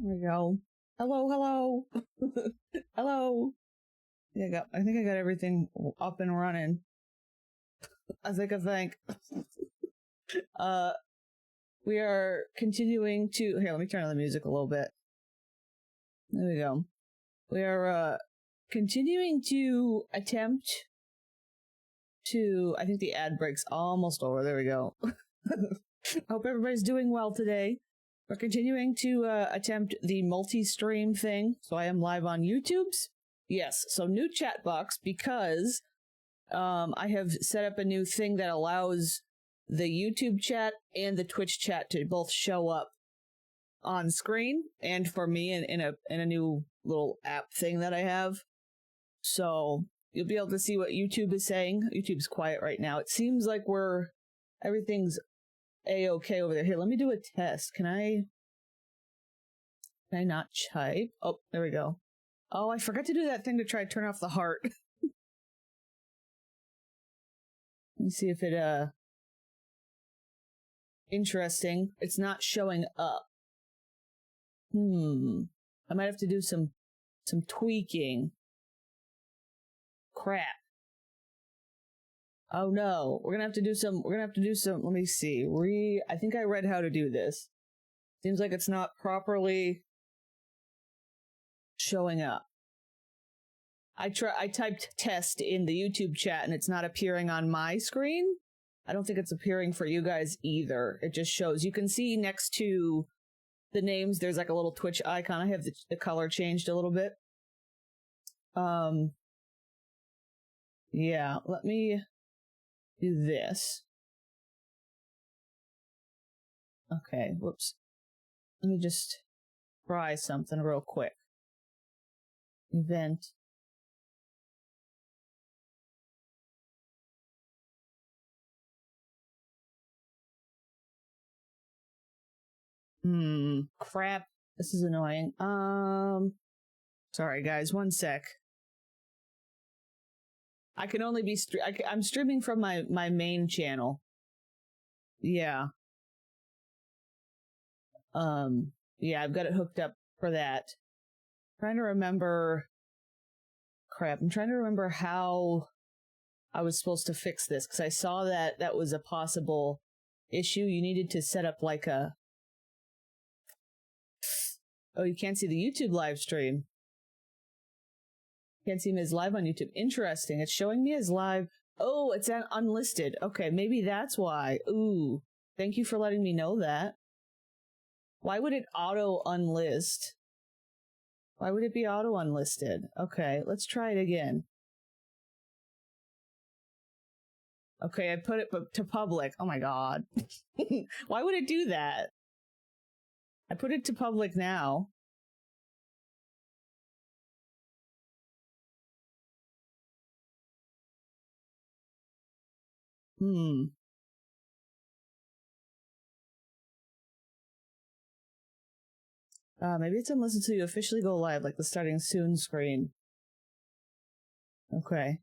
There we go. Hello, hello. Hello. Yeah, I think I got everything up and running. I think. We are continuing to... Here, let me turn on the music a little bit. There we go. We are continuing to attempt to... I think the ad break's almost over. There we go. I hope everybody's doing well today. We're continuing to attempt the multi-stream thing. So I am live on YouTube's. Yes, so new chat box because I have set up a new thing that allows the YouTube chat and the Twitch chat to both show up on screen, and for me in a new little app thing that I have. So you'll be able to see what YouTube is saying. YouTube's quiet right now. It seems like everything's A-okay over there. Here, let me do a test. Can I not type? Oh, there we go. Oh, I forgot to do that thing to try to turn off the heart. Let me see if it, interesting. It's not showing up. I might have to do some tweaking. Crap. Oh no, we're gonna have to do some, let me see. I think I read how to do this. Seems like it's not properly showing up. I typed test in the YouTube chat and it's not appearing on my screen. I don't think it's appearing for you guys either. It just shows. You can see next to the names, there's like a little Twitch icon. I have the color changed a little bit. Yeah, let me do this. Okay, whoops. Let me just try something real quick. Event. Crap. This is annoying. Sorry guys, one sec. I can only be I'm streaming from my main channel. Yeah. Yeah, I've got it hooked up for that. Trying to remember. Crap, I'm trying to remember how I was supposed to fix this, because I saw that was a possible issue. You needed to set up like a... Oh, you can't see the YouTube live stream. Can't see me as live on YouTube. Interesting. It's showing me as live. Oh, it's unlisted. Okay, maybe that's why. Ooh, thank you for letting me know that. Why would it auto unlist? Why would it be auto unlisted? Okay, let's try it again. Okay, I put it to public. Oh my god. Why would it do that? I put it to public now. Maybe it's unlisted until you officially go live, like the starting soon screen. Okay.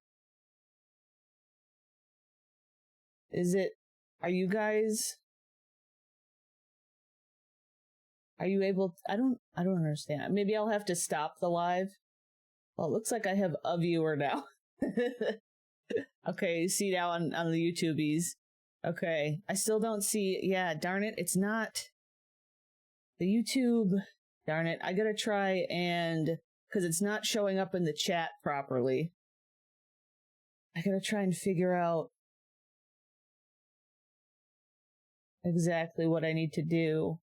Are you able I don't understand. Maybe I'll have to stop the live. Well, it looks like I have a viewer now. Okay, you see now on the YouTubies. Okay, I still don't see. Yeah, darn it, it's not the YouTube. Darn it, I gotta try because it's not showing up in the chat properly. I gotta try and figure out exactly what I need to do.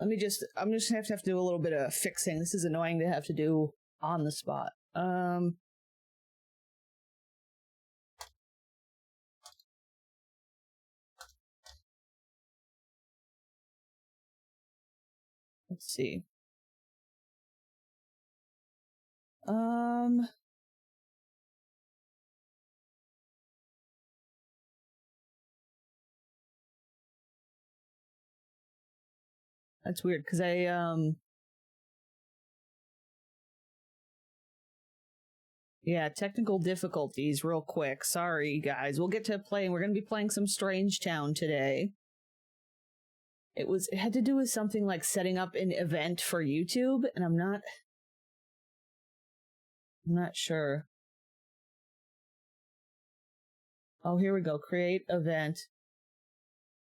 I'm just gonna have to do a little bit of fixing. This is annoying to have to do on the spot. Let's see. That's weird, because yeah, technical difficulties real quick. Sorry, guys. We'll get to playing. We're going to be playing some Strangetown today. it had to do with something like setting up an event for YouTube, and I'm not sure. Oh, here we go. Create event.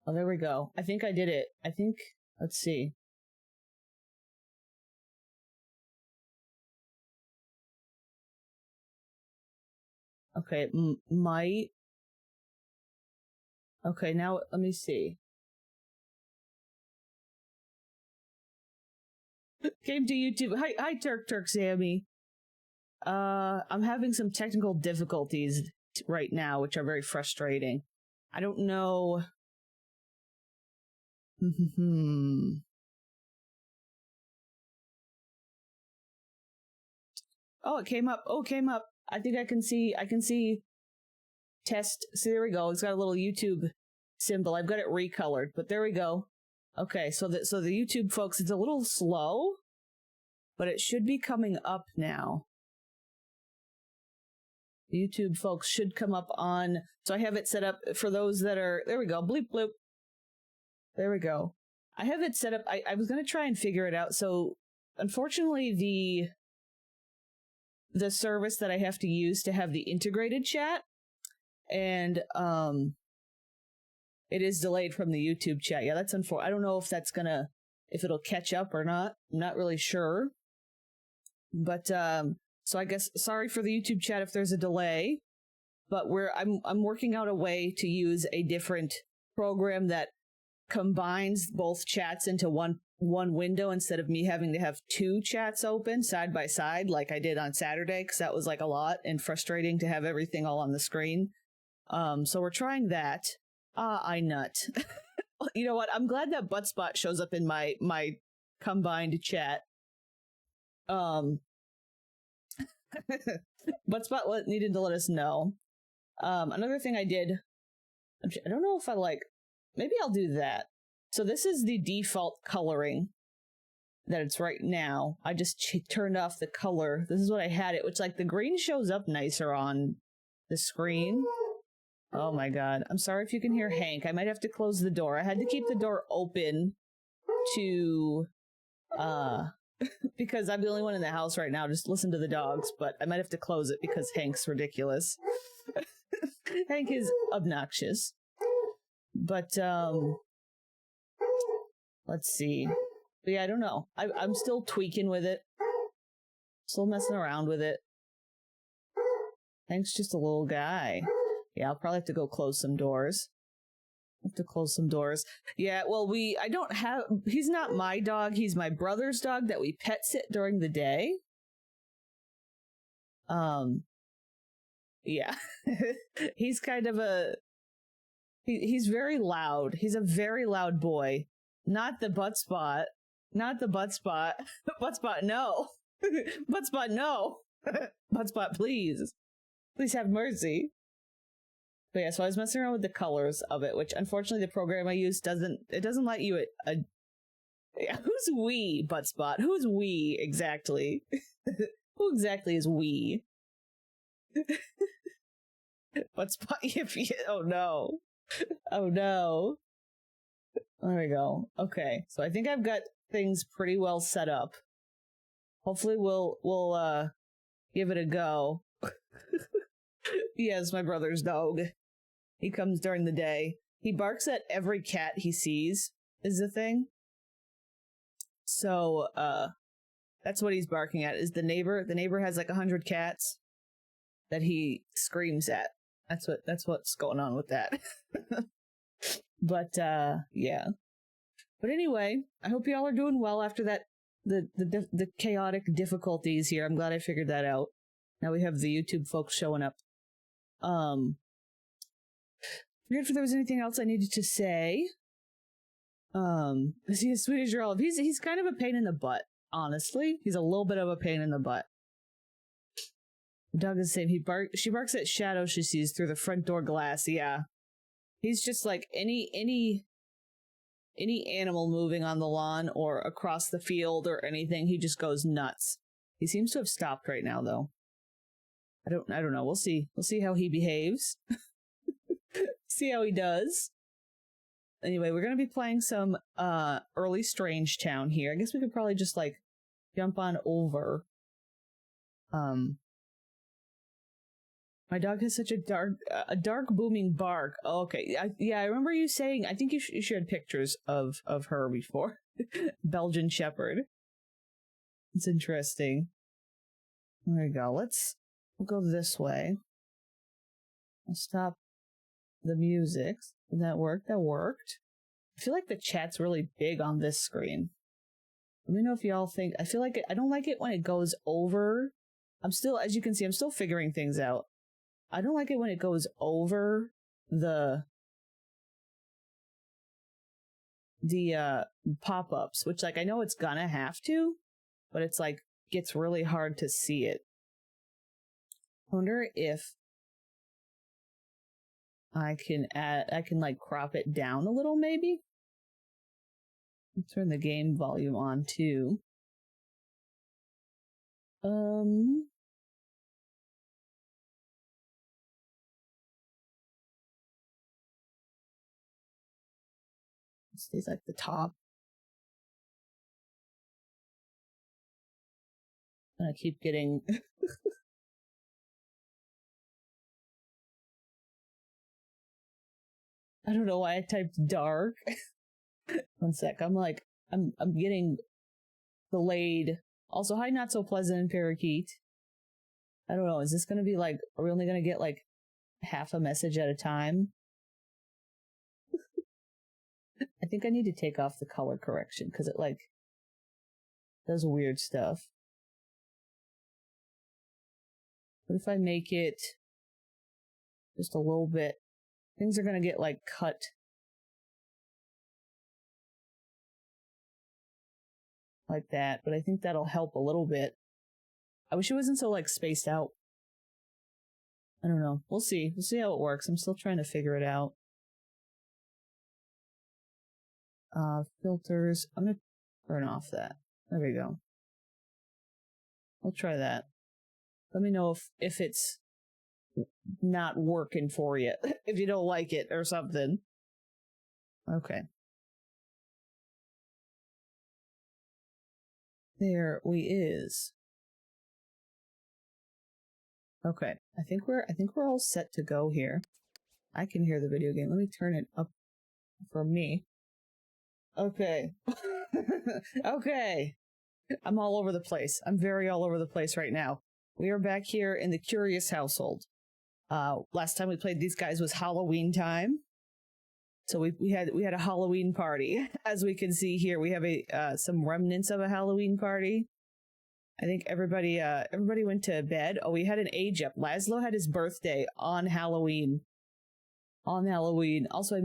Oh, there we go. I think I did it. Let's see. Okay, might. Okay, now let me see. Came to YouTube. Hi, Turk Sammy. I'm having some technical difficulties right now, which are very frustrating. I don't know. Oh, it came up. I think I can see test. See, there we go. It's got a little YouTube symbol. I've got it recolored, but there we go. Okay, so the YouTube folks, it's a little slow, but it should be coming up now. The YouTube folks should come up on, so I have it set up for those that are, there we go, bleep bloop. There we go. I have it set up, I was going to try and figure it out, so unfortunately the service that I have to use to have the integrated chat, and it is delayed from the YouTube chat. Yeah, that's unfortunate. I don't know if if it'll catch up or not. I'm not really sure. But, so I guess, sorry for the YouTube chat if there's a delay, but I'm working out a way to use a different program that combines both chats into one window instead of me having to have two chats open side by side like I did on Saturday, because that was like a lot and frustrating to have everything all on the screen. So we're trying that. I nut. You know what? I'm glad that Buttspot shows up in my combined chat. Buttspot needed to let us know. Another thing I did, I don't know if maybe I'll do that. So this is the default coloring that it's right now. I just turned off the color. This is what I had it, which like the green shows up nicer on the screen. Oh my god. I'm sorry if you can hear Hank. I might have to close the door. I had to keep the door open to, because I'm the only one in the house right now. Just listen to the dogs, but I might have to close it because Hank's ridiculous. Hank is obnoxious. But, let's see. But yeah, I don't know. I'm still tweaking with it. Still messing around with it. Hank's just a little guy. Yeah, I'll probably have to go close some doors. Yeah, well, he's not my dog. He's my brother's dog that we pet sit during the day. Yeah. He's kind of he's very loud. He's a very loud boy. Not the Buttspot. Buttspot, no. Buttspot, no. Buttspot, please. Please have mercy. But yeah, so I was messing around with the colors of it, which unfortunately the program I use doesn't let you yeah, who's we, Buttspot? Who's we exactly? Who exactly is we? Buttspot, oh no. Oh no. There we go. Okay, so I think I've got things pretty well set up. Hopefully we'll give it a go. Yes, my brother's dog. He comes during the day. He barks at every cat he sees, is the thing. So, that's what he's barking at, is the neighbor. The neighbor has like 100 cats that he screams at. That's what's going on with that. But, yeah. But anyway, I hope y'all are doing well after that, the chaotic difficulties here. I'm glad I figured that out. Now we have the YouTube folks showing up. Forget if there was anything else I needed to say. Is he as sweet as your olive? He's kind of a pain in the butt, honestly. He's a little bit of a pain in the butt. The dog is the same. She barks at shadows she sees through the front door glass, yeah. He's just like any animal moving on the lawn or across the field or anything, he just goes nuts. He seems to have stopped right now, though. I don't know. We'll see. We'll see how he behaves. See how he does. Anyway, we're gonna be playing some early Strangetown here. I guess we could probably just like jump on over. My dog has such a dark booming bark. Oh, okay, I remember you saying. I think you shared pictures of her before. Belgian Shepherd. It's interesting. There we go. We'll go this way. I'll stop the music. Did that work? That worked. I feel like the chat's really big on this screen. Let me know if y'all think. I feel like I don't like it when it goes over. I'm still, as you can see, I'm still figuring things out. I don't like it when it goes over the pop-ups, which like I know it's gonna have to, but it's like gets really hard to see it. I wonder if I can like crop it down a little maybe. Turn the game volume on too. It stays like the top. And I keep getting I don't know why I typed dark. One sec. I'm getting delayed. Also, hi, not so pleasant and parakeet. I don't know. Is this gonna be like? Are we only gonna get like half a message at a time? I think I need to take off the color correction because it like does weird stuff. What if I make it just a little bit? Things are gonna get like cut. Like that, but I think that'll help a little bit. I wish it wasn't so like spaced out. I don't know. We'll see. We'll see how it works. I'm still trying to figure it out. Filters. I'm gonna turn off that. There we go. I'll try that. Let me know if it's not working for you. If you don't like it or something. Okay. There we is. Okay. I think we're all set to go here. I can hear the video game. Let me turn it up for me. Okay. Okay. I'm all over the place. I'm very all over the place right now. We are back here in the Curious household. Last time we played these guys was Halloween time. So we had a Halloween party. As we can see here, we have some remnants of a Halloween party. I think everybody went to bed. Oh, we had an age up. Laszlo had his birthday on Halloween. Also,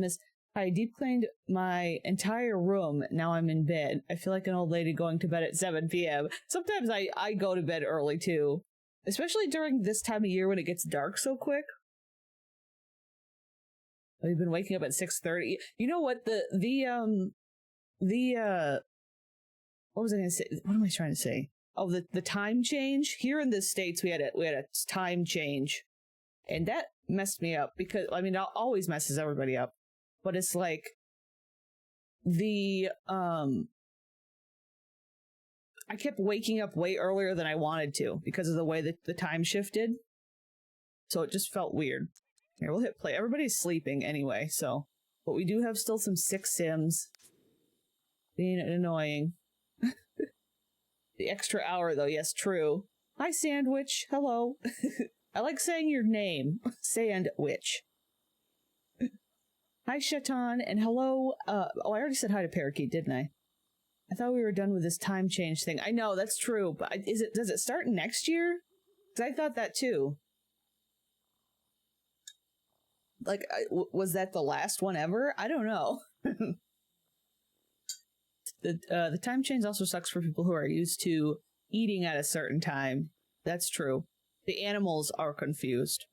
I deep cleaned my entire room. Now I'm in bed. I feel like an old lady going to bed at 7 p.m. Sometimes I go to bed early too. Especially during this time of year when it gets dark so quick. We've been waking up at 6:30. You know what? What was I going to say? What am I trying to say? Oh, the time change. Here in the States, we had a time change. And that messed me up because, I mean, it always messes everybody up. But it's like I kept waking up way earlier than I wanted to because of the way that the time shifted. So it just felt weird. Here, we'll hit play. Everybody's sleeping anyway, so. But we do have still some sick Sims. Being annoying. The extra hour, though, yes, true. Hi, Sandwich. Hello. I like saying your name. Sandwich. Hi, Shatan, and hello. I already said hi to Parakeet, didn't I? I thought we were done with this time change thing. I know, that's true, but does it start next year? Because I thought that too. Like, was that the last one ever? I don't know. The time change also sucks for people who are used to eating at a certain time. That's true. The animals are confused.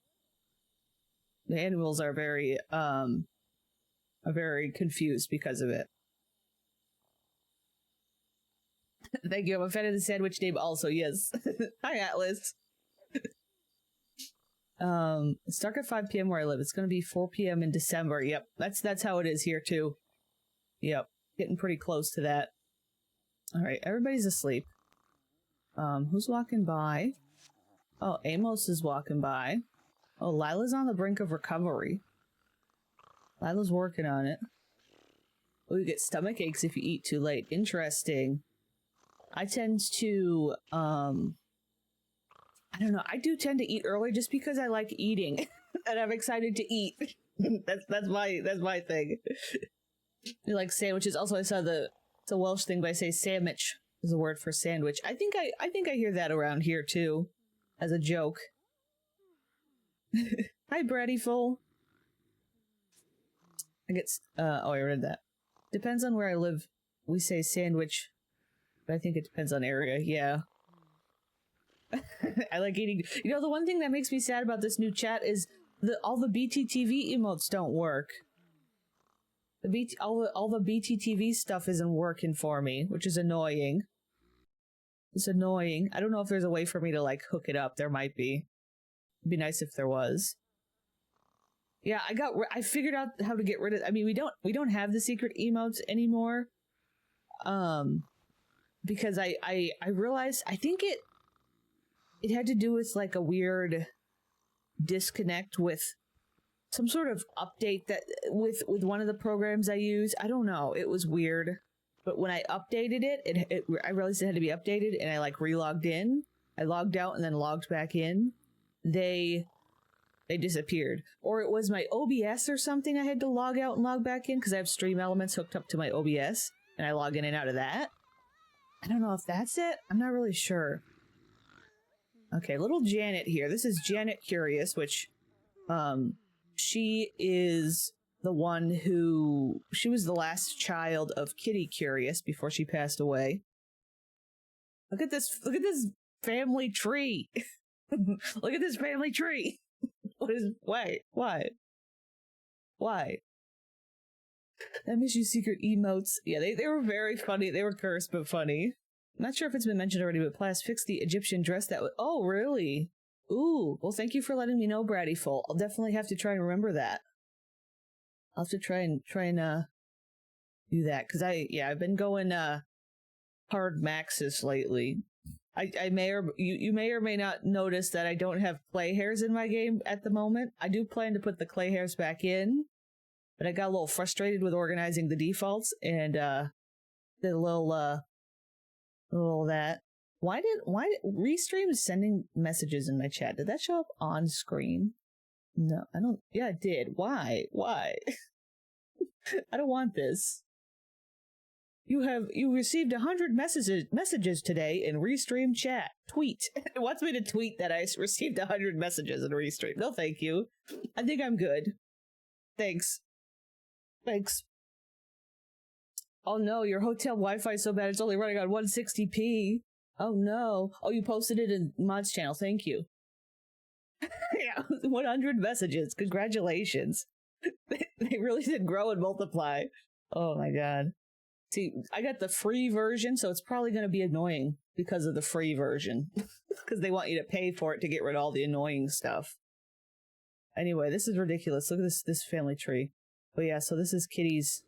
The animals are very confused because of it. Thank you. I'm a fan of the sandwich name also, yes. Hi, Atlas. It's dark at 5 p.m. where I live. It's going to be 4 p.m. in December. Yep, that's how it is here, too. Yep, getting pretty close to that. Alright, everybody's asleep. Who's walking by? Oh, Amos is walking by. Oh, Lila's on the brink of recovery. Lila's working on it. Oh, you get stomach aches if you eat too late. Interesting. I tend to, I don't know. I do tend to eat early just because I like eating. And I'm excited to eat. that's my thing. I like sandwiches. Also, I saw it's a Welsh thing, but I say sandwich is a word for sandwich. I think I hear that around here too, as a joke. Hi, Braddyful. I get, oh, I read that. Depends on where I live. We say sandwich, but I think it depends on area. Yeah. I like eating. You know, the one thing that makes me sad about this new chat is all the BTTV emotes don't work. All the BTTV stuff isn't working for me, which is annoying. It's annoying. I don't know if there's a way for me to like hook it up. There might be. It'd be nice if there was. Yeah, I figured out how to get rid of. I mean, we don't have the secret emotes anymore. Because I realized I think it had to do with like a weird disconnect with some sort of update that with one of the programs I use. I don't know. It was weird. But when I updated it, I realized it had to be updated, and I like relogged in. I logged out and then logged back in. They disappeared. Or it was my OBS or something I had to log out and log back in because I have Stream Elements hooked up to my OBS, and I log in and out of that. I don't know if that's it. I'm not really sure. Okay, little Janet here. This is Janet Curious, which, she is the one who... She was the last child of Kitty Curious before she passed away. Look at this family tree! Look at this family tree! Why? I miss you secret emotes. Yeah, they were very funny. They were cursed, but funny. I'm not sure if it's been mentioned already, but Plas fixed the Egyptian dress that was... Oh, really? Ooh, well, thank you for letting me know, Braddyful. I'll definitely have to try and remember that. I'll have to try and do that, because I've been going, hard maxes lately. I may or you may or may not notice that I don't have clay hairs in my game at the moment. I do plan to put the clay hairs back in, but I got a little frustrated with organizing the defaults and did a little that. Why did Restream is sending messages in my chat? Did that show up on screen? No, I don't. Yeah, it did. Why? I don't want this. You received 100 messages today in Restream chat. Tweet. It wants me to tweet that I received 100 messages in Restream. No, thank you. I think I'm good. Thanks. Oh no, your hotel Wi-Fi is so bad it's only running on 160p. Oh no. Oh, you posted it in Mod's channel. Thank you. Yeah, 100 messages. Congratulations. They really did grow and multiply. Oh my god. See, I got the free version, so it's probably going to be annoying because of the free version. Because they want you to pay for it to get rid of all the annoying stuff. Anyway, this is ridiculous. Look at this family tree. But yeah, so this is Kitty's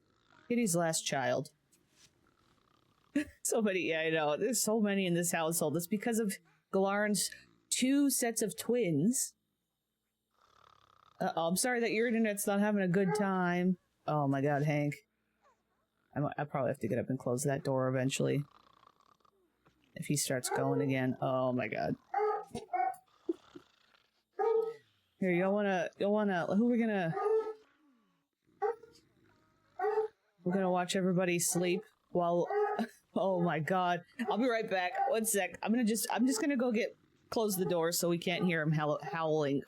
last child. So many, yeah, I know. There's so many in this household. It's because of Galarn's 2 sets of twins. Uh-oh, I'm sorry that your internet's not having a good time. Oh my god, Hank. I probably have to get up and close that door eventually. If he starts going again. Oh my god. Here, you'll wanna, we're gonna watch everybody sleep while, oh my god. I'll be right back. 1 sec. I'm just gonna go close the door so we can't hear him howling.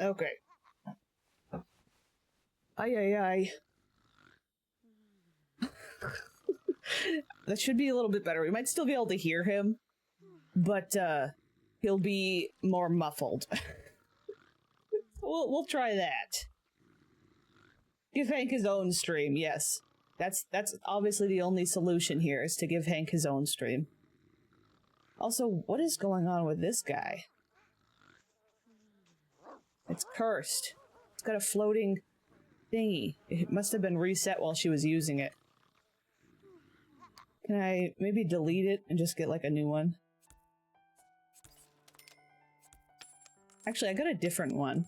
Okay. Ay. That should be a little bit better. We might still be able to hear him, but he'll be more muffled. We'll try that. Give Hank his own stream, yes. That's obviously the only solution here, is to give Hank his own stream. Also, what is going on with this guy? It's cursed. It's got a floating thingy. It must have been reset while she was using it. Can I maybe delete it and just get like a new one? Actually, I got a different one.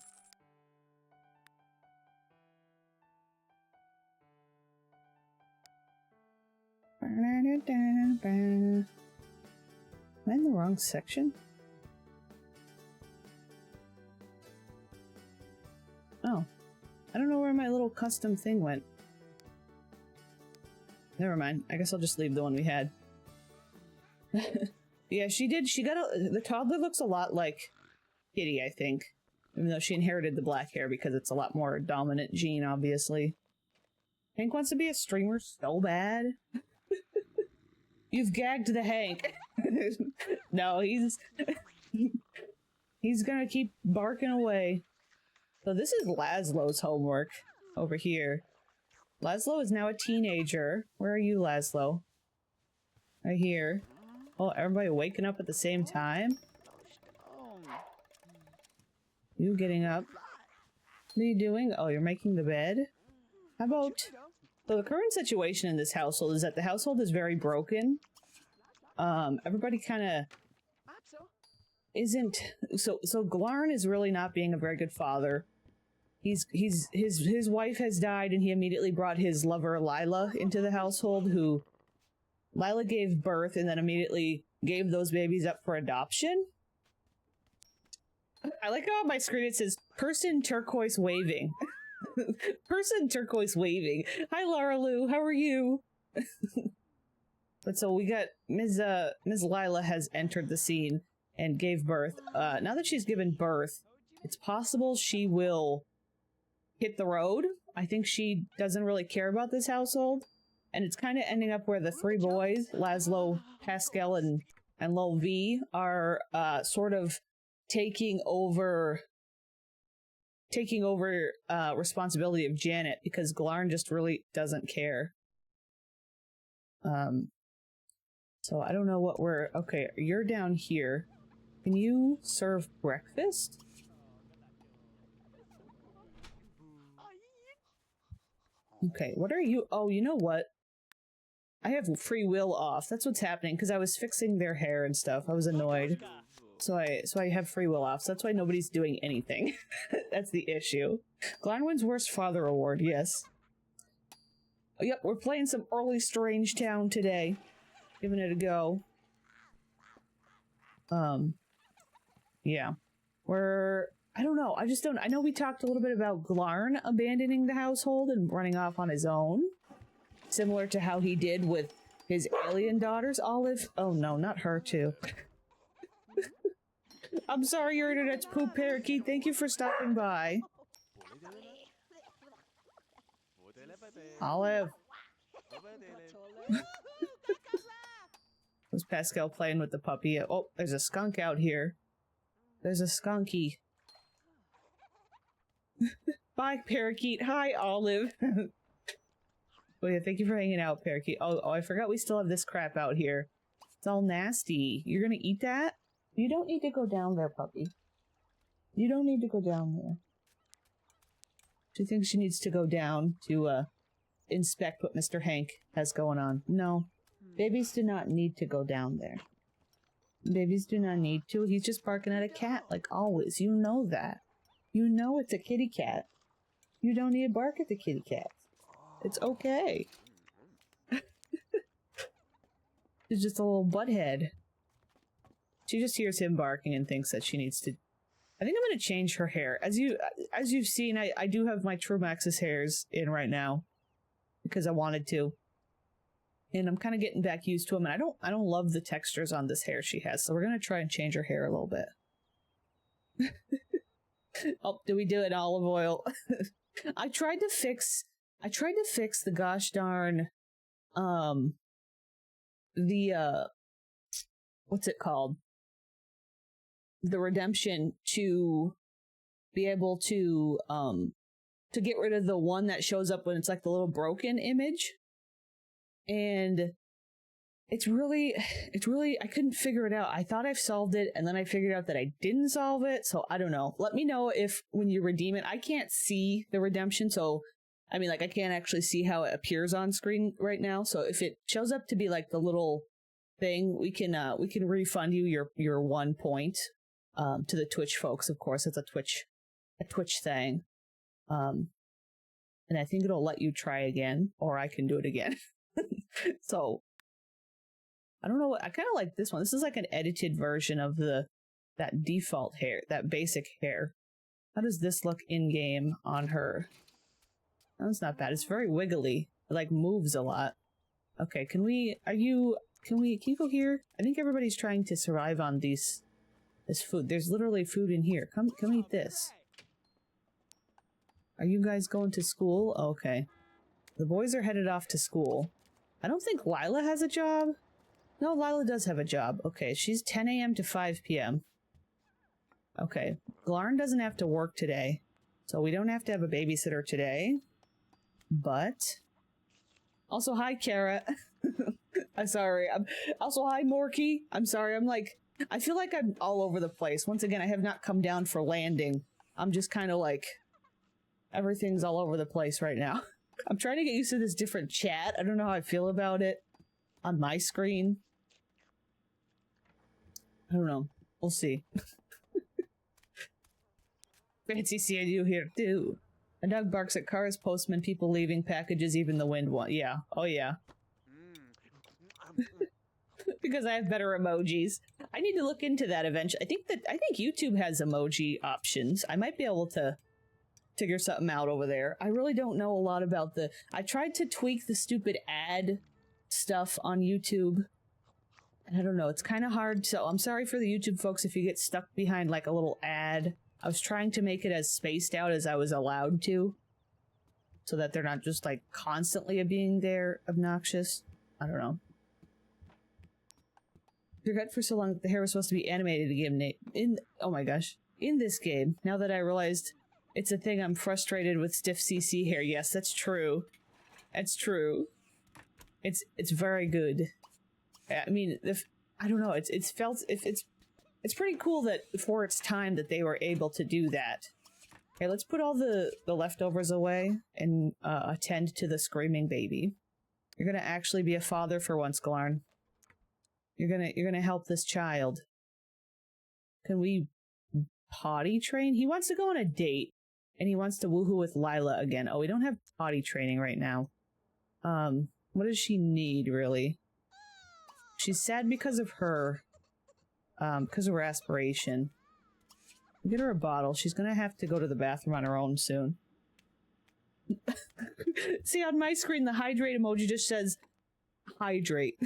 Am I in the wrong section? Oh. I don't know where my little custom thing went. Never mind. I guess I'll just leave the one we had. Yeah, she did. She got a... The toddler looks a lot like Kitty, I think. Even though she inherited the black hair because it's a lot more dominant gene, obviously. Hank wants to be a streamer so bad. You've gagged the Hank. No, he's gonna keep barking away. So this is Laszlo's homework over here. Laszlo is now a teenager. Where are you, Laszlo? Right here. Oh, everybody waking up at the same time? You getting up? What are you doing? Oh, you're making the bed? How about... So the current situation in this household is that the household is very broken. Everybody kind of isn't... So Glarn is really not being a very good father. His wife has died, and he immediately brought his lover Lila into the household, who Lila gave birth and then immediately gave those babies up for adoption. I like how on my screen it says person turquoise waving. Person turquoise waving. Hi Laura Lou, how are you? But so we got Ms. Lila has entered the scene and gave birth. Now that she's given birth, it's possible she will hit the road. I think she doesn't really care about this household. And it's kind of ending up where the three boys, Laszlo, Pascal, and Lil V, are sort of taking over responsibility of Janet, because Glarn just really doesn't care. So I don't know what we're... Okay, you're down here. Can you serve breakfast? Okay, what are you... Oh, you know what? I have free will off. That's what's happening, because I was fixing their hair and stuff. I was annoyed. So I have free will off, so that's why nobody's doing anything. That's the issue. Glarn wins Worst Father Award, yes. Oh, yep, we're playing some early Strangetown today. Giving it a go. Yeah. I don't know, I know we talked a little bit about Glarn abandoning the household and running off on his own. Similar to how he did with his alien daughters, Olive. Oh no, not her too. I'm sorry your internet's poop, Parakeet. Thank you for stopping by. Olive. Was Pascal playing with the puppy? Oh, there's a skunk out here. There's a skunky. Bye, Parakeet. Hi, Olive. Oh yeah, thank you for hanging out, Parakeet. Oh, I forgot we still have this crap out here. It's all nasty. You're gonna eat that? You don't need to go down there, puppy. You don't need to go down there. She thinks she needs to go down to, inspect what Mr. Hank has going on. No. Babies do not need to go down there. Babies do not need to. He's just barking at a cat, like always. You know that. You know it's a kitty cat. You don't need to bark at the kitty cat. It's okay. She's just a little butthead. She just hears him barking and thinks that she needs to... I think I'm going to change her hair. As you've seen, I do have my True Max's hairs in right now. Because I wanted to. And I'm kind of getting back used to them. And I don't love the textures on this hair she has. So we're going to try and change her hair a little bit. Oh, do we do it olive oil? I tried to fix the gosh darn, what's it called? The redemption to be able to get rid of the one that shows up when it's like the little broken image. And it's really, I couldn't figure it out. I thought I've solved it, and then I figured out that I didn't solve it, so I don't know. Let me know if, when you redeem it, I can't see the redemption, so, I mean, like, I can't actually see how it appears on screen right now, so if it shows up to be, like, the little thing, we can refund you your 1 point, to the Twitch folks, of course. It's a Twitch thing. And I think it'll let you try again, or I can do it again. So, I don't know what, I kind of like this one. This is like an edited version of that default hair, that basic hair. How does this look in-game on her? That's not bad. It's very wiggly. It like moves a lot. Okay, can you go here? I think everybody's trying to survive on this food. There's literally food in here. Come eat this. Are you guys going to school? Okay. The boys are headed off to school. I don't think Lila has a job. No, Lila does have a job. Okay, she's 10 a.m. to 5 p.m. Okay, Glarn doesn't have to work today, so we don't have to have a babysitter today. But also, hi, Kara. I'm sorry. Also, hi, Morky. I'm sorry. I feel like I'm all over the place. Once again, I have not come down for landing. I'm just kind of like, everything's all over the place right now. I'm trying to get used to this different chat. I don't know how I feel about it on my screen. I don't know. We'll see. Fancy seeing you here, too. A dog barks at cars, postmen, people leaving packages, even the wind one. Yeah. Oh, yeah. Because I have better emojis. I need to look into that eventually. I think YouTube has emoji options. I might be able to figure something out over there. I really don't know a lot about I tried to tweak the stupid ad stuff on YouTube. And I don't know, it's kind of hard, so I'm sorry for the YouTube folks if you get stuck behind like a little ad. I was trying to make it as spaced out as I was allowed to, so that they're not just like constantly being there obnoxious. I don't know. Your gut for so long that the hair was supposed to be animated again oh my gosh. In this game, now that I realized it's a thing, I'm frustrated with stiff CC hair. Yes, that's true. That's true. It's very good. I mean, I don't know. It's pretty cool that for its time that they were able to do that. Okay, let's put all the leftovers away and attend to the screaming baby. You're gonna actually be a father for once, Glarn. You're gonna help this child. Can we potty train? He wants to go on a date. And he wants to woohoo with Lila again. Oh, we don't have potty training right now. What does she need, really? She's sad because of her aspiration. Get her a bottle. She's gonna have to go to the bathroom on her own soon. See, on my screen, the hydrate emoji just says, hydrate.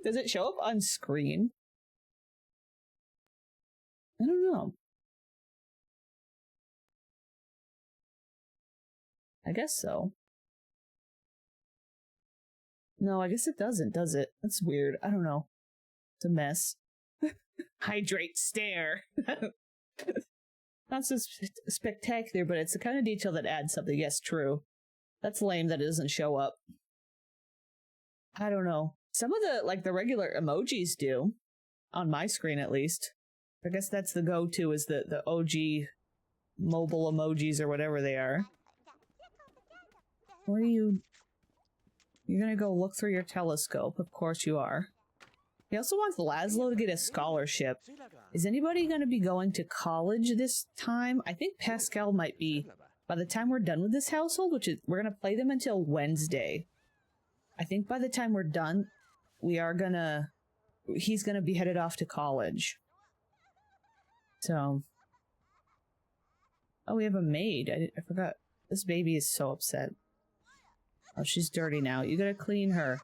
Does it show up on screen? I don't know. I guess so. No, I guess it doesn't, does it? That's weird. I don't know. It's a mess. Hydrate stare. Not so spectacular, but it's the kind of detail that adds something. Yes, true. That's lame that it doesn't show up. I don't know. Some of the regular emojis do. On my screen, at least. I guess that's the go-to, is the OG mobile emojis or whatever they are. What are you... You're gonna go look through your telescope. Of course you are. He also wants Laszlo to get a scholarship. Is anybody gonna be going to college this time? I think Pascal might be. By the time we're done with this household, which is... We're gonna play them until Wednesday. I think by the time we're done, we are gonna... He's gonna be headed off to college. So... Oh, we have a maid. I forgot. This baby is so upset. Oh, she's dirty now. You gotta clean her.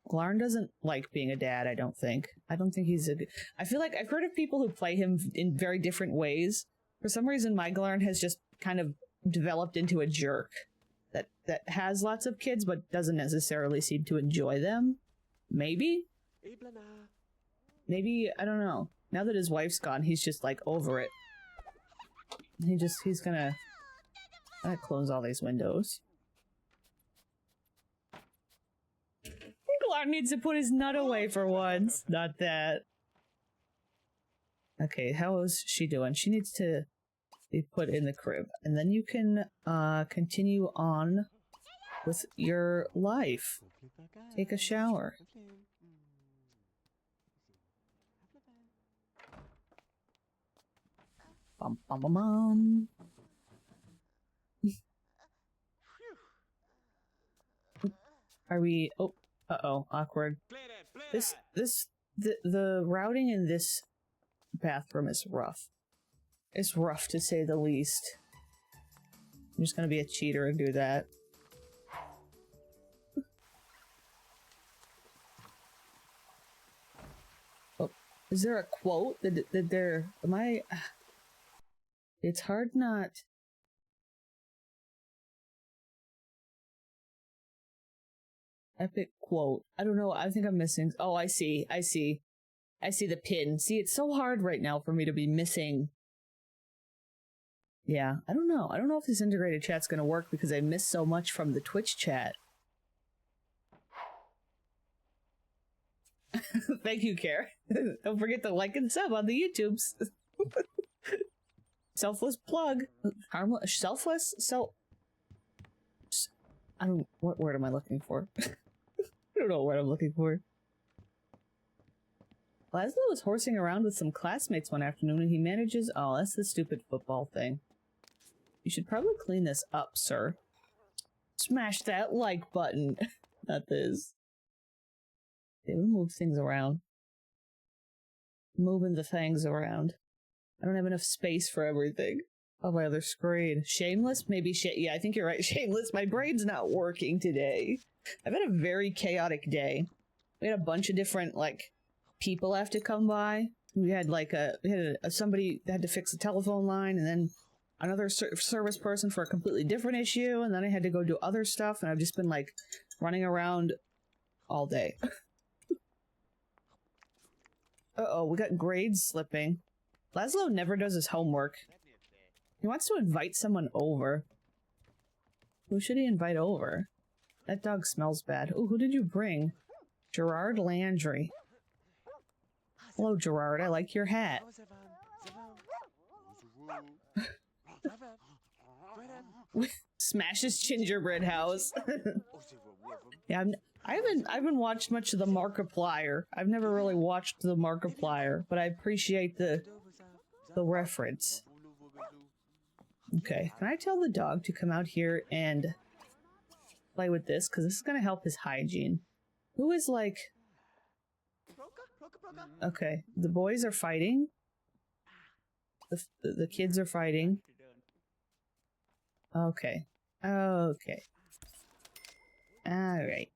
Glarn doesn't like being a dad, I don't think. I don't think he's a good... I feel like I've heard of people who play him in very different ways. For some reason, my Glarn has just kind of developed into a jerk that has lots of kids but doesn't necessarily seem to enjoy them. Maybe? Maybe, I don't know. Now that his wife's gone, he's just like over it. He's gonna close all these windows. Glarn needs to put his nut away for once. Not that. Okay, how is she doing? She needs to be put in the crib. And then you can continue on with your life. Take a shower. Bum bum bum bum. Are we... Oh, uh-oh, awkward. The routing in this bathroom is rough. It's rough to say the least. I'm just gonna be a cheater and do that. Oh, is there a quote that there... Am I... It's hard not... Epic quote. I don't know. I think I'm missing... Oh, I see. I see the pin. See, it's so hard right now for me to be missing... Yeah, I don't know. I don't know if this integrated chat's gonna work because I missed so much from the Twitch chat. Thank you, Care. Don't forget to like and sub on the YouTubes. Selfless plug. Harmless. Selfless? I don't... What word am I looking for? I don't know what I'm looking for. Laszlo was horsing around with some classmates one afternoon and he manages... Oh, that's the stupid football thing. You should probably clean this up, sir. Smash that like button. Not this. Okay, we'll move things around. Moving the things around. I don't have enough space for everything. Oh, my other screen. Shameless? Maybe yeah, I think you're right. Shameless. My brain's not working today. I've had a very chaotic day. We had a bunch of different, like, people have to come by. We had, like, somebody had to fix the telephone line, and then another service person for a completely different issue, and then I had to go do other stuff, and I've just been, like, running around all day. Uh-oh, we got grades slipping. Laszlo never does his homework. He wants to invite someone over. Who should he invite over? That dog smells bad. Ooh, who did you bring? Gerard Landry. Hello, Gerard. I like your hat. Smash his gingerbread house. Yeah, I haven't watched much of the Markiplier. I've never really watched the Markiplier, but I appreciate the reference. Okay, can I tell the dog to come out here and play with this? Because this is going to help his hygiene. Who is like... Okay, the boys are fighting. The kids are fighting. Okay. Okay. Alright.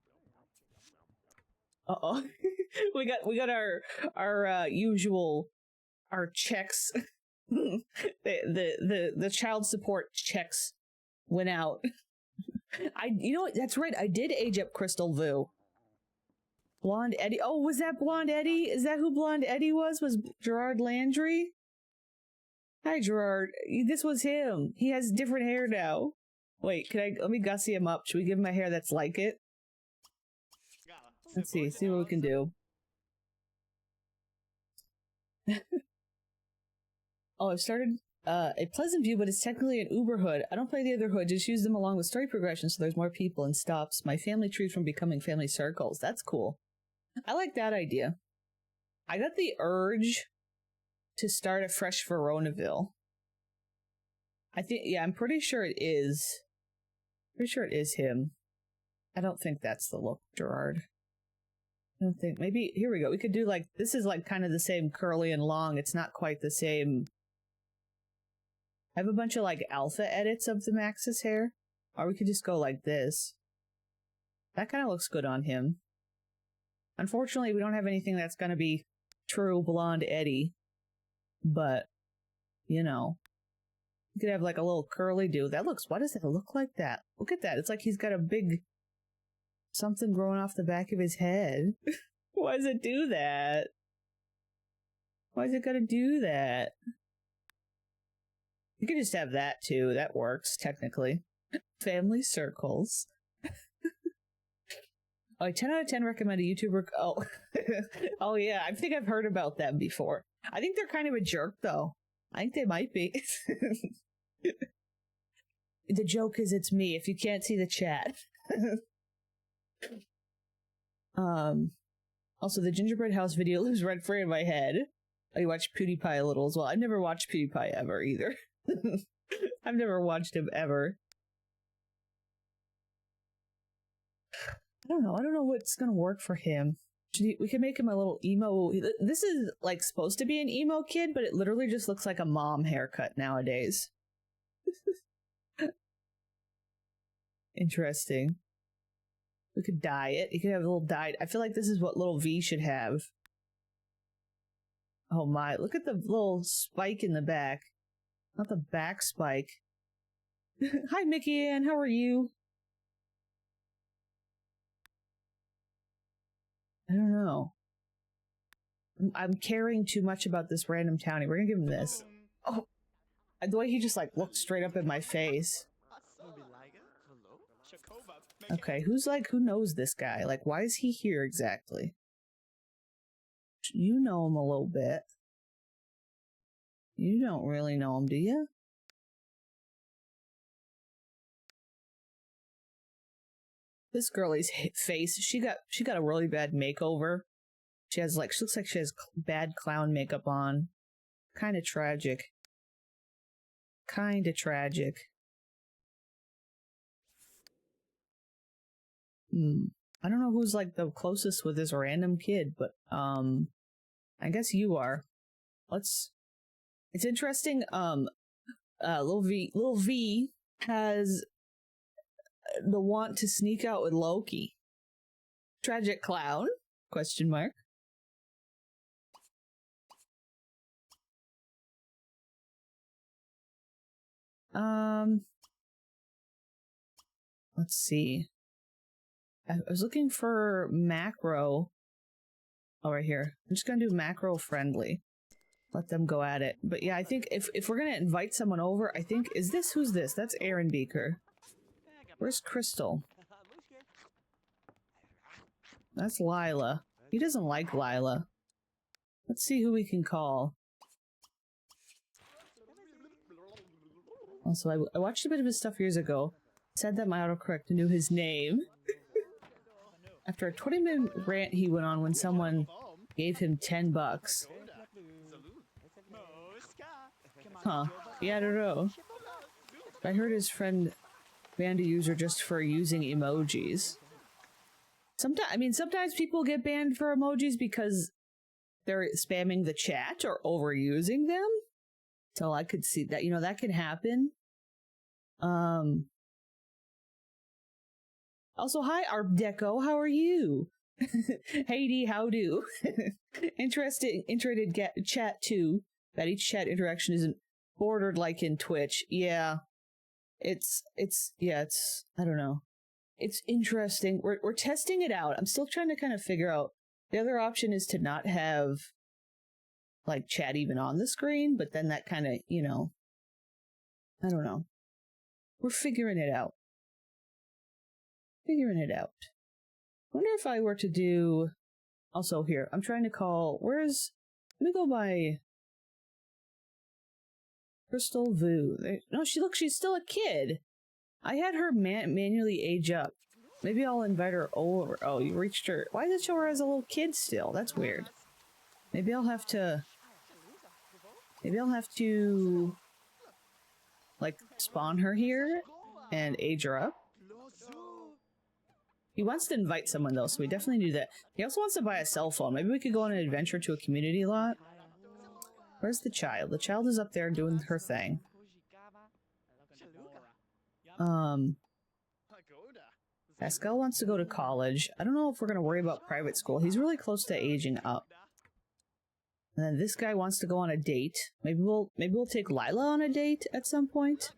Uh-oh. we got our usual... Our checks... the child support checks went out. You know what? That's right. I did age up Crystal Vu. Blonde Eddie. Oh, was that Blonde Eddie? Is that who Blonde Eddie was? Was Gerard Landry? Hi, Gerard. This was him. He has different hair now. Wait, let me gussy him up. Should we give him a hair that's like it? Let's see what we can do. Oh, I've started a Pleasant View, but it's technically an Uber hood. I don't play the other hood, just use them along with story progression so there's more people and stops my family trees from becoming family circles. That's cool. I like that idea. I got the urge to start a fresh Veronaville. I think, yeah, I'm pretty sure it is. Pretty sure it is him. I don't think that's the look, Gerard. I don't think, maybe, here we go. We could do like, this is like kind of the same curly and long. It's not quite the same. I have a bunch of like alpha edits of the Max's hair. Or we could just go like this. That kind of looks good on him. Unfortunately, we don't have anything that's gonna be true blonde Eddie. But, you know, you could have like a little curly dude. That looks, why does it look like that? Look at that. It's like he's got a big something growing off the back of his head. Why does it do that? Why is it gotta do that? You could just have that too. That works, technically. Family circles. Oh, 10 out of 10 recommend a YouTuber. Oh, oh yeah. I think I've heard about them before. I think they're kind of a jerk, though. I think they might be. The joke is it's me, if you can't see the chat. Also, the gingerbread house video lives rent-free in my head. I watch PewDiePie a little as well. I've never watched PewDiePie ever, either. I've never watched him ever. I don't know what's gonna work for him. We could make him a little emo. This is like supposed to be an emo kid, but it literally just looks like a mom haircut nowadays. Interesting. We could dye it. You could have a little dyed. I feel like this is what little V should have. Oh my, look at the little spike in the back. Not the back spike. Hi, Mickey Ann, how are you? I don't know. I'm caring too much about this random townie. We're gonna give him this. Oh, the way he just like looked straight up in my face. Okay, who knows this guy? Like, why is he here exactly? You know him a little bit. You don't really know him, do you? This girlie's face, she got a really bad makeover. She looks like she has bad clown makeup on. Kind of tragic. Kind of tragic. I don't know who's like the closest with this random kid, but I guess you are. It's interesting. Little V has the want to sneak out with Loki. Tragic clown? Question mark. Let's see. I was looking for macro. Oh, right here. I'm just gonna do macro friendly. Let them go at it. But yeah, I think if we're gonna invite someone over, I think, who's this? That's Aaron Beaker. Where's Crystal? That's Lila. He doesn't like Lila. Let's see who we can call. Also, I watched a bit of his stuff years ago. Said that my autocorrect knew his name. After a 20-minute rant he went on when someone gave him $10. Huh. Yeah, I don't know. I heard his friend banned a user just for using emojis. Sometimes people get banned for emojis because they're spamming the chat or overusing them. So I could see that, that could happen. Also, hi, Arp Deco, how are you? Hey, D, how do? Interested chat too. That each chat interaction isn't bordered like in Twitch. Yeah. It's, I don't know. It's interesting. We're testing it out. I'm still trying to kind of figure out. The other option is to not have, like, chat even on the screen, but then that kind of, I don't know. We're figuring it out. I wonder if I were to do... Also here, I'm trying to call... Let me go by... Crystal Vu. No, she's still a kid. I had her manually age up. Maybe I'll invite her over. Oh, you reached her. Why does it show her as a little kid still? That's weird. Maybe I'll have to, like, spawn her here and age her up. He wants to invite someone, though, so we definitely do that. He also wants to buy a cell phone. Maybe we could go on an adventure to a community lot. Where's the child? The child is up there doing her thing. Pascal wants to go to college. I don't know if we're going to worry about private school. He's really close to aging up. And then this guy wants to go on a date. Maybe we'll take Lila on a date at some point.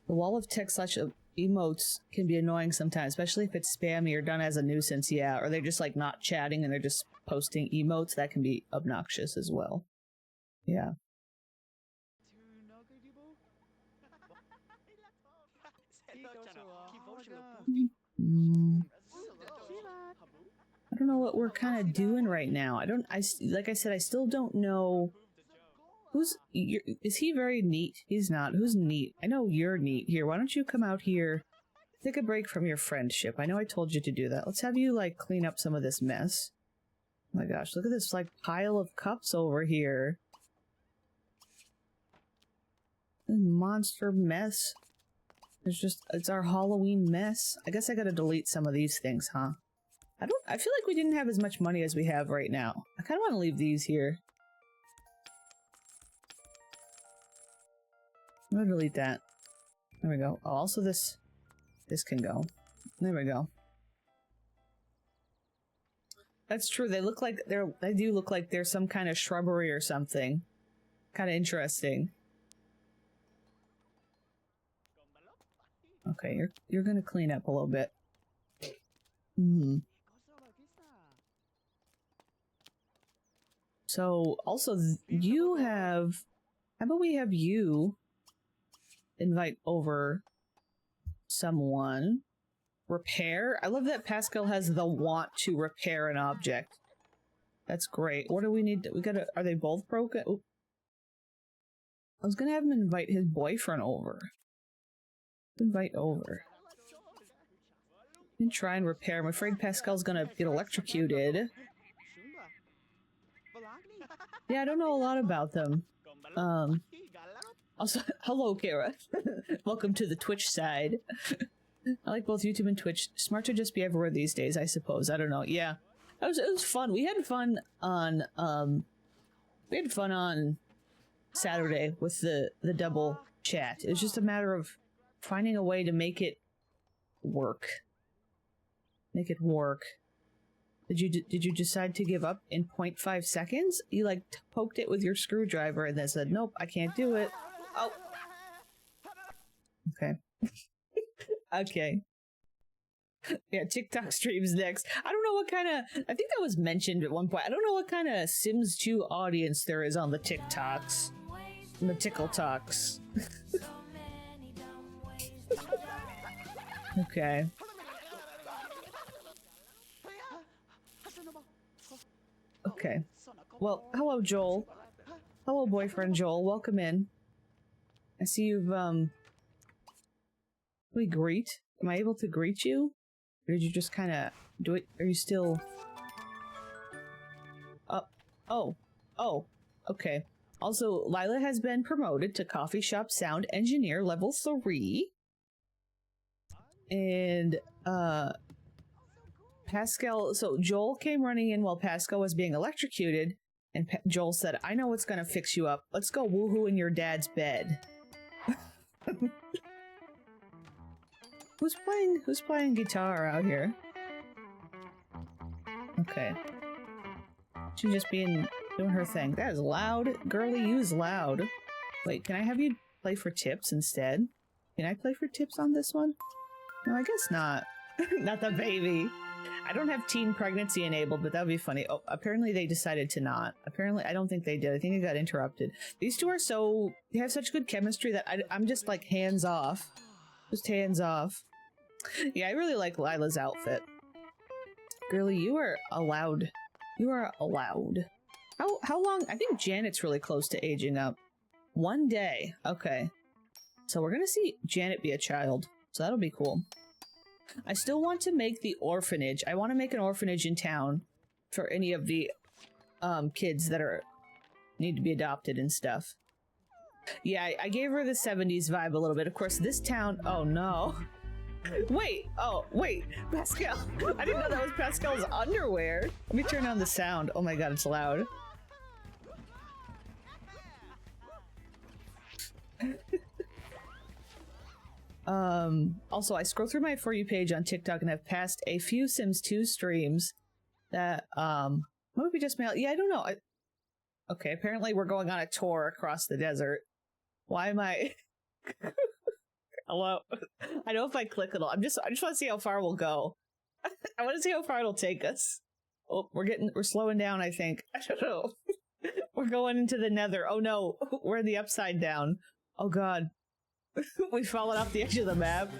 The wall of text slash emotes can be annoying sometimes, especially if it's spammy or done as a nuisance, yeah. Or they're just like not chatting and they're just posting emotes. That can be obnoxious as well. Yeah. I don't know what we're kind of doing right now. Like I said, I still don't know. Is he very neat? He's not. Who's neat? I know you're neat. Here, why don't you come out here? Take a break from your friendship. I know I told you to do that. Let's have you, like, clean up some of this mess. Oh my gosh, look at this, like, pile of cups over here. This monster mess. It's our Halloween mess. I guess I gotta delete some of these things, huh? I feel like we didn't have as much money as we have right now. I kinda wanna leave these here. I'm gonna delete that. There we go. Oh, also this can go. There we go. That's true. They do look like they're some kind of shrubbery or something. Kind of interesting. Okay, you're gonna clean up a little bit. So also you have. How about we have you invite over someone? Repair? I love that Pascal has the want to repair an object. That's great. What do we need? Are they both broken? Oop. I was gonna have him invite his boyfriend over. Invite over. And try and repair. I'm afraid Pascal's gonna get electrocuted. Yeah, I don't know a lot about them. Also, hello, Kara. Welcome to the Twitch side. I like both YouTube and Twitch. Smart to just be everywhere these days, I suppose. I don't know. Yeah, it was fun. We had fun on Saturday with the double chat. It was just a matter of finding a way to make it work. Make it work. Did you decide to give up in 0.5 seconds? You like poked it with your screwdriver and then said, "Nope, I can't do it." Oh. Okay. Okay. Yeah, TikTok streams next. I don't know what kind of... I think that was mentioned at one point. I don't know what kind of Sims 2 audience there is on the TikToks. On the Tickle Talks. Okay. Okay. Well, hello, Joel. Hello, boyfriend Joel. Welcome in. I see you've, we greet? Am I able to greet you? Or did you just kind of do it? Are you still... Oh, okay. Also, Lila has been promoted to Coffee Shop Sound Engineer Level 3. And, Pascal... So, Joel came running in while Pascal was being electrocuted, and Joel said, "I know what's gonna fix you up. Let's go woohoo in your dad's bed." Who's playing guitar out here? Okay. She's just doing her thing. That is loud. Girly, you is loud. Wait, can I have you play for tips instead? Can I play for tips on this one? No, I guess not. Not the baby. I don't have teen pregnancy enabled, but that would be funny. Oh, apparently they decided to not. Apparently, I don't think they did. I think it got interrupted. These two are they have such good chemistry that I'm just like hands off. Just hands off. Yeah, I really like Lila's outfit. Girly, you are allowed. You are allowed. How long? I think Janet's really close to aging up. 1 day. Okay. So we're gonna see Janet be a child. So that'll be cool. I still want to make the orphanage. I want to make an orphanage in town for any of the kids that need to be adopted and stuff. Yeah, I gave her the 70s vibe a little bit. Of course, this town... Oh, no. Wait. Oh, wait. Pascal. I didn't know that was Pascal's underwear. Let me turn on the sound. Oh my god, it's loud. Also, I scroll through my For You page on TikTok and I've passed a few Sims 2 streams that, maybe just mail. Yeah, I don't know. Okay, apparently we're going on a tour across the desert. Why am I... Hello? I know if I click it'll... I just want to see how far we'll go. I want to see how far it'll take us. Oh, we're slowing down, I think. I don't know. We're going into the nether. Oh no, we're in the upside down. Oh god. We've fallen off the edge of the map.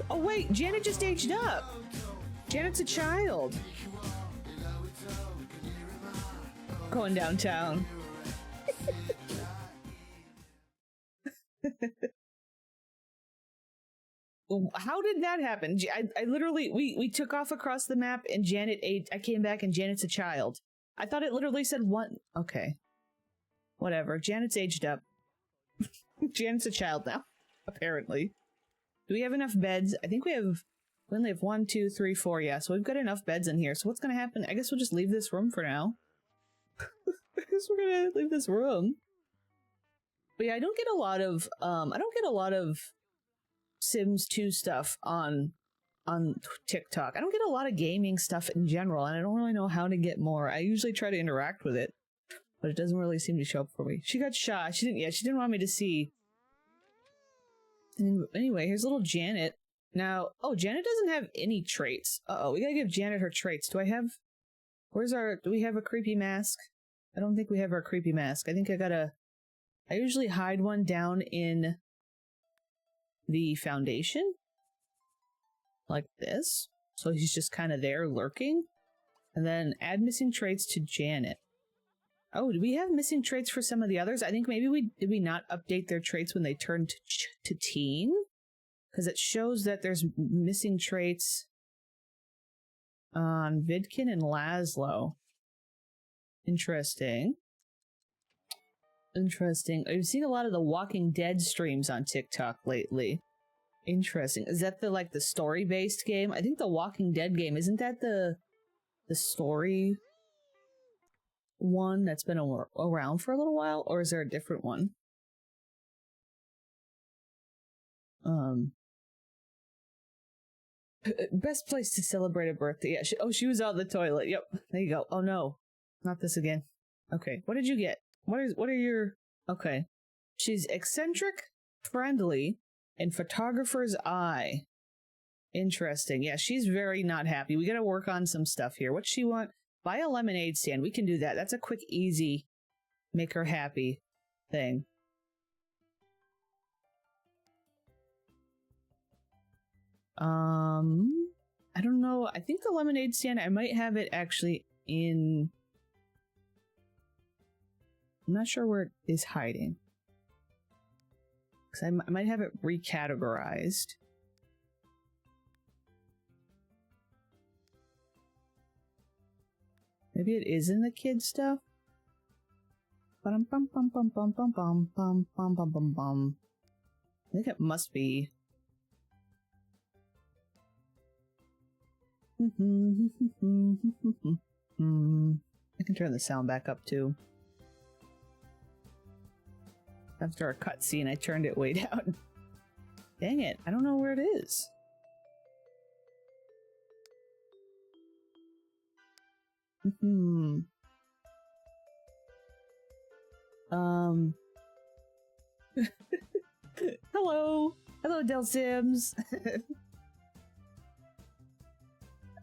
Oh wait, Janet just aged up. Janet's a child. Going downtown. How did that happen? I literally, we took off across the map and Janet aged. I came back and Janet's a child. I thought it literally said one. Okay. Whatever. Janet's aged up. Janet's a child now, apparently. Do we have enough beds? I think we only have 1, 2, 3, 4. Yeah, so we've got enough beds in here. So what's going to happen? I guess we'll just leave this room for now. I guess we're going to leave this room. But yeah, I don't get a lot of Sims 2 stuff on TikTok. I don't get a lot of gaming stuff in general, and I don't really know how to get more. I usually try to interact with it, but it doesn't really seem to show up for me. She got shy. She didn't want me to see. Anyway, here's little Janet. Now, oh, Janet doesn't have any traits. Uh-oh, we gotta give Janet her traits. Do we have a creepy mask? I don't think we have our creepy mask. I think I usually hide one down in the foundation. Like this. So he's just kind of there lurking. And then add missing traits to Janet. Oh, do we have missing traits for some of the others? I think maybe did we not update their traits when they turned to teen? Because it shows that there's missing traits on Vidkin and Laszlo. Interesting. Interesting. I've seen a lot of the Walking Dead streams on TikTok lately. Interesting. Is that the story-based game? I think the Walking Dead game, isn't that the story one that's been around for a little while? Or is there a different one? Best place to celebrate a birthday. Yeah, she was out the toilet. Yep. There you go. Oh no. Not this again. Okay. What did you get? What are your... Okay. She's eccentric, friendly, and photographer's eye. Interesting. Yeah, she's very not happy. We gotta work on some stuff here. What's she want? Buy a lemonade stand. We can do that. That's a quick, easy, make her happy thing. I don't know. I think the lemonade stand, I might have it actually in... I'm not sure where it is hiding. Because I might have it recategorized. Maybe it is in the kid stuff. Bum bum bum bum bum bum bum bum bum bum bum bum. I think it must be. I can turn the sound back up too. After a cutscene, I turned it way down. Dang it, I don't know where it is. Hello! Hello, Del Sims!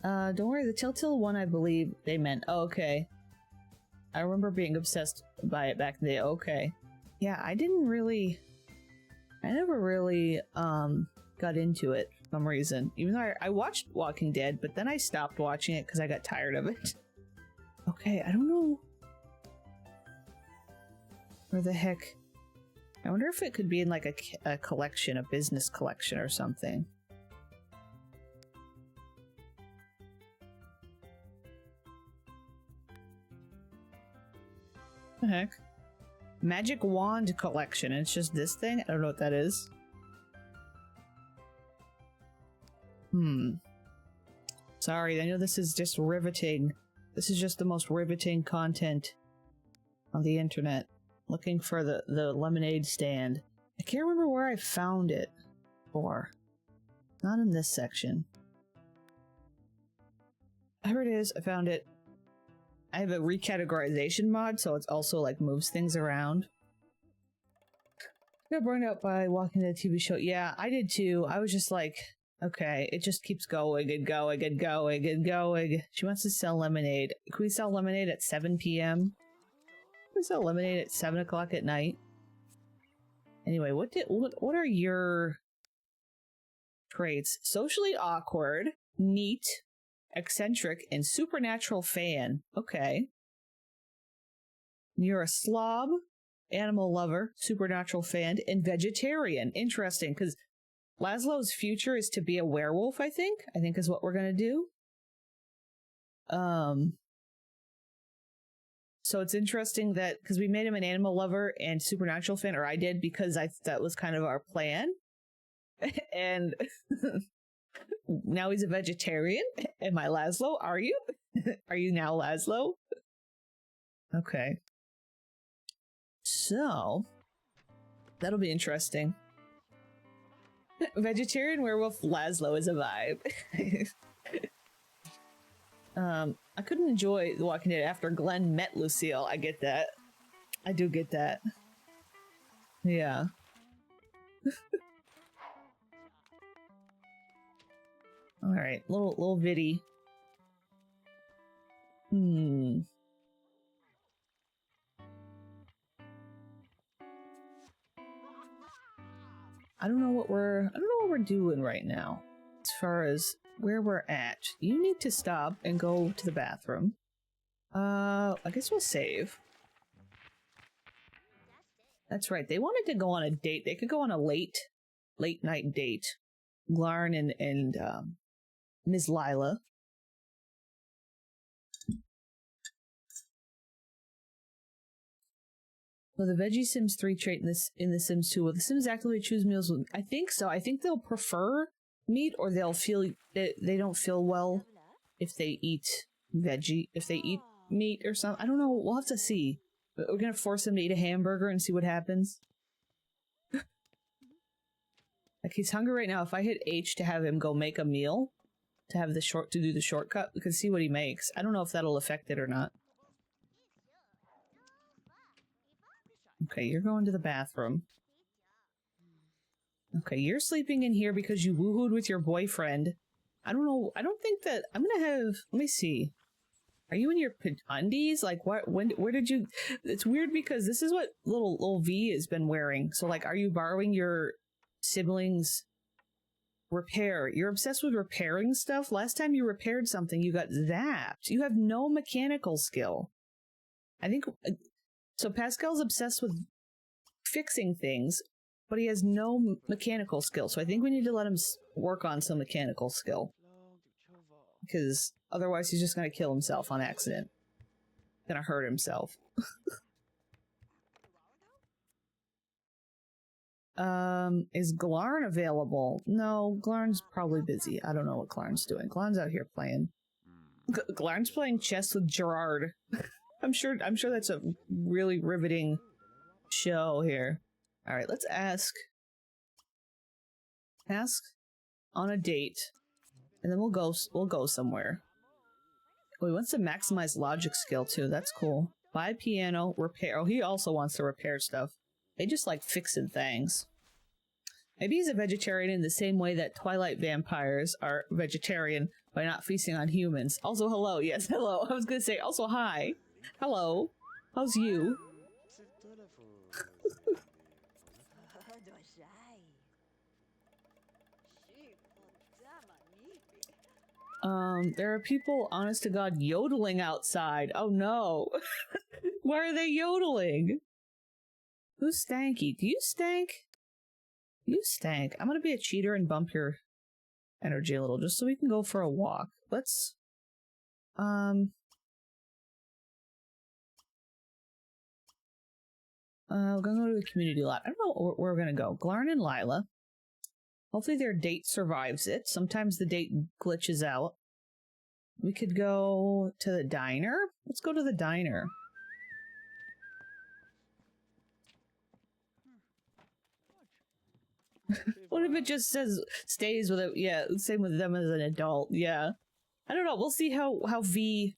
Don't worry, the Telltale one, I believe they meant. Oh, okay. I remember being obsessed by it back in the day. Okay. Yeah, I never really, got into it for some reason. Even though I watched Walking Dead, but then I stopped watching it because I got tired of it. Okay, I don't know. Where the heck? I wonder if it could be in like a collection, a business collection or something. What the heck? Magic Wand Collection, and it's just this thing? I don't know what that is. Sorry, I know this is just riveting. This is just the most riveting content on the internet. Looking for the lemonade stand. I can't remember where I found it. for? Not in this section. Here it is. I found it. I have a recategorization mod, so it's also like moves things around. Got burned out by watching the TV show. Yeah, I did too. I was just like, okay, it just keeps going and going and going and going. She wants to sell lemonade. Can we sell lemonade at 7 p.m.? Can we sell lemonade at 7 o'clock at night? Anyway, what are your traits? Socially awkward, neat, eccentric, and supernatural fan. Okay. You're a slob, animal lover, supernatural fan, and vegetarian. Interesting, because Laszlo's future is to be a werewolf, I think. I think is what we're going to do. So it's interesting that, because we made him an animal lover and supernatural fan, or I did, because that was kind of our plan. And now he's a vegetarian. Am I Laszlo? Are you? Are you now Laszlo? Okay. So, that'll be interesting. Vegetarian werewolf Laszlo is a vibe. I couldn't enjoy The Walking Dead after Glenn met Lucille. I get that. I do get that. Yeah. Alright, little viddy. I don't know what we're doing right now. As far as where we're at. You need to stop and go to the bathroom. I guess we'll save. That's right. They wanted to go on a date. They could go on a late night date. Glarn and Ms. Lila. Well, the Veggie Sims 3 trait in the Sims 2. Will the Sims actively choose meals? I think so. I think they'll prefer meat, or they'll feel they don't feel well if they eat veggie, if they eat meat or something. I don't know. We'll have to see. But we're gonna force them to eat a hamburger and see what happens. Like, he's hungry right now. If I hit H to have him go make a meal, to do the shortcut, we can see what he makes. I don't know if that'll affect it or not. Okay, you're going to the bathroom. Okay, you're sleeping in here because you woohooed with your boyfriend. I don't know. I don't think that I'm gonna have. Let me see. Are you in your undies? Like, what? Where did you? It's weird because this is what little V has been wearing. So, like, are you borrowing your siblings' repair? You're obsessed with repairing stuff. Last time you repaired something, you got zapped. You have no mechanical skill. I think. So Pascal's obsessed with fixing things, but he has no mechanical skill. So I think we need to let him work on some mechanical skill. Because otherwise he's just going to kill himself on accident. Gonna hurt himself. Is Glarn available? No, Glarn's probably busy. I don't know what Glarn's doing. Glarn's out here playing. Glarn's playing chess with Gerard. I'm sure that's a really riveting show here. All right, let's ask on a date, and then we'll go somewhere. Oh, he wants to maximize logic skill too. That's cool. Buy piano, repair. Oh, he also wants to repair stuff. They just like fixing things. Maybe he's a vegetarian in the same way that Twilight vampires are vegetarian by not feasting on humans. Also, hello. Yes, hello. I was gonna say also hi. Hello. How's you? There are people, honest to God, yodeling outside. Oh no. Why are they yodeling? Who's stanky? Do you stank? You stank. I'm gonna be a cheater and bump your energy a little just so we can go for a walk. Let's, we're gonna go to the community lot. I don't know where we're gonna go. Glarn and Lila. Hopefully their date survives it. Sometimes the date glitches out. We could go to the diner. Let's go to the diner. What if it just says stays with it? Yeah, same with them as an adult. Yeah, I don't know. We'll see how V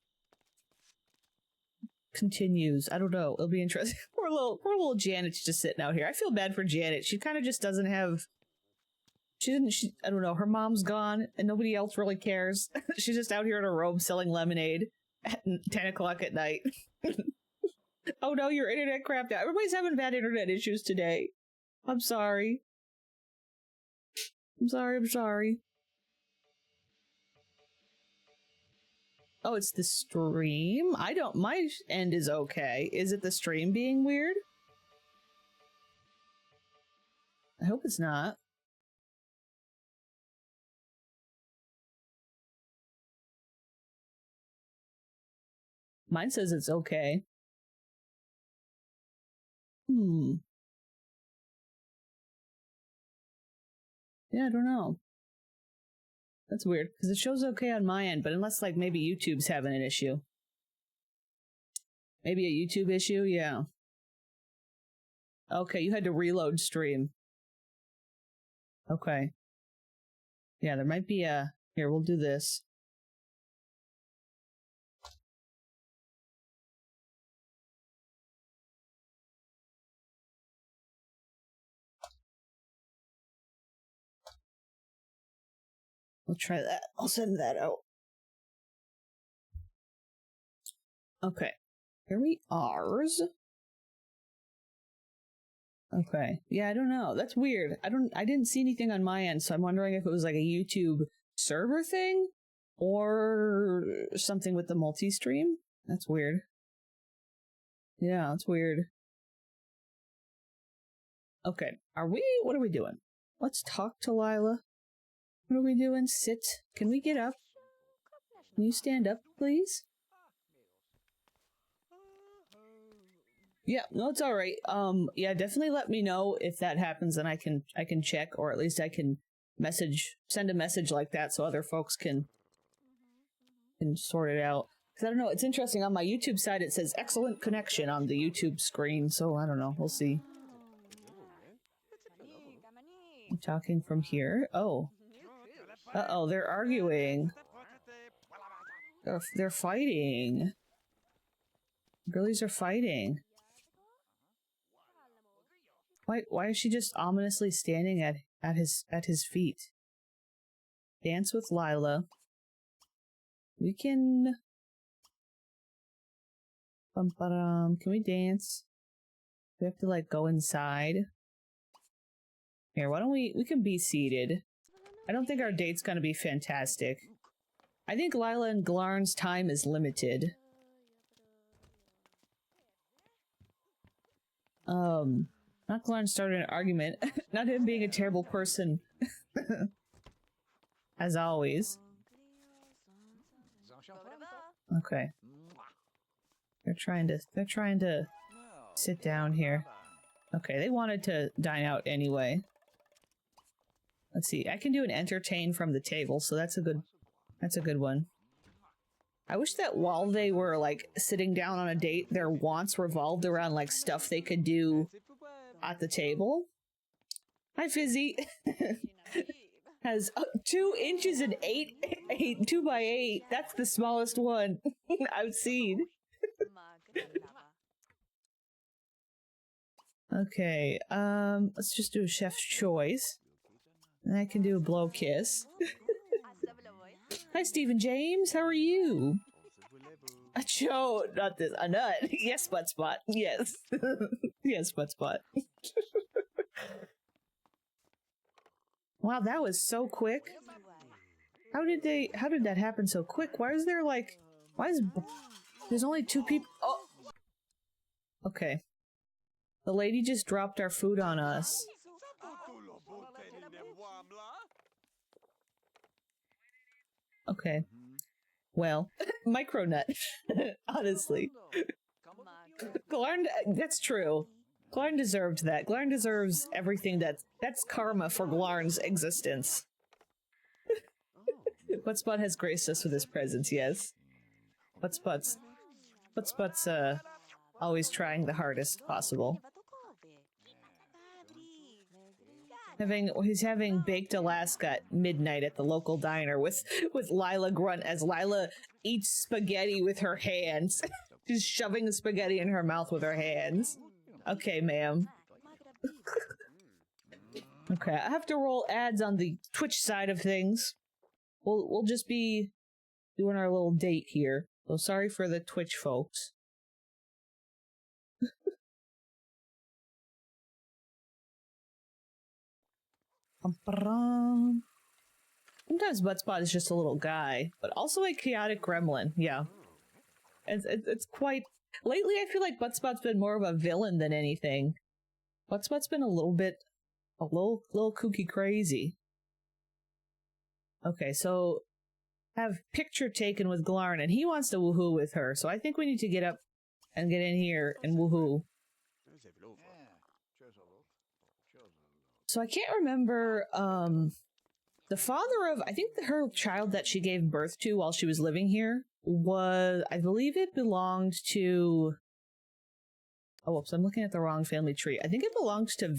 continues. I don't know. It'll be interesting. Poor little Janet's just sitting out here. I feel bad for Janet. She kind of just doesn't have. I don't know. Her mom's gone, and nobody else really cares. She's just out here in a robe selling lemonade at 10 o'clock at night. Oh no, your internet crapped out. Everybody's having bad internet issues today. I'm sorry. I'm sorry. Oh, it's the stream? My end is okay. Is it the stream being weird? I hope it's not. Mine says it's okay. Yeah, I don't know. That's weird, because it shows okay on my end, but unless, like, maybe YouTube's having an issue. Maybe a YouTube issue? Yeah. Okay, you had to reload stream. Okay. Yeah, there might be a... Here, we'll do this. We'll try that. I'll send that out. Okay. Here we are. Okay. Yeah, I don't know. That's weird. I didn't see anything on my end, so I'm wondering if it was like a YouTube server thing or something with the multi-stream. That's weird. Yeah, that's weird. Okay. What are we doing? Let's talk to Lila. What are we doing? Sit. Can we get up? Can you stand up, please? Yeah, no, it's alright. Yeah, definitely let me know if that happens and I can check, or at least I can send a message like that so other folks can sort it out. Because I don't know, it's interesting, on my YouTube side it says excellent connection on the YouTube screen, so I don't know, we'll see. I'm talking from here. Oh. Uh-oh, they're arguing. They're fighting. Girlies are fighting. Why is she just ominously standing at his feet? Dance with Lila. We can... Can we dance? We have to, like, go inside. Here, why don't we can be seated. I don't think our date's gonna be fantastic. I think Lila and Glarn's time is limited. Not Glarn started an argument. Not him being a terrible person. As always. Okay. They're trying to sit down here. Okay, they wanted to dine out anyway. Let's see, I can do an entertain from the table, so that's a good one. I wish that while they were, like, sitting down on a date, their wants revolved around, like, stuff they could do at the table. Hi, Fizzy. Has 2 inches and 2 by 8. That's the smallest one I've seen. Okay, let's just do a chef's choice. And I can do a blow kiss. Hi, Stephen James. How are you? A show, not this. A nut. Yes, butt spot. Yes. Yes, butt spot. Wow, that was so quick. How did that happen so quick? There's only 2 people. Oh. Okay. The lady just dropped our food on us. Okay. Well, micronut. Honestly. Glarn, that's true. Glarn deserved that. Glarn deserves everything that's karma for Glarn's existence. Buttspot has graced us with his presence, yes. Buttspot's always trying the hardest possible. He's having baked Alaska at midnight at the local diner with Lila Grunt as Lila eats spaghetti with her hands. She's shoving the spaghetti in her mouth with her hands. Okay, ma'am. Okay, I have to roll ads on the Twitch side of things. We'll just be doing our little date here. So sorry for the Twitch folks. Sometimes Buttspot is just a little guy, but also a chaotic gremlin. Yeah, it's quite. Lately, I feel like Buttspot's been more of a villain than anything. Buttspot's been a little kooky crazy. Okay, so have picture taken with Glarn, and he wants to woohoo with her. So I think we need to get up and get in here and woohoo. So I can't remember, the father of, I think her child that she gave birth to while she was living here was, I believe it belonged to, oh, whoops, I'm looking at the wrong family tree. I think it belongs to,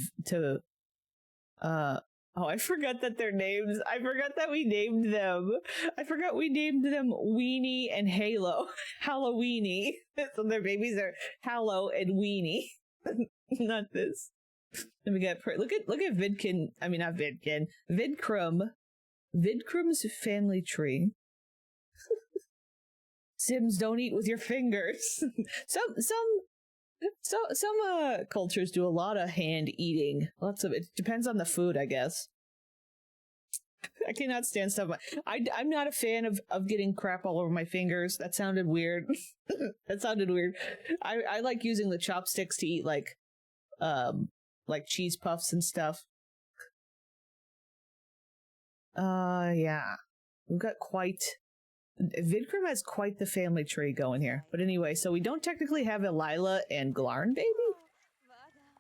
oh, I forgot that their names, I forgot that we named them. I forgot we named them Weenie and Halo. Halloweenie. So their babies are Hallow and Weenie. Not this. Then we got look at Vidkin. I mean not Vidkin. Vidkrum's family tree. Sims, don't eat with your fingers. some cultures do a lot of hand eating. Lots of it depends on the food, I guess. I cannot stand stuff. I'm not a fan of getting crap all over my fingers. That sounded weird. That sounded weird. I like using the chopsticks to eat like cheese puffs and stuff. Yeah. We've got Vidkrum has quite the family tree going here. But anyway, so we don't technically have a Lila and Glarn baby?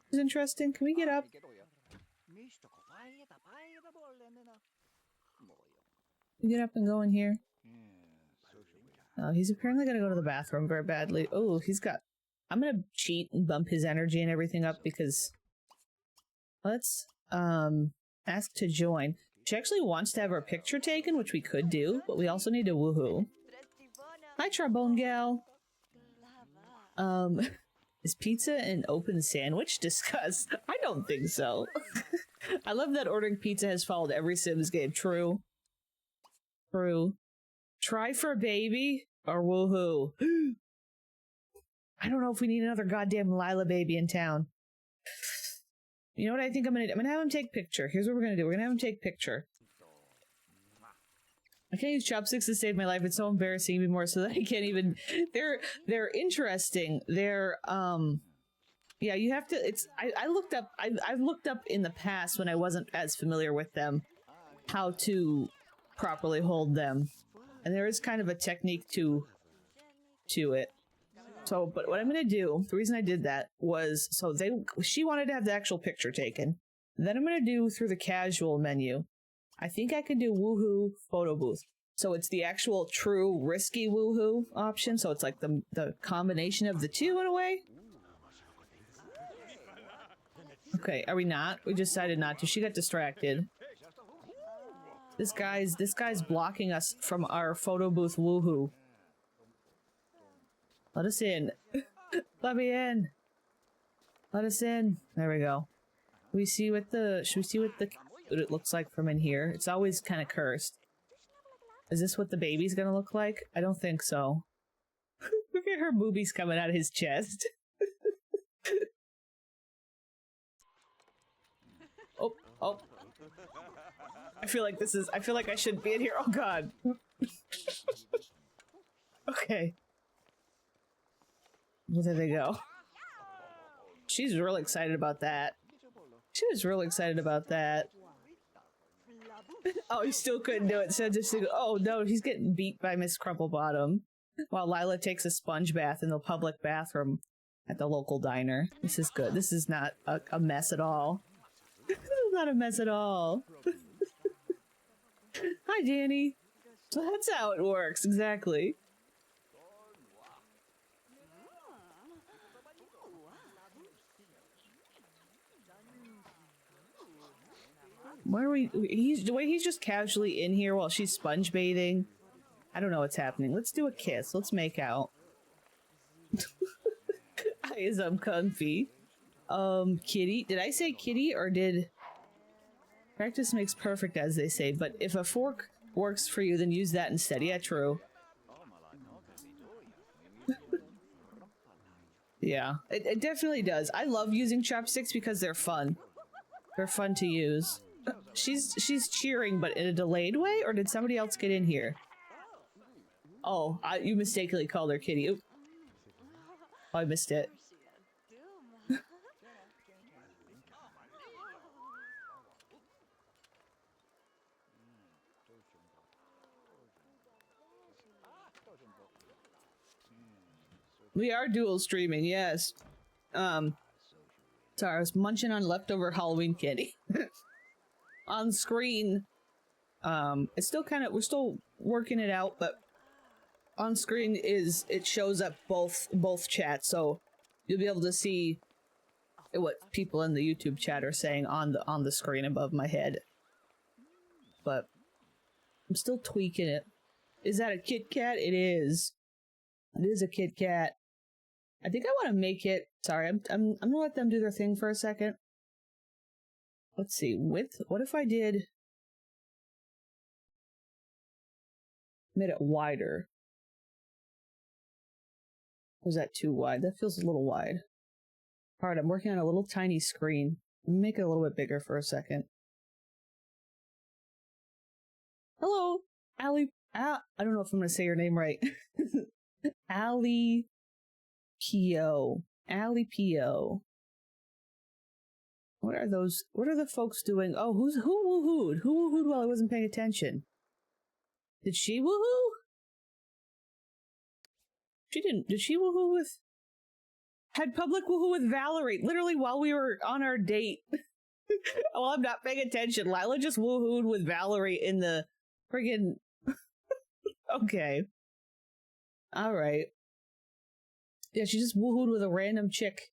It's interesting. Can we get up? Get up and go in here. Oh, he's apparently gonna go to the bathroom very badly. Oh, I'm gonna cheat and bump his energy and everything up because let's ask to join. She actually wants to have her picture taken, which we could do, but we also need to woohoo. Hi, Trombone Gal. Is pizza an open sandwich? Discuss. I don't think so. I love that ordering pizza has followed every Sims game. True. True. Try for baby or woohoo. I don't know if we need another goddamn Lila baby in town. You know what I think I'm gonna do? I'm gonna have him take picture. Here's what we're gonna do. We're gonna have him take picture. I can't use chopsticks to save my life. It's so embarrassing even more so that I can't even. They're interesting. They're yeah, you have to. I've looked up in the past when I wasn't as familiar with them how to properly hold them, and there is kind of a technique to it. So, but what I'm gonna do, the reason I did that was so she wanted to have the actual picture taken. Then I'm gonna do through the casual menu. I think I can do woohoo photo booth. So it's the actual true risky woohoo option. So it's like the combination of the two in a way. Okay, are we not? We decided not to. She got distracted. This guy's blocking us from our photo booth woohoo. Let us in. Let me in. Let us in. There we go. Should we see what it looks like from in here? It's always kind of cursed. Is this what the baby's gonna look like? I don't think so. Look at her boobies coming out of his chest. Oh. I feel like I shouldn't be in here. Oh god. Okay. Well, there they go. She's really excited about that. She was really excited about that. Oh, he still couldn't do it. So just oh no, he's getting beat by Miss Crumplebottom while Lila takes a sponge bath in the public bathroom at the local diner. This is good. This is not a mess at all. This is not a mess at all. Hi, Danny. So that's how it works, exactly. Why are we? The way he's just casually in here while she's sponge bathing. I don't know what's happening. Let's do a kiss. Let's make out. I'm comfy. Kitty. Did I say kitty or did... Practice makes perfect, as they say, but if a fork works for you, then use that instead. Yeah, true. Yeah, it definitely does. I love using chopsticks because they're fun. They're fun to use. She's cheering, but in a delayed way, or did somebody else get in here? Oh, you mistakenly called her kitty. Oop. Oh, I missed it. We are dual streaming, yes. Sorry, I was munching on leftover Halloween candy. On screen, it's still kind of, we're still working it out, but on screen it shows up both chats, so you'll be able to see what people in the YouTube chat are saying on the screen above my head. But I'm still tweaking it. Is that a Kit Kat? It is. It is a Kit Kat. I think I want to make it. Sorry, I'm gonna let them do their thing for a second. Let's see. What if I made it wider? Was that too wide? That feels a little wide. Alright, I'm working on a little tiny screen. Let me make it a little bit bigger for a second. Hello, Allie. I don't know if I'm gonna say your name right. Allie P.O. Allie P.O. What are those? What are the folks doing? Oh, who woohooed? Who woohooed while I wasn't paying attention? Did she woohoo? She didn't. Did she woohoo with? Had public woohoo with Valerie, literally while we were on our date. Well, I'm not paying attention. Lila just woohooed with Valerie in the friggin'... Okay. Alright. Yeah, she just woohooed with a random chick.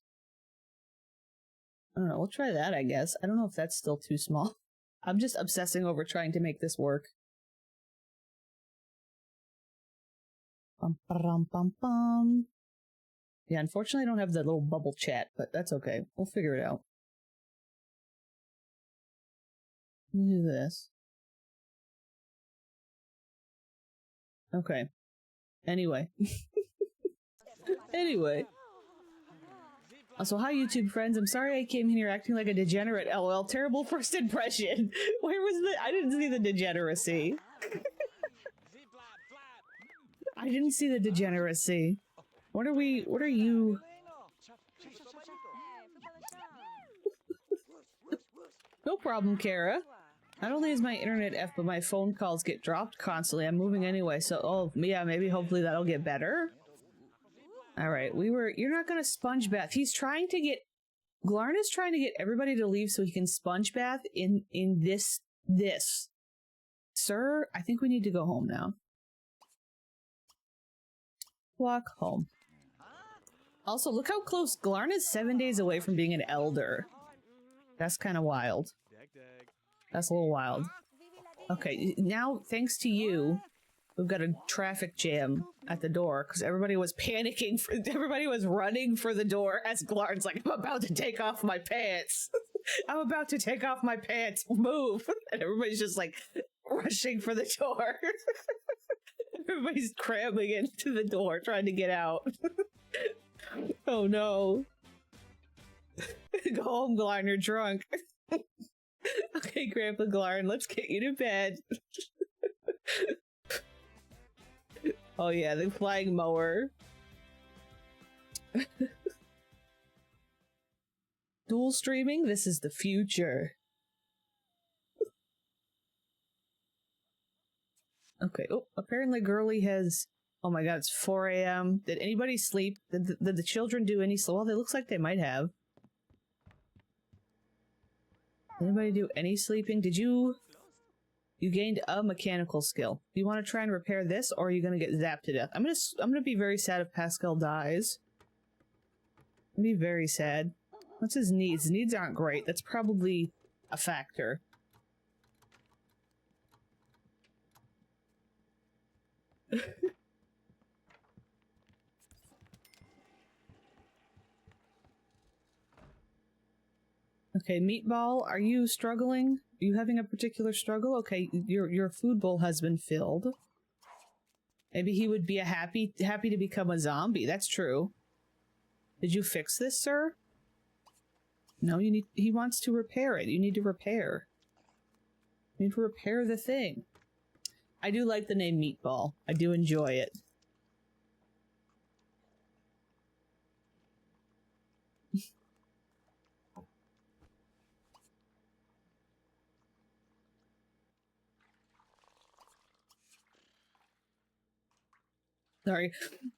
I don't know, we'll try that, I guess. I don't know if that's still too small. I'm just obsessing over trying to make this work. Bum, bum, bum, bum. Yeah, unfortunately I don't have that little bubble chat, but that's okay. We'll figure it out. Let me do this. Okay. Anyway. Anyway. Also, hi YouTube friends. I'm sorry I came here acting like a degenerate. LOL. Terrible first impression. Where was the... I didn't see the degeneracy. I didn't see the degeneracy. What are you... No problem, Kara. Not only is my internet F, but my phone calls get dropped constantly. I'm moving anyway, so, oh, yeah, maybe hopefully that'll get better. Alright, you're not gonna sponge bath. He's trying to get... Glarn is trying to get everybody to leave so he can sponge bath in this. Sir, I think we need to go home now. Walk home. Also, look how close Glarn is 7 days away from being an elder. That's kind of wild. That's a little wild. Okay, now, thanks to you, we've got a traffic jam at the door, because everybody was panicking, everybody was running for the door as Glarn's like, I'm about to take off my pants. I'm about to take off my pants. Move. And everybody's just like, rushing for the door. Everybody's cramming into the door, trying to get out. Oh no. Go home, Glarn, you're drunk. Okay, Grandpa Glarn, let's get you to bed. Oh yeah, the flying mower. Dual streaming? This is the future. Okay, oh, apparently Girly has... Oh my god, it's 4 a.m. Did anybody sleep? Did the children do any sleep? Well, it looks like they might have. Anybody do any sleeping? Did you... You gained a mechanical skill. Do you want to try and repair this, or are you gonna get zapped to death? I'm gonna be very sad if Pascal dies. I'm gonna be very sad. What's his needs? His needs aren't great. That's probably a factor. Okay, Meatball, are you struggling? Are you having a particular struggle? Okay, your food bowl has been filled. Maybe he would be happy to become a zombie. That's true. Did you fix this, sir? No, he wants to repair it. You need to repair. You need to repair the thing. I do like the name Meatball. I do enjoy it. Sorry.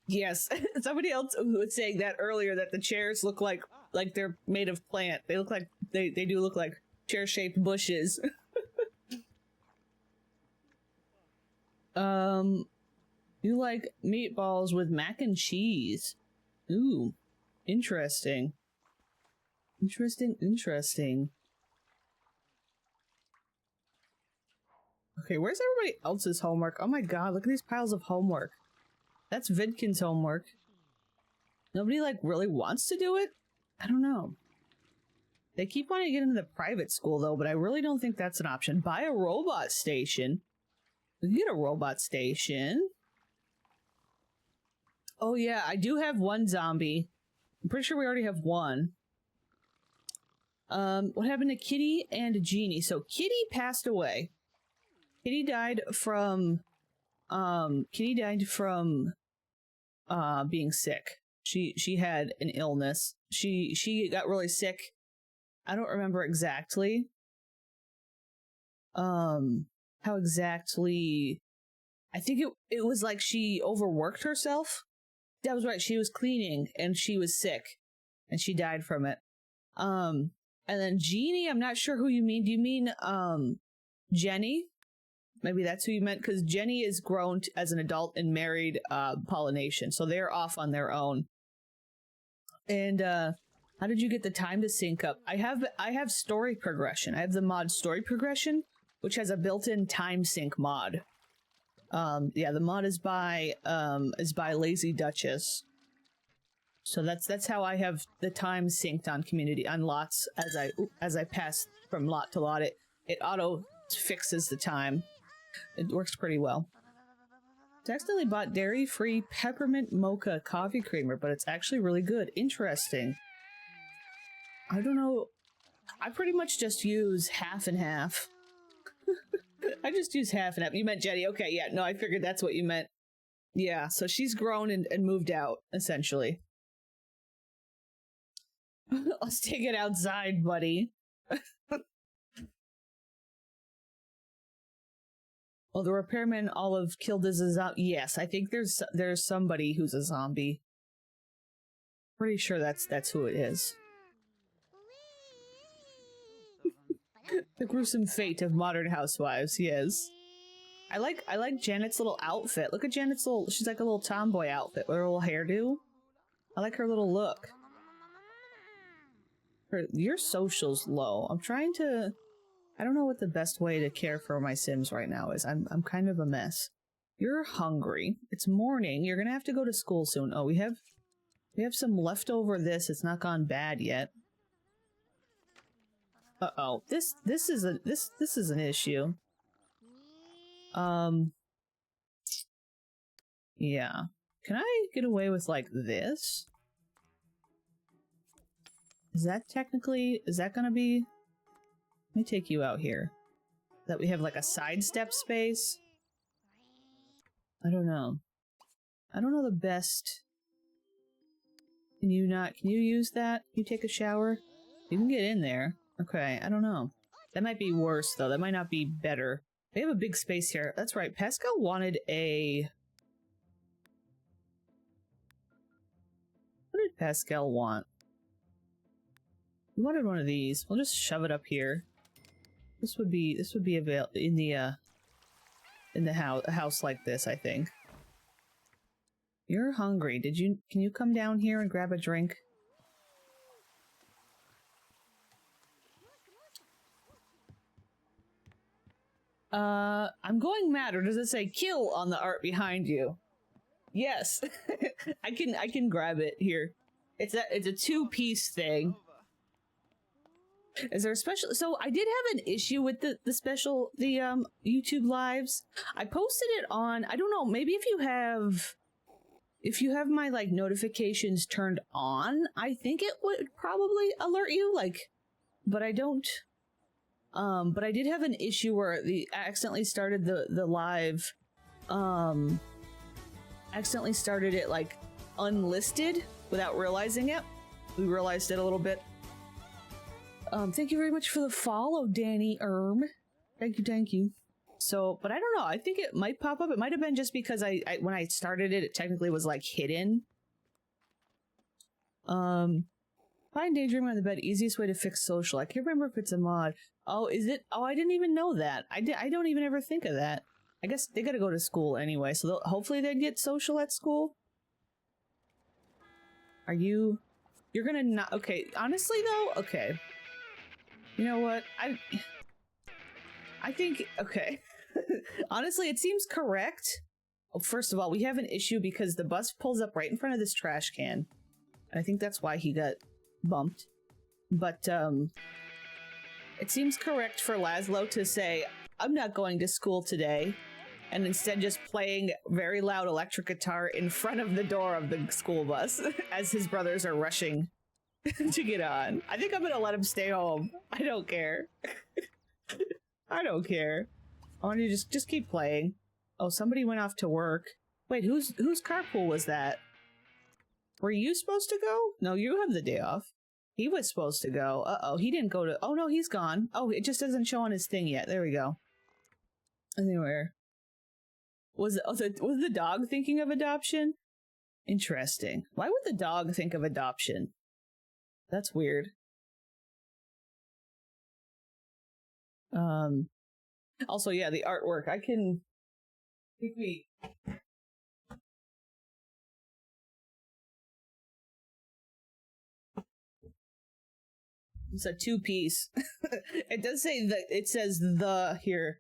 Yes, somebody else was saying that earlier, that the chairs look like they're made of plant. They look like they do look like chair-shaped bushes. You like meatballs with mac and cheese. Ooh, interesting. Interesting. Okay, where's everybody else's homework? Oh my god, look at these piles of homework. That's Vidkin's homework. Nobody, like, really wants to do it? I don't know. They keep wanting to get into the private school, though, but I really don't think that's an option. Buy a robot station. We can get a robot station. Oh, yeah, I do have one zombie. I'm pretty sure we already have one. What happened to Kitty and Jeannie? So, Kitty passed away. Kitty died from being sick. She had an illness. She got really sick. I don't remember exactly. How exactly. I think it was like she overworked herself. That was right. She was cleaning and she was sick and she died from it. And then Jeannie, I'm not sure who you mean. Do you mean Jenny? Maybe that's who you meant, because Jenny is grown as an adult and married Pollination, so they're off on their own. And how did you get the time to sync up? I have story progression. I have the mod story progression, which has a built-in time sync mod. Yeah, the mod is by Lazy Duchess. So that's how I have the time synced on community on lots as I pass from lot to lot. It auto fixes the time. It works pretty well. I accidentally bought dairy-free peppermint mocha coffee creamer, but it's actually really good. Interesting. I don't know. I pretty much just use half and half. I just use half and half. You meant Jenny. Okay, yeah. No, I figured that's what you meant. Yeah, so she's grown and moved out, essentially. Let's take it outside, buddy. Well, the repairman Olive killed as a zombie. Yes, I think there's somebody who's a zombie. Pretty sure that's who it is. The gruesome fate of modern housewives. Yes, I like Janet's little outfit. Look at Janet's little. She's like a little tomboy outfit with her little hairdo. I like her little look. Your social's low. I'm trying to. I don't know what the best way to care for my Sims right now is. I'm kind of a mess. You're hungry. It's morning. You're gonna have to go to school soon. Oh, we have some leftover this. It's not gone bad yet. Uh-oh. This is an issue. Yeah. Can I get away with like this? Is that gonna be? Let me take you out here. That we have like a sidestep space? I don't know. I don't know the best. Can you use that? Can you take a shower? You can get in there. Okay, I don't know. That might be worse though. That might not be better. They have a big space here. That's right. Pascal wanted a... What did Pascal want? He wanted one of these. We'll just shove it up here. This would be available in the house like this, I think. You're hungry. Can you come down here and grab a drink? I'm going mad, or does it say kill on the art behind you? Yes. I can grab it here. It's a two-piece thing. Is there a special? So I did have an issue with the YouTube lives. I posted it on, I don't know, maybe if you have my like notifications turned on, I think it would probably alert you, like, but I don't. But I did have an issue where I accidentally started the live, accidentally started it like unlisted without realizing it. We realized it a little bit. Thank you very much for the follow, Danny Erm. Thank you. So, but I don't know. I think it might pop up. It might have been just because I when I started it, it technically was like hidden. Find daydreaming on the bed. Easiest way to fix social. I can't remember if it's a mod. Oh, is it? Oh, I didn't even know that. I don't even ever think of that. I guess they gotta go to school anyway, so hopefully they get social at school. Are you? You're gonna not? Okay. Honestly, though, okay. You know what? I think okay. Honestly, it seems correct. Oh, first of all, we have an issue because the bus pulls up right in front of this trash can. I think that's why he got bumped. But it seems correct for Laszlo to say, I'm not going to school today, and instead just playing very loud electric guitar in front of the door of the school bus as his brothers are rushing to get on. I think I'm gonna let him stay home. I don't care. I don't care. I want you to just keep playing. Oh, somebody went off to work. Wait, whose carpool was that? Were you supposed to go? No, you have the day off. He was supposed to go. Uh-oh, he didn't go to... Oh, no, he's gone. Oh, it just doesn't show on his thing yet. There we go. Anywhere. Was the dog thinking of adoption? Interesting. Why would the dog think of adoption? That's weird. Also, yeah, the artwork. I think we... It's a two-piece. It does say that. It says the here.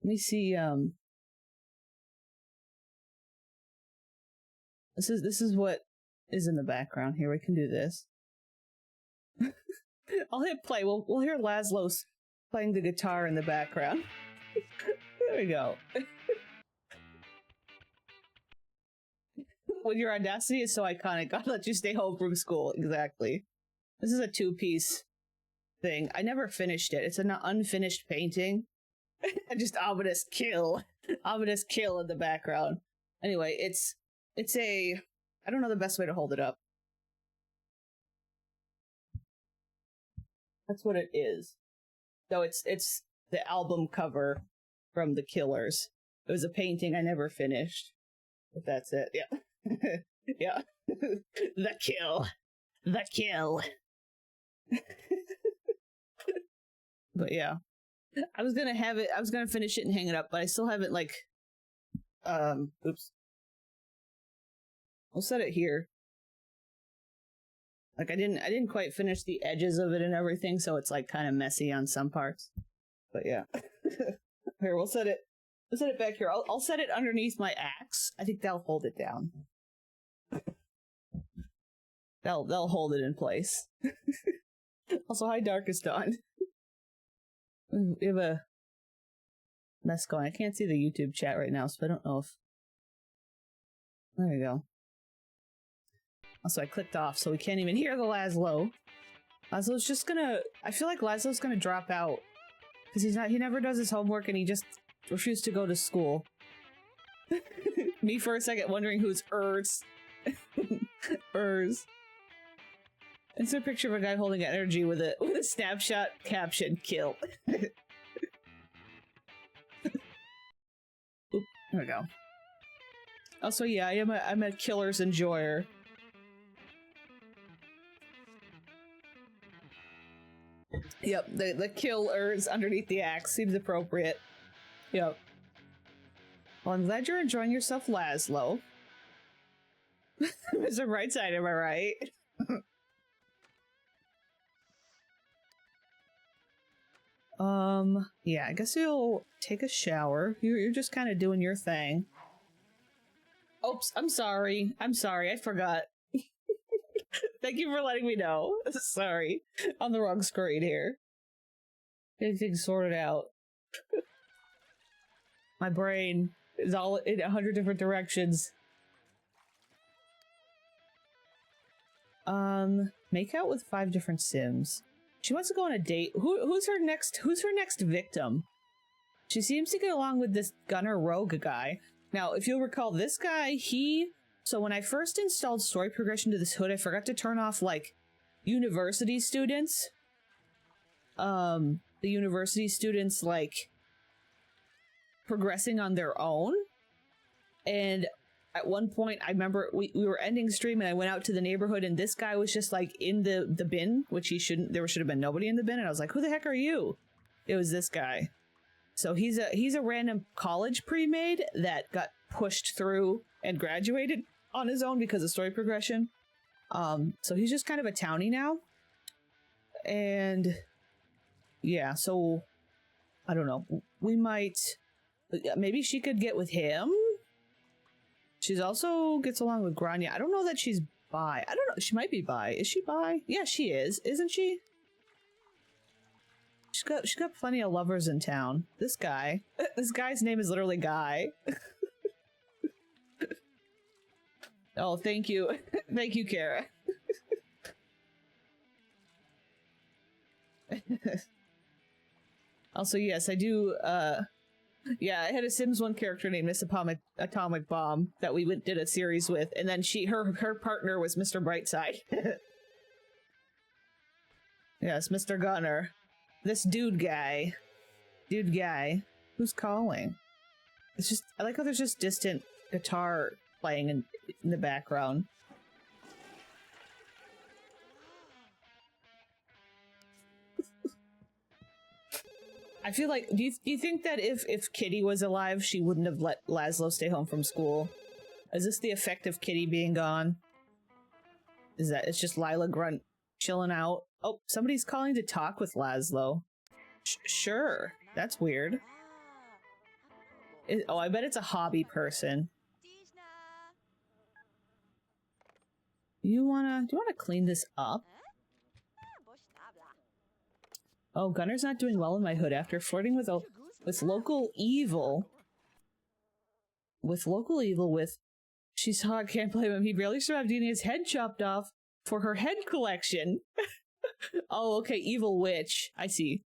Let me see. This is what is in the background here. We can do this. I'll hit play. We'll hear Laszlo's playing the guitar in the background. There we go. When your audacity is so iconic, God let you stay home from school. Exactly. This is a two-piece thing. I never finished it. It's an unfinished painting. Just ominous kill. Ominous kill in the background. Anyway, it's a... I don't know the best way to hold it up. That's what it is. So it's the album cover from The Killers. It was a painting I never finished. But that's it. Yeah. Yeah. The kill. The kill. But yeah. I was gonna finish it and hang it up, but I still haven't like oops. I'll set it here. Like I didn't quite finish the edges of it and everything, so it's like kind of messy on some parts. But yeah. Here, we'll set it back here. I'll set it underneath my axe. I think that'll hold it down. They'll hold it in place. Also, hi Darkest Dawn. We have a mess going. I can't see the YouTube chat right now, so I don't know if... There you go. Also, I clicked off, so we can't even hear the Laszlo. Laszlo's just gonna... I feel like Laszlo's gonna drop out. Because he never does his homework and he just refuses to go to school. Me for a second wondering who's Urs. Urs. It's a picture of a guy holding energy with a snapshot caption, kill. Oop, there we go. Also, yeah, I'm a killer's enjoyer. Yep, the killers underneath the axe seems appropriate. Yep. Well, I'm glad you're enjoying yourself, Laszlo. There's a right side, am I right? Yeah, I guess you'll take a shower. You're just kind of doing your thing. Oops, I'm sorry. I'm sorry, I forgot. Thank you for letting me know. Sorry. On the wrong screen here. Anything sorted out. My brain is all in 100 different directions. Make out with 5 different Sims. She wants to go on a date. Who's her next victim? She seems to get along with this gunner rogue guy. Now, if you'll recall, this guy, so when I first installed story progression to this hood, I forgot to turn off, like, university students. The university students, like, progressing on their own. And at one point, I remember we were ending stream and I went out to the neighborhood and this guy was just, like, in the bin, which he shouldn't, there should have been nobody in the bin. And I was like, who the heck are you? It was this guy. So he's a random college pre-made that got pushed through and graduated on his own because of story progression. So he's just kind of a townie now. And yeah, so I don't know. We might, maybe she could get with him. She's also gets along with Grania. I don't know that she's bi. I don't know. She might be bi. Is she bi? Yeah, she is. Isn't she? She's got plenty of lovers in town. This guy. This guy's name is literally Guy. Oh, thank you. Thank you, Kara. Also, yes, I do, yeah, I had a Sims 1 character named Miss Atomic Bomb that we did a series with, and then her partner was Mr. Brightside. Yes, Mr. Gunner. This dude guy. Who's calling? It's just, I like how there's just distant guitar playing in the background. I feel like, do you think that if Kitty was alive, she wouldn't have let Laszlo stay home from school? Is this the effect of Kitty being gone? Is that it's just Lila Grunt chilling out? Oh, somebody's calling to talk with Laszlo. Sure. That's weird. Oh, I bet it's a hobby person. Do you wanna clean this up? Oh, Gunner's not doing well in my hood after flirting with local evil. She saw I can't blame him. He barely survived getting his head chopped off for her head collection. Oh, okay, evil witch. I see.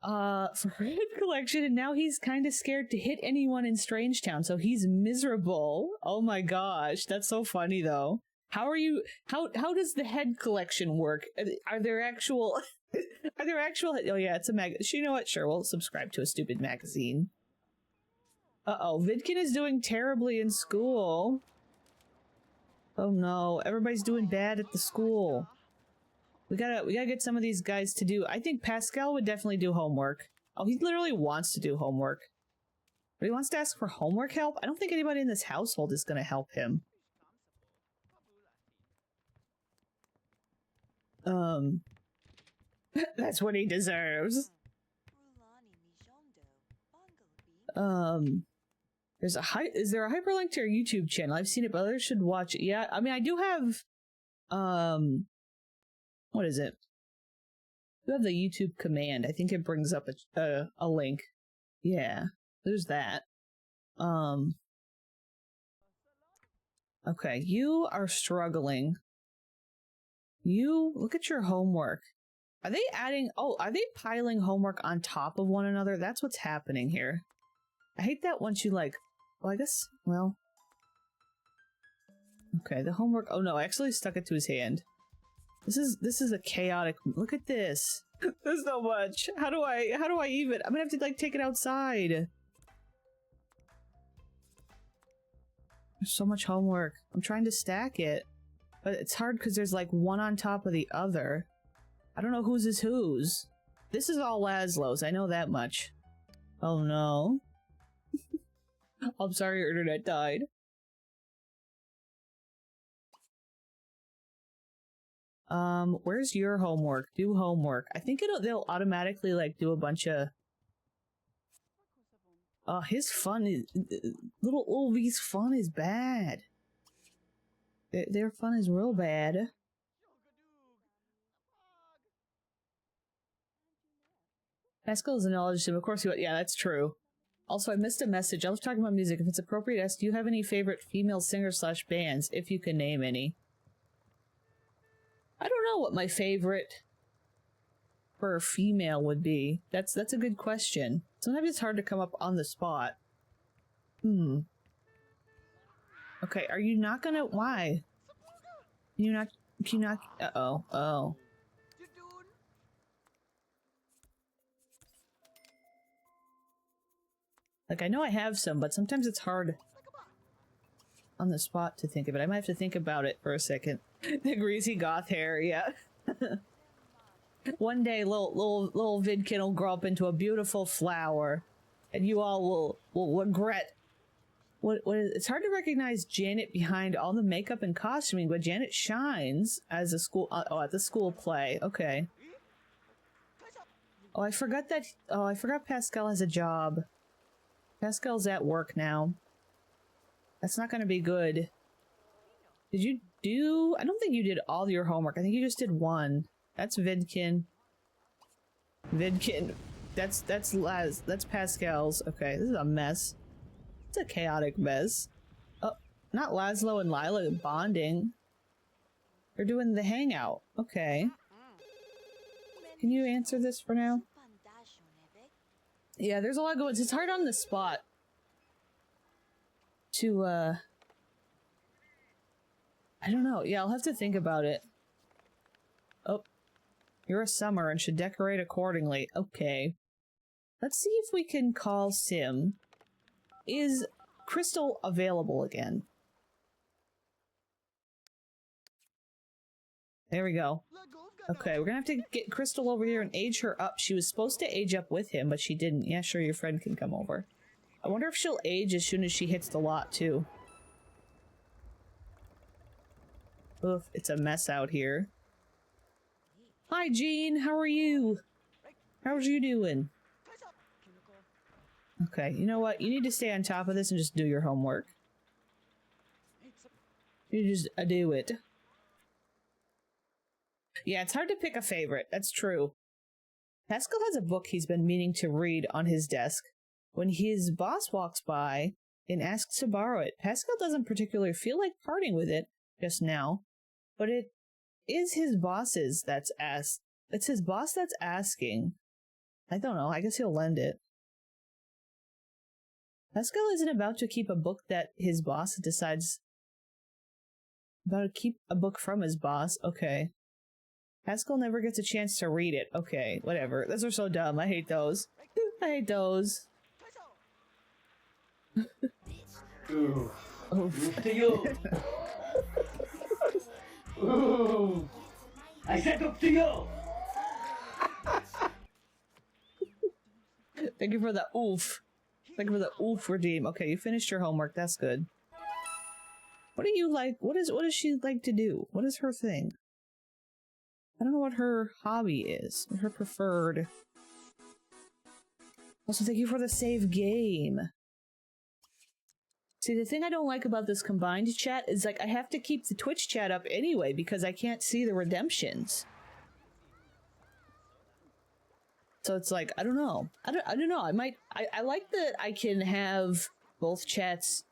For her head collection, and now he's kind of scared to hit anyone in Strangetown, so he's miserable. Oh my gosh, that's so funny though. How does the head collection work? Are there actual oh yeah, it's a you know what, sure, we'll subscribe to a stupid magazine. Uh-oh, Vidkin is doing terribly in school. Oh no, everybody's doing bad at the school. We gotta get some of these guys to do, I think Pascal would definitely do homework. Oh, he literally wants to do homework. But he wants to ask for homework help? I don't think anybody in this household is gonna help him. That's what he deserves. Is there a hyperlink to your YouTube channel? I've seen it, but others should watch it. Yeah, I mean, I do have, what is it? You have the YouTube command. I think it brings up a link. Yeah, there's that. Okay, you are struggling. You, look at your homework. Are they piling homework on top of one another? That's what's happening here. I hate that once you like, well, I guess, well. Okay, the homework, oh no, I actually stuck it to his hand. This is a chaotic, look at this. There's so much. How do I even, I'm gonna have to like take it outside. There's so much homework. I'm trying to stack it. But it's hard because there's like one on top of the other. I don't know whose is whose. This is all Laszlo's, I know that much. Oh no. I'm sorry your internet died. Where's your homework? Do homework. I think they'll automatically, like, do a bunch of... Oh, his fun is... Little Ulvi's fun is bad. Their fun is real bad. Pascal is a knowledge sim. Of course you... Yeah, that's true. Also, I missed a message. I was talking about music. If it's appropriate, ask, do you have any favorite female singers/bands, if you can name any? I don't know what my favorite for a female would be. That's a good question. Sometimes it's hard to come up on the spot. Okay, are you not gonna... Why? Can you not... Uh-oh. Oh. Like, I know I have some, but sometimes it's hard on the spot to think of it. I might have to think about it for a second. The greasy goth hair, yeah. One day, little Vidkin will grow up into a beautiful flower, and you all will regret. It's hard to recognize Janet behind all the makeup and costuming, but Janet shines as a school. At the school play. Okay. Oh, I forgot that. Oh, I forgot Pascal has a job. Pascal's at work now. That's not going to be good. Did you do... I don't think you did all your homework. I think you just did one. That's Vidkin. Vidkin. That's Pascal's. Okay, this is a mess. It's a chaotic mess. Oh, not Laszlo and Lila bonding. They're doing the hangout. Okay. Can you answer this for now? Yeah, there's a lot going on. It's hard on the spot to, I don't know. Yeah, I'll have to think about it. Oh, you're a summer and should decorate accordingly. Okay. Let's see if we can call Sim. Is Crystal available again? There we go. Okay, we're gonna have to get Crystal over here and age her up. She was supposed to age up with him, but she didn't. Yeah, sure, your friend can come over. I wonder if she'll age as soon as she hits the lot, too. Oof, it's a mess out here. Hi, Jean, how are you? How's you doing? Okay, you know what? You need to stay on top of this and just do your homework. You just do it. Yeah, it's hard to pick a favorite. That's true. Pascal has a book he's been meaning to read on his desk. When his boss walks by and asks to borrow it, Pascal doesn't particularly feel like parting with it just now, but it is his boss's that's asked. It's his boss that's asking. I don't know. I guess he'll lend it. Pascal isn't about to keep a book that his boss decides... About to keep a book from his boss? Okay. Pascal never gets a chance to read it. Okay, whatever. Those are so dumb. I hate those. I hate those. Ooh. Oh. To you. Ooh. I said up to you. Thank you for the oof. Thank you for the oof redeem. Okay, you finished your homework. That's good. What do you like? What does she like to do? What is her thing? I don't know what her hobby is. Her preferred. Also, thank you for the save game. See, the thing I don't like about this combined chat is, like, I have to keep the Twitch chat up anyway because I can't see the redemptions. So it's like, I don't know. I don't know. I like that I can have both chats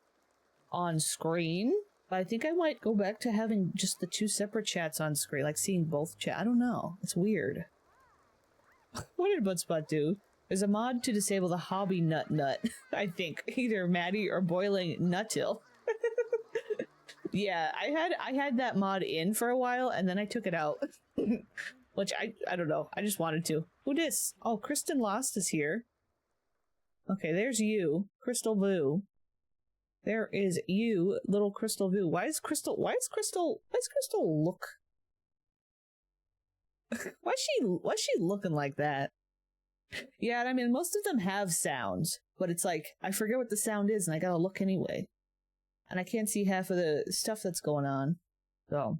on screen, but I think I might go back to having just the two separate chats on screen, like seeing both chat. I don't know. It's weird. What did Buttspot do? There's a mod to disable the hobby nut, I think. Either Maddie or Boiling Nutil. Yeah, I had that mod in for a while, and then I took it out. Which, I don't know. I just wanted to. Who dis? Oh, Kristen Lost is here. Okay, there's you. Crystal Vu. There is you, little Crystal Vu. Why is Crystal look? Why's she looking like that? Yeah, I mean, most of them have sounds, but it's like, I forget what the sound is and I gotta look anyway. And I can't see half of the stuff that's going on. So,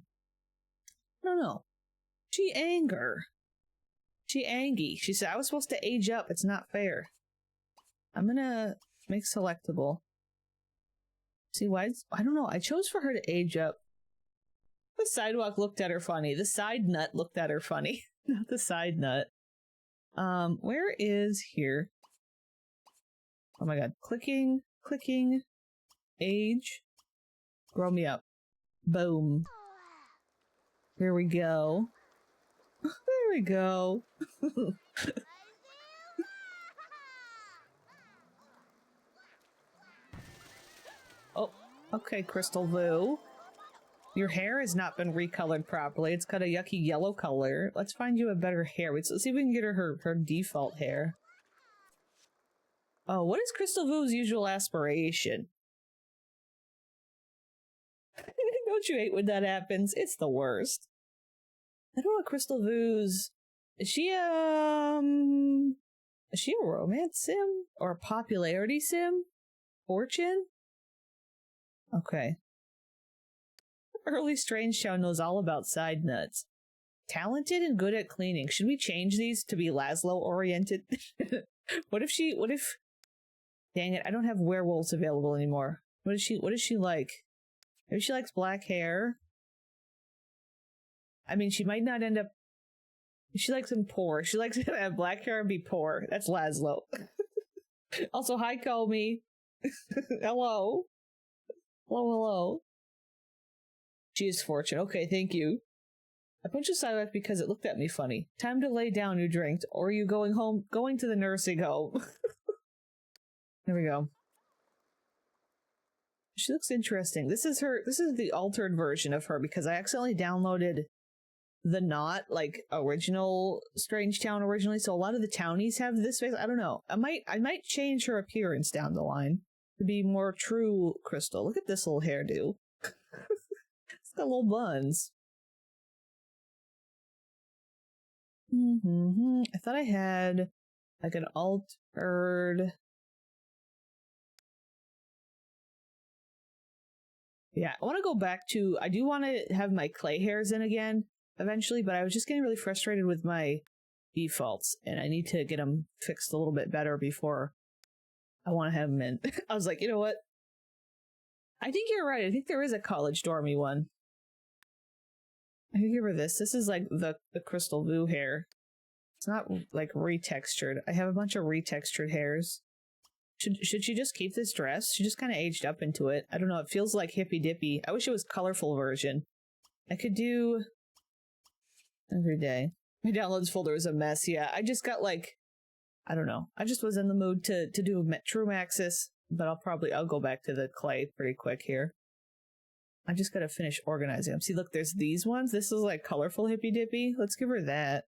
I don't know. She anger. She angy. She said, I was supposed to age up. It's not fair. I'm gonna make selectable. See, why? I don't know. I chose for her to age up. The sidewalk looked at her funny. The side nut looked at her funny. Not the side nut. Where is here? Oh my god. Clicking, clicking, age. Grow me up. Boom. Here we go. There we go. Oh, okay, Crystal Vu. Your hair has not been recolored properly. It's got a yucky yellow color. Let's find you a better hair. Let's see if we can get her default hair. Oh, what is Crystal Vu's usual aspiration? Don't you hate when that happens? It's the worst. I don't know Crystal Vu's... Is she a romance sim? Or a popularity sim? Fortune? Okay. Early Strangetown knows all about side nuts. Talented and good at cleaning. Should we change these to be Laszlo-oriented? What if... Dang it, I don't have werewolves available anymore. What does she like? Maybe she likes black hair? I mean, she might not end up... She likes him poor. She likes to have black hair and be poor. That's Laszlo. Also, hi, Comey. Hello. Hello. She is Fortune. Okay, thank you. I punched the sidewalk because it looked at me funny. Time to lay down, you drinked. Or are you going home? Going to the nursing home. There we go. She looks interesting. This is the altered version of her because I accidentally downloaded the not like original Strangetown originally, so a lot of the townies have this face. I don't know. I might change her appearance down the line to be more true Crystal. Look at this little hairdo. It's got little buns. I thought I had like an altered. Yeah, I want to go back to. I do want to have my clay hairs in again eventually, but I was just getting really frustrated with my defaults, and I need to get them fixed a little bit better before I want to have them in. I was like, you know what? I think you're right. I think there is a college dormy one. I can give her this. This is like the Crystal Vu hair. It's not like retextured. I have a bunch of retextured hairs. Should she just keep this dress? She just kind of aged up into it. I don't know. It feels like hippy dippy. I wish it was colorful version. I could do every day. My downloads folder is a mess. Yeah, I just got like, I don't know. I just was in the mood to do True Maxis, but I'll go back to the clay pretty quick here. I just gotta finish organizing them. See, look, there's these ones. This is like colorful hippy dippy. Let's give her that.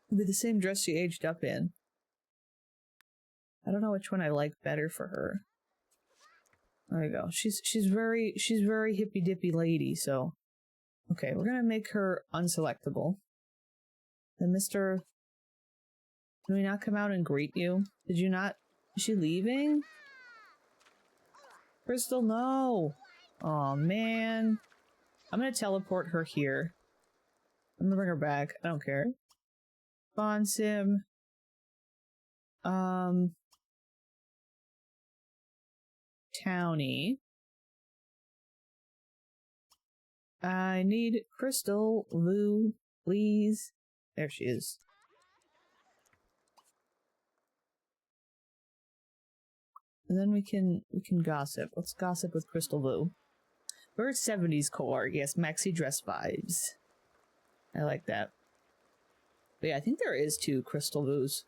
It'll be the same dress she aged up in. I don't know which one I like better for her. There you go. She's very hippy dippy lady. So, okay, we're gonna make her unselectable. Then Mr. Did we not come out and greet you? Did you not? Is she leaving? Crystal, no. Oh man. I'm gonna teleport her here. I'm gonna bring her back. I don't care. Spawn sim. Townie. I need Crystal Vu, please. There she is. And then we can gossip. Let's gossip with Crystal Vu. We're 70s core. Yes, maxi dress vibes. I like that. But yeah, I think there is 2 Crystal Vus.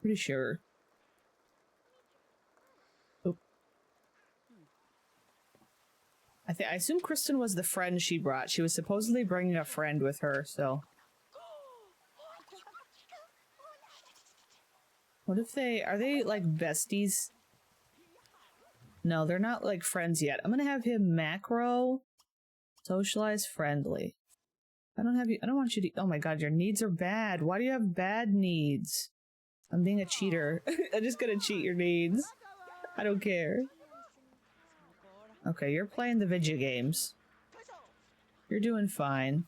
Pretty sure. Oh. I assume Kristen was the friend she brought. She was supposedly bringing a friend with her, so. What if are they like besties? No, they're not like friends yet. I'm gonna have him macro, socialize, friendly. I don't want you to, oh my god, your needs are bad. Why do you have bad needs? I'm being a cheater. I'm just gonna cheat your needs. I don't care. Okay, you're playing the video games. You're doing fine.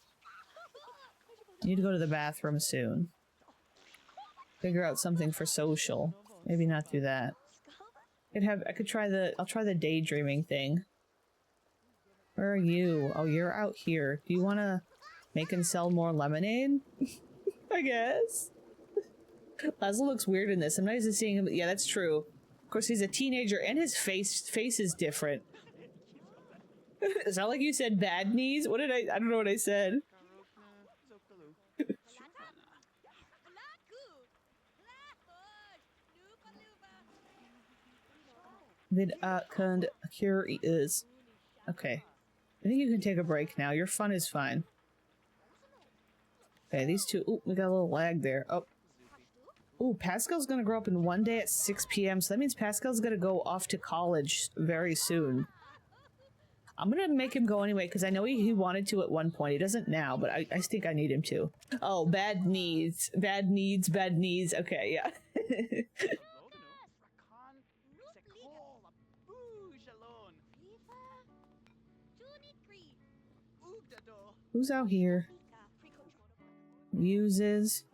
Need to go to the bathroom soon. Figure out something for social. Maybe not do that. I'll try the daydreaming thing. Where are you? Oh, you're out here. Do you want to make and sell more lemonade? I guess. Laszlo looks weird in this. I'm not used to seeing him. Yeah, that's true. Of course, he's a teenager and his face is different. It's not like you said bad knees. What did I don't know what I said. Vid cure is. Okay. I think you can take a break now. Your fun is fine. Okay, these two. Ooh, we got a little lag there. Oh. Ooh, Pascal's gonna grow up in one day at 6 p.m. So that means Pascal's gonna go off to college very soon. I'm gonna make him go anyway, because I know he wanted to at one point. He doesn't now, but I think I need him to. Oh, bad needs. Bad needs, bad needs. Okay, yeah. Who's out here? Uses.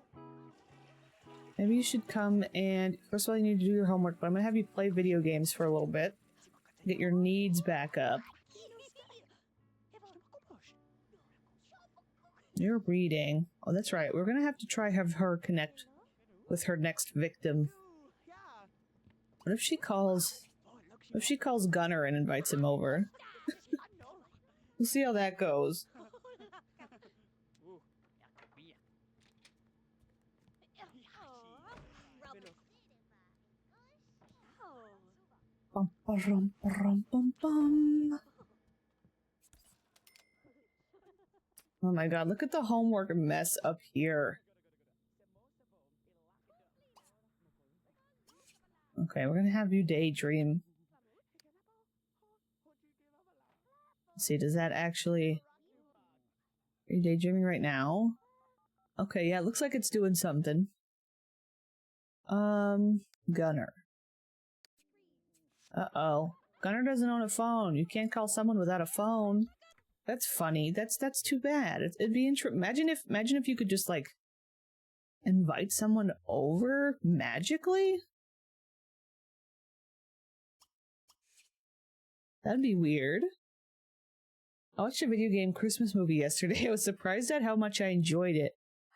Maybe you should come and... First of all, you need to do your homework, but I'm gonna have you play video games for a little bit. Get your needs back up. You're reading. Oh, that's right. We're gonna have to have her connect with her next victim. What if she calls... What if she calls Gunner and invites him over? We'll see how that goes. Bum, ba-rum, ba-rum, bum, bum. Oh my god, look at the homework mess up here. Okay, we're gonna have you daydream. Let's see, does that actually... Are you daydreaming right now? Okay, yeah, it looks like it's doing something. Gunner. Uh-oh. Gunner doesn't own a phone. You can't call someone without a phone. That's funny. That's too bad. It'd be interesting. Imagine if you could just, like, invite someone over magically? That'd be weird. I watched a video game Christmas movie yesterday. I was surprised at how much I enjoyed it.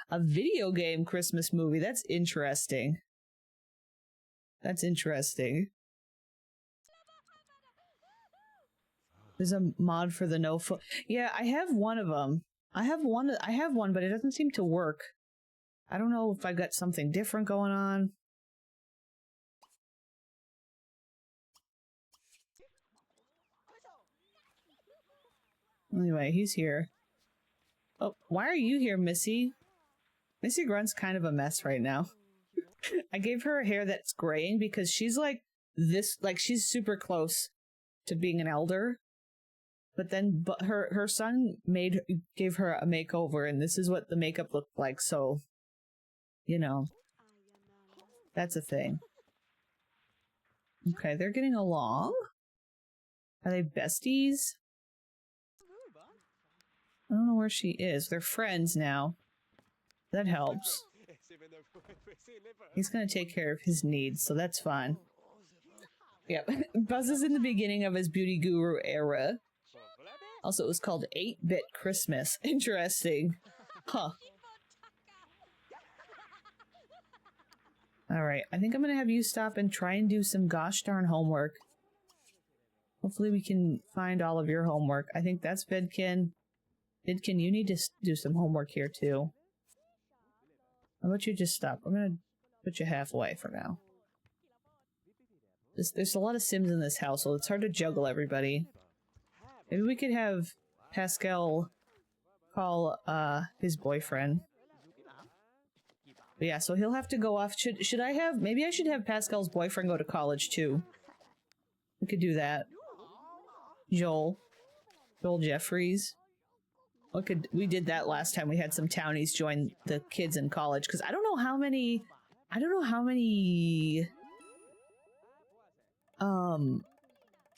A video game Christmas movie. That's interesting. That's interesting. There's a mod for the no phone. Yeah, I have one of them. I have one, but it doesn't seem to work. I don't know if I got something different going on. Anyway, he's here. Oh, why are you here, Missy? Missy Grunt's kind of a mess right now. I gave her a hair that's graying because she's like this, like she's super close to being an elder. But then her son gave her a makeover, and this is what the makeup looked like, so, you know, that's a thing. Okay, they're getting along? Are they besties? I don't know where she is. They're friends now. That helps. He's gonna take care of his needs, so that's fine. Yep. Buzz is in the beginning of his beauty guru era. Also, it was called 8-Bit Christmas. Interesting. Huh. Alright, I think I'm gonna have you stop and try and do some gosh darn homework. Hopefully we can find all of your homework. I think that's Vidkin. Vidkin, you need to do some homework here too. How about you just stop? I'm gonna put you halfway for now. There's a lot of Sims in this household. It's hard to juggle everybody. Maybe we could have Pascal call his boyfriend. But yeah, so he'll have to go off. Should I have... Maybe I should have Pascal's boyfriend go to college too. We could do that. Joel Jeffries. We did that last time. We had some townies join the kids in college, because I don't know how many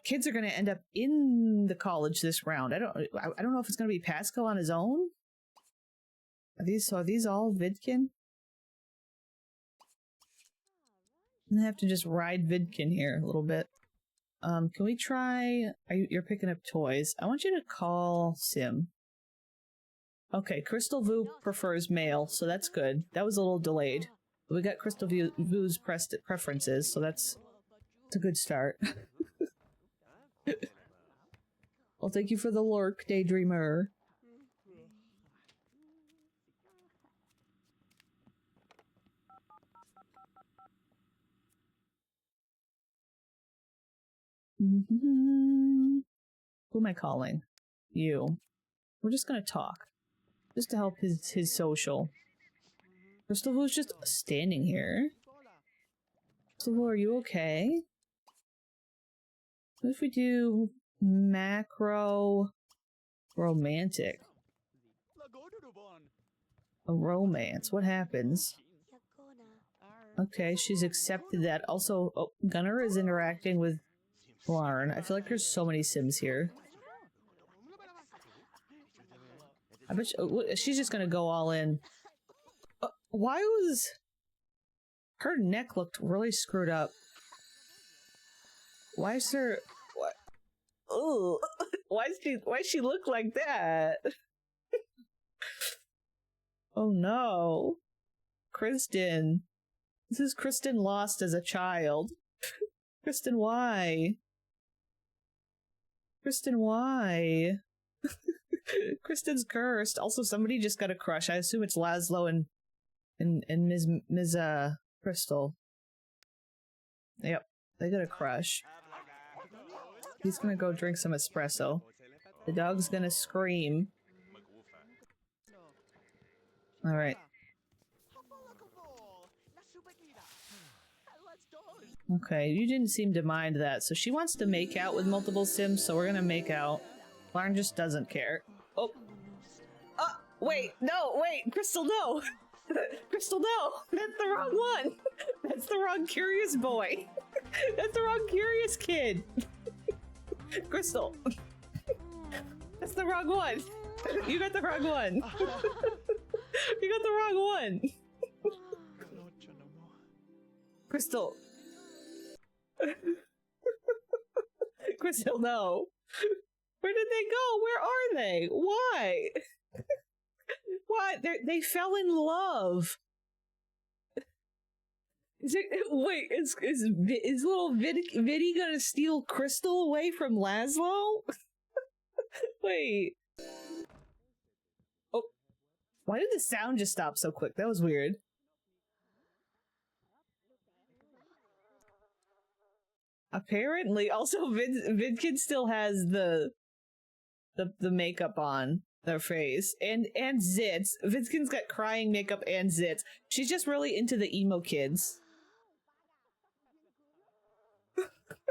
kids are going to end up in the college this round. I don't know if it's going to be Pascal on his own. Are these all Vidkin? I'm gonna have to just ride Vidkin here a little bit. Can we try... You're picking up toys. I want you to call Sim. Okay, Crystal Vu prefers male, so that's good. That was a little delayed. But we got Crystal Vu's preferences, so that's a good start. Well, thank you for the lurk, Daydreamer. Who am I calling? You. We're just gonna talk. Just to help his social. Crystal Vu's just standing here. Crystal Vu, are you okay? What if we do macro romantic? A romance. What happens? Okay, she's accepted that. Also, oh, Gunnar is interacting with Lauren. I feel like there's so many Sims here. I bet she's just gonna go all in. Why was... Her neck looked really screwed up. Why is her... What? Oh, why she look like that? Oh no. Kristen. This is Kristen lost as a child. Kristen, why? Kristen, why? Kristen's cursed. Also, somebody just got a crush. I assume it's Laszlo and Ms. Crystal. Yep, they got a crush. He's gonna go drink some espresso. The dog's gonna scream. Alright. Okay, you didn't seem to mind that. So she wants to make out with multiple Sims, so we're gonna make out. Lauren just doesn't care. Oh. Wait, no, wait, Crystal, no! Crystal, no! That's the wrong one! That's the wrong curious boy! That's the wrong curious kid! Crystal! That's the wrong one! You got the wrong one! You got the wrong one! Crystal! Crystal, no! Where did they go? Where are they? Why? Why? They fell in love. Is it? Wait, is little Viddy gonna steal Crystal away from Laszlo? Wait. Oh, why did the sound just stop so quick? That was weird. Apparently, also Vidkin still has the makeup on their face and zits. Vidkin's got crying makeup and zits. She's just really into the emo kids.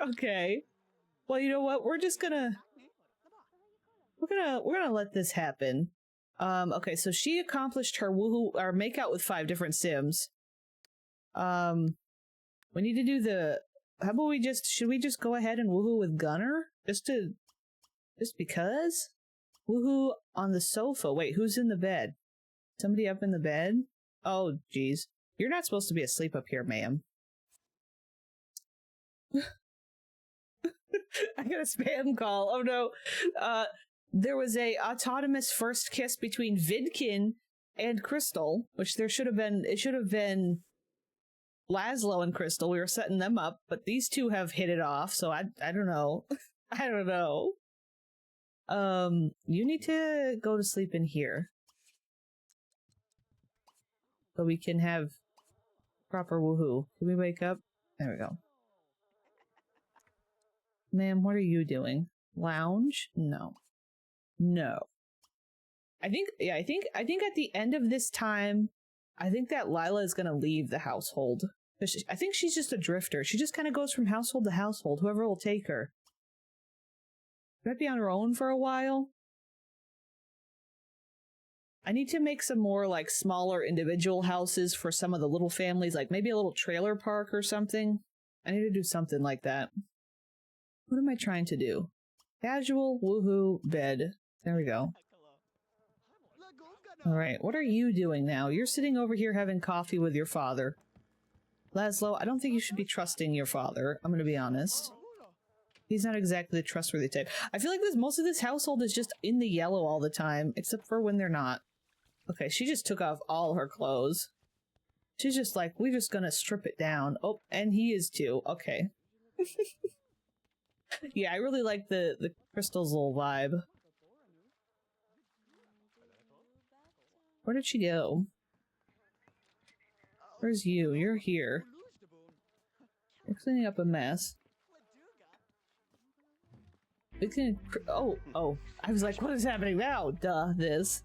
Okay. Well, you know what? We're gonna let this happen. Okay, so she accomplished her woohoo or make out with 5 different Sims. We need to do the... How about should we just go ahead and woohoo with Gunnar? Just because? Woohoo on the sofa. Wait, who's in the bed? Somebody up in the bed? Oh, geez. You're not supposed to be asleep up here, ma'am. I got a spam call. Oh no. There was a autonomous first kiss between Vidkin and Crystal, which it should have been Laszlo and Crystal. We were setting them up, but these two have hit it off, so I don't know. I don't know. You need to go to sleep in here. So we can have proper woohoo. Can we wake up? There we go. Ma'am, what are you doing? Lounge? No. No. I think at the end of this time, I think that Lila is gonna leave the household. I think she's just a drifter. She just kind of goes from household to household, whoever will take her. Might be on her own for a while. I need to make some more, like, smaller individual houses for some of the little families, like maybe a little trailer park or something. I need to do something like that. What am I trying to do? Casual, woohoo, bed. There we go. Alright, what are you doing now? You're sitting over here having coffee with your father. Laszlo, I don't think you should be trusting your father. I'm gonna be honest. He's not exactly the trustworthy type. I feel like most of this household is just in the yellow all the time, except for when they're not. Okay, she just took off all her clothes. She's just like, we're just gonna strip it down. Oh, and he is too. Okay. Yeah, I really like the Crystal's little vibe. Where did she go? Where's you? You're here. You're cleaning up a mess. Oh. I was like, what is happening now? Duh, this.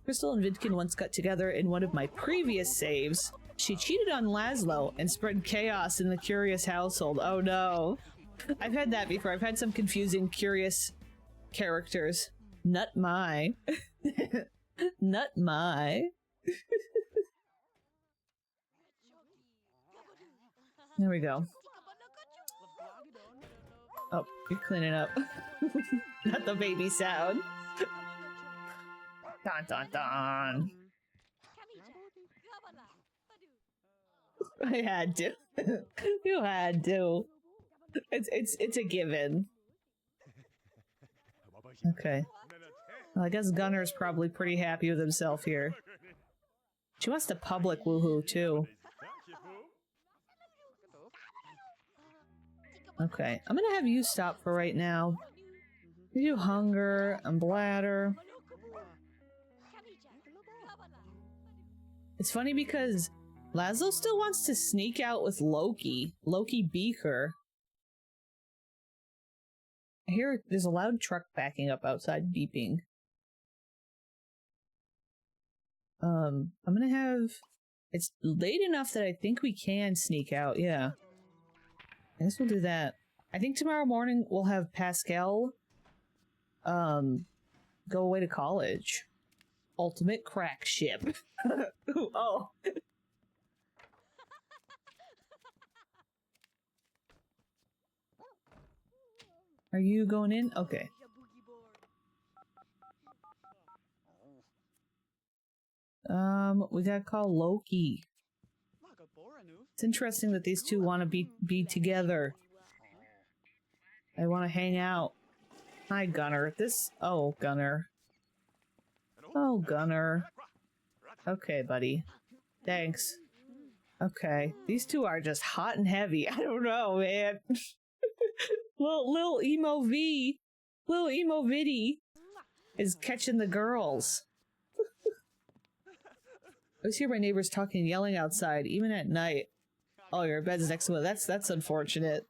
Crystal and Vidkin once got together in one of my previous saves. She cheated on Laszlo and spread chaos in the Curious household. Oh no. I've had that before. I've had some confusing Curious characters. Nut my. Nut my. There we go. Oh, you're cleaning up. Not the baby sound. Dun dun dun. I had to. You had to. It's a given. Okay. Well, I guess Gunner's probably pretty happy with himself here. She wants to public woohoo too. Okay, I'm gonna have you stop for right now. You do hunger and bladder. It's funny because Laszlo still wants to sneak out with Loki. Loki Beaker. I hear there's a loud truck backing up outside beeping. I'm gonna have... It's late enough that I think we can sneak out, yeah. I guess we'll do that. I think tomorrow morning we'll have Pascal go away to college. Ultimate crack ship. Oh. Are you going in? Okay. We gotta call Loki. It's interesting that these two want to be together. They want to hang out. Hi, Gunner. Oh, Gunner. Oh, Gunner. Okay, buddy. Thanks. Okay. These two are just hot and heavy. I don't know, man. Lil Emo V. Lil Emo Viddy is catching the girls. I always hear my neighbors talking and yelling outside, even at night. Oh, your bed's next to it. That's unfortunate.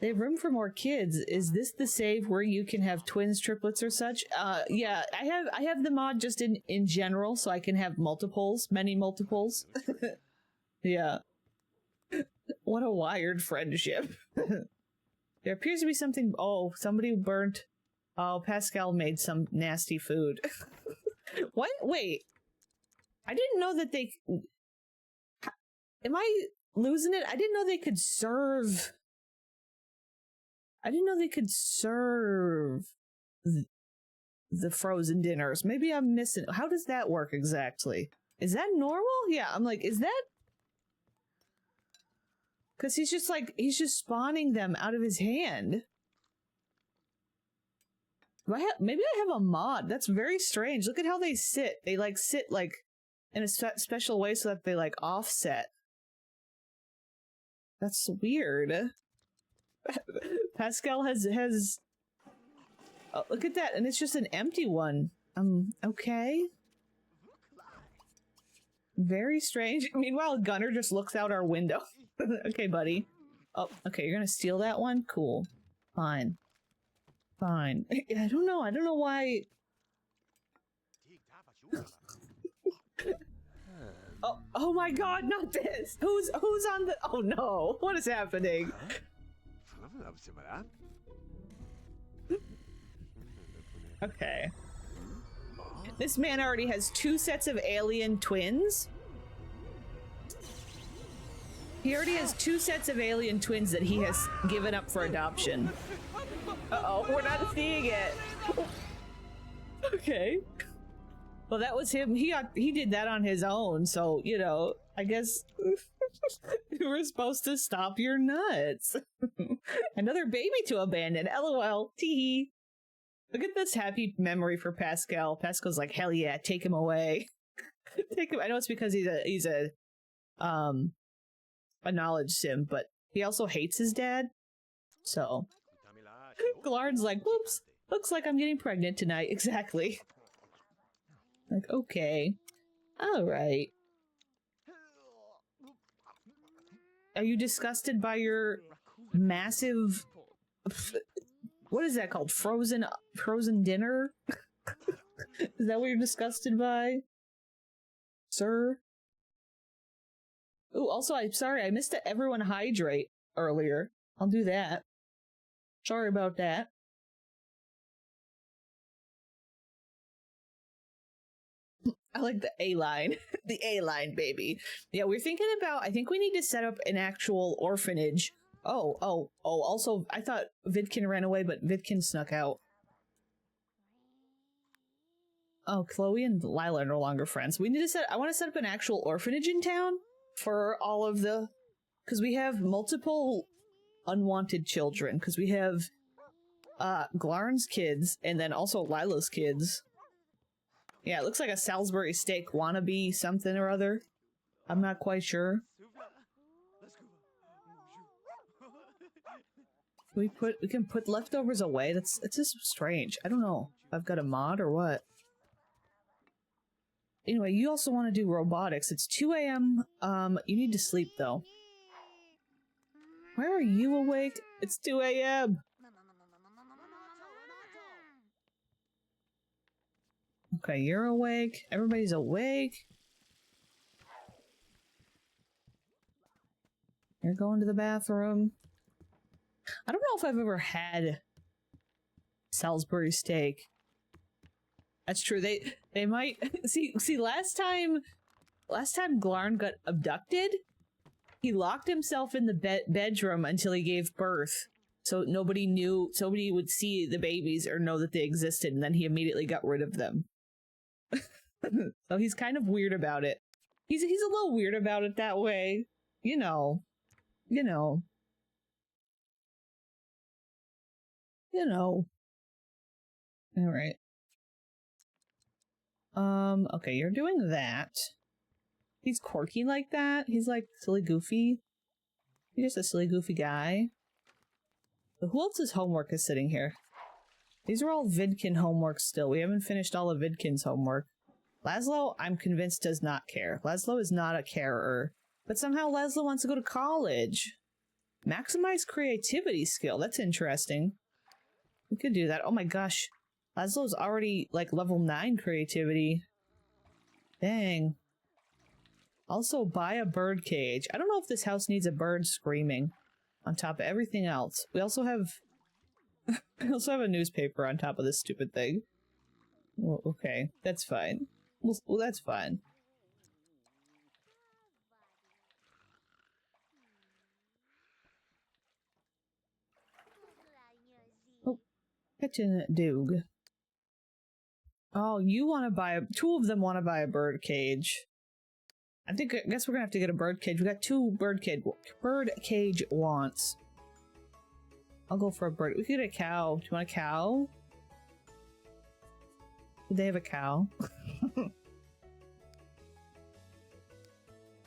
They have room for more kids. Is this the save where you can have twins, triplets, or such? Yeah, I have the mod just in general, so I can have multiples, many multiples. Yeah. What a wired friendship. There appears to be something. Oh, somebody burnt. Oh, Pascal made some nasty food. What? Wait. I didn't know that they... Am I losing it? I didn't know they could serve... I didn't know they could serve the frozen dinners. Maybe I'm missing... How does that work exactly? Is that normal? Yeah, I'm like, is that... Because he's just like, he's just spawning them out of his hand. Maybe I have a mod. That's very strange. Look at how they sit. They like sit like in a special way so that they like offset. That's weird. Pascal has oh, look at that, and it's just an empty one. Okay. Very strange. Meanwhile, Gunner just looks out our window. Okay, buddy. Oh, okay, you're gonna steal that one? Cool. Fine. Fine. I don't know why... oh my god, not this! Who's on the... Oh no, what is happening? Okay. This man already has 2 sets of alien twins? He already has 2 sets of alien twins that he has given up for adoption. Uh-oh, we're not seeing it. Okay. Well, that was him. He did that on his own. So, you know, I guess you were supposed to stop your nuts. Another baby to abandon. LOL. Teehee. Look at this happy memory for Pascal. Pascal's like, hell yeah, take him away. Take him. I know it's because he's a knowledge sim, but he also hates his dad. So Glarn's like, whoops, looks like I'm getting pregnant tonight. Exactly. Like, okay. Alright. Are you disgusted by your massive... What is that called? Frozen dinner? Is that what you're disgusted by? Sir? Ooh, also, I'm sorry, I missed to everyone hydrate earlier. I'll do that. Sorry about that. I like the A-line. The A-line, baby. Yeah, we're thinking about, I think we need to set up an actual orphanage. Oh, also, I thought Vidkin ran away, but Vidkin snuck out. Oh, Chloe and Lila are no longer friends. We need to I want to set up an actual orphanage in town for all of the, because we have multiple unwanted children, because we have Glarn's kids, and then also Lila's kids. Yeah, it looks like a Salisbury steak wannabe something or other. I'm not quite sure. We can put leftovers away? It's just strange. I don't know if I've got a mod or what. Anyway, you also want to do robotics. It's 2 a.m. You need to sleep though. Why are you awake? It's 2 a.m. Okay, you're awake. Everybody's awake. You're going to the bathroom. I don't know if I've ever had Salisbury steak. That's true. They might see last time Glarn got abducted, he locked himself in the bedroom until he gave birth. So nobody would see the babies or know that they existed, and then he immediately got rid of them. So he's kind of weird about it. He's a little weird about it that way. You know. Alright. Okay, you're doing that. He's quirky like that. He's like silly goofy. He's just a silly goofy guy. But who else's homework is sitting here? These are all Vidkin homework still. We haven't finished all of Vidkin's homework. Laszlo, I'm convinced, does not care. Laszlo is not a carer. But somehow Laszlo wants to go to college. Maximize creativity skill. That's interesting. We could do that. Oh my gosh. Laszlo's already, like, level 9 creativity. Dang. Also, buy a bird cage. I don't know if this house needs a bird screaming on top of everything else. We also have... we also have a newspaper on top of this stupid thing. Well, okay. That's fine. Well, that's fine. Oh. Kitchen Doog. Oh, you want to buy two of them want to buy a bird cage. I guess we're gonna have to get a bird cage. We got 2 bird cage wants. I'll go for a bird. We could get a cow. Do you want a cow? Do they have a cow?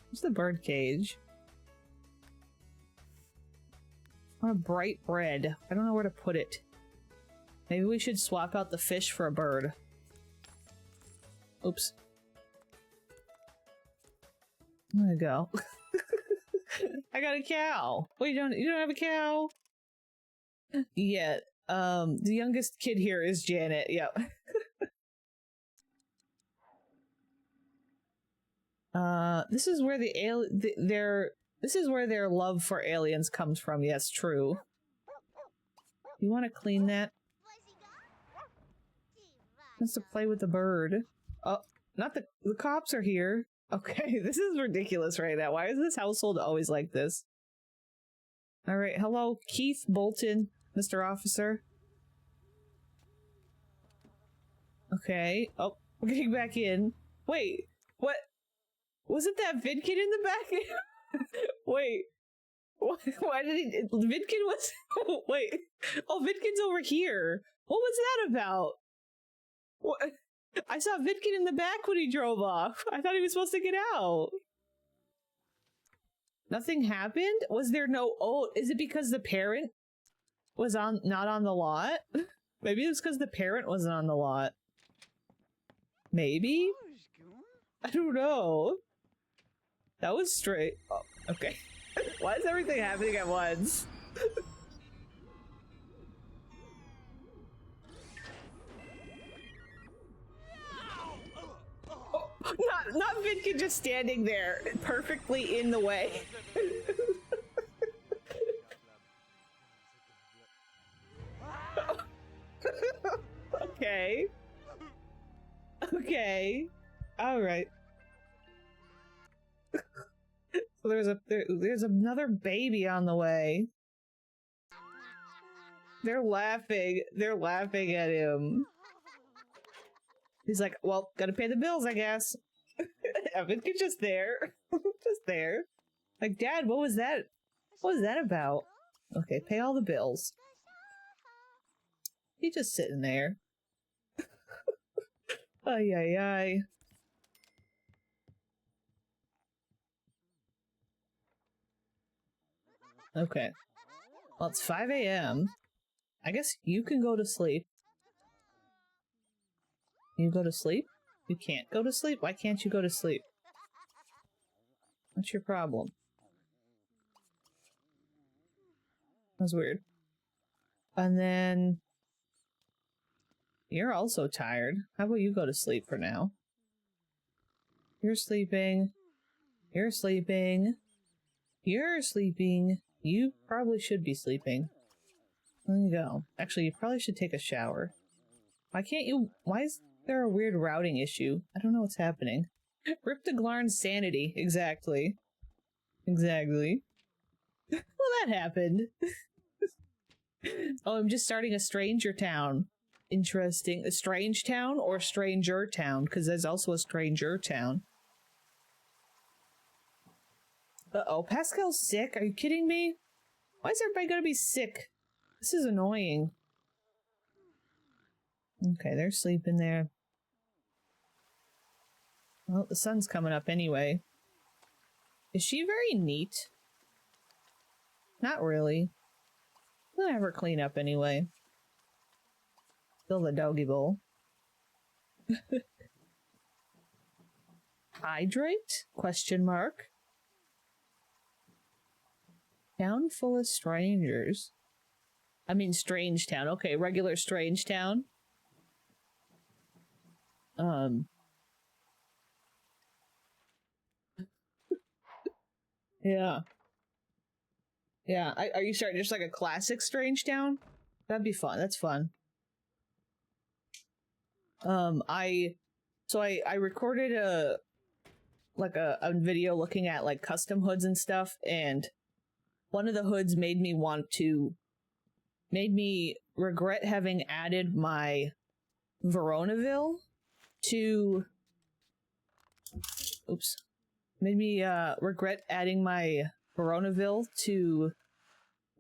What's the bird cage? I want a bright bread. I don't know where to put it. Maybe we should swap out the fish for a bird. Oops. There we go. I got a cow. Wait, you don't have a cow? Yeah. The youngest kid here is Janet. Yep. This is where this is where their love for aliens comes from. Yes, true. You want to clean that? Wants to play with the bird. Oh, not the cops are here. Okay, this is ridiculous right now. Why is this household always like this? Alright, hello, Keith Bolton, Mr. Officer. Okay, oh, We're getting back in. Wait, what? Wasn't that Vidkin in the back? Wait. Why did he... Vidkin was... Wait. Oh, Vidkin's over here. What was that about? What? I saw Vidkin in the back when he drove off. I thought he was supposed to get out. Nothing happened? Was there no... Oh, is it because the parent was not on the lot? Maybe it was because the parent wasn't on the lot. Maybe? I don't know. That was straight. Oh, okay. Why is everything happening at once? Oh, not Vidkin just standing there perfectly in the way. Okay. Okay. All right. So there's another baby on the way. They're laughing. They're laughing at him. He's like, well, gotta pay the bills, I guess. Vidkin's just there. Just there. Like, Dad, what was that? What was that about? Okay, pay all the bills. He's just sitting there. Ay, ay, ay. Okay. Well, it's 5 a.m. I guess you can go to sleep. You go to sleep? You can't go to sleep? Why can't you go to sleep? What's your problem? That's weird. And then... You're also tired. How about you go to sleep for now? You're sleeping. You're sleeping. You're sleeping. You probably should be sleeping. There you go. Actually, you probably should take a shower. Why can't you... Why is there a weird routing issue? I don't know what's happening. Rip the Glarn's sanity. Exactly. Exactly. Well, that happened. Oh, I'm just starting a Strangetown. Interesting. A Strangetown or Stranger Town? Because there's also a Stranger Town. Uh-oh, Pascal's sick? Are you kidding me? Why is everybody gonna be sick? This is annoying. Okay, they're sleeping there. Well, the sun's coming up anyway. Is she very neat? Not really. I'll have her clean up anyway. Fill the doggy bowl. Hydrate? Question mark. Town full of strangers. I mean Strangetown. Okay, regular Strangetown. Yeah. Yeah, are you starting just like a classic Strangetown? That'd be fun. That's fun. I recorded a video looking at like custom hoods and stuff, and one of the hoods made me regret having added my Veronaville to made me regret adding my Veronaville to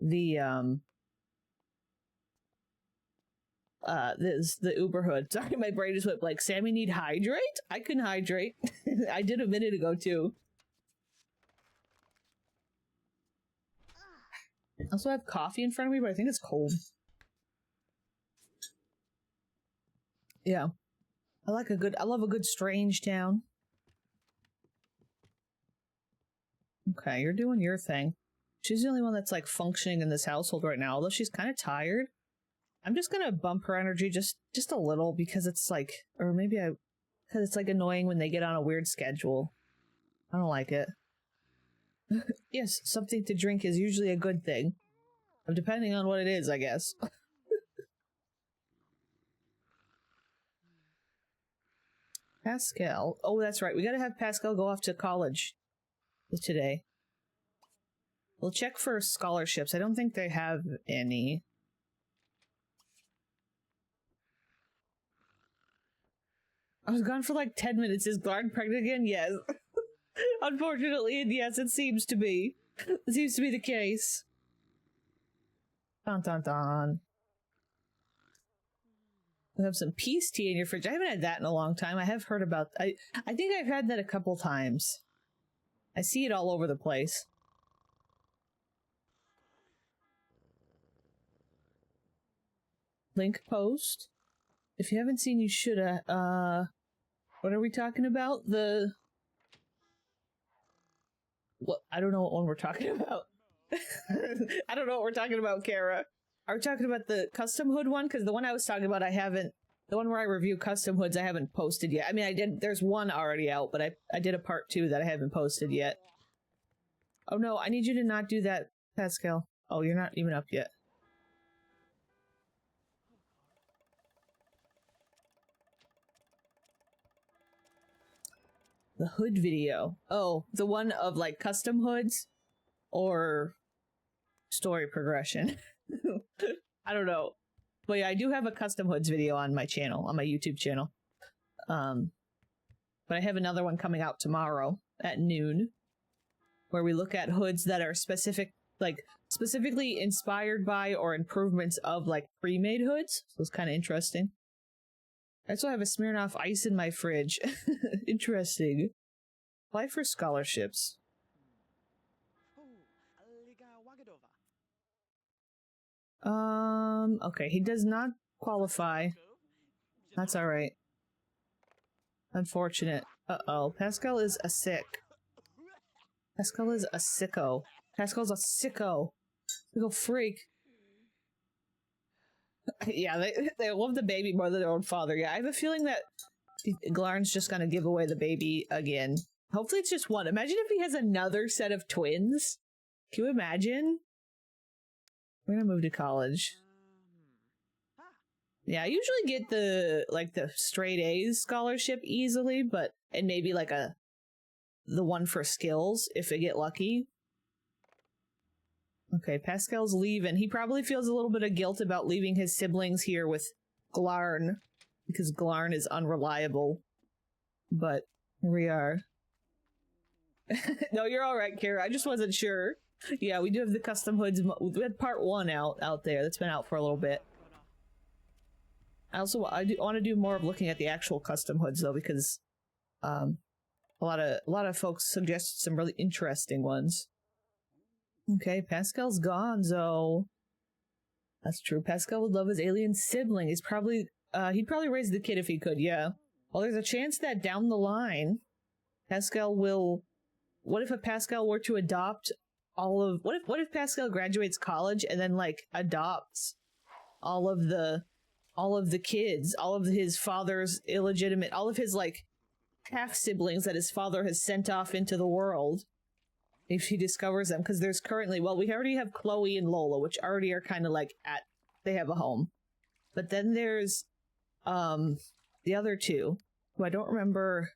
the the Uber hood. Sorry, my brain just went like, Sammy need hydrate? I can hydrate. I did a minute ago too. I also have coffee in front of me, but I think it's cold. Yeah. I love a good Strangetown. Okay, you're doing your thing. She's the only one that's like functioning in this household right now, although she's kind of tired. I'm just gonna bump her energy just a little because it's like, or maybe because it's like annoying when they get on a weird schedule. I don't like it. Yes, something to drink is usually a good thing. Depending on what it is, I guess. Pascal. Oh, that's right. We gotta have Pascal go off to college today. We'll check for scholarships. I don't think they have any. I was gone for like 10 minutes. Is Glarn pregnant again? Yes. Unfortunately, yes, it seems to be. It seems to be the case. Dun dun dun. We have some peace tea in your fridge. I haven't had that in a long time. I have heard about... I think I've had that a couple times. I see it all over the place. Link post. If you haven't seen, you should. What are we talking about? What? I don't know what one we're talking about. I don't know what we're talking about, Kara. Are we talking about the custom hood one? Because the one I was talking about, I haven't... The one where I review custom hoods, I haven't posted yet. I mean, I did... There's one already out, but I did a part 2 that I haven't posted yet. Oh no, I need you to not do that, Pascal. Oh, you're not even up yet. The hood video. Oh, the one of like custom hoods or story progression. I don't know. But yeah, I do have a custom hoods video on my channel, on my YouTube channel. But I have another one coming out tomorrow at noon where we look at hoods that are specifically inspired by or improvements of like pre-made hoods. So it's kind of interesting. I also have a Smirnoff Ice in my fridge. Interesting. Apply for scholarships. Okay, he does not qualify. That's alright. Unfortunate. Uh-oh, Pascal is a sick. Pascal is a sicko. Pascal's a sicko. Little freak. Yeah, they love the baby more than their own father. Yeah, I have a feeling that Glarn's just gonna give away the baby again. Hopefully it's just one. Imagine if he has another set of twins. Can you imagine? We're gonna move to college. Yeah, I usually get the straight A's scholarship easily, and maybe like the one for skills if I get lucky. Okay, Pascal's leaving. He probably feels a little bit of guilt about leaving his siblings here with Glarn, because Glarn is unreliable. But here we are. No, you're alright, Kara. I just wasn't sure. Yeah, we do have the custom hoods. We had part 1 out there. That's been out for a little bit. I want to do more of looking at the actual custom hoods though, because a lot of folks suggested some really interesting ones. Okay, Pascal's gonzo. That's true. Pascal would love his alien sibling. He'd probably raise the kid if he could, yeah. Well, there's a chance that down the line, Pascal will... What if a Pascal were to adopt all of... What if Pascal graduates college and then, like, adopts all of the kids, all of his father's illegitimate... All of his, like, half-siblings that his father has sent off into the world? If he discovers them, because there's currently, well, we already have Chloe and Lola, which already are kind of like they have a home. But then there's, the other two, who I don't remember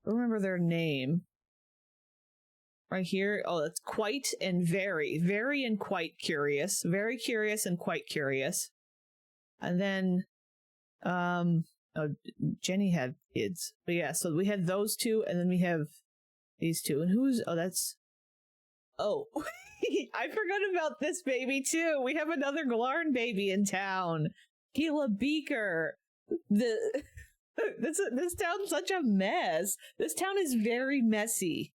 their name. Right here, oh, that's quite and very and quite curious. Very curious and quite curious. And then, oh, Jenny had kids. But yeah, so we had those two, and then we have these two. And who's... Oh, that's... Oh. I forgot about this baby, too. We have another Glarn baby in town. Gila Beaker. This town's such a mess. This town is very messy.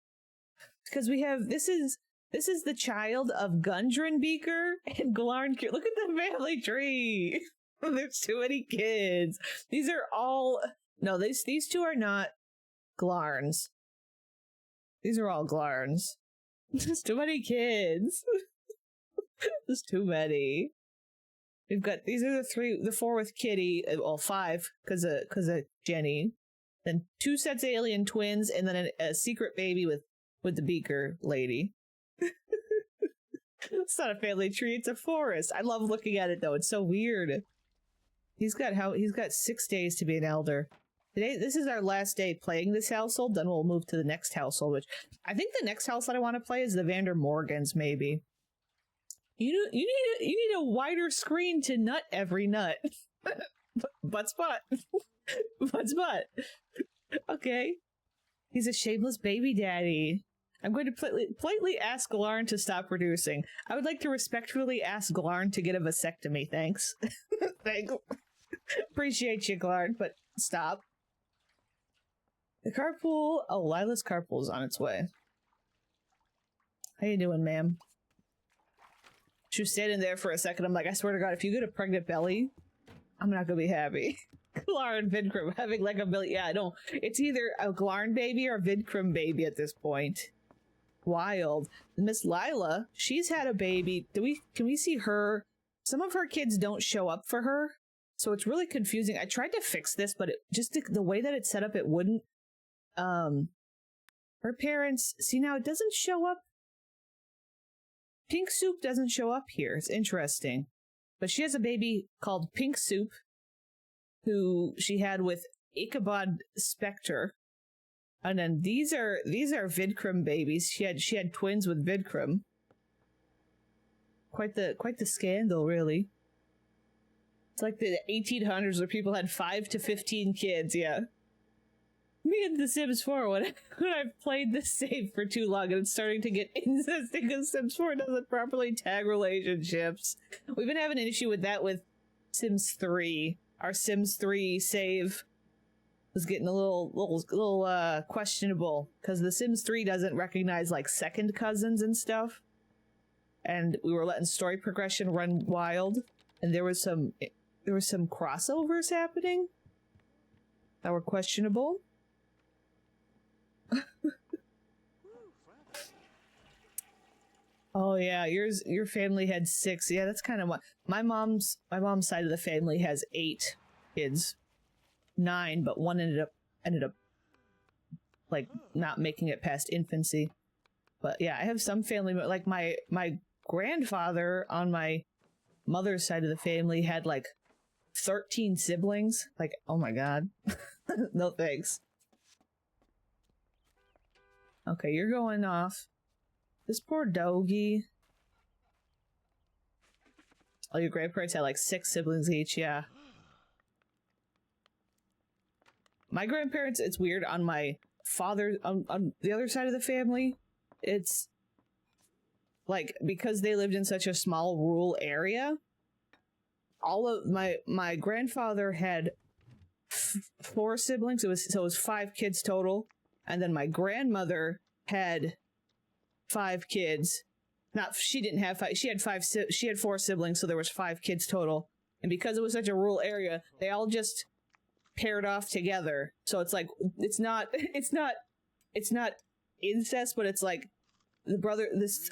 Because we have... This is the child of Gundren Beaker and Glarn... Look at the family tree. There's too many kids. These are all... No, these two are not Glarns. These are all Glarns. There's too many kids. There's too many. We've got, these are the 4 with Kitty, well, 5, because of Jenny. Then 2 sets of alien twins, and then a secret baby with the Beaker lady. It's not a family tree, it's a forest. I love looking at it though, it's so weird. He's got 6 days to be an elder. Today, this is our last day playing this household, then we'll move to the next household, which I think the next house that I want to play is the Vanderrmorgans, maybe. You need a wider screen to nut every nut. Butt spot. Butt spot. Okay. He's a shameless baby daddy. I'm going to politely ask Glarn to stop producing. I would like to respectfully ask Glarn to get a vasectomy, thanks. Thanks. Appreciate you, Glarn, but stop. The carpool... Oh, Lila's carpool is on its way. How you doing, ma'am? She was standing there for a second. I'm like, I swear to God, if you get a pregnant belly, I'm not gonna be happy. Glarn Vidcrum having like a million... Yeah, no. It's either a Glarn baby or a Vidcrum baby at this point. Wild. Miss Lila, she's had a baby. Can we see her? Some of her kids don't show up for her, so it's really confusing. I tried to fix this, but the way that it's set up, it wouldn't. Her parents, see now it doesn't show up. Pink Soup doesn't show up here. It's interesting. But she has a baby called Pink Soup, who she had with Ichabod Spectre. And then these are Vidcrum babies. She had twins with Vidcrum. Quite the scandal, really. It's like the 1800s where people had 5 to 15 kids, yeah. Me and The Sims 4, when I've played this save for too long and it's starting to get incest because Sims 4 doesn't properly tag relationships. We've been having an issue with that with Sims 3. Our Sims 3 save was getting a little questionable because the Sims 3 doesn't recognize like second cousins and stuff. And we were letting story progression run wild, and there was some crossovers happening that were questionable. Oh yeah, your family had 6. Yeah, that's kind of what my mom's side of the family has 8 kids. 9, but one ended up like not making it past infancy. But yeah, I have some family, like my grandfather on my mother's side of the family had like 13 siblings. Like, oh my God. No thanks. Okay, you're going off. This poor doggy. Oh, your grandparents had like 6 siblings each, yeah. My grandparents, it's weird, on my father, on the other side of the family, it's like, because they lived in such a small rural area, all of my grandfather had 4 siblings, so it was 5 kids total, and then my grandmother had 5 kids. She didn't have 5, she had 4 siblings, so there was 5 kids total, and because it was such a rural area, they all just paired off together. So it's like it's not incest, but it's like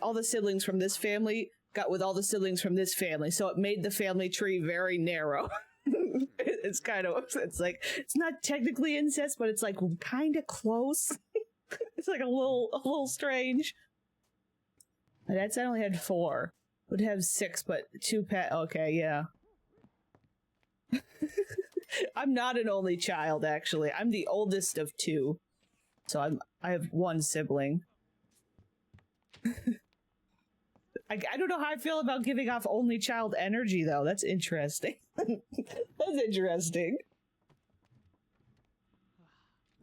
all the siblings from this family got with all the siblings from this family, so it made the family tree very narrow. It's like it's not technically incest, but it's like kind of close. It's like a little strange. My dad said I only had 4. Would have 6, but 2 okay, yeah. I'm not an only child, actually. I'm the oldest of 2. So I have 1 sibling. I don't know how I feel about giving off only child energy, though. That's interesting. That's interesting.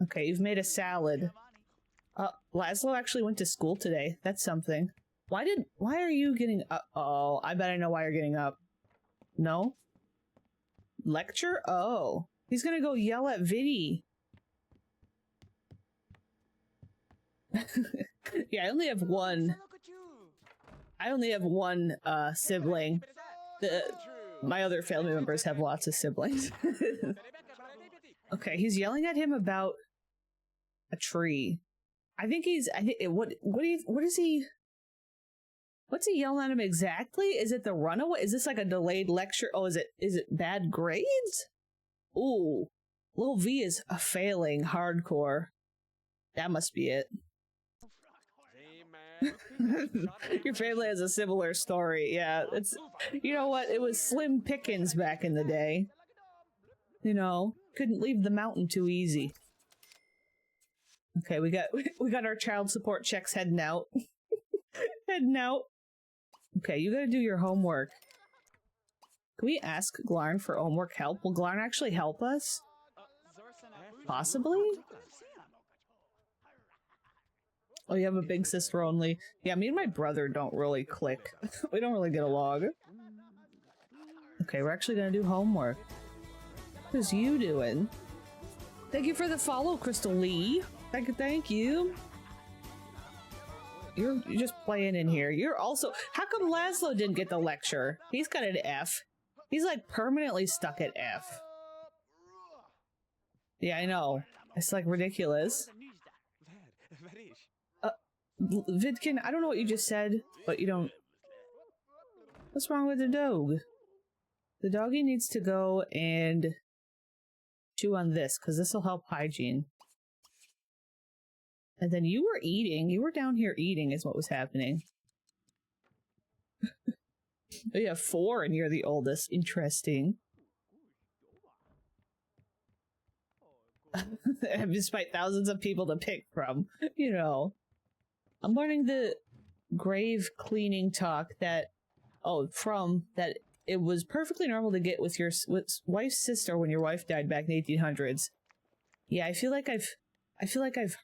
Okay, you've made a salad. Laszlo actually went to school today. That's something. Why are you getting up? Oh, I bet I know why you're getting up. No? Lecture? Oh. He's gonna go yell at Viddy. Yeah, I only have one sibling. My other family members have lots of siblings. Okay, he's yelling at him about a tree. What's he yelling at him exactly? Is it the runaway? Is this like a delayed lecture? Oh, is it bad grades? Ooh, Lil V is failing hardcore. That must be it. Your family has a similar story. Yeah, it's, you know what? It was slim pickings back in the day. You know, couldn't leave the mountain too easy. Okay, we got our child support checks heading out. Heading out. Okay, you gotta do your homework. Can we ask Glarn for homework help? Will Glarn actually help us? Possibly? Oh, you have a big sister only. Yeah, me and my brother don't really click. We don't really get along. Okay, we're actually gonna do homework. What's you doing? Thank you for the follow, Crystal Lee. Thank you. You're just playing in here. You're also— how come Laszlo didn't get the lecture? He's got an F. He's like permanently stuck at F. Yeah, I know. It's like ridiculous. Vidkin, I don't know what you just said, but you don't— what's wrong with the dog? The doggy needs to go and chew on this, because this will help hygiene. And then you were eating. You were down here eating is what was happening. You have 4 and you're the oldest. Interesting. Despite thousands of people to pick from, you know. I'm learning the grave cleaning talk that— oh, from that it was perfectly normal to get with your wife's sister when your wife died back in the 1800s. Yeah, I feel like I've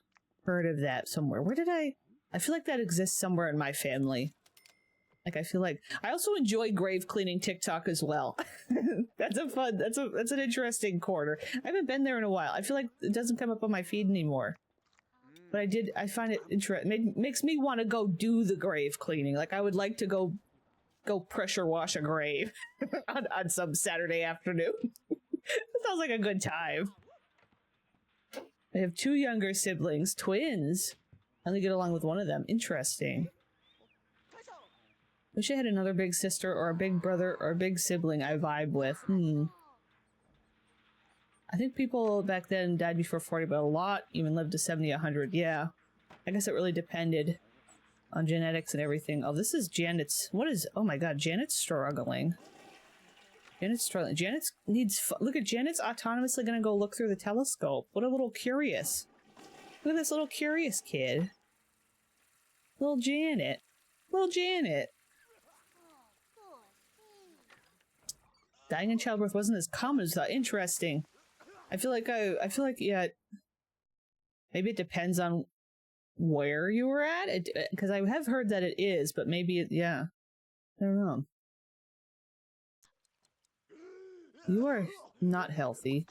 heard of that somewhere. Where did I feel like that exists somewhere in my family. Like, I feel like I also enjoy grave cleaning TikTok as well. That's an interesting corner. I haven't been there in a while. I feel like it doesn't come up on my feed anymore. But I find it interesting. Makes me want to go do the grave cleaning. Like, I would like to go pressure wash a grave on some Saturday afternoon. That sounds like a good time. I have 2 younger siblings, twins. I only get along with one of them. Interesting. Wish I had another big sister or a big brother or a big sibling I vibe with. I think people back then died before 40, but a lot even lived to 70, 100. Yeah. I guess it really depended on genetics and everything. Oh, this is Janet's— what is— oh my god, Janet's struggling. Janet's struggling. Janet's needs— look at Janet's autonomously gonna go look through the telescope. What a little curious. Look at this little curious kid. Little Janet. Little Janet. Dying in childbirth wasn't as common as that. Interesting. I feel like, yeah, maybe it depends on where you were at, because I have heard that it is, but maybe it— yeah. I don't know. You are not healthy.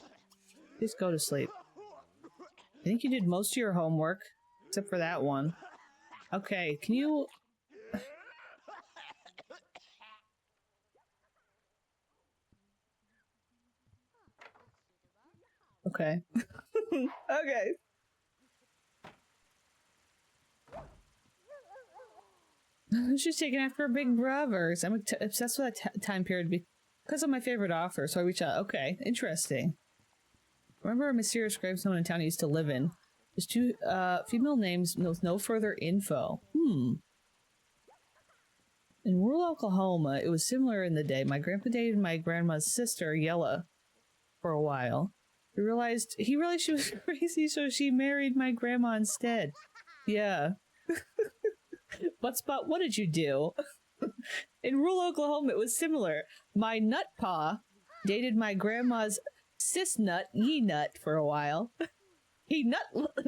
Please go to sleep. I think you did most of your homework, except for that one. Okay, can you— okay. Okay. She's taking after her big brothers. I'm obsessed with that time period because of my favorite author, so I reached out. Okay, interesting. Remember a mysterious gravestone in town I used to live in? There's 2 female names with no further info. In rural Oklahoma, it was similar in the day. My grandpa dated my grandma's sister, Yella, for a while. He realized she was crazy, so she married my grandma instead. Yeah. But Spot, what did you do? In rural Oklahoma, it was similar. My nut pa dated my grandma's cis nut, ye nut, for a while. He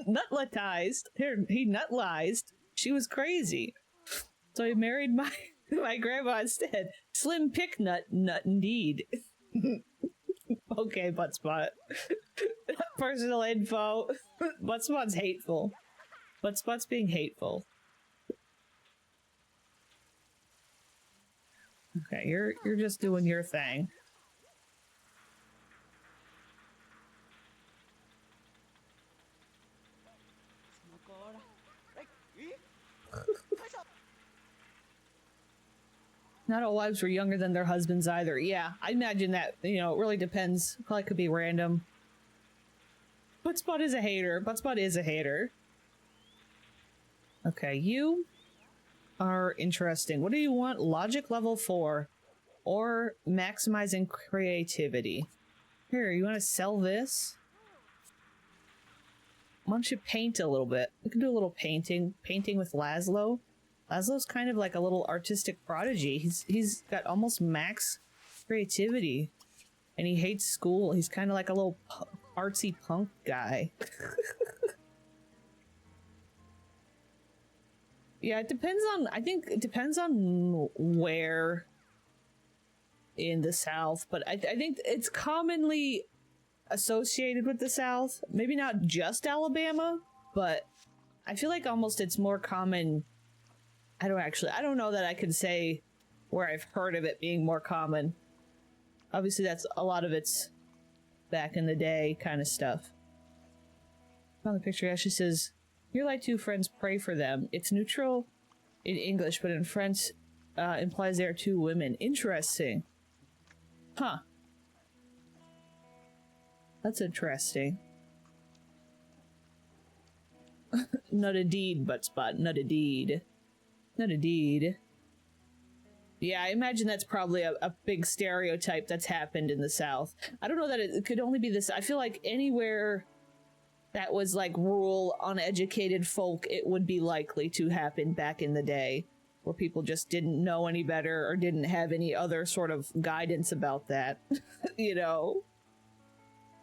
nutlatized. He nutlized. She was crazy. So he married my grandma instead. Slim pick nut indeed. Okay, Buttspot. Personal info. Buttspot's hateful. Buttspot's being hateful. Okay, you're just doing your thing. Not all wives were younger than their husbands either. Yeah, I imagine that, you know, it really depends. Probably could be random. Buttspot is a hater. Buttspot is a hater. Okay, you are interesting. What do you want? Logic level 4 or maximizing creativity? Here, you want to sell this? Why don't you paint a little bit? We can do a little painting. Painting with Laszlo. Laszlo's kind of like a little artistic prodigy. He's got almost max creativity. And he hates school. He's kind of like a little artsy punk guy. Yeah, it depends on, I think it depends on where in the South, but I think it's commonly associated with the South. Maybe not just Alabama, but I feel like almost it's more common. I don't know that I could say where I've heard of it being more common. Obviously, that's a lot of it's back in the day kind of stuff. On the picture, Ashley says, "Here lie two friends, pray for them." It's neutral in English, but in French implies they are two women. Interesting. Huh. That's interesting. Not a deed, but spot. Not a deed. Not a deed. Yeah, I imagine that's probably a big stereotype that's happened in the South. I don't know that it could only be this. I feel like anywhere that was like rural, uneducated folk, it would be likely to happen back in the day, where people just didn't know any better or didn't have any other sort of guidance about that. You know?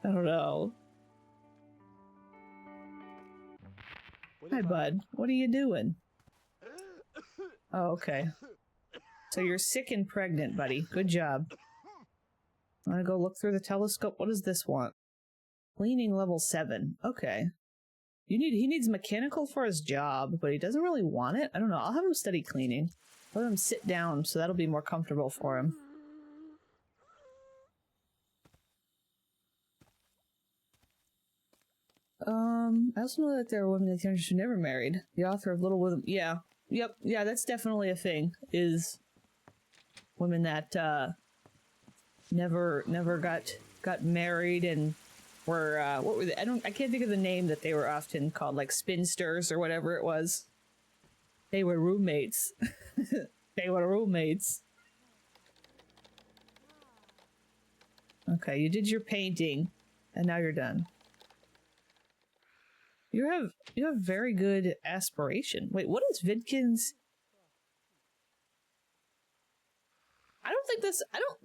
I don't know. Hi, bud. What are you doing? Oh, okay. So you're sick and pregnant, buddy. Good job. I'm gonna go look through the telescope. What does this want? Cleaning level 7. Okay. He needs mechanical for his job, but he doesn't really want it. I don't know. I'll have him study cleaning. I'll have him sit down, so that'll be more comfortable for him. I also know that there are women that who never married. The author of Little Women. Yeah. Yep. Yeah, that's definitely a thing. Is women that never got married and were what were they? I can't think of the name that they were often called, like spinsters or whatever it was. They were roommates. They were roommates. Okay, you did your painting, and now you're done. You have very good aspiration. Wait, what is Vidkin's?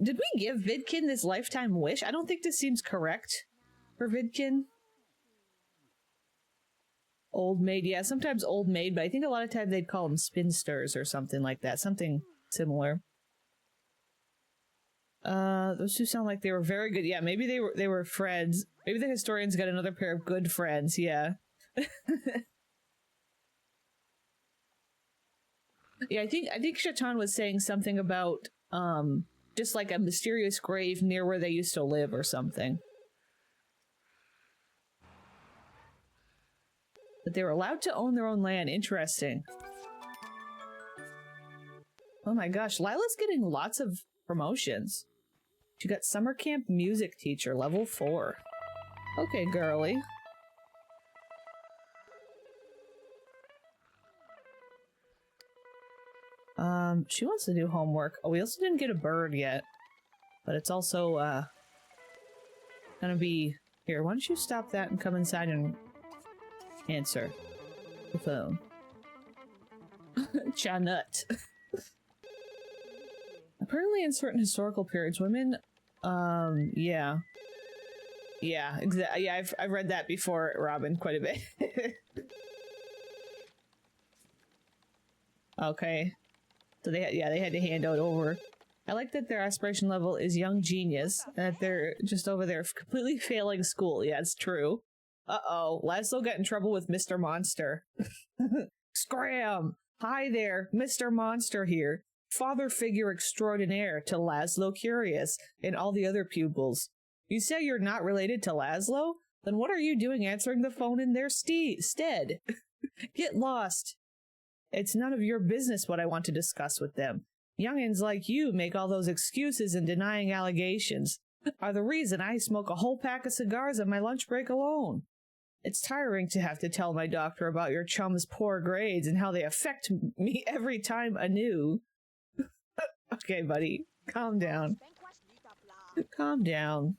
Did we give Vidkin this lifetime wish? I don't think this seems correct for Vidkin. Old maid, yeah, sometimes old maid, but I think a lot of times they'd call them spinsters or something like that, something similar. Those two sound like they were very good. Yeah, maybe they were friends. Maybe the historians got another pair of good friends, yeah. Yeah, I think Shatan was saying something about just like a mysterious grave near where they used to live or something. But they were allowed to own their own land. Interesting. Oh my gosh, Lila's getting lots of promotions. She got summer camp music teacher, level 4. Okay, girly. She wants to do homework. Oh, we also didn't get a bird yet. But it's also, gonna be... Here, why don't you stop that and come inside and answer the phone. Chanut. Apparently in certain historical periods, women, yeah. Yeah, exactly. Yeah, I've read that before, Robin, quite a bit. Okay. So they had to hand it over. I like that their aspiration level is young genius, and that they're just over there completely failing school. Yeah, it's true. Uh-oh, Laszlo got in trouble with Mr. Monster. Scram! Hi there, Mr. Monster here. Father figure extraordinaire to Laszlo Curious and all the other pupils. You say you're not related to Laszlo? Then what are you doing answering the phone in their stead? Get lost. It's none of your business what I want to discuss with them. Youngins like you make all those excuses and denying allegations are the reason I smoke a whole pack of cigars at my lunch break alone. It's tiring to have to tell my doctor about your chum's poor grades and how they affect me every time anew. Okay, buddy. Calm down. Calm down.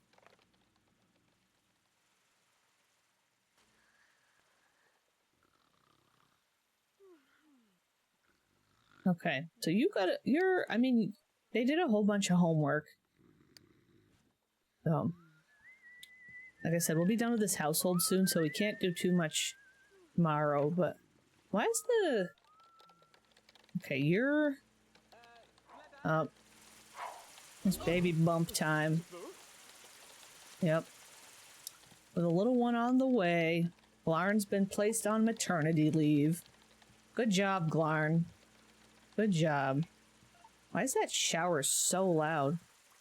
Okay, so you got I mean, they did a whole bunch of homework. Like I said, we'll be done with this household soon, so we can't do too much tomorrow, but why is the... Okay, you're... It's baby bump time. Yep. With a little one on the way. Glarn's been placed on maternity leave. Good job, Glarn. Good job. Why is that shower so loud?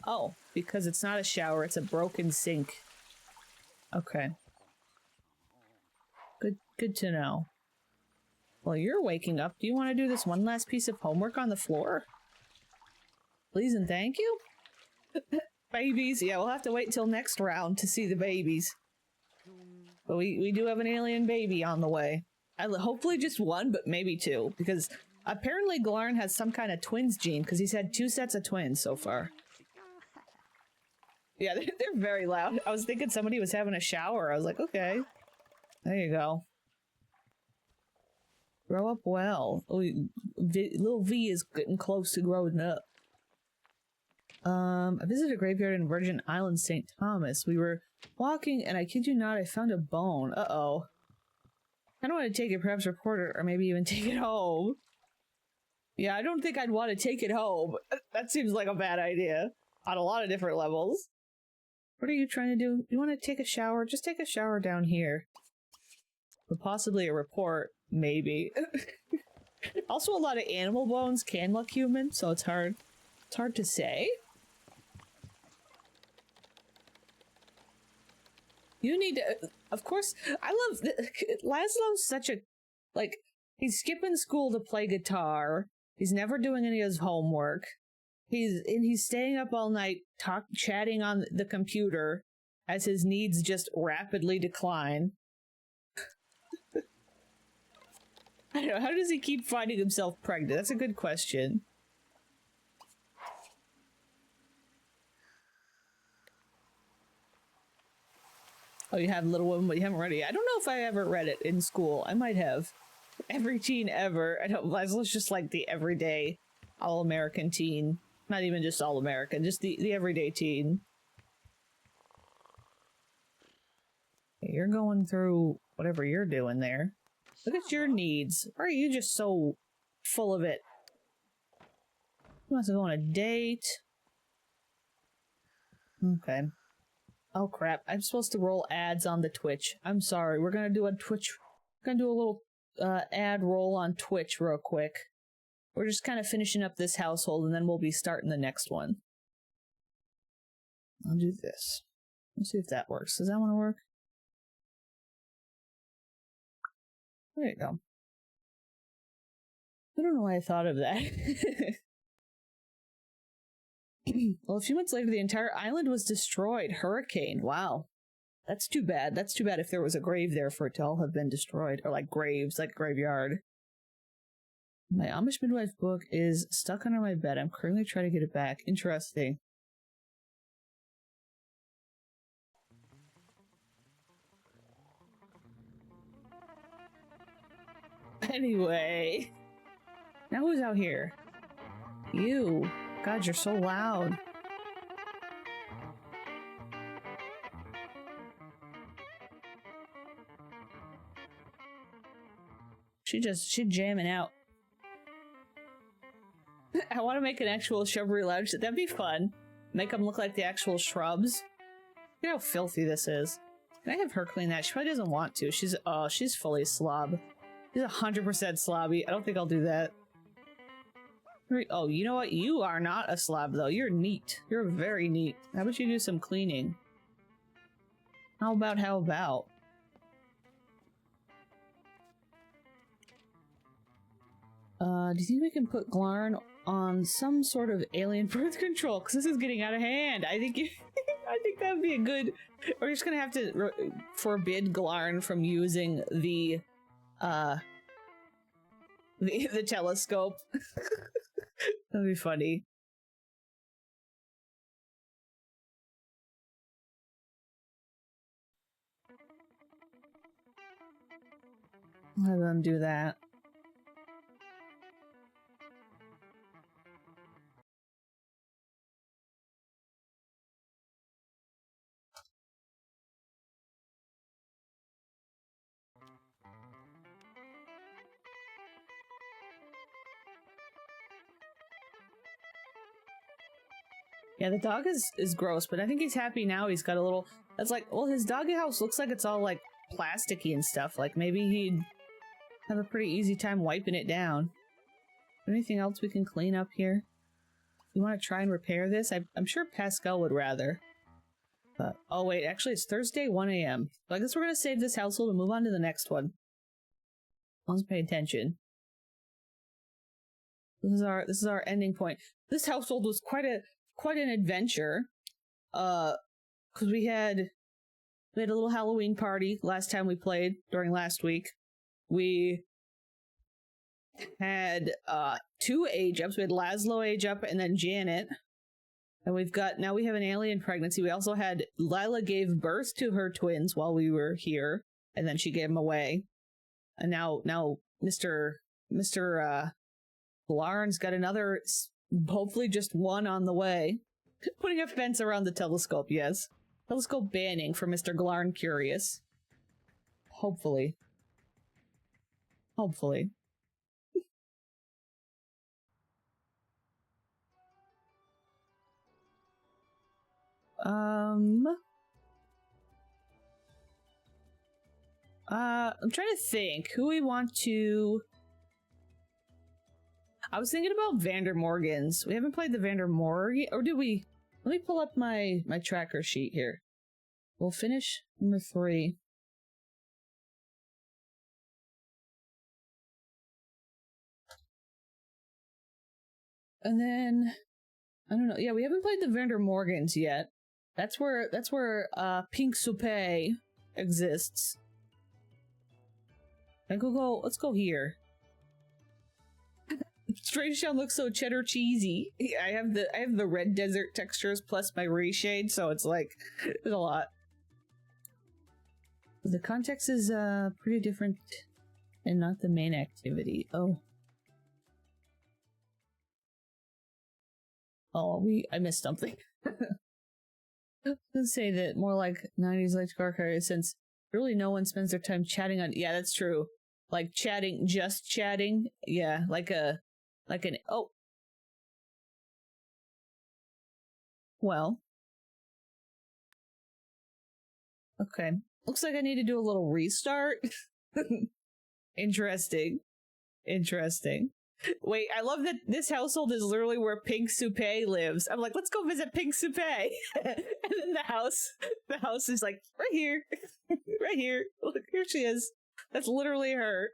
Oh, because it's not a shower, it's a broken sink. Okay. Good to know. Well, you're waking up. Do you want to do this one last piece of homework on the floor? Please and thank you? Babies. Yeah, we'll have to wait till next round to see the babies. But we do have an alien baby on the way. Hopefully just one, but maybe two. Because apparently Glarn has some kind of twins gene, because he's had 2 sets of twins so far. Yeah, they're very loud. I was thinking somebody was having a shower. I was like, okay. There you go. Grow up well. Oh, little V is getting close to growing up. I visited a graveyard in Virgin Islands, St. Thomas. We were walking, and I kid you not, I found a bone. Uh-oh. I don't want to take it, perhaps report it, or maybe even take it home. Yeah, I don't think I'd want to take it home. That seems like a bad idea. On a lot of different levels. What are you trying to do? You want to take a shower? Just take a shower down here. But possibly a report. Maybe. Also, a lot of animal bones can look human, so it's hard. It's hard to say. You need to... Of course, I love... Laszlo's such a... Like, he's skipping school to play guitar. He's never doing any of his homework. He's staying up all night chatting on the computer as his needs just rapidly decline. I don't know, how does he keep finding himself pregnant? That's a good question. Oh, you have Little Women, but you haven't read it yet. I don't know if I ever read it in school. I might have. Every teen ever. I don't. Laszlo's just like the everyday all-American teen. Not even just all-American, just the everyday teen. You're going through whatever you're doing there. Look at your needs. Why are you just so full of it? He wants to go on a date. Okay. Oh crap, I'm supposed to roll ads on the Twitch. I'm sorry, we're gonna do a Twitch... We're gonna do a little ad roll on Twitch real quick. We're just kind of finishing up this household and then we'll be starting the next one. I'll do this. Let's see if that works. Does that want to work? There you go. I don't know why I thought of that. Well, a few months later, the entire island was destroyed. Hurricane. Wow. That's too bad. That's too bad if there was a grave there for it to all have been destroyed. Or like graves, like a graveyard. My Amish midwife book is stuck under my bed. I'm currently trying to get it back. Interesting. Anyway. Now who's out here? You. God, you're so loud. She jamming out. I want to make an actual shrubbery lounge. That'd be fun. Make them look like the actual shrubs. Look at how filthy this is. Can I have her clean that? She probably doesn't want to. She's fully slob. She's 100% slobby. I don't think I'll do that. Oh, you know what? You are not a slob, though. You're neat. You're very neat. How about you do some cleaning? How about? Do you think we can put Glarn on some sort of alien birth control? Because this is getting out of hand. I think I think that would be a good... We're just gonna have to forbid Glarn from using the telescope. That'd be funny. I'll have them do that. Yeah, the dog is gross, but I think he's happy now. He's got a little... That's like, well, his doggy house looks like it's all, like, plasticky and stuff. Like, maybe he'd have a pretty easy time wiping it down. Anything else we can clean up here? You want to try and repair this? I'm sure Pascal would rather. But, oh wait, actually it's Thursday, 1 a.m. So I guess we're going to save this household and move on to the next one. Let's pay attention. This is our ending point. This household was quite an adventure. Because we had a little Halloween party last time we played during last week. We had 2 age ups. We had Laszlo age up and then Janet. And now we have an alien pregnancy. We also had Lila gave birth to her twins while we were here, and then she gave them away. And now Mr. Lauren's got another, hopefully just one on the way. Putting a fence around the telescope, yes. Telescope banning for Mr. Glarn Curious. Hopefully. Hopefully. I'm trying to think who we want to... I was thinking about Vanderrmorgans. We haven't played the Vanderrmorgan, or did we? Let me pull up my tracker sheet here. We'll finish number 3. And then I don't know. Yeah, we haven't played the Vanderrmorgans yet. That's where Pink Soupe exists. Let's go here. Strangetown looks so cheddar cheesy. I have the red desert textures plus my reshade, so it's like there's a lot. The context is pretty different and not the main activity. Oh, I missed something. I was gonna say that more like 90s like car carriers, since really no one spends their time chatting on. Yeah, that's true. Like chatting, just chatting. Yeah, well. Okay. Looks like I need to do a little restart. Interesting. Wait, I love that this household is literally where Pink Soupe lives. I'm like, let's go visit Pink Soupe. And then the house is like, right here. Right here. Look, here she is. That's literally her.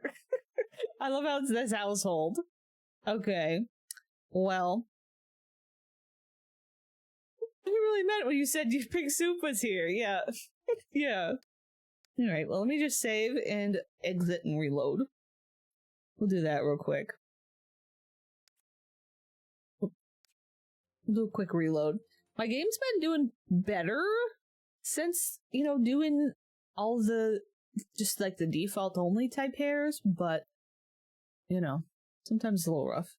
I love how it's this household. Okay. Well. You really meant when you said Pink Soup was here. Yeah. Yeah. Alright, well, let me just save and exit and reload. We'll do that real quick. Do a quick reload. My game's been doing better since, doing all the, just like the default only type hairs, but, sometimes it's a little rough.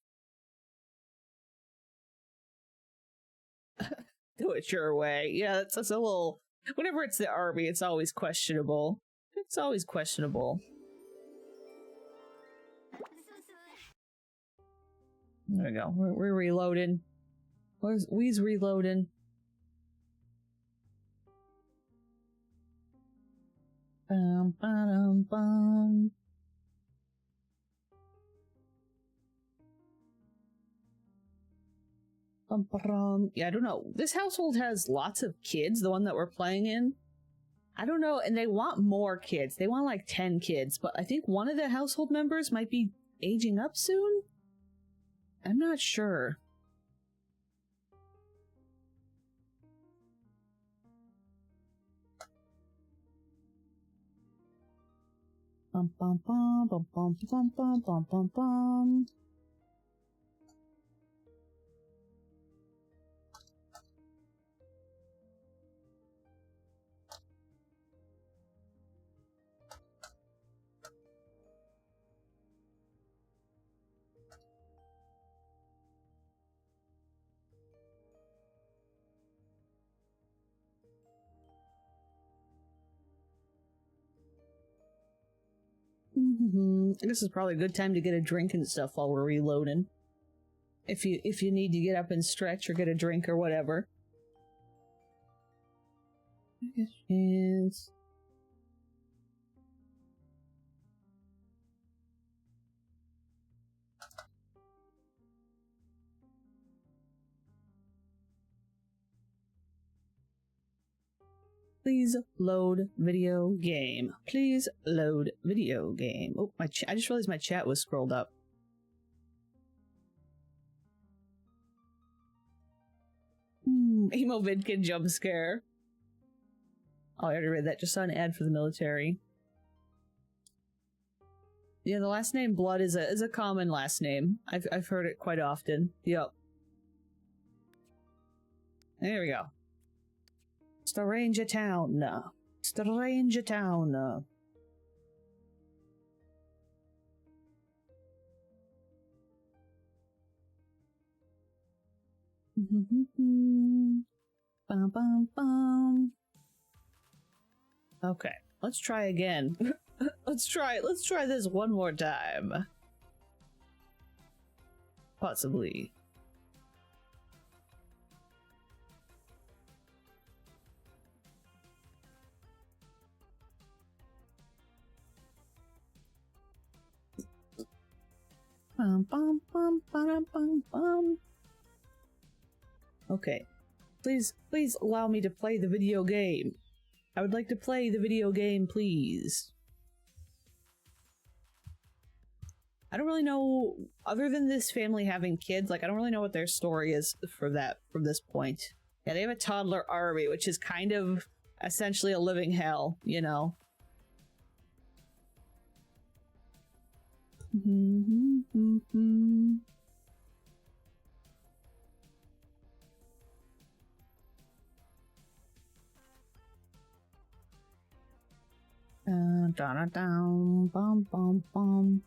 Do it your way. Yeah, that's a little, whenever it's the army, it's always questionable. It's always questionable. There we go. We're reloading. We's reloading. Bum, ba-dum, bum. Bum, ba-dum. Yeah, I don't know. This household has lots of kids, the one that we're playing in. I don't know, and they want more kids. They want like 10 kids, but I think one of the household members might be aging up soon? I'm not sure. Bum bum bum bum bum bum bum bum bum bum. This is probably a good time to get a drink and stuff while we're reloading. If you need to get up and stretch or get a drink or whatever. Chance. Please load video game. Please load video game. Oh, I just realized my chat was scrolled up. Emo Vidkin jump scare. Oh, I already read that. Just saw an ad for the military. Yeah, the last name Blood is a common last name. I've heard it quite often. Yep. There we go. Strangetown. Strangetown. Bum, bum, bum. Okay, let's try again. Let's try this one more time. Possibly. Bum, bum, bum, bum, bum, bum. Okay. Please allow me to play the video game. I would like to play the video game, please. I don't really know, other than this family having kids, like, I don't really know what their story is from this point. Yeah, they have a toddler army, which is kind of essentially a living hell, you know? Down, bum, bum, bum.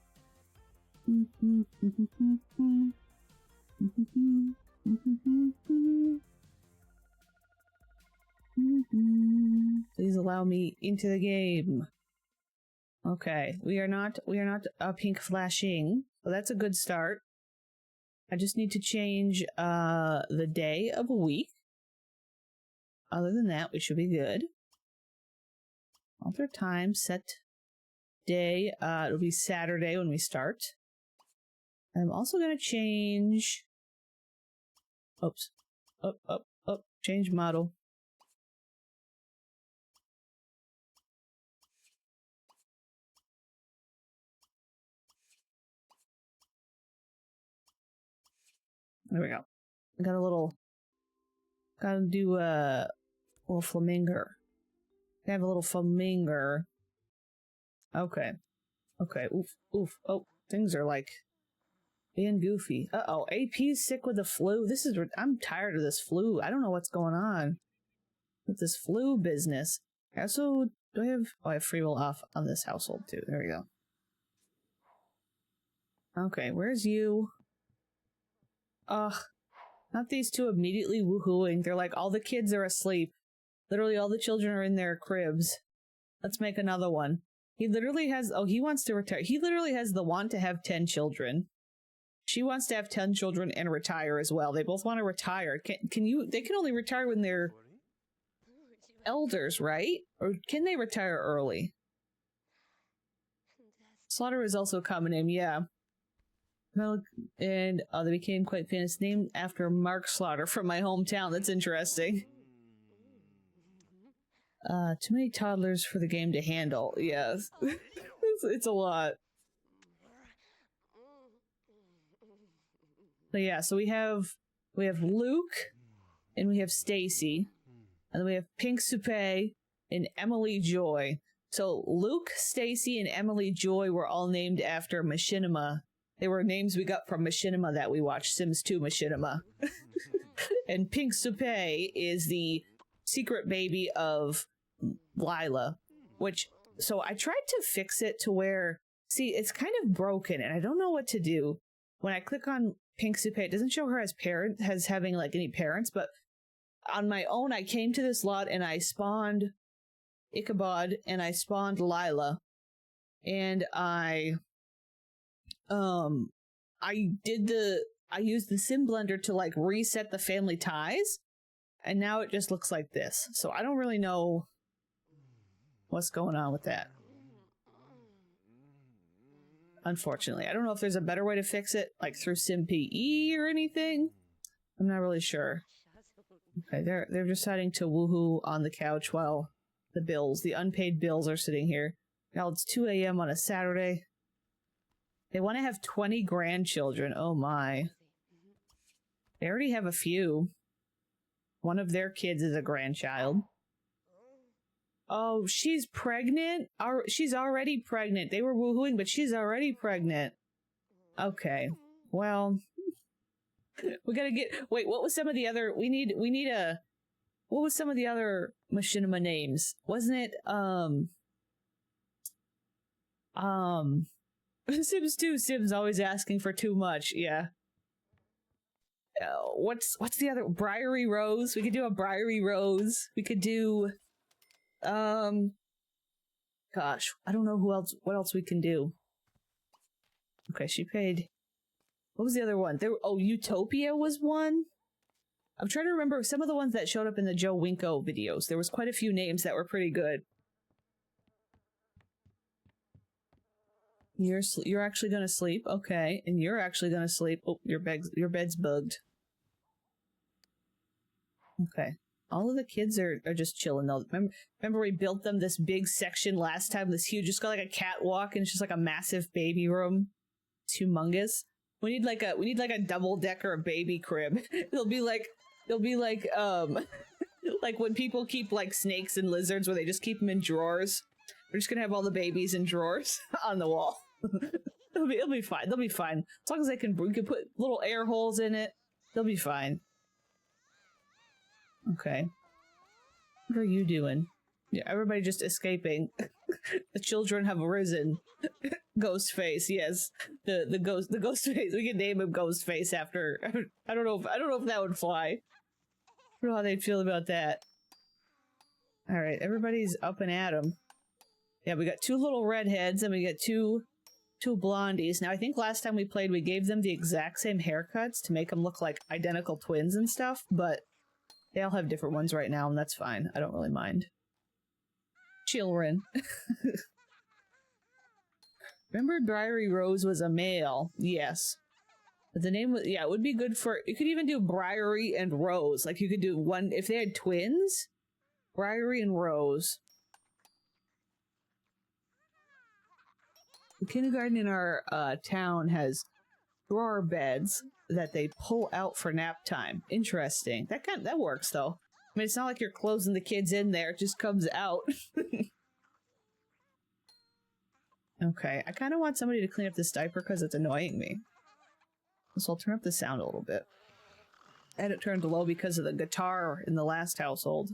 Please allow me into the game. Okay, we are not pink flashing, so that's a good start. I just need to change the day of a week. Other than that, we should be good. Alter time, set day. It'll be Saturday when we start. I'm also gonna change. Oops. Up. Change model. There we go. I got a little. Gotta do a little flamingo. I have a little flamingo. Okay. Oof. Oh, things are like being goofy. Uh-oh, AP's sick with the flu. I'm tired of this flu. I don't know what's going on with this flu business. I also, I have free will off on this household too. There we go. Okay, where's you? Ugh, not these two immediately woohooing. They're like, all the kids are asleep. Literally all the children are in their cribs. Let's make another one. He literally has, he wants to retire. He literally has the want to have 10 children. She wants to have 10 children and retire as well. They both want to retire. They can only retire when they're elders, right? Or can they retire early? Slaughter is also a common name, yeah. And they became quite famous. Named after Mark Slaughter from my hometown. That's interesting. Too many toddlers for the game to handle. Yes. it's a lot. But yeah, so we have Luke and we have Stacy. And then we have Pink Soupe and Emily Joy. So Luke, Stacy, and Emily Joy were all named after Machinima. They were names we got from Machinima that we watched, Sims 2 Machinima. And Pink Soupe is the secret baby of Lila, so I tried to fix it to where, see, it's kind of broken and I don't know what to do. When I click on Pink Soupe, it doesn't show her as having like any parents, but on my own, I came to this lot and I spawned Ichabod and I spawned Lila, and I used the Sim Blender to like reset the family ties. And now it just looks like this. So I don't really know what's going on with that. Unfortunately. I don't know if there's a better way to fix it, like through SimPE or anything. I'm not really sure. Okay, they're deciding to woohoo on the couch while the unpaid bills are sitting here. Now it's 2 a.m. on a Saturday. They want to have 20 grandchildren. Oh my. They already have a few. One of their kids is a grandchild. Oh, she's pregnant? She's already pregnant. They were woohooing, but she's already pregnant. Okay. Well, we gotta get... Wait, what was some of the other... We need a... What was some of the other machinima names? Wasn't it, Sims 2, Sims always asking for too much, yeah. What's the other... Briary Rose? We could do a Briary Rose. We could do... Gosh, I don't know what else we can do. Okay, she paid... What was the other one? Oh, Utopia was one? I'm trying to remember some of the ones that showed up in the Joe Winko videos. There was quite a few names that were pretty good. You're actually gonna sleep? Okay. And you're actually gonna sleep. Oh, your bed's bugged. Okay. All of the kids are just chilling though. Remember we built them this big section last time, this huge, just got like a catwalk, and it's just like a massive baby room. It's humongous. We need like a double-decker baby crib. It'll be like like when people keep like snakes and lizards where they just keep them in drawers. We're just gonna have all the babies in drawers on the wall. It'll be fine. They'll be fine. As long as we can put little air holes in it, they'll be fine. Okay. What are you doing? Yeah, everybody just escaping. The children have arisen. Ghostface, yes. The Ghostface. We can name him Ghostface after. I don't know if that would fly. I don't know how they'd feel about that. All right, everybody's up and at 'em. Yeah, we got two little redheads and we got two blondies. Now I think last time we played, we gave them the exact same haircuts to make them look like identical twins and stuff, but they all have different ones right now, and that's fine. I don't really mind. Children. Remember Briary Rose was a male? Yes. But the name was, yeah, it would be good for, you could even do Briary and Rose. Like you could do one, if they had twins, Briary and Rose. The kindergarten in our town has drawer beds that they pull out for nap time. Interesting. That works though. I mean, it's not like you're closing the kids in there. It just comes out. Okay, I kind of want somebody to clean up this diaper because it's annoying me. So I'll turn up the sound a little bit. I had it turned low because of the guitar in the last household.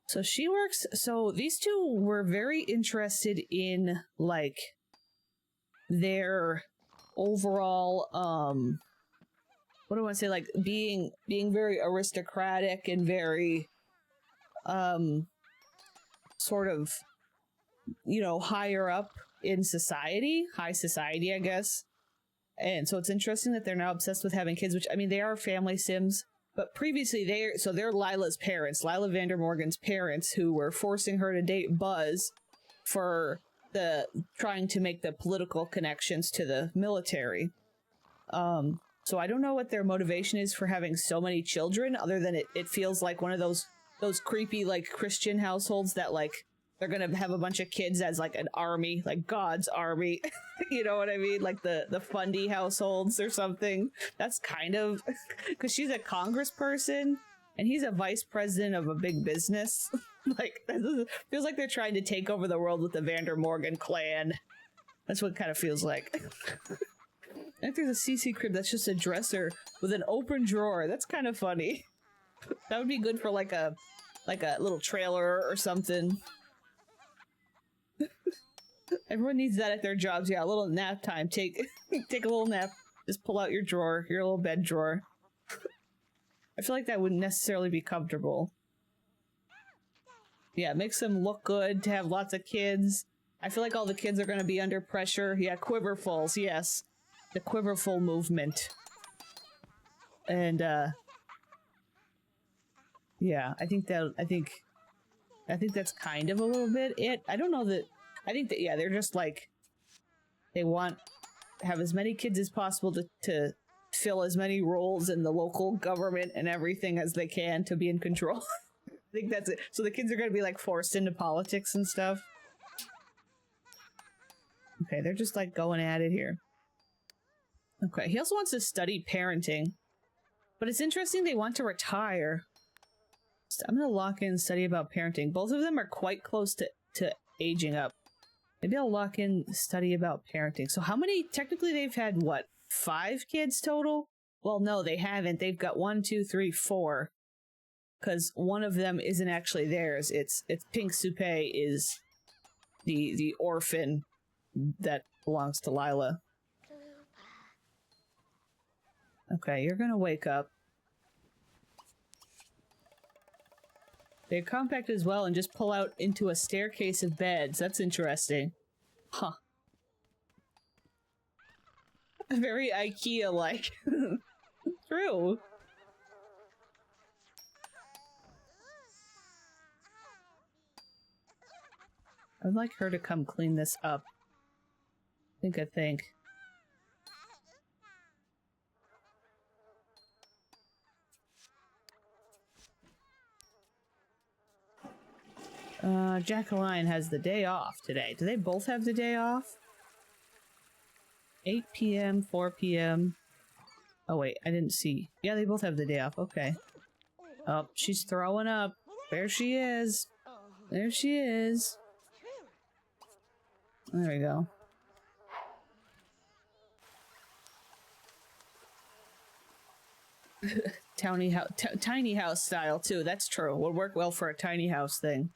So she works... So these two were very interested in, like, their overall, what do I want to say? Like, being very aristocratic and very, sort of, you know, higher up in society. High society, I guess. And so it's interesting that they're now obsessed with having kids, which, I mean, they are family Sims. But previously, they're Lila's parents, Lila Vanderrmorgan's parents, who were forcing her to date Buzz for trying to make the political connections to the military. So I don't know what their motivation is for having so many children, other than it feels like one of those creepy, like, Christian households that, like, they're gonna have a bunch of kids as, like, an army, like God's army. You know what I mean? Like the Fundy households or something. That's kind of... Because she's a congressperson, and he's a vice president of a big business. Like, feels like they're trying to take over the world with the Vanderrmorgan clan. That's what it kind of feels like. I think there's a CC crib that's just a dresser with an open drawer. That's kind of funny. That would be good for like a little trailer or something. Everyone needs that at their jobs. Yeah, a little nap time. Take a little nap. Just pull out your drawer, your little bed drawer. I feel like that wouldn't necessarily be comfortable. Yeah, it makes them look good to have lots of kids. I feel like all the kids are going to be under pressure. Yeah, quiverfuls, yes. The quiverful movement. And, Yeah, I think that's kind of a little bit it. I don't know that. I think that, yeah, they're just like, they want to have as many kids as possible to fill as many roles in the local government and everything as they can to be in control. I think that's it. So the kids are going to be like forced into politics and stuff. Okay, they're just like going at it here. Okay, he also wants to study parenting. But it's interesting they want to retire. So I'm going to lock in study about parenting. Both of them are quite close to aging up. Maybe I'll lock in study about parenting. So how many, technically they've had, what, 5 kids total? Well, no, they haven't. They've got 1, 2, 3, 4. Because one of them isn't actually theirs. It's Pink Soupe is the orphan that belongs to Lila. Okay, you're gonna wake up. They're compact as well and just pull out into a staircase of beds. That's interesting. Huh. Very IKEA-like. True. I'd like her to come clean this up. I think. Jacqueline has the day off today. Do they both have the day off? 8 p.m., 4 p.m. Oh wait, I didn't see. Yeah, they both have the day off. Okay. Oh, she's throwing up. There she is. There she is. There we go. Tiny house style too. That's true. Would work well for a tiny house thing.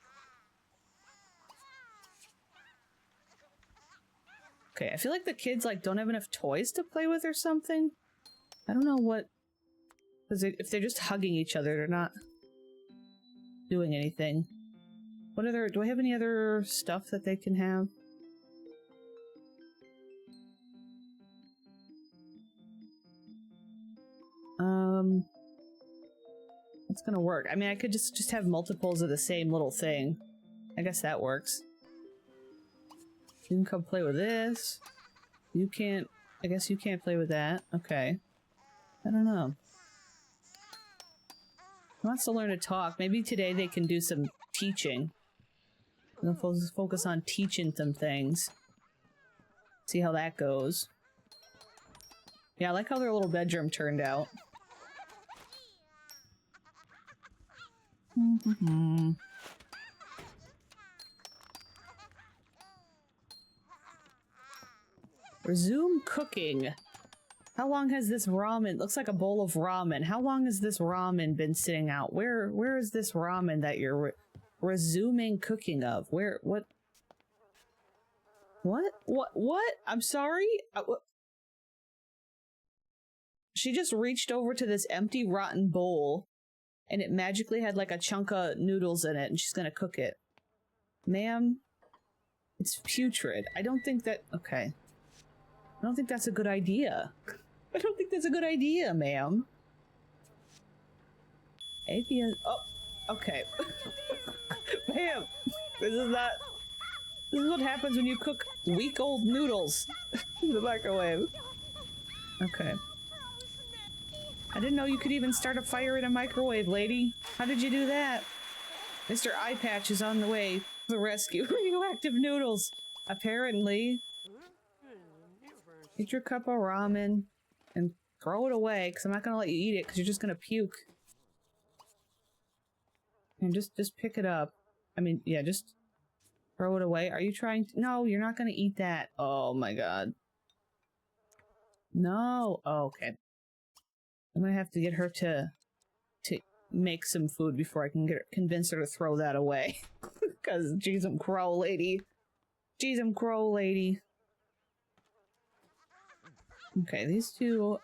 Okay, I feel like the kids like don't have enough toys to play with or something. I don't know what, because if they're just hugging each other, they're not doing anything. What other? Do I have any other stuff that they can have? It's gonna work. I mean, I could just have multiples of the same little thing. I guess that works. You can come play with this. You can't... I guess you can't play with that. Okay. I don't know. He wants to learn to talk. Maybe today they can do some teaching. We'll focus on teaching some things. See how that goes. Yeah, I like how their little bedroom turned out. Resume cooking. How long has this ramen... Looks like a bowl of ramen. How long has this ramen been sitting out? Where is this ramen that you're resuming cooking of? Where... What? What? I'm sorry? She just reached over to this empty, rotten bowl, and it magically had like a chunk of noodles in it, and she's gonna cook it. Ma'am, it's putrid. I don't think that... Okay. I don't think that's a good idea. I don't think that's a good idea, ma'am. APS... Oh, okay. Ma'am, this is not... This is what happens when you cook week-old noodles in the microwave. Okay. I didn't know you could even start a fire in a microwave, lady. How did you do that? Mr. Eye Patch is on the way to the rescue. Radioactive noodles. Apparently. Get your cup of ramen and throw it away, because I'm not going to let you eat it, because you're just going to puke. And just pick it up. I mean, yeah, just throw it away. Are you trying to... No, you're not going to eat that. Oh my god. No. Oh, okay. I'm going to have to get her to make some food before I can convince her to throw that away. Because, jeez, I'm crow lady. Jeez, I'm crow lady. Okay, these two...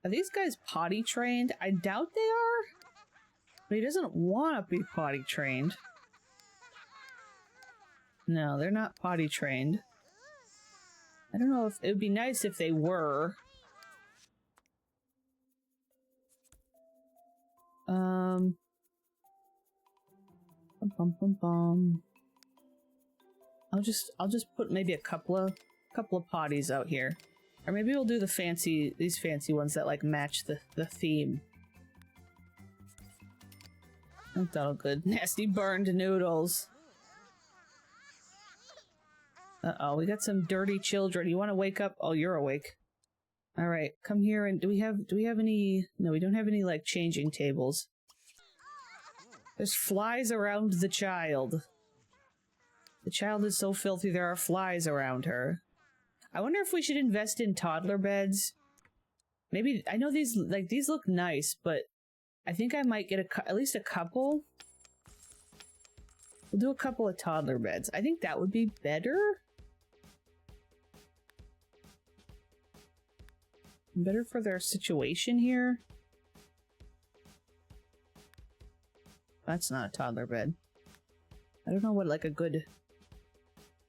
Are these guys potty trained? I doubt they are. But he doesn't want to be potty trained. No, they're not potty trained. I don't know if... It would be nice if they were. Bum, bum, bum, bum. I'll just put maybe a couple of potties out here. Or maybe we'll do these fancy ones that like match the theme. Oh, that'll good. Nasty burned noodles. Uh-oh, we got some dirty children. You want to wake up? Oh, you're awake. All right, come here. And do we have any? No, we don't have any like changing tables. There's flies around the child. The child is so filthy. There are flies around her. I wonder if we should invest in toddler beds. Maybe I know these look nice, but I think I might get at least a couple. We'll do a couple of toddler beds. I think that would be better. Better for their situation here. That's not a toddler bed. I don't know what like a good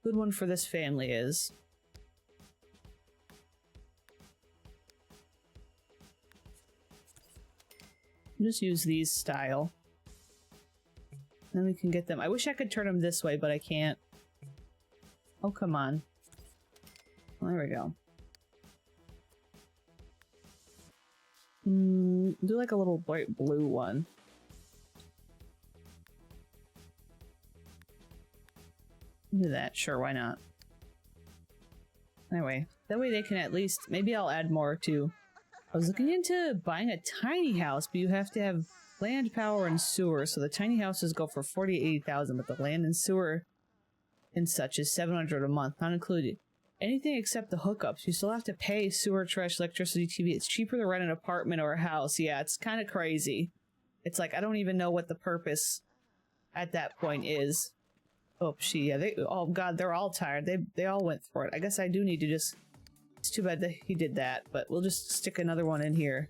one for this family is. Just use these style. Then we can get them. I wish I could turn them this way, but I can't. Oh, come on. Well, there we go. Do like a little bright blue one. Do that. Sure, why not? Anyway, that way they can at least... Maybe I'll add more too. I was looking into buying a tiny house, but you have to have land, power, and sewer. So the tiny houses go for $40,000, but the land and sewer and such is $700 a month, not included. Anything except the hookups. You still have to pay sewer, trash, electricity, TV. It's cheaper to rent an apartment or a house. Yeah, it's kind of crazy. It's like, I don't even know what the purpose at that point is. Oh, oh god, they're all tired. They all went for it. I guess I do need to just... It's too bad that he did that, but we'll just stick another one in here.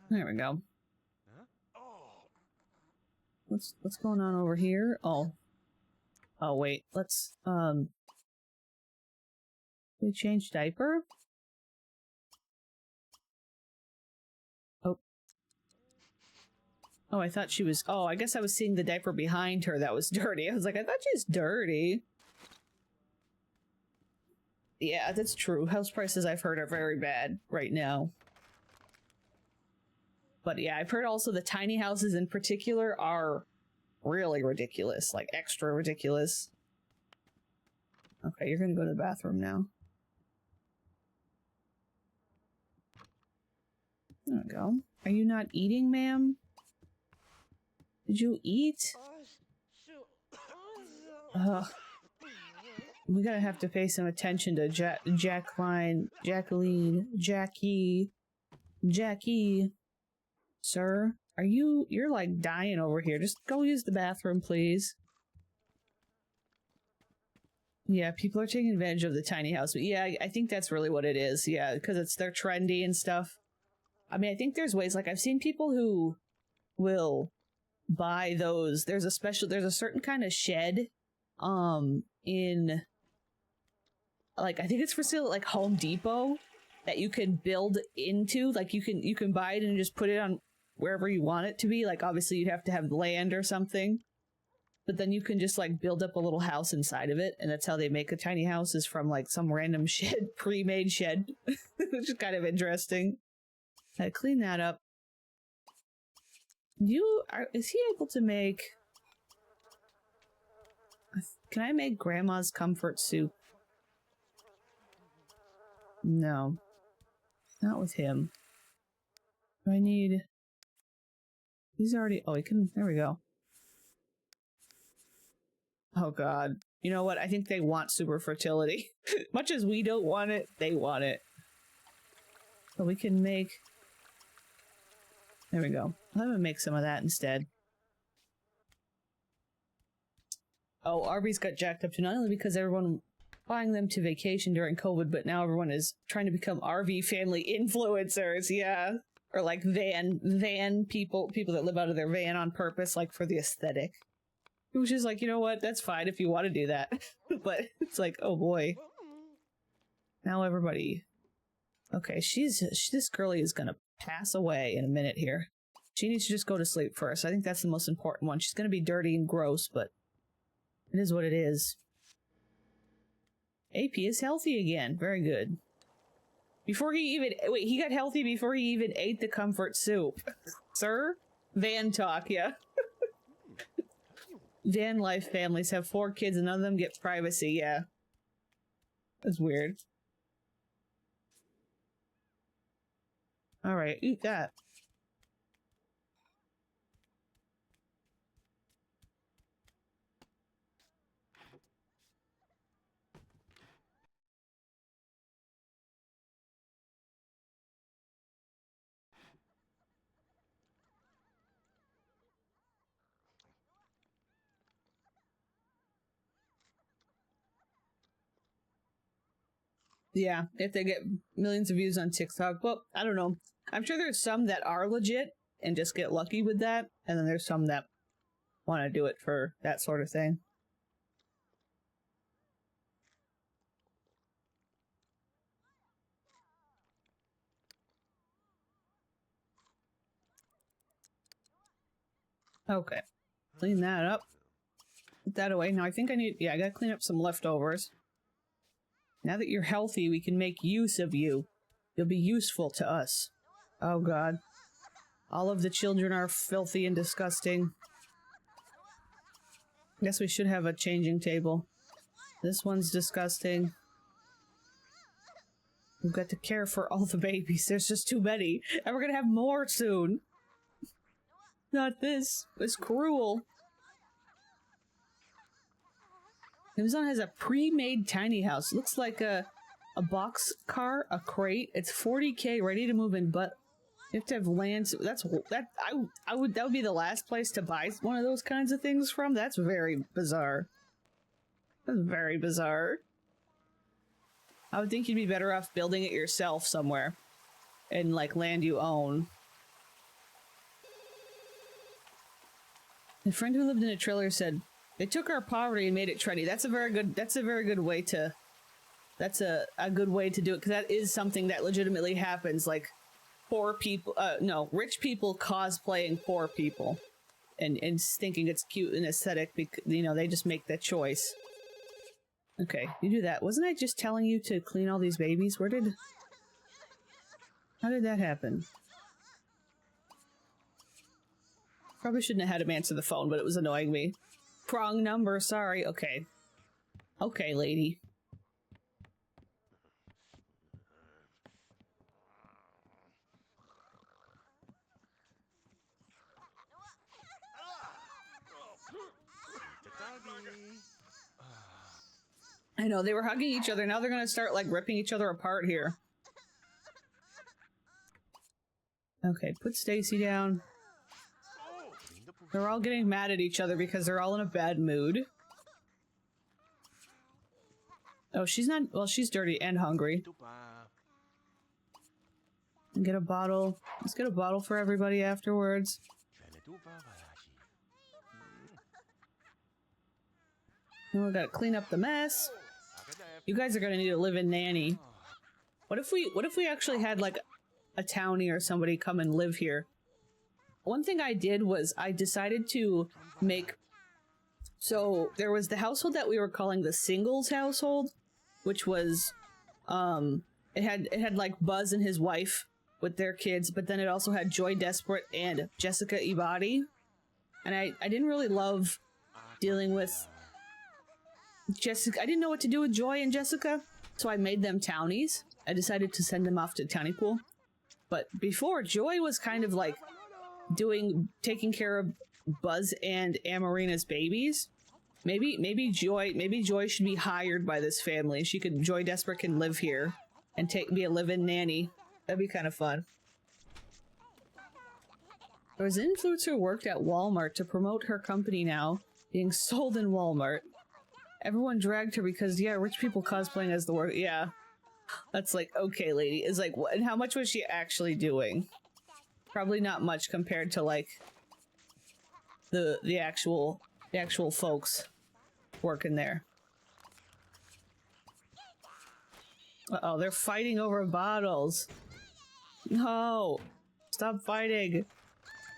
There we go. What's going on over here? Oh. Oh wait, let's we change diaper? Oh. Oh, I thought she was... Oh, I guess I was seeing the diaper behind her that was dirty. I was like, I thought she's dirty. Yeah, that's true. House prices, I've heard, are very bad right now. But yeah, I've heard also the tiny houses in particular are really ridiculous. Like, extra ridiculous. Okay, you're gonna go to the bathroom now. There we go. Are you not eating, ma'am? Did you eat? Ugh. We're gonna have to pay some attention to Jacqueline, Jackie. Sir, you're like dying over here. Just go use the bathroom, please. Yeah, people are taking advantage of the tiny house. But yeah, I think that's really what it is. Yeah, because they're trendy and stuff. I mean, I think there's ways, like I've seen people who will buy those. There's a certain kind of shed, in, like, I think it's for sale at like Home Depot that you can build into. Like you can buy it and just put it on wherever you want it to be. Like obviously you'd have to have land or something, but then you can just like build up a little house inside of it, and that's how they make a tiny house, is from like some random shed, pre-made shed, which is kind of interesting. Gotta clean that up. Is he able to make... Can I make Grandma's comfort soup? No. Not with him. Do I need... He's already... Oh, he can... There we go. Oh god. You know what? I think they want super fertility. Much as we don't want it, they want it. So we can make... There we go. I'm gonna make some of that instead. Oh, Arby's got jacked up too, not only because everyone buying them to vacation during COVID, but now everyone is trying to become RV family influencers, yeah. Or like van people that live out of their van on purpose, like for the aesthetic. Which is like, you know what, that's fine if you want to do that. But it's like, oh boy. Now everybody... Okay, this girlie is gonna pass away in a minute here. She needs to just go to sleep first. I think that's the most important one. She's gonna be dirty and gross, but it is what it is. AP is healthy again. Very good. Before he even... Wait, he got healthy before he even ate the comfort soup. Sir? Van talk, yeah. Van life families have 4 kids and none of them get privacy, yeah. That's weird. Alright, eat that. Yeah, if they get millions of views on TikTok. Well, I don't know. I'm sure there's some that are legit and just get lucky with that, and then there's some that want to do it for that sort of thing. Okay. Clean that up. Put that away. Now I think I need... Yeah, I gotta clean up some leftovers. Now that you're healthy, we can make use of you. You'll be useful to us. Oh god. All of the children are filthy and disgusting. Guess we should have a changing table. This one's disgusting. We've got to care for all the babies. There's just too many. And we're gonna have more soon. Not this. It's cruel. Amazon has a pre-made tiny house. Looks like a box car, a crate. It's 40K, ready to move in, but you have to have land. That would be the last place to buy one of those kinds of things from. That's very bizarre. That's very bizarre. I would think you'd be better off building it yourself somewhere, in like land you own. A friend who lived in a trailer said, "They took our poverty and made it trendy." That's a very good way to... That's a good way to do it, because that is something that legitimately happens. Like, poor people... rich people cosplaying poor people. And thinking it's cute and aesthetic, because, you know, they just make that choice. Okay, you do that. Wasn't I just telling you to clean all these babies? How did that happen? Probably shouldn't have had him answer the phone, but it was annoying me. Wrong number, sorry. Okay. Okay, lady. I know, they were hugging each other. Now they're gonna start, like, ripping each other apart here. Okay, put Stacy down. They're all getting mad at each other because they're all in a bad mood. Oh, she's not... Well, she's dirty and hungry. And get a bottle. Let's get a bottle for everybody afterwards. And we gotta clean up the mess. You guys are gonna need a live-in nanny. What if we actually had, like, a townie or somebody come and live here? One thing I did was I decided to make... So, there was the household that we were calling the singles household, which was, it had like Buzz and his wife with their kids, but then it also had Joy Desperate and Jessica Ibadi. And I didn't really love dealing with Jessica. I didn't know what to do with Joy and Jessica, so I made them townies. I decided to send them off to Townie Pool. But before, Joy was kind of like taking care of Buzz and Amarina's babies. Maybe Joy should be hired by this family. Joy Desperate can live here and be a live-in nanny. That'd be kind of fun. There was an influencer who worked at Walmart to promote her company now being sold in Walmart. Everyone dragged her because, yeah, rich people cosplaying as the word. Yeah. That's like, okay, lady. It's like, what? And how much was she actually doing? Probably not much compared to, like, the actual folks working there. Uh-oh, they're fighting over bottles. No! Stop fighting!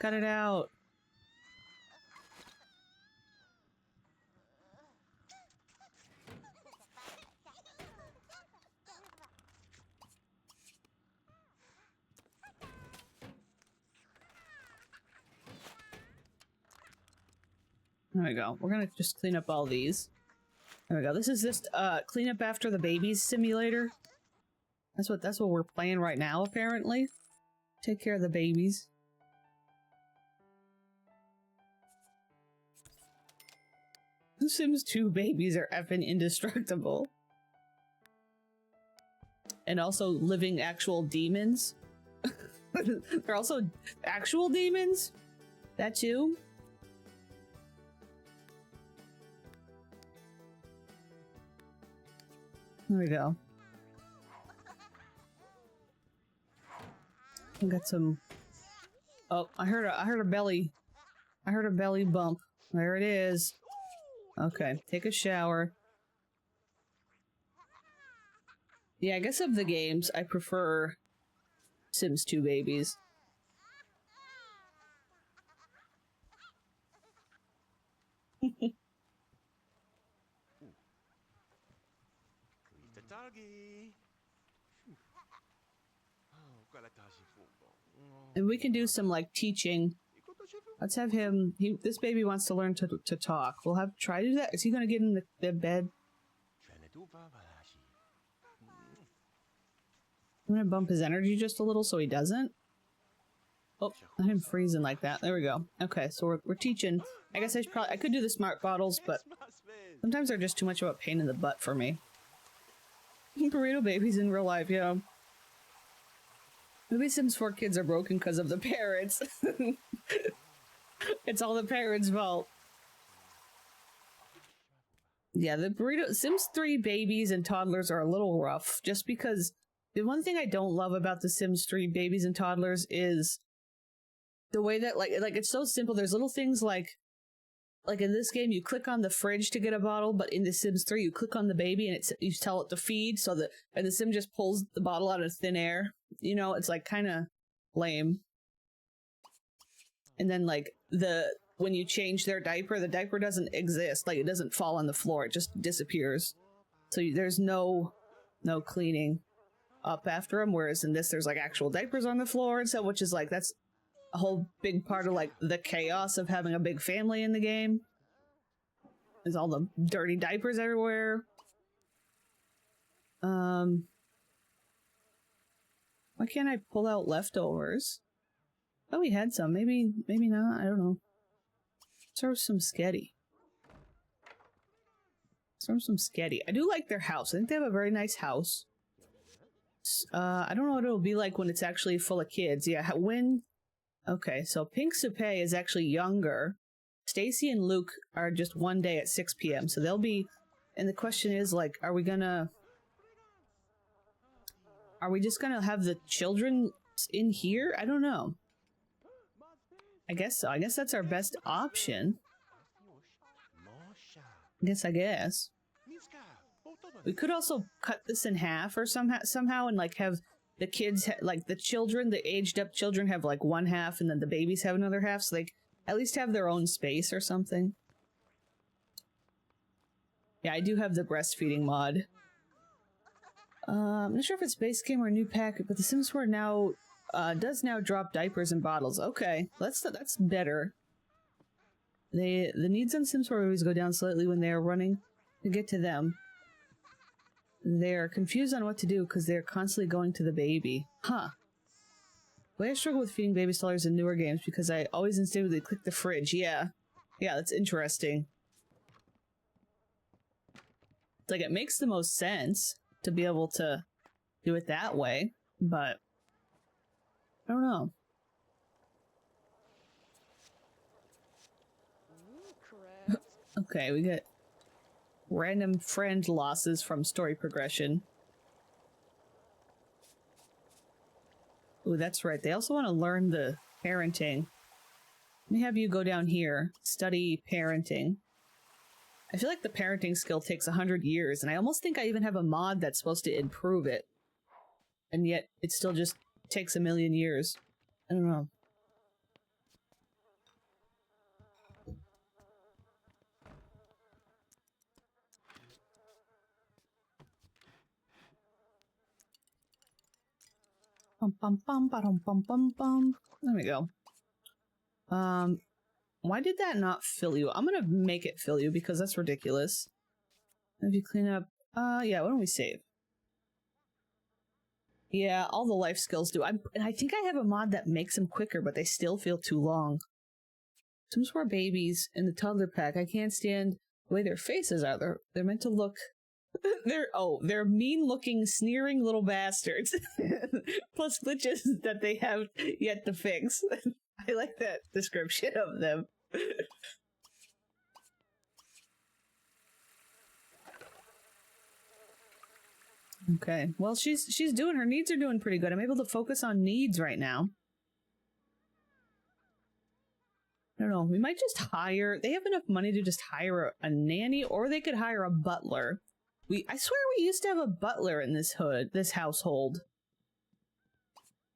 Cut it out! There we go. We're gonna just clean up all these. There we go. This is just clean up after the babies simulator. That's what we're playing right now, apparently. Take care of the babies. The Sims 2 babies are effing indestructible. And also living actual demons. They're also actual demons? That too? There we go. I got some. Oh, I heard a belly. I heard a belly bump. There it is. Okay, take a shower. Yeah, I guess of the games, I prefer Sims 2 babies. And we can do some, like, teaching. Let's have him... this baby wants to learn to talk. We'll have try to do that. Is he gonna get in the bed? I'm gonna bump his energy just a little so he doesn't. Oh, not him freezing like that. There we go. Okay, so we're teaching. I guess I could do the smart bottles, but sometimes they're just too much of a pain in the butt for me. Burrito babies in real life, yeah. Maybe Sims 4 kids are broken because of the parents. It's all the parents' fault. Yeah, the Sims 3 babies and toddlers are a little rough, just because the one thing I don't love about the Sims 3 babies and toddlers is the way that, like it's so simple. There's little things like in this game, you click on the fridge to get a bottle, but in the Sims 3, you click on the baby and you tell it to feed, and the Sim just pulls the bottle out of thin air. You know, it's like kind of lame. And then like when you change their diaper, the diaper doesn't exist. Like it doesn't fall on the floor; it just disappears. So there's no cleaning up after them. Whereas in this, there's like actual diapers on the floor and stuff, which is like that's a whole big part of like the chaos of having a big family in the game. There's all the dirty diapers everywhere. Why can't I pull out leftovers? Oh, we had some. Maybe not. I don't know. Serve some sketty. Serve some sketty. I do like their house. I think they have a very nice house. I don't know what it'll be like when it's actually full of kids. Yeah, when... Okay, so Pink Soupe is actually younger. Stacy and Luke are just one day at 6 p.m. So they'll be... And the question is, like, are we just gonna have the children in here? I don't know. I guess so. I guess that's our best option. I guess. We could also cut this in half or somehow and like have the kids, like the children, the aged up children have like one half and then the babies have another half, so they at least have their own space or something. Yeah, I do have the breastfeeding mod. I'm not sure if it's base game or a new pack, but the Sims 4 now does now drop diapers and bottles. Okay, that's better. The needs on Sims 4 always go down slightly when they are running to get to them. They're confused on what to do because they're constantly going to the baby. Huh. The way I struggle with feeding baby strollers in newer games because I always instinctively click the fridge. Yeah. Yeah, that's interesting. It's like it makes the most sense to be able to do it that way, but I don't know. Okay, we get random friend losses from story progression. Ooh, that's right. They also want to learn the parenting. Let me have you go down here, study parenting. I feel like the parenting skill takes 100 years, and I almost think I even have a mod that's supposed to improve it. And yet, it still just takes 1,000,000 years. I don't know. Bum bum bum bum bum bum bum. There we go. Why did that not fill you? I'm gonna make it fill you because that's ridiculous. If you clean up, yeah, why don't we save? Yeah, all the life skills do. And I think I have a mod that makes them quicker, but they still feel too long. Some more babies in the toddler pack. I can't stand the way their faces are. They're meant to look. They're mean-looking, sneering little bastards. Plus glitches that they have yet to fix. I like that description of them. Okay, well, she's doing, her needs are doing pretty good. I'm able to focus on needs right now. I don't know, we might just hire, they have enough money to just hire a nanny, or they could hire a butler. I swear we used to have a butler in this household.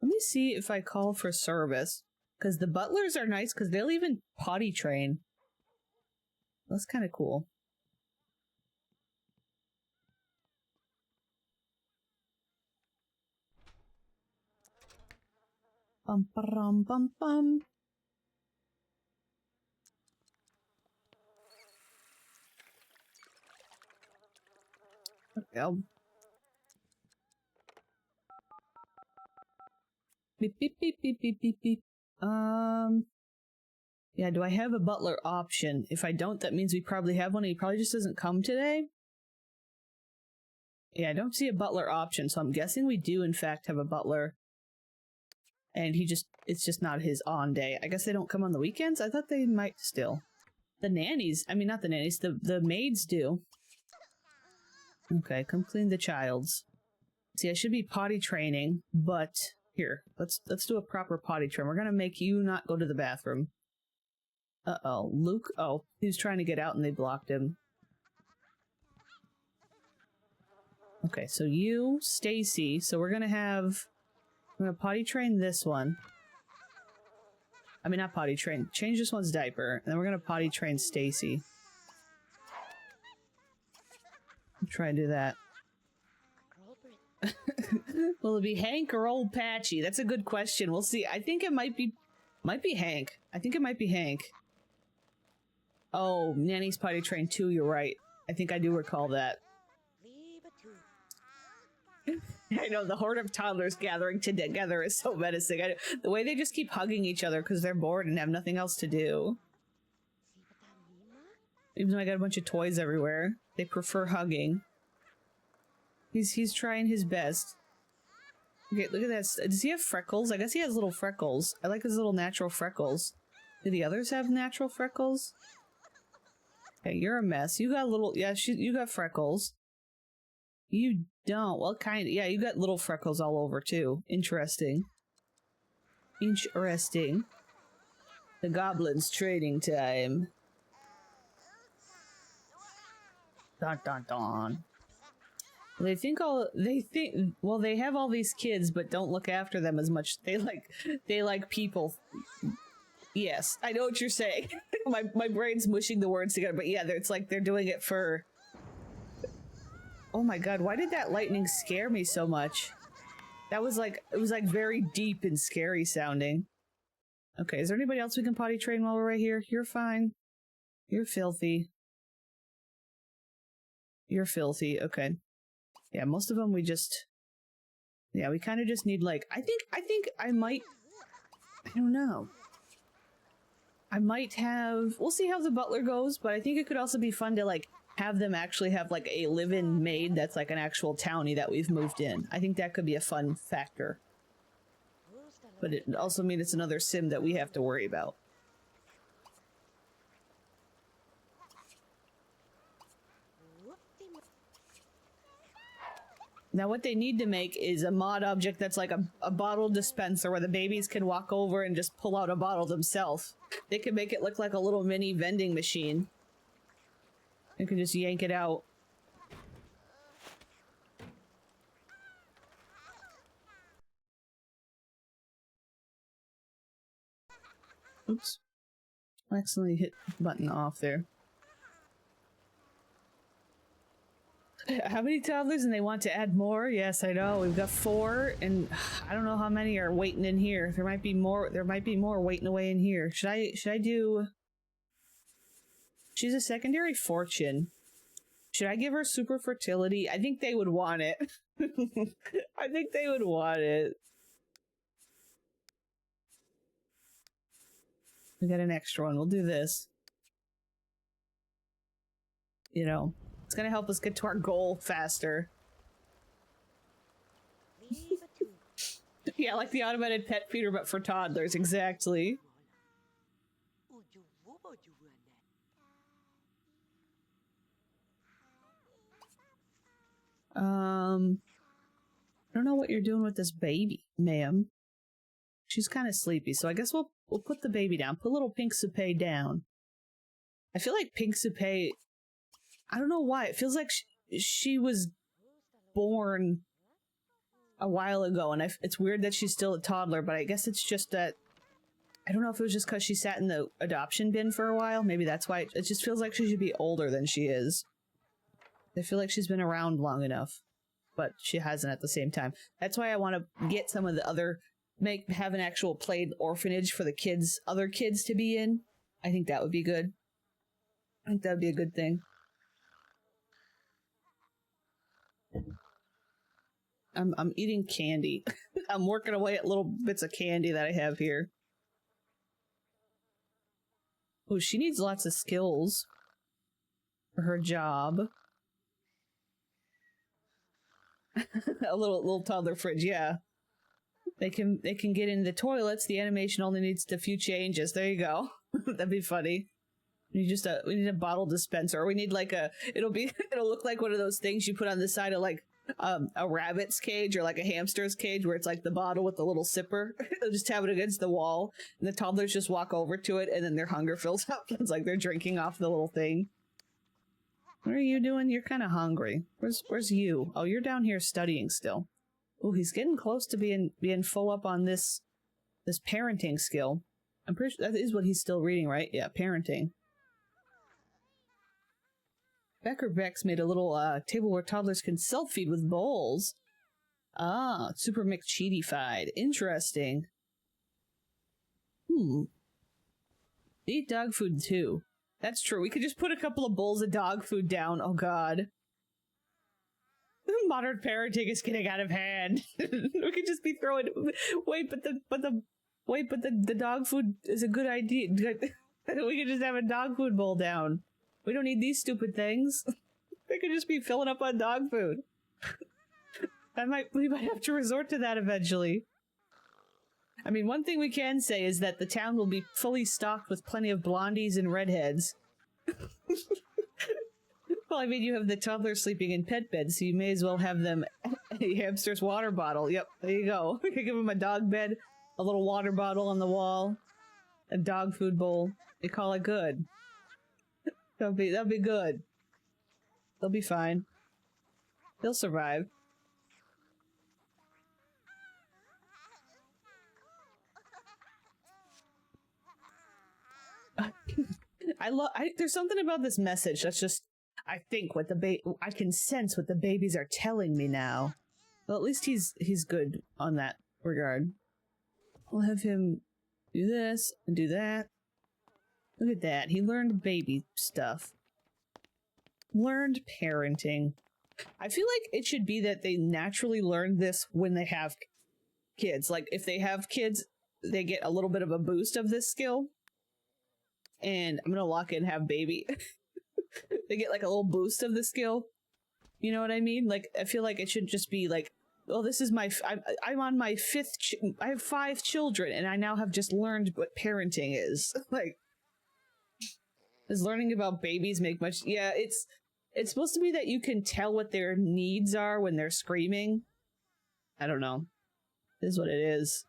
Let me see if I call for service, because the butlers are nice, because they'll even potty train. That's kind of cool. Bum bum bum bum. Okay. Beep beep beep beep beep beep beep. Yeah, do I have a butler option? If I don't, that means we probably have one and he probably just doesn't come today. Yeah, I don't see a butler option, so I'm guessing we do in fact have a butler. And it's just not his on day. I guess they don't come on the weekends? I thought they might still. The nannies, I mean not the nannies, the maids do. Okay, come clean the childs. See, I should be potty training, but here, let's do a proper potty train. We're gonna make you not go to the bathroom. Uh-oh, Luke, oh, he was trying to get out and they blocked him. Okay, so you, Stacy, so we're gonna potty train this one. I mean, not potty train, change this one's diaper, and then we're gonna potty train Stacy. Try and do that. Will it be Hank or Old Patchy? That's a good question. We'll see. I think it might be Hank. I think it might be Hank. Oh, Nanny's potty train too, you're right. I think I do recall that. I know, the horde of toddlers gathering together is so menacing. The way they just keep hugging each other because they're bored and have nothing else to do. Even though I got a bunch of toys everywhere, they prefer hugging. He's trying his best. Okay, look at that. Does he have freckles? I guess he has little freckles. I like his little natural freckles. Do the others have natural freckles? Okay, you're a mess. You got little... Yeah, you got freckles. You don't. Well, kind of. Yeah, you got little freckles all over, too. Interesting. Interesting. The goblins trading time. Dun dun dun. They have all these kids, but don't look after them as much. They like people. Yes, I know what you're saying. my brain's mushing the words together, but yeah, it's like they're doing it for... Oh my god, why did that lightning scare me so much? That was like, it was like very deep and scary sounding. Okay, is there anybody else we can potty train while we're right here? You're fine. You're filthy. You're filthy, okay. Yeah, most of them we just... Yeah, we kind of just need, like... I think I might... I don't know. I might have... We'll see how the butler goes, but I think it could also be fun to, like, have them actually have, like, a live-in maid that's, like, an actual townie that we've moved in. I think that could be a fun factor. But it also means it's another sim that we have to worry about. Now what they need to make is a mod object that's like a bottle dispenser where the babies can walk over and just pull out a bottle themselves. They can make it look like a little mini vending machine. You can just yank it out. Oops. I accidentally hit the button off there. How many toddlers and they want to add more? Yes, I know. We've got 4 and I don't know how many are waiting in here. There might be more waiting away in here. Should I do... She's a secondary fortune. Should I give her super fertility? I think they would want it. I think they would want it. We got an extra one. We'll do this. You know, it's gonna help us get to our goal faster. Yeah, like the automated pet feeder, but for toddlers, exactly. I don't know what you're doing with this baby, ma'am. She's kind of sleepy, so I guess we'll put the baby down. Put little Pink Supay down. I feel like Pink Supay, I don't know why, it feels like she was born a while ago, and it's weird that she's still a toddler, but I guess it's just that, I don't know if it was just because she sat in the adoption bin for a while. Maybe that's why. It just feels like she should be older than she is. I feel like she's been around long enough, but she hasn't at the same time. That's why I want to get some of the other, have an actual played orphanage for the kids, other kids to be in. I think that would be good. I think that would be a good thing. I'm eating candy. I'm working away at little bits of candy that I have here. Oh, she needs lots of skills for her job. A little toddler fridge, yeah. They can get in the toilets. The animation only needs a few changes. There you go. That'd be funny. We need a bottle dispenser. Or we need like it'll look like one of those things you put on the side of like a rabbit's cage or like a hamster's cage where it's like the bottle with the little sipper. They'll just have it against the wall and the toddlers just walk over to it and then their hunger fills up. It's like they're drinking off the little thing. What are you doing? You're kind of hungry. Where's you? Oh, you're down here studying still. Oh, he's getting close to being full up on this parenting skill. I'm pretty sure that is what he's still reading, right? Yeah, parenting. Becker Bex made a little table where toddlers can self-feed with bowls. Ah, super McCheaty-fied. Interesting. Eat dog food too. That's true. We could just put a couple of bowls of dog food down. Oh god. Modern parenting is getting out of hand. We could just be throwing. Wait, but the dog food is a good idea. We could just have a dog food bowl down. We don't need these stupid things. They could just be filling up on dog food. We might have to resort to that eventually. I mean, one thing we can say is that the town will be fully stocked with plenty of blondies and redheads. Well, I mean, you have the toddler sleeping in pet beds, so you may as well have them a hamster's water bottle. Yep, there you go. We could give them a dog bed, a little water bottle on the wall, a dog food bowl. They call it good. That'll be good. They'll be fine. They'll survive. There's something about this message that's just, I can sense what the babies are telling me now. Well, at least he's good on that regard. We'll have him do this and do that. Look at that. He learned baby stuff. Learned parenting. I feel like it should be that they naturally learn this when they have kids. Like, if they have kids, they get a little bit of a boost of this skill. And I'm gonna lock in have baby. They get like a little boost of the skill. You know what I mean? Like, I feel like it should just be like, well, this is I'm on my 5th, I have 5 children, and I now have just learned what parenting is. Like, does learning about babies make much? Yeah, it's supposed to be that you can tell what their needs are when they're screaming. I don't know. It is what it is.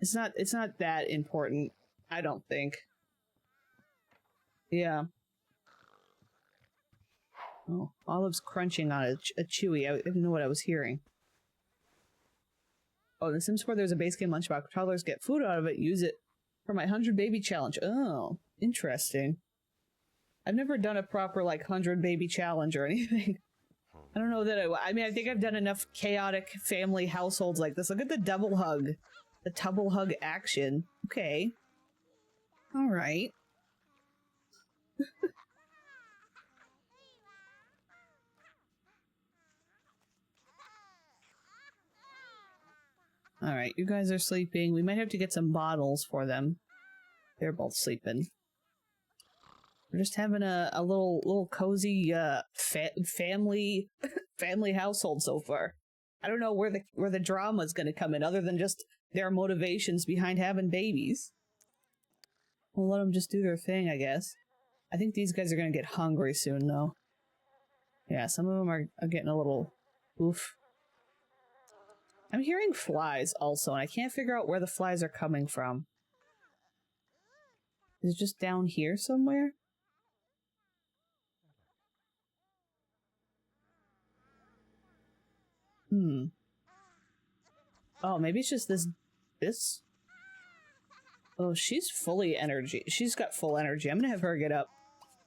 It's not that important, I don't think. Yeah. Oh, Olive's crunching on a chewy. I didn't know what I was hearing. Oh, in the Sims 4 there's a base game lunchbox. Toddlers get food out of it, use it for my 100 baby challenge. Oh, interesting. I've never done a proper, like, 100 baby challenge or anything. I don't know that I mean, I think I've done enough chaotic family households like this. Look at the double hug. The double hug action. Okay. Alright. Alright, you guys are sleeping. We might have to get some bottles for them. They're both sleeping. We're just having a little cozy family family household so far. I don't know where the drama's gonna come in, other than just their motivations behind having babies. We'll let them just do their thing, I guess. I think these guys are gonna get hungry soon, though. Yeah, some of them are getting a little oof. I'm hearing flies also, and I can't figure out where the flies are coming from. Is it just down here somewhere? Oh, maybe it's just this? Oh, she's fully energy. She's got full energy. I'm gonna have her get up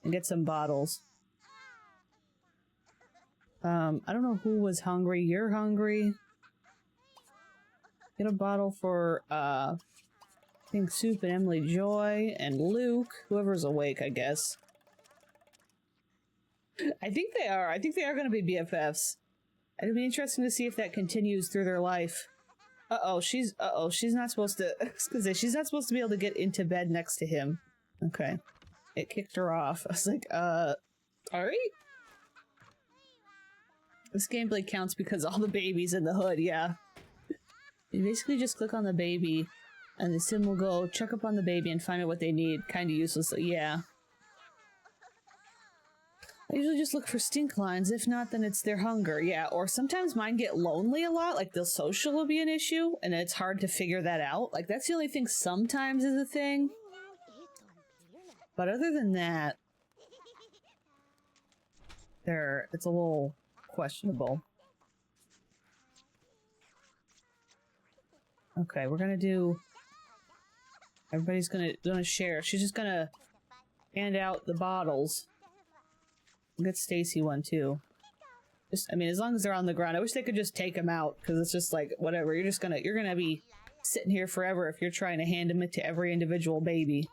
and get some bottles. I don't know who was hungry. You're hungry. Get a bottle for, I think Soup and Emily Joy and Luke. Whoever's awake, I guess. I think they are. I think they are gonna be BFFs. It'll be interesting to see if that continues through their life. She's not supposed to, she's not supposed to be able to get into bed next to him. Okay. It kicked her off. I was like, alright? This gameplay counts because all the babies in the hood, yeah. You basically just click on the baby, and the sim will go check up on the baby and find out what they need, kinda uselessly, yeah. I usually just look for stink lines. If not, then it's their hunger. Yeah, or sometimes mine get lonely a lot. Like, the social will be an issue, and it's hard to figure that out. Like, that's the only thing sometimes is a thing. But other than that, it's a little questionable. Okay, we're gonna do... Everybody's gonna share. She's just gonna hand out the bottles. Get Stacy one too. I mean, as long as they're on the ground. I wish they could just take them out, because it's just like, whatever. You're gonna be sitting here forever if you're trying to hand them to every individual baby.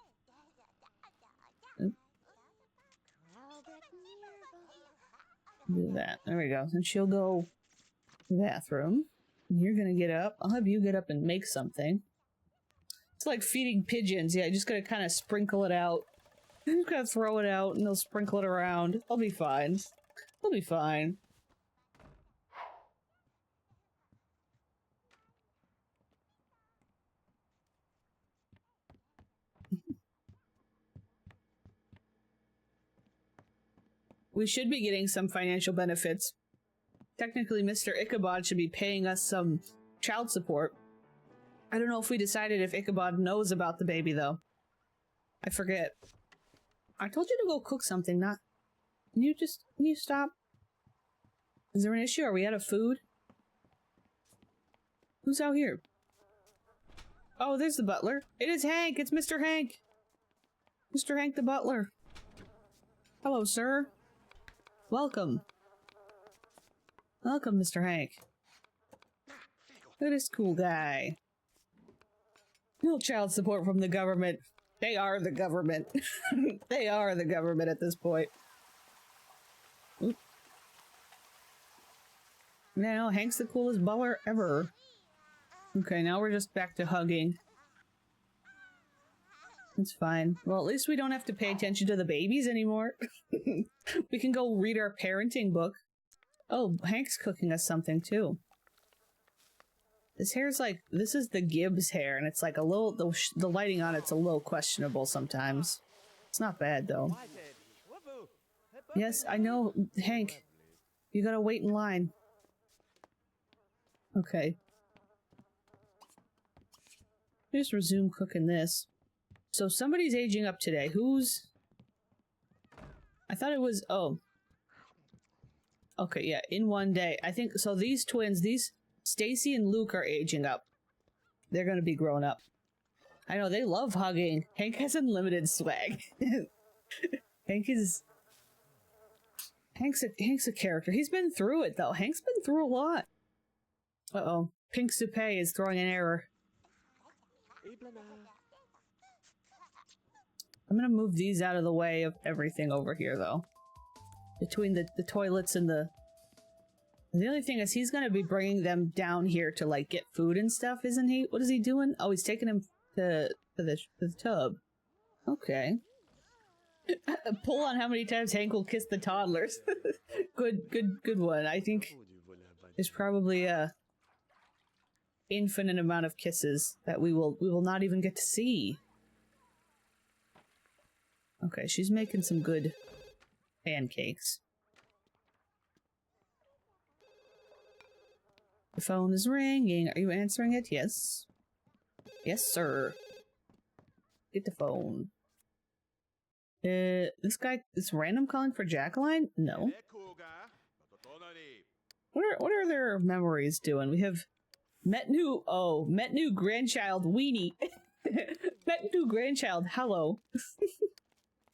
Do that. There we go. And she'll go to the bathroom. And you're gonna get up. I'll have you get up and make something. It's like feeding pigeons. Yeah, you just gotta kind of sprinkle it out. I'm just gonna throw it out and they'll sprinkle it around. I'll be fine. I'll be fine. We should be getting some financial benefits. Technically, Mr. Ichabod should be paying us some child support. I don't know if we decided if Ichabod knows about the baby, though. I forget. I told you to go cook something, not... Can you stop? Is there an issue? Are we out of food? Who's out here? Oh, there's the butler. It is Hank! It's Mr. Hank! Mr. Hank the butler. Hello, sir. Welcome. Welcome, Mr. Hank. Look at this cool guy. No child support from the government. They are the government. They are the government at this point. Oop. Now, Hank's the coolest butler ever. Okay, now we're just back to hugging. It's fine. Well, at least we don't have to pay attention to the babies anymore. We can go read our parenting book. Oh, Hank's cooking us something, too. This hair's like, this is the Gibbs hair, and it's like a little, the lighting on it's a little questionable sometimes. It's not bad, though. Yes, I know, Hank. You gotta wait in line. Okay. Just resume cooking this. So somebody's aging up today. Who's... I thought it was... Oh. Okay, yeah, in one day. I think, so these twins, these Stacy and Luke are aging up. They're gonna be grown up. I know, they love hugging. Hank has unlimited swag. Hank's a character. He's been through it, though. Hank's been through a lot. Uh-oh. Pink Soupe is throwing an error. I'm gonna move these out of the way of everything over here, though. Between the toilets and the... The only thing is he's gonna be bringing them down here to, like, get food and stuff, isn't he? What is he doing? Oh, he's taking him to the tub. Okay. Pull on how many times Hank will kiss the toddlers. Good one. I think there's probably a infinite amount of kisses that we will not even get to see. Okay, she's making some good pancakes. The phone is ringing. Are you answering it? Yes. Yes, sir. Get the phone. This random calling for Jacqueline? No. What are their memories doing? We have met new grandchild Weenie. Met new grandchild, hello.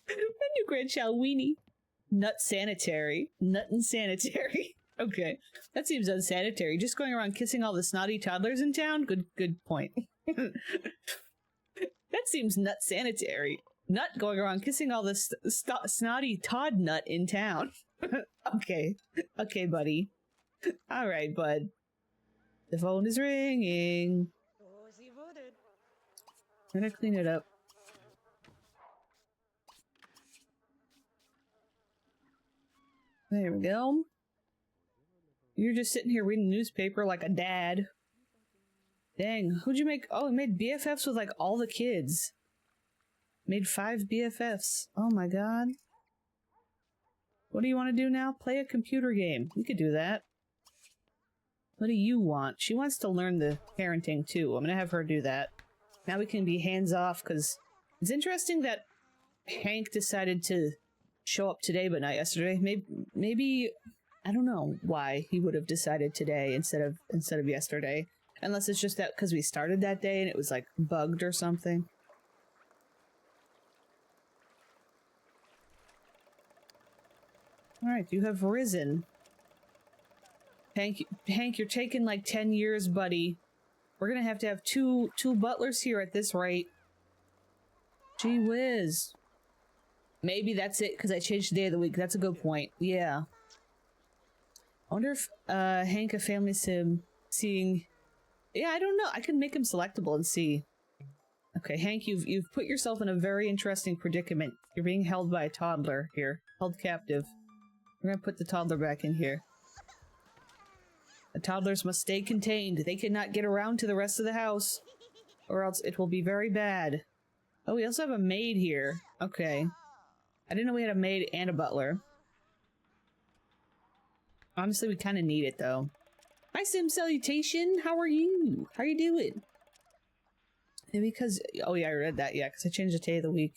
Met new grandchild Weenie. Nut sanitary. Nut and sanitary. Okay. That seems unsanitary. Just going around kissing all the snotty toddlers in town? Good point. That seems nut sanitary. Nut going around kissing all the snotty Todd nut in town. Okay. Okay, buddy. Alright, bud. The phone is ringing. I'm gonna clean it up. There we go. You're just sitting here reading the newspaper like a dad. Dang, who'd you make? Oh, I made BFFs with like all the kids. Made 5 BFFs. Oh my god. What do you want to do now? Play a computer game. We could do that. What do you want? She wants to learn the parenting too. I'm gonna have her do that. Now we can be hands off, because it's interesting that Hank decided to show up today but not yesterday. Maybe I don't know why he would have decided today instead of yesterday. Unless it's just that because we started that day and it was like bugged or something. Alright, you have risen. Hank, you're taking like 10 years, buddy. We're gonna have to have two butlers here at this rate. Gee whiz. Maybe that's it, because I changed the day of the week. That's a good point. Yeah. I wonder if Hank, a family sim, seeing... Yeah, I don't know. I can make him selectable and see. Okay, Hank, you've put yourself in a very interesting predicament. You're being held by a toddler here. Held captive. We're gonna put the toddler back in here. The toddlers must stay contained. They cannot get around to the rest of the house, or else it will be very bad. Oh, we also have a maid here. Okay. I didn't know we had a maid and a butler. Honestly, we kind of need it, though. Hi, Sim Salutation! How are you? How are you doing? And because... Oh, yeah, I read that, yeah, because I changed the day of the week.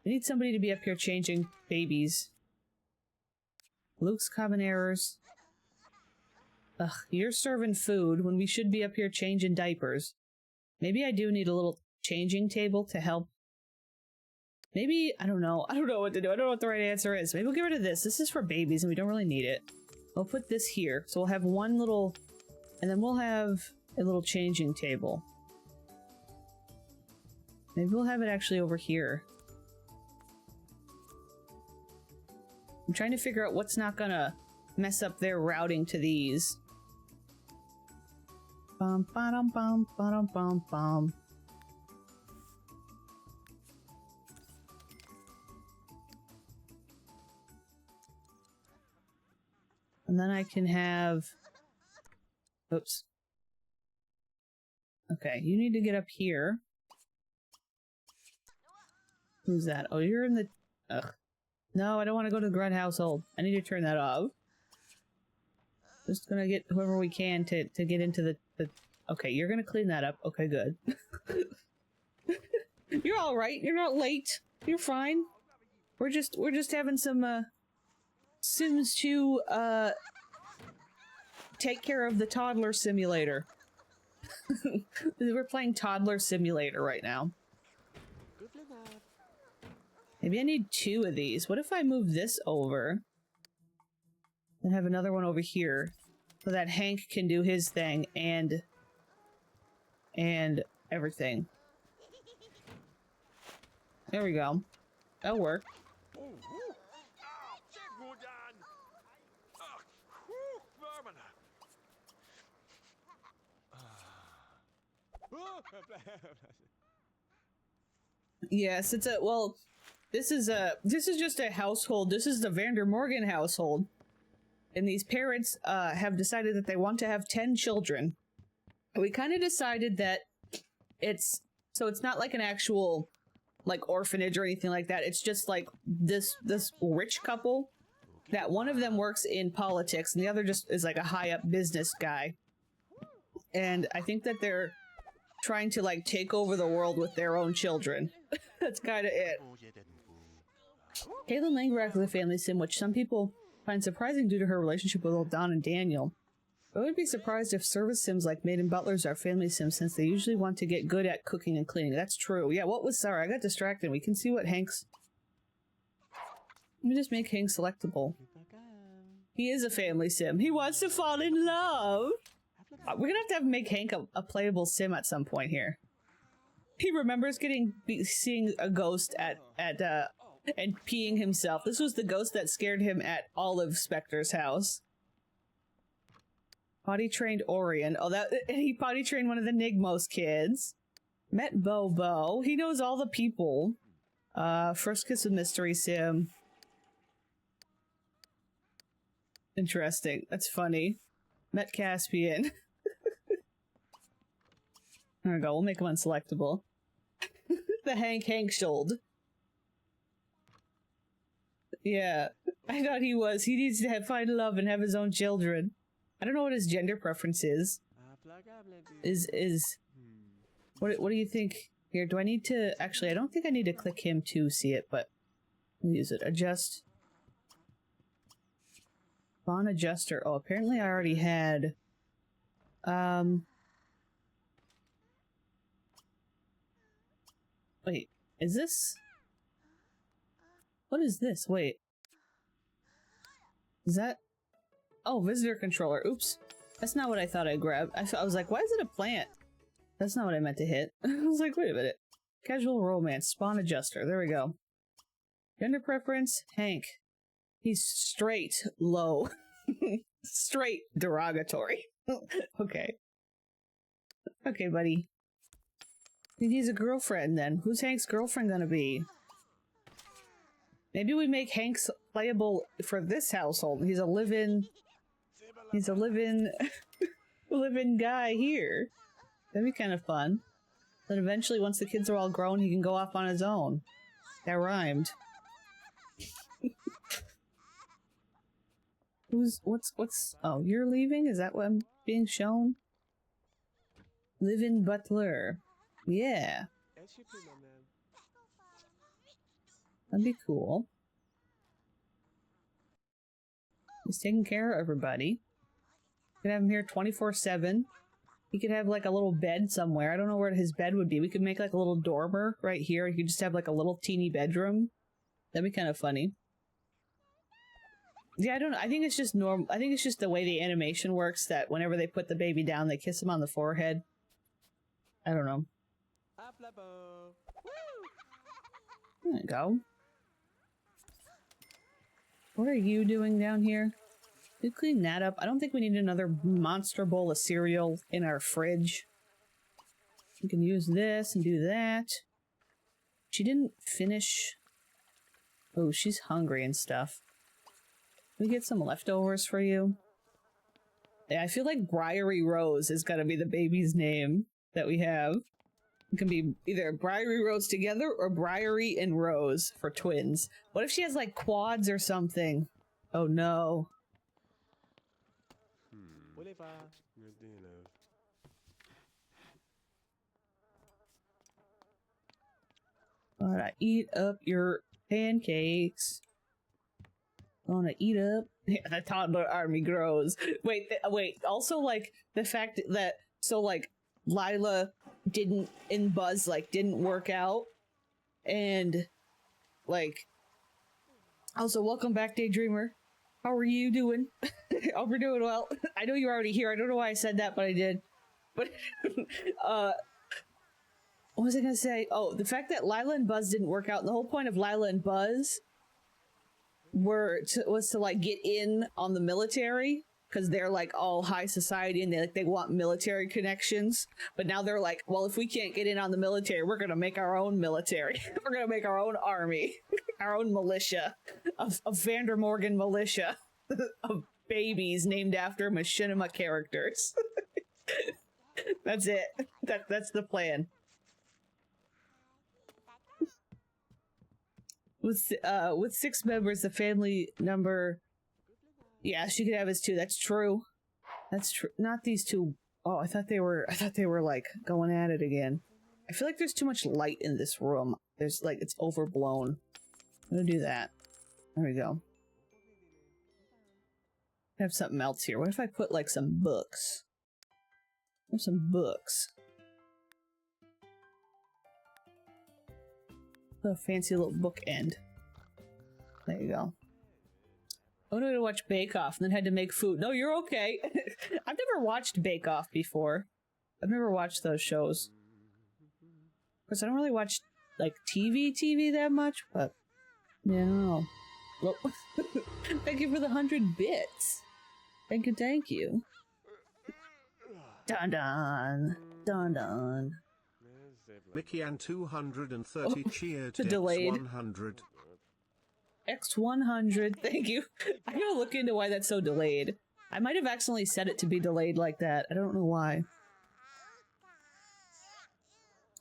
We need somebody to be up here changing babies. Luke's common errors. Ugh, you're serving food when we should be up here changing diapers. Maybe I do need a little changing table to help. Maybe, I don't know. I don't know what to do. I don't know what the right answer is. Maybe we'll get rid of this. This is for babies and we don't really need it. We'll put this here. So we'll have one little... And then we'll have a little changing table. Maybe we'll have it actually over here. I'm trying to figure out what's not gonna mess up their routing to these. Bum bum bum bum bum bum. And then I can have... Oops. Okay, you need to get up here. Who's that? Oh, you're in the... Ugh. No, I don't want to go to the grunt household. I need to turn that off. Just gonna get whoever we can to get into the... Okay, you're gonna clean that up. Okay, good. You're alright. You're not late. You're fine. We're just having some, Sims to take care of the toddler simulator. We're playing Toddler Simulator right now. Maybe I need 2 of these. What if I move this over and have another one over here so that Hank can do his thing and everything. There we go. That'll work. Yes, it's a, well, this is just a household. This is the Vanderrmorgan household. And these parents have decided that they want to have 10 children. We kind of decided that it's not like an actual like orphanage or anything like that. It's just like this rich couple that one of them works in politics and the other just is like a high up business guy. And I think that they're trying to like take over the world with their own children. That's kind of it. Caitlin Langerack is a family sim, which some people find surprising due to her relationship with old Don and Daniel. I would be surprised if service sims like maid and butlers are family sims, since they usually want to get good at cooking and cleaning. That's true. Yeah, what was... Sorry, I got distracted. We can see what Hank's... Let me just make Hank selectable. He is a family sim. He wants to fall in love! We're gonna have to make Hank a playable sim at some point here. He remembers seeing a ghost and peeing himself. This was the ghost that scared him at Olive Specter's house. Potty trained Orion. Oh, and he potty trained one of the Nigmos kids. Met Bobo. He knows all the people. First kiss with mystery sim. Interesting. That's funny. Met Caspian. There we go. We'll make him unselectable. The Hank Shold. Yeah. I thought he was. He needs to find love and have his own children. I don't know what his gender preference is. What do you think? Here, do I need to... Actually, I don't think I need to click him to see it, but... We'll use it. Adjust. Spawn adjuster. Oh, apparently I already had... Wait, is this... What is this? Wait. Is that... Oh, visitor controller. Oops. That's not what I thought I grabbed. I was like, why is it a plant? That's not what I meant to hit. I was like, wait a minute. Casual romance. Spawn adjuster. There we go. Gender preference. Hank. He's straight low. Straight derogatory. Okay. Okay, buddy. He needs a girlfriend then. Who's Hank's girlfriend gonna be? Maybe we make Hank playable for this household. He's a live-in live-in guy here. That'd be kind of fun. Then eventually, once the kids are all grown, he can go off on his own. That rhymed. What's... Oh, you're leaving? Is that what I'm being shown? Live-in butler. Yeah. That'd be cool. He's taking care of everybody. We could have him here 24/7. He could have like a little bed somewhere. I don't know where his bed would be. We could make like a little dormer right here. You could just have like a little teeny bedroom. That'd be kind of funny. Yeah, I don't know. I think it's just normal. I think it's just the way the animation works that whenever they put the baby down, they kiss him on the forehead. I don't know. There you go. What are you doing down here? You clean that up. I don't think we need another monster bowl of cereal in our fridge. We can use this and do that. She didn't finish... Oh, she's hungry and stuff. Can we get some leftovers for you? Yeah, I feel like Briary Rose is gonna be the baby's name that we have. It can be either Briary Rose together or Briary and Rose for twins. What if she has like quads or something? Oh no. But I eat up your pancakes. Gonna eat up. Yeah, the toddler army grows. Wait, wait. Also, like, the fact that, so, like, Lila didn't, and Buzz, like, didn't work out. And, like, also, welcome back, Daydreamer. How are you doing? Hope you're doing well. I know you're already here. I don't know why I said that, but I did. But, what was I gonna say? Oh, the fact that Lila and Buzz didn't work out, and the whole point of Lila and Buzz was to like get in on the military, because they're like all high society and they want military connections. But now they're like, well, if we can't get in on the military, we're gonna make our own military. We're gonna make our own army, our own militia, a Vanderrmorgan militia of babies named after machinima characters. That's it. That's the plan. With 6 members, the family number. Yeah, she could have his 2. That's true. That's true. Not these 2. Oh, I thought they were like going at it again. I feel like there's too much light in this room. There's like, it's overblown. I'm gonna do that. There we go. I have something else here. What if I put like some books? Some books. A fancy little bookend. There you go. I wanted to watch Bake Off and then had to make food. No, you're okay. I've never watched Bake Off before. I've never watched those shows. Of course, I don't really watch like TV that much, but no. Well, thank you for the 100 bits. Thank you. Dun dun dun dun. Mickey and 230 cheered. The delayed. X100. X100, thank you. I gotta look into why that's so delayed. I might have accidentally set it to be delayed like that. I don't know why.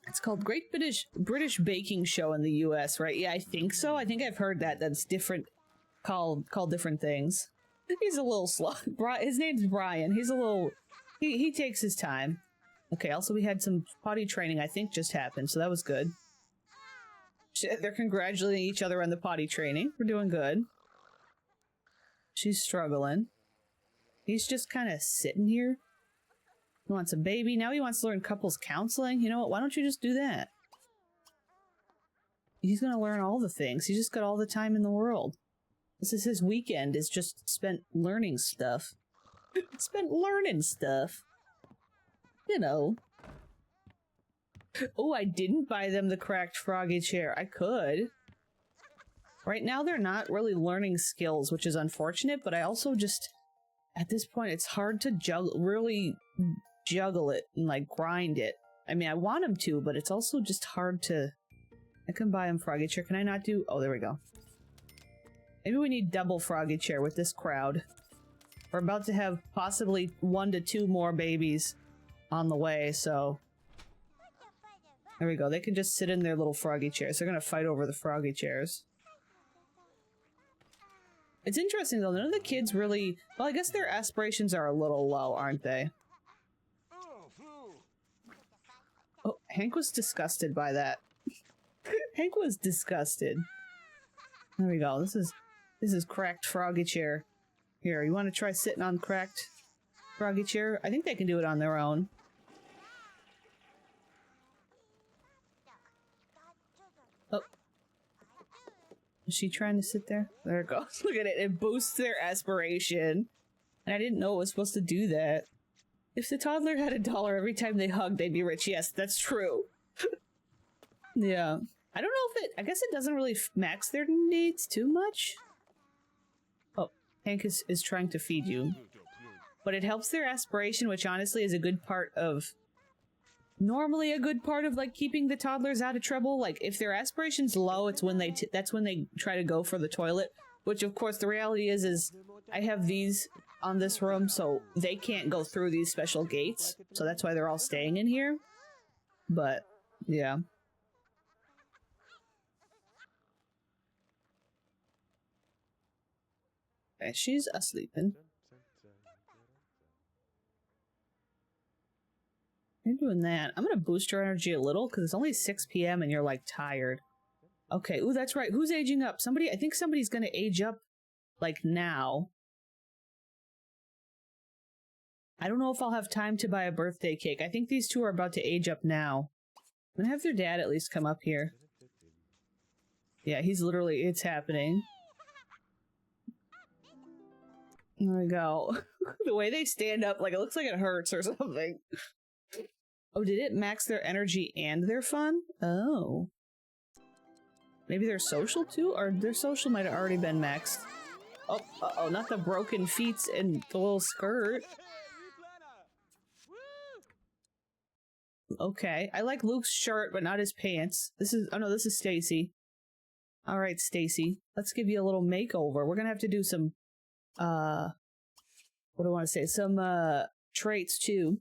It's called Great British Baking Show in the US, right? Yeah, I think so. I think I've heard that. That's different. Called different things. He's a little slow. His name's Brian. He's a little... He takes his time. Okay, also we had some potty training, I think, just happened, so that was good. They're congratulating each other on the potty training. We're doing good. She's struggling. He's just kind of sitting here. He wants a baby. Now he wants to learn couples counseling. You know what? Why don't you just do that? He's going to learn all the things. He's just got all the time in the world. This is his weekend. Is just spent learning stuff. Spent learning stuff. You know. Oh, I didn't buy them the cracked froggy chair. I could. Right now, they're not really learning skills, which is unfortunate, but I also just... At this point, it's hard to really juggle it and, like, grind it. I mean, I want him to, but it's also just hard to... I can buy him froggy chair. Can I not do... Oh, there we go. Maybe we need double froggy chair with this crowd. We're about to have possibly 1 to 2 more babies on the way, so... There we go. They can just sit in their little froggy chairs. They're gonna fight over the froggy chairs. It's interesting, though. None of the kids really... Well, I guess their aspirations are a little low, aren't they? Oh, Hank was disgusted by that. Hank was disgusted. There we go. This is cracked froggy chair. Here, you want to try sitting on cracked froggy chair? I think they can do it on their own. Oh. Is she trying to sit there? There it goes. Look at it. It boosts their aspiration. And I didn't know it was supposed to do that. If the toddler had $1 every time they hugged, they'd be rich. Yes, that's true. Yeah. I don't know if it... I guess it doesn't really max their needs too much. Oh, Hank is trying to feed you. But it helps their aspiration, which honestly is a good part of... Normally a good part of, like, keeping the toddlers out of trouble. Like, if their aspiration's low, it's when that's when they try to go for the toilet. Which, of course, the reality is I have these on this room, so they can't go through these special gates. So that's why they're all staying in here. But, yeah. Okay, she's asleeping. You're doing that. I'm gonna boost your energy a little, because it's only 6 p.m. and you're, like, tired. Okay, ooh, that's right. Who's aging up? Somebody, I think somebody's gonna age up like, now. I don't know if I'll have time to buy a birthday cake. I think these two are about to age up now. I'm gonna have their dad at least come up here. Yeah, he's literally, it's happening. There we go. The way they stand up, like, it looks like it hurts or something. Oh, did it max their energy and their fun? Oh. Maybe their social too? Or their social might have already been maxed. Oh, uh-oh, not the broken feet and the little skirt. Okay, I like Luke's shirt, but not his pants. This is, oh no, this is Stacy. Alright, Stacy. Let's give you a little makeover. We're gonna have to do some, what do I want to say? Some, traits too.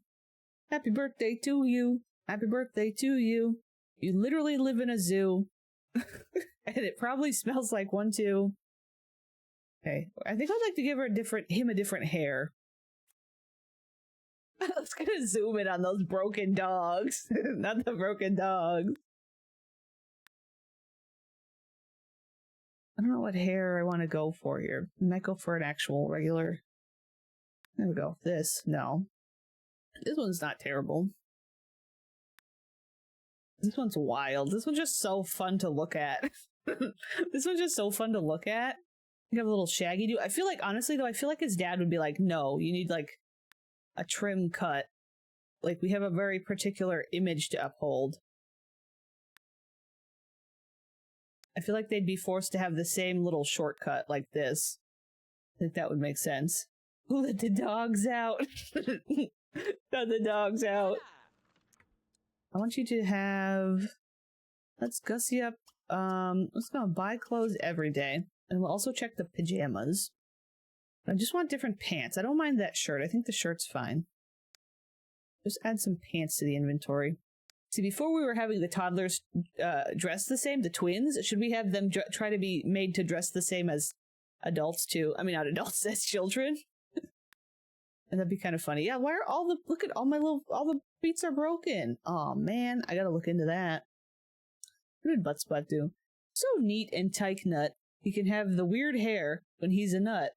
Happy birthday to you. Happy birthday to you. You literally live in a zoo. And it probably smells like one too. Okay, I think I'd like to give her him a different hair. Let's gonna zoom in on those broken dogs. Not the broken dogs. I don't know what hair I want to go for here. I might go for an actual regular. There we go. This. No. This one's not terrible. This one's wild. This one's just so fun to look at. This one's just so fun to look at. You have a little shaggy dude. I feel like, honestly though, I feel like his dad would be like, no, you need like a trim cut. Like, we have a very particular image to uphold. I feel like they'd be forced to have the same little shortcut like this. I think that would make sense. Who let the dogs out? Let the dogs out. I want you to have... Let's gussy up. Let's go buy clothes every day. And we'll also check the pajamas. I just want different pants. I don't mind that shirt. I think the shirt's fine. Just add some pants to the inventory. See, before we were having the toddlers dress the same, the twins, should we have them try to be made to dress the same as adults too? I mean, not adults, as children. And that'd be kind of funny. Yeah, why are all the, look at all my little, all the feet are broken. Oh man, I gotta look into that. What did Buttspot do? So neat and tyke nut. He can have the weird hair when he's a nut.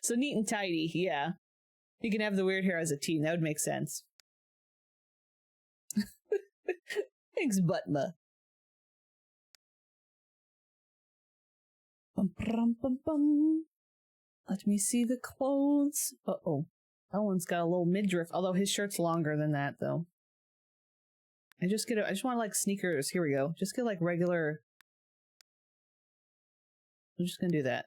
So neat and tidy, yeah. He can have the weird hair as a teen. That would make sense. Thanks, Butma. Bum, bum, bum, bum. Let me see the clothes. Uh-oh. That one's got a little midriff, although his shirt's longer than that, though. I just want, like, sneakers. Here we go. Just get, like, regular... I'm just gonna do that.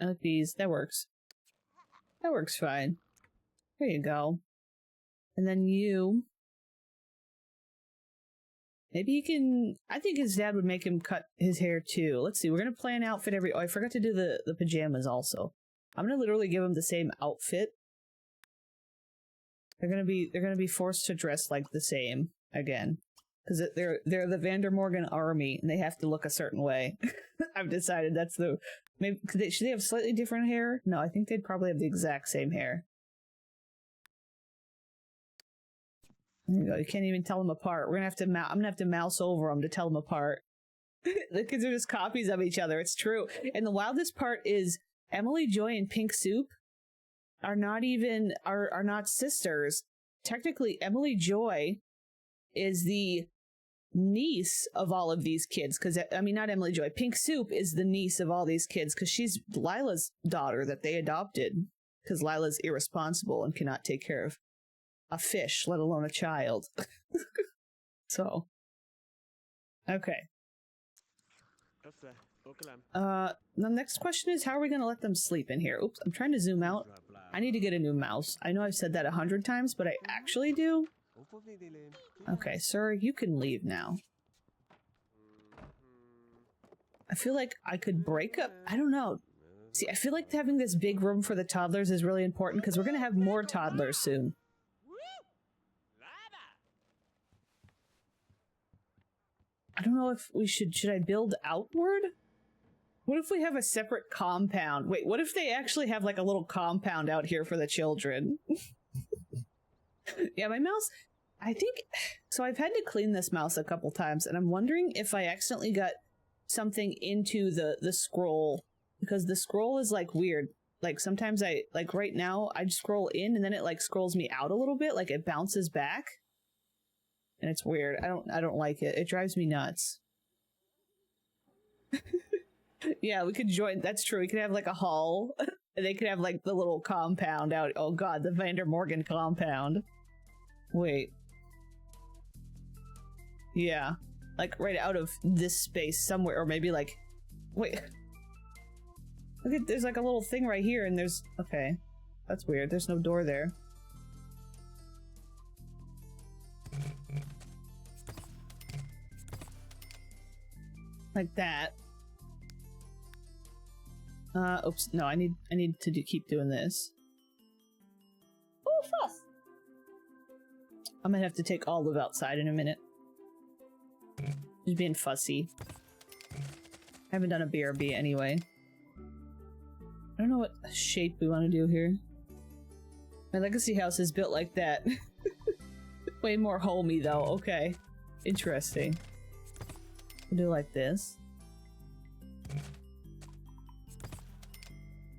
I like these. That works. That works fine. There you go. And then you... Maybe he can... I think his dad would make him cut his hair too. Let's see, we're gonna play an outfit every... Oh, I forgot to do the pajamas also. I'm gonna literally give him the same outfit. They're gonna be forced to dress like the same again. Because they're the Vanderrmorgan army, and they have to look a certain way. I've decided that's the... Maybe should they have slightly different hair? No, I think they'd probably have the exact same hair. There you go. You can't even tell them apart. We're gonna have to I'm gonna have to mouse over them to tell them apart. The kids are just copies of each other. It's true. And the wildest part is Emily Joy and Pink Soup are not even are not sisters. Technically, Emily Joy is the niece of all of these kids. Because I mean, not Emily Joy. Pink Soup is the niece of all these kids because she's Lila's daughter that they adopted. Because Lila's irresponsible and cannot take care of a fish, let alone a child. So, okay. The next question is, how are we going to let them sleep in here? Oops, I'm trying to zoom out. I need to get a new mouse. I know I've said that 100 times, but I actually do. Okay, sir, you can leave now. I feel like I could break up. I don't know. See, I feel like having this big room for the toddlers is really important because we're going to have more toddlers soon. I don't know if we should I build outward? What if we have a separate compound? Wait, what if they actually have like a little compound out here for the children? Yeah, my mouse, I think so. I've had to clean this mouse a couple times, and I'm wondering if I accidentally got something into the scroll, because the scroll is like weird. Like sometimes I like right now I just scroll in and then it like scrolls me out a little bit, like it bounces back. And it's weird. I don't like it. It drives me nuts. Yeah, we could join. That's true. We could have like a hall. And they could have like the little compound out. Oh god, the Vanderrmorgan compound. Wait. Yeah. Like right out of this space somewhere, or maybe like wait. Look at, there's like a little thing right here and there's okay. That's weird. There's no door there. Like that. Oops, no, I need to keep doing this. Oh, fuss! I might have to take Olive outside in a minute. She's being fussy. I haven't done a BRB anyway. I don't know what shape we want to do here. My legacy house is built like that. Way more homey though, okay. Interesting. We'll do like this.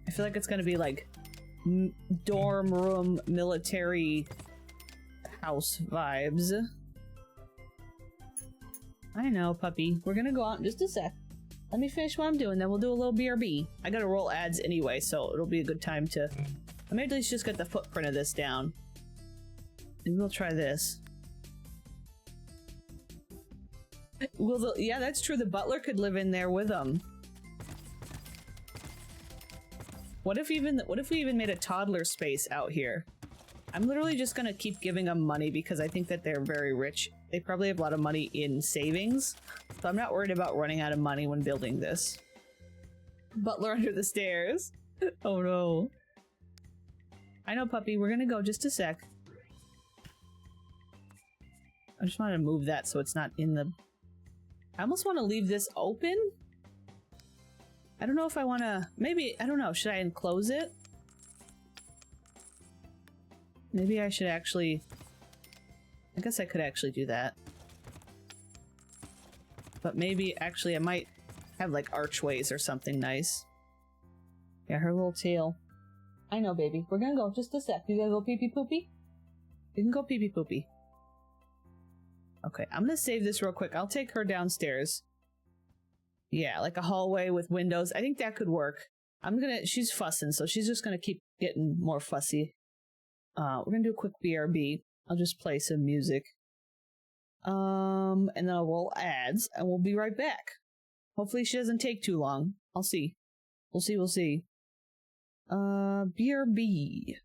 I feel like it's gonna be like dorm room military house vibes. I know, puppy. We're gonna go out in just a sec. Let me finish what I'm doing, then we'll do a little BRB. I gotta roll ads anyway, so it'll be a good time to... I may at least just get the footprint of this down. Maybe we'll try this. Yeah, that's true. The butler could live in there with them. What if we even made a toddler space out here? I'm literally just gonna keep giving them money because I think that they're very rich. They probably have a lot of money in savings, so I'm not worried about running out of money when building this. Butler under the stairs. Oh no. I know, puppy. We're gonna go just a sec. I just want to move that so it's not in the... I almost want to leave this open. I don't know if I want to... Maybe, I don't know. Should I enclose it? Maybe I should actually... I guess I could actually do that. But maybe, actually, I might have, like, archways or something nice. Yeah, her little tail. I know, baby. We're gonna go. Just a sec. You gotta go pee-pee-poopy? You can go pee-pee-poopy. Okay, I'm gonna save this real quick. I'll take her downstairs. Yeah, like a hallway with windows. I think that could work. She's fussing, so she's just gonna keep getting more fussy. We're gonna do a quick BRB. I'll just play some music. And then I'll roll ads, and we'll be right back. Hopefully she doesn't take too long. I'll see. We'll see. BRB.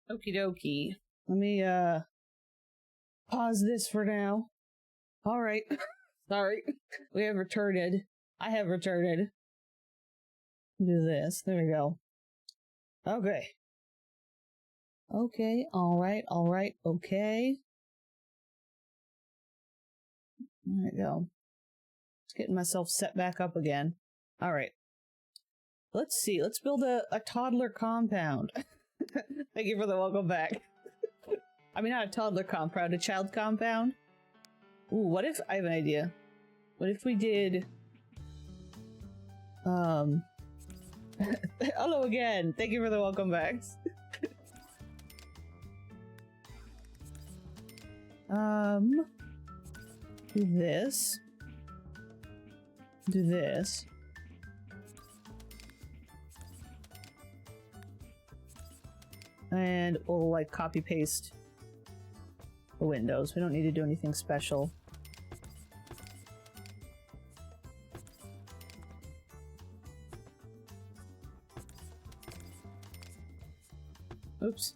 Okie dokie. Let me, pause this for now. Alright. Sorry. We have returned. I have returned. Do this. There we go. Okay. Okay. Alright. Okay. There we go. Just getting myself set back up again. Alright. Let's see. Let's build a toddler compound. Thank you for the welcome back. I mean, not a toddler compound, a child compound. Ooh, what if... I have an idea. What if we did... Hello again. Thank you for the welcome backs. Do this. Do this. And we'll, like, copy-paste the windows. We don't need to do anything special. Oops.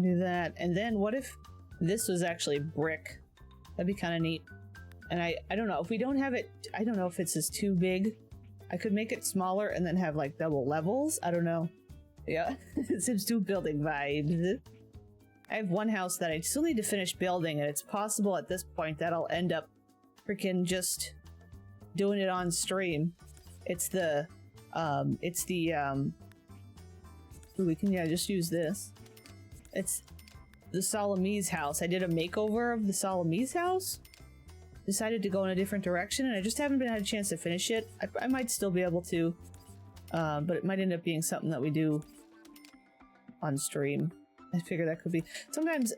Do that. And then what if this was actually brick? That'd be kind of neat. And I don't know. If we don't have it... I don't know if it's just too big. I could make it smaller and then have, like, double levels. I don't know. Yeah. Sims 2 building vibes. I have one house that I still need to finish building, and it's possible at this point that I'll end up freaking just doing it on stream. It's the... Ooh, we can, yeah, just use this. It's the Solomese house. I did a makeover of the Solomese house. Decided to go in a different direction, and I just haven't had a chance to finish it. I might still be able to, but it might end up being something that we do on stream. I figure that could be... Sometimes,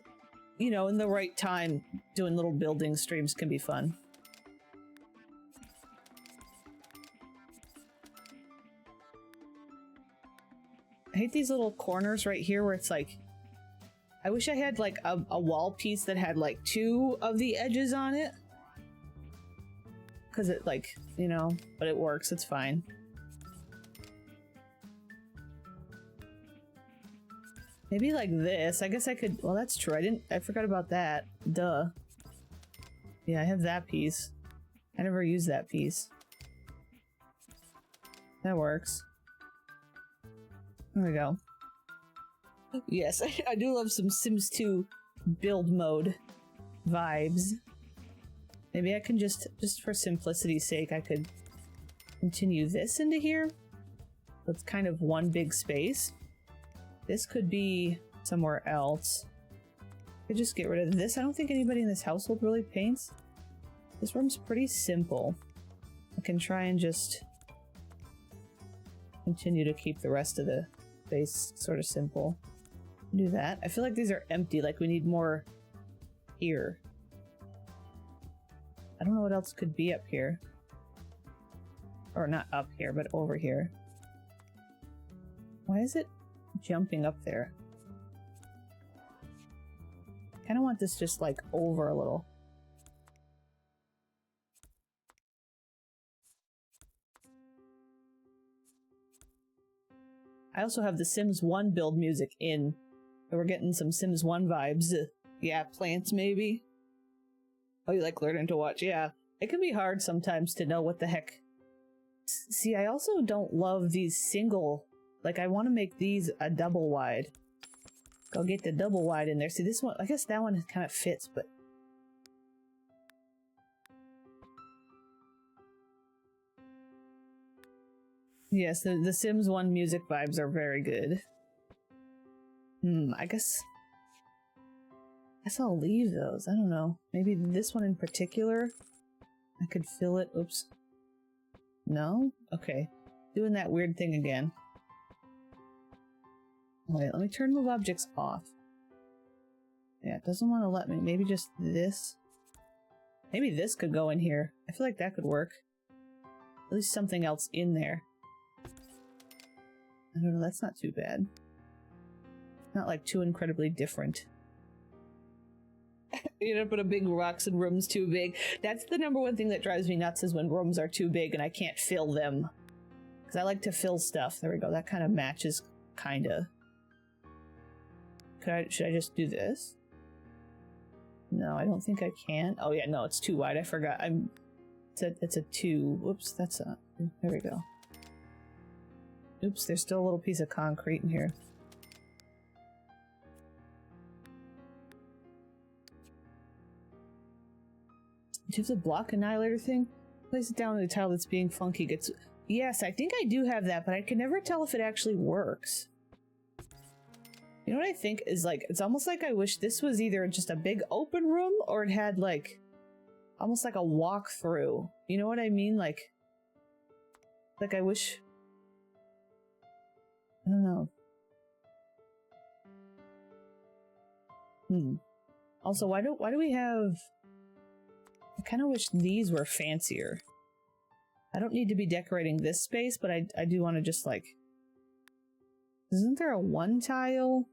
you know, in the right time, doing little building streams can be fun. I hate these little corners right here where it's like... I wish I had like a wall piece that had like 2 of the edges on it. Because it like, you know, but it works, it's fine. Maybe like this. I guess I could... Well, that's true. I forgot about that. Duh. Yeah, I have that piece. I never used that piece. That works. There we go. Yes, I do love some Sims 2 build mode vibes. Maybe I can just for simplicity's sake, I could continue this into here. That's kind of one big space. This could be somewhere else. I could just get rid of this. I don't think anybody in this household really paints. This room's pretty simple. I can try and just continue to keep the rest of the space sort of simple. Do that. I feel like these are empty, like we need more here. I don't know what else could be up here. Or not up here, but over here. Why is it jumping up there? I kind of want this just like over a little. I also have the Sims 1 build music in. So we're getting some Sims 1 vibes. Yeah, plants maybe. Oh, you like learning to watch? Yeah. It can be hard sometimes to know what the heck. See, I also don't love these single... Like, I want to make these a double wide. Go get the double wide in there. See, this one... I guess that one kind of fits, but... Yes, the Sims 1 music vibes are very good. I guess I'll leave those. I don't know. Maybe this one in particular? I could fill it. Oops. No? Okay. Doing that weird thing again. Wait, let me turn move objects off. Yeah, it doesn't want to let me. Maybe just this? Maybe this could go in here. I feel like that could work. At least something else in there. I don't know, that's not too bad. Not like too incredibly different. You don't put a big rocks in rooms too big. That's the number one thing that drives me nuts is when rooms are too big and I can't fill them. Because I like to fill stuff. There we go, that kind of matches, kinda. should I just do this? No, I don't think I can. Oh yeah, no, it's too wide. I forgot. It's a 2. Whoops, that's a... There we go. Oops, there's still a little piece of concrete in here. Do you have the block annihilator thing? Place it down on the tile that's being funky. Gets... Yes, I think I do have that, but I can never tell if it actually works. You know what I think is like, it's almost like I wish this was either just a big open room or it had like, almost like a walkthrough. You know what I mean? Like I wish, I don't know. Also, why do we have, I kind of wish these were fancier. I don't need to be decorating this space, but I do want to just like, isn't there a 1 tile?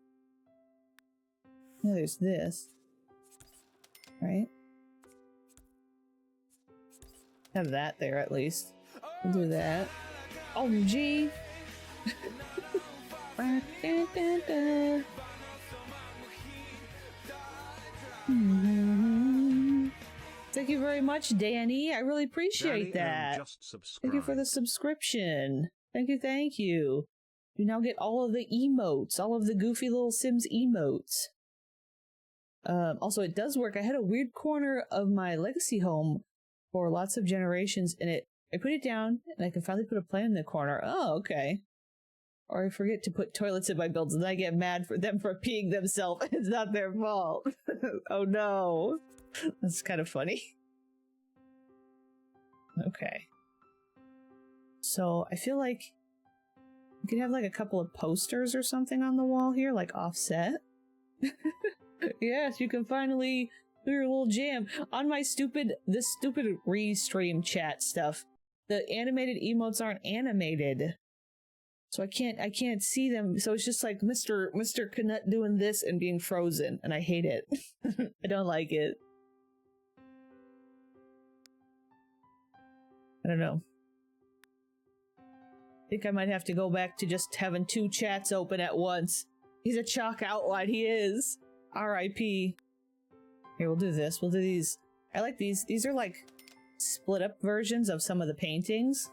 No, there's this. Right? Have that there at least. We'll do that. Oh, gee. Thank you very much, Danny. I really appreciate that. Thank you for the subscription. Thank you, thank you. You now get all of the emotes, all of the goofy little Sims emotes. Also, it does work. I had a weird corner of my legacy home for lots of generations, and I put it down, and I can finally put a plant in the corner. Oh, okay. Or I forget to put toilets in my builds, and I get mad for them for peeing themselves. It's not their fault. Oh no. That's kind of funny. Okay. So, I feel like you could have like a couple of posters or something on the wall here, like offset. Yes, you can finally do your little jam. On my this stupid restream chat stuff, the animated emotes aren't animated. So I can't see them. So it's just like Mr. Knut doing this and being frozen, and I hate it. I don't like it. I don't know. I think I might have to go back to just having 2 chats open at once. He's a chalk outline, he is. R.I.P. Here, we'll do this. We'll do these. I like these. These are like split up versions of some of the paintings.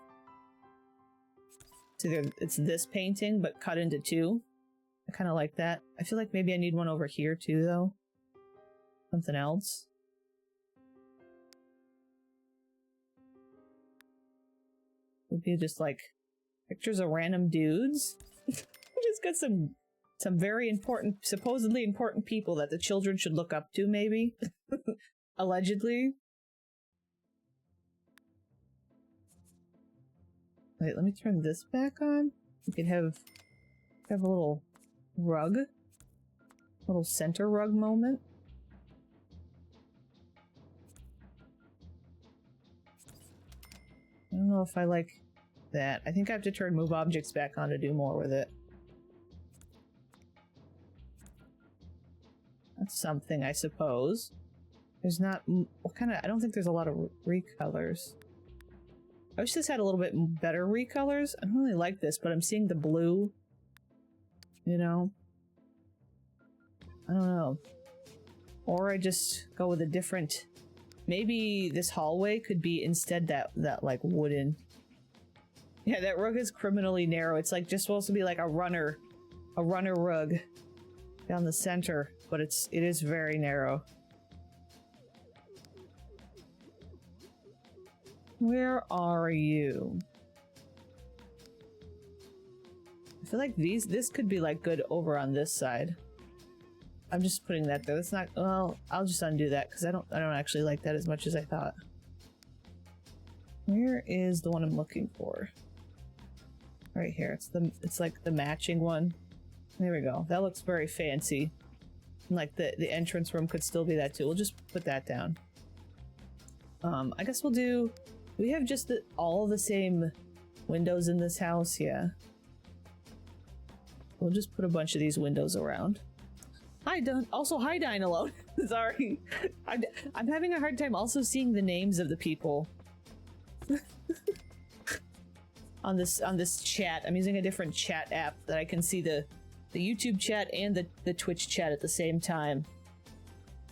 It's this painting, but cut into 2. I kind of like that. I feel like maybe I need one over here too, though. Something else. Would be just like pictures of random dudes. Just got some very important, supposedly important people that the children should look up to, maybe. Allegedly. Wait, let me turn this back on. We could have a little rug. Little center rug moment. I don't know if I like that. I think I have to turn move objects back on to do more with it. That's something, I suppose. There's not... What kind of... I don't think there's a lot of recolors. I wish this had a little bit better recolors. I don't really like this, but I'm seeing the blue. You know? I don't know. Or I just go with a different... Maybe this hallway could be instead that like wooden... Yeah, that rug is criminally narrow. It's like just supposed to be like a runner rug down the center, but it is very narrow. Where are you? I feel like this could be like good over on this side. I'm just putting that there. That's not, well, I'll just undo that because I don't actually like that as much as I thought. Where is the one I'm looking for? Right here. It's like the matching one. There we go. That looks very fancy. And like the entrance room could still be that too. We'll just put that down. I guess we'll do... We have just all the same windows in this house, yeah. We'll just put a bunch of these windows around. Hi, hi, Dine Alone. Sorry. I'm having a hard time also seeing the names of the people. on this chat. I'm using a different chat app that I can see the the YouTube chat and the Twitch chat at the same time.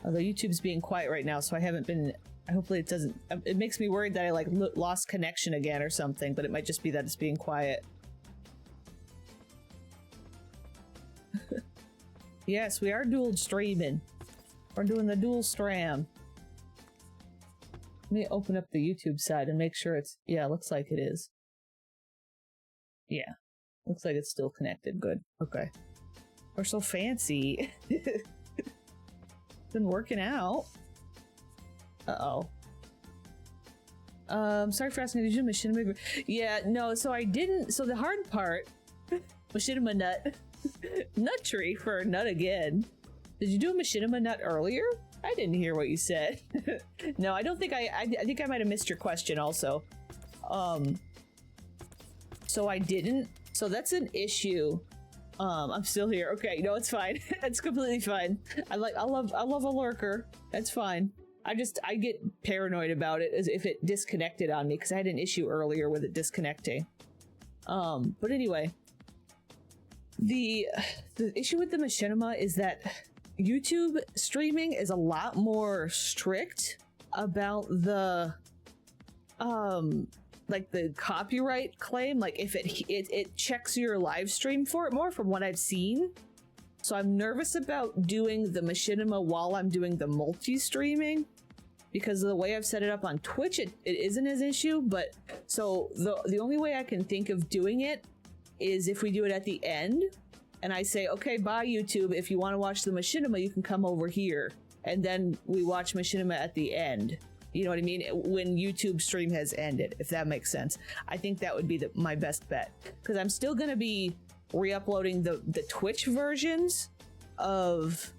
Although YouTube's being quiet right now, so I haven't been... Hopefully it doesn't... It makes me worried that I, like, lost connection again or something, but it might just be that it's being quiet. Yes, we are dual streaming. We're doing the dual stram. Let me open up the YouTube side and make sure it's... Yeah, looks like it is. Yeah. Looks like it's still connected. Good. Okay. We're so fancy. Been working out. Uh-oh. Sorry for asking, did you do machinima? Yeah, no, so I didn't. So the hard part, machinima nut. Nut tree for a nut again. Did you do a machinima nut earlier? I didn't hear what you said. No, I don't think I think I might have missed your question also. So I didn't. So that's an issue. I'm still here. Okay, no, it's fine. It's completely fine. I love a lurker. That's fine. I get paranoid about it as if it disconnected on me because I had an issue earlier with it disconnecting. But anyway, the issue with the machinima is that YouTube streaming is a lot more strict about the like the copyright claim. Like if it checks your live stream for it more from what I've seen. So I'm nervous about doing the machinima while I'm doing the multi-streaming because of the way I've set it up on Twitch. It isn't an issue, but so the only way I can think of doing it is if we do it at the end and I say, okay, bye YouTube. If you want to watch the machinima, you can come over here. And then we watch machinima at the end. You know what I mean? When YouTube stream has ended, if that makes sense. I think that would be my best bet. Because I'm still going to be re-uploading the Twitch versions of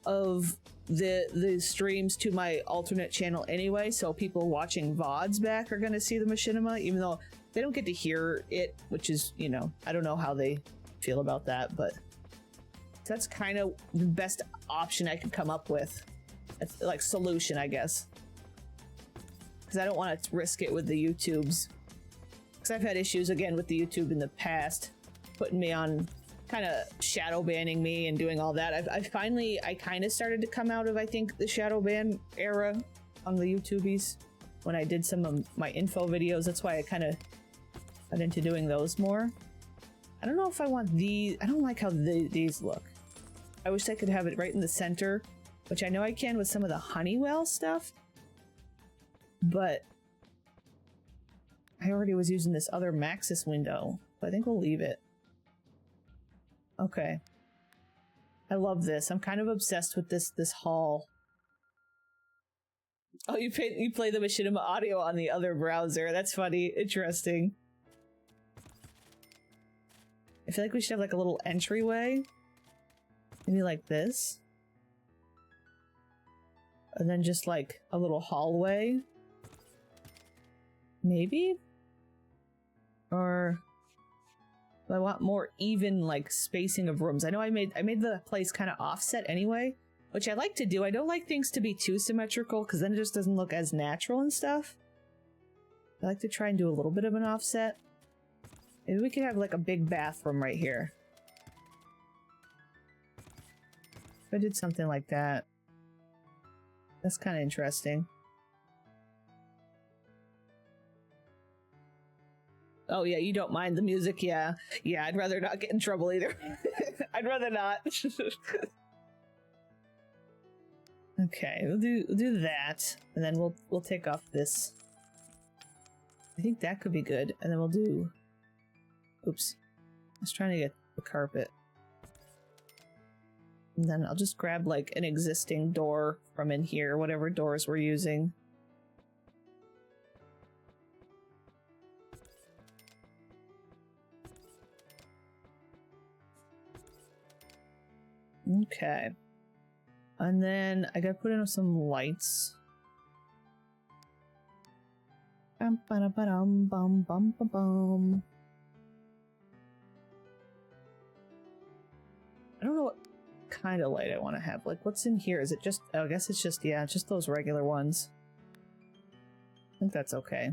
the streams to my alternate channel anyway. So people watching VODs back are going to see the machinima, even though they don't get to hear it, which is, you know, I don't know how they feel about that, but that's kind of the best option I could come up with. It's like solution, I guess. Because I don't want to risk it with the YouTubes. Because I've had issues again with the YouTube in the past, putting me on, kind of shadow banning me and doing all that. I kind of started to come out of, I think, the shadow ban era on the YouTubies when I did some of my info videos. That's why I kind of got into doing those more. I don't know if I want these. I don't like how these look. I wish I could have it right in the center, which I know I can with some of the Honeywell stuff. But I already was using this other Maxis window, but I think we'll leave it. Okay. I love this. I'm kind of obsessed with this hall. Oh, you play the machinima audio on the other browser. That's funny. Interesting. I feel like we should have like a little entryway. Maybe like this. And then just like a little hallway. Maybe? Or do I want more even like spacing of rooms? I know I made the place kind of offset anyway, which I like to do. I don't like things to be too symmetrical because then it just doesn't look as natural and stuff. I like to try and do a little bit of an offset. Maybe we could have like a big bathroom right here. If I did something like that. That's kind of interesting. Oh yeah, you don't mind the music, yeah. Yeah, I'd rather not get in trouble either. I'd rather not. Okay, we'll do that, and then we'll take off this. I think that could be good, and then we'll do... Oops. I was trying to get the carpet. And then I'll just grab like an existing door from in here, whatever doors we're using. Okay. And then I gotta put in some lights. Bum ba bum bum bum bum bum. I don't know what kind of light I want to have. Like, what's in here? Is it just... Oh, I guess it's just... Yeah, just those regular ones. I think that's okay.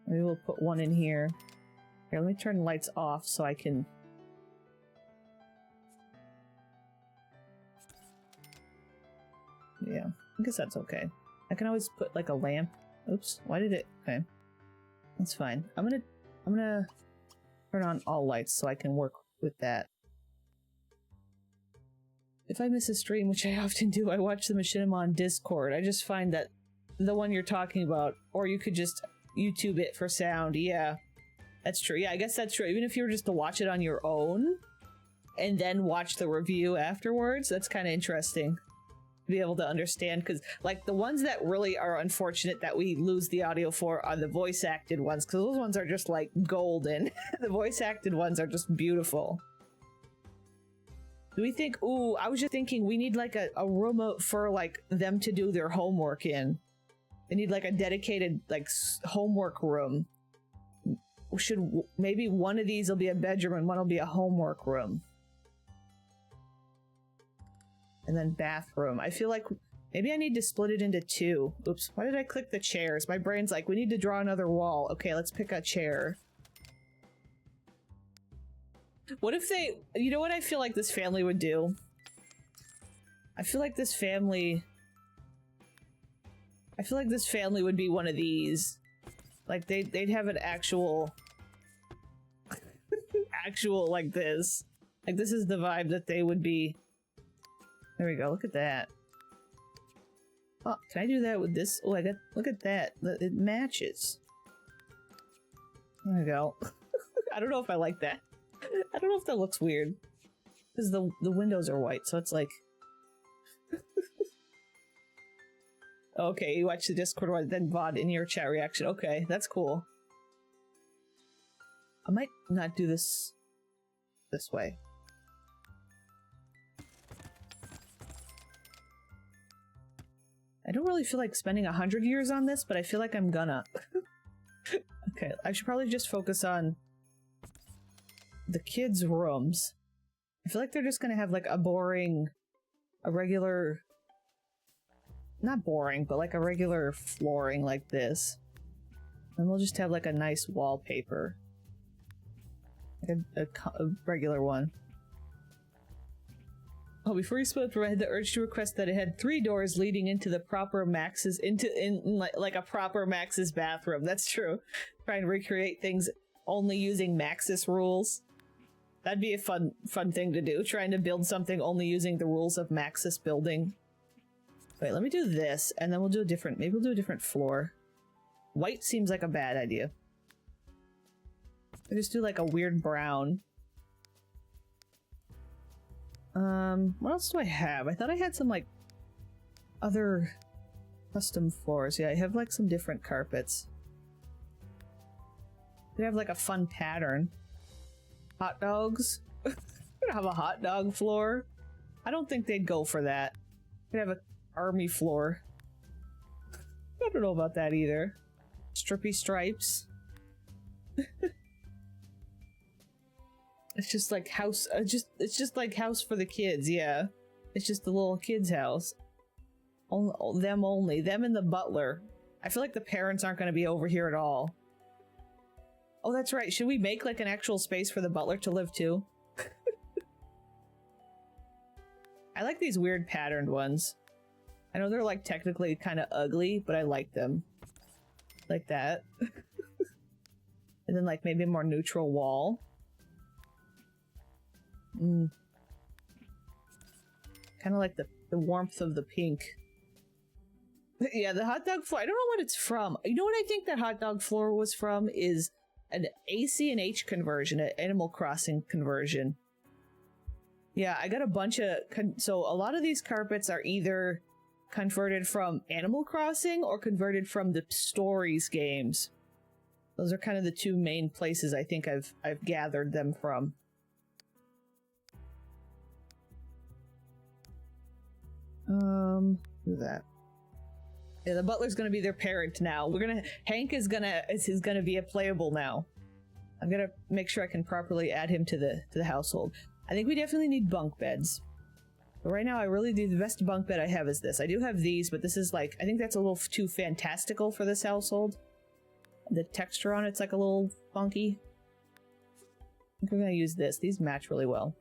Maybe we'll put one in here. Here, let me turn the lights off so I can Yeah, I guess that's okay. I can always put like a lamp. Oops, why did it? Okay, that's fine. I'm gonna turn on all lights so I can work with that. If I miss a stream, which I often do, I watch the machinima on Discord. I just find that the one you're talking about, or you could just YouTube it for sound. Yeah, that's true. Yeah, I guess that's true. Even if you were just to watch it on your own and then watch the review afterwards, that's kind of interesting to be able to understand. Because, like, the ones that really are unfortunate that we lose the audio for are the voice acted ones, because those ones are just like golden. The voice acted ones are just beautiful. Do we think, ooh, I was just thinking we need like a room for like them to do their homework in. They need like a dedicated like homework room. Maybe one of these will be a bedroom and one will be a homework room. And then bathroom. I feel like maybe I need to split it into two. Oops, why did I click the chairs? My brain's like, we need to draw another wall. Okay, let's pick a chair. What if they, you know what I feel like this family would do? I feel like this family would be one of these. Like they'd have an actual like this. Like this is the vibe that they would be. There we go, look at that. Oh, can I do that with this? Oh, look at that. It matches. There we go. I don't know if I like that. I don't know if that looks weird. Because the windows are white, so it's like... Okay, you watch the Discord one, then VOD in your chat reaction. Okay, that's cool. I might not do this way. I don't really feel like spending 100 years on this, but I feel like I'm gonna. Okay, I should probably just focus on the kids' rooms. I feel like they're just gonna have like a regular, not boring, but like a regular flooring like this. And we'll just have like a nice wallpaper. Like a regular one. Oh, before you split up, I had the urge to request that it had 3 doors leading into the proper Max's, like a proper Max's bathroom. That's true. Trying to recreate things only using Maxis rules. That'd be a fun thing to do, trying to build something only using the rules of Maxis building. Wait, let me do this, and then we'll do a different, maybe we'll do a different floor. White seems like a bad idea. I just do like a weird brown. What else do I have? I thought I had some like other custom floors. Yeah, I have like some different carpets. They have like a fun pattern. Hot dogs? We're gonna have a hot dog floor? I don't think they'd go for that. We'd have an army floor. I don't know about that either. Strippy stripes. It's just like house, it's just like house for the kids, yeah. It's just the little kids' house. Them only. Them and the butler. I feel like the parents aren't going to be over here at all. Oh, that's right. Should we make like an actual space for the butler to live too? I like these weird patterned ones. I know they're like technically kind of ugly, but I like them. Like that. And then like maybe a more neutral wall. Kind of like the warmth of the pink. Yeah, the hot dog floor. I don't know what it's from. You know what I think that hot dog floor was from is an AC and H conversion, an Animal Crossing conversion. Yeah, I got a bunch of... So a lot of these carpets are either converted from Animal Crossing or converted from the Stories games. Those are kind of the two main places I think I've gathered them from. Do that. Yeah, the butler's gonna be their parent now. Hank is gonna be a playable now. I'm gonna make sure I can properly add him to the household. I think we definitely need bunk beds. But right now, I really do, the best bunk bed I have is this. I do have these, but this is like, I think that's a little too fantastical for this household. The texture on it's like a little funky. I think we're gonna use this. These match really well.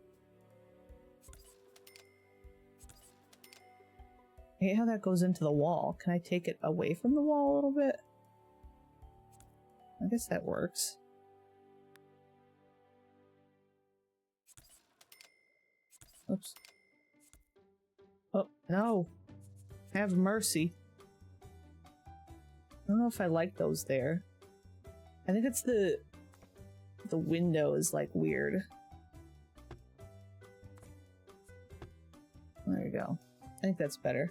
I hate how that goes into the wall. Can I take it away from the wall a little bit? I guess that works. Oops. Oh, no. Have mercy. I don't know if I like those there. I think it's the window is like weird. There you go. I think that's better.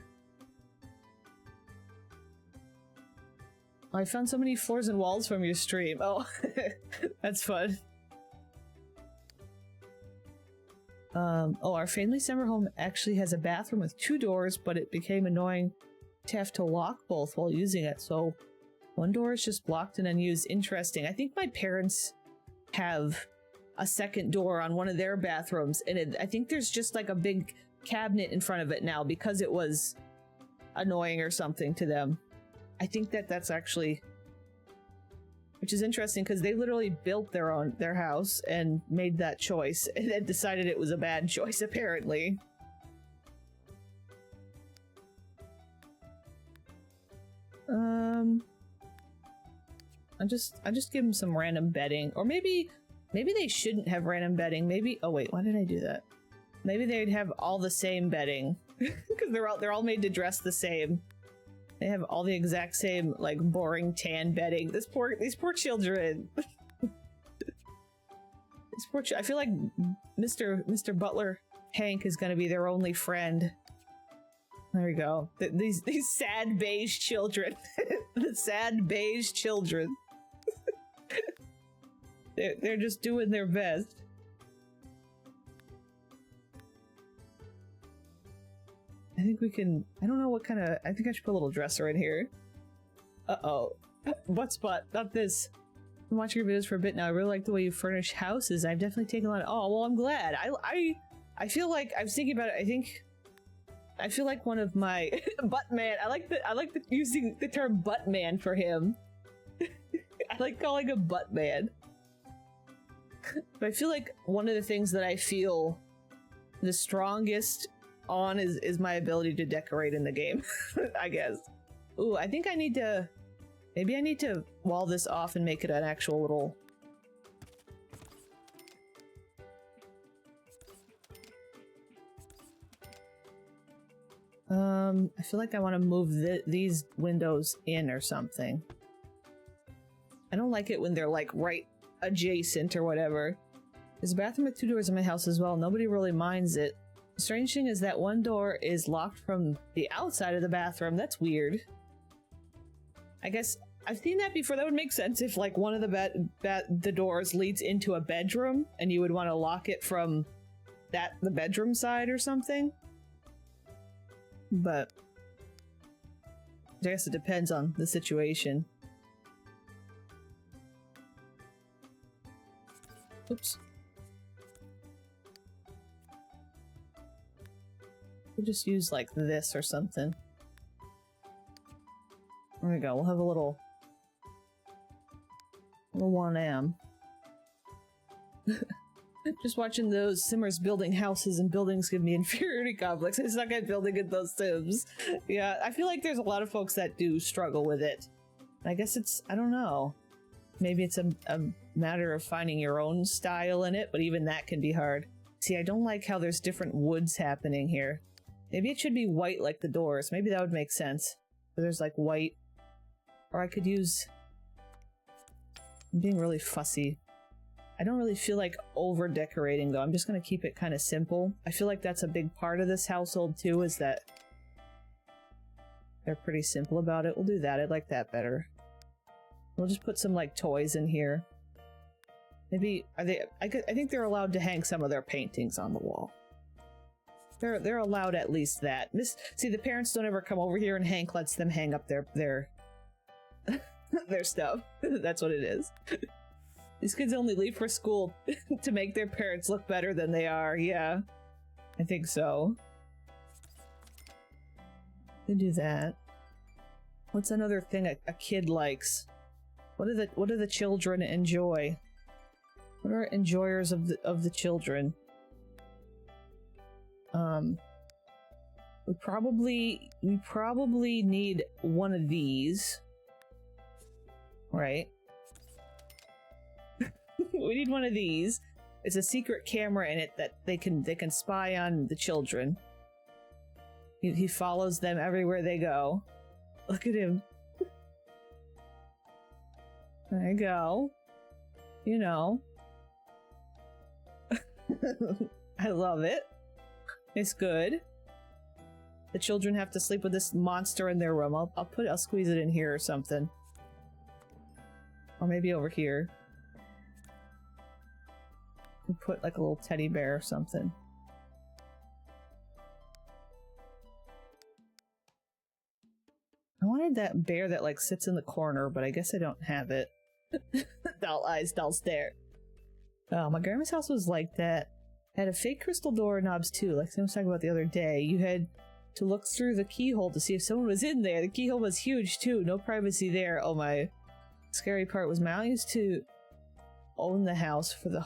Oh, I found so many floors and walls from your stream. Oh, that's fun. Oh, our family summer home actually has a bathroom with 2 doors, but it became annoying to have to lock both while using it, so one door is just blocked and unused. Interesting. I think my parents have a second door on one of their bathrooms, and I think there's just like a big cabinet in front of it now because it was annoying or something to them. I think that's actually, which is interesting because they literally built their house and made that choice and then decided it was a bad choice apparently. I just give them some random bedding, or maybe they shouldn't have random bedding. Maybe, oh wait, why did I do that? Maybe they'd have all the same bedding because they're all made to dress the same. They have all the exact same like boring tan bedding. These poor children. I feel like Mr. Butler Hank is gonna be their only friend. There we go. These sad beige children. The sad beige children. They're just doing their best. I think we can, I don't know what kind of, I think I should put a little dresser in here. Uh-oh. Butt spot, not this. I've been watching your videos for a bit now. I really like the way you furnish houses. I've definitely taken a lot of, oh, well, I'm glad. I feel like, I was thinking about it, I feel like one of my, butt man, I like using the term butt man for him. I like calling him butt man. But I feel like one of the things that I feel the strongest on is my ability to decorate in the game, I guess. Ooh, I think maybe I need to wall this off and make it an actual little... I feel like I want to move these windows in or something. I don't like it when they're like right adjacent or whatever. There's a bathroom with 2 doors in my house as well. Nobody really minds it. The strange thing is that one door is locked from the outside of the bathroom. That's weird. I guess I've seen that before. That would make sense if like one of the doors leads into a bedroom and you would want to lock it from the bedroom side or something. But I guess it depends on the situation. Oops. We'll just use like this or something. There we go. We'll have a little 1M. Just watching those Simmers building houses and buildings give me inferiority complex. I suck at building in those Sims. Yeah, I feel like there's a lot of folks that do struggle with it. I guess it's, I don't know. Maybe it's a matter of finding your own style in it, but even that can be hard. See, I don't like how there's different woods happening here. Maybe it should be white like the doors. Maybe that would make sense. So there's like white. Or I could use... I'm being really fussy. I don't really feel like over-decorating though. I'm just gonna keep it kind of simple. I feel like that's a big part of this household too, is that they're pretty simple about it. We'll do that. I like that better. We'll just put some like toys in here. Maybe, are they, I think they're allowed to hang some of their paintings on the wall. They're allowed at least that. See, the parents don't ever come over here and Hank lets them hang up their their stuff. That's what it is. These kids only leave for school to make their parents look better than they are. Yeah, I think so. They do that. What's another thing a kid likes? What do the children enjoy? What are enjoyers of the children? We probably need one of these. Right? We need one of these. It's a secret camera in it that they can spy on the children. He follows them everywhere they go. Look at him. There you go. You know. I love it. It's good. The children have to sleep with this monster in their room. I'll squeeze it in here or something. Or maybe over here. And put like a little teddy bear or something. I wanted that bear that like sits in the corner, but I guess I don't have it. Doll eyes, doll stare. Oh, my grandma's house was like that. Had a fake crystal door knobs too, like I was talking about the other day. You had to look through the keyhole to see if someone was in there. The keyhole was huge too, no privacy there. Oh my. Scary part was my aunt used to own the house for the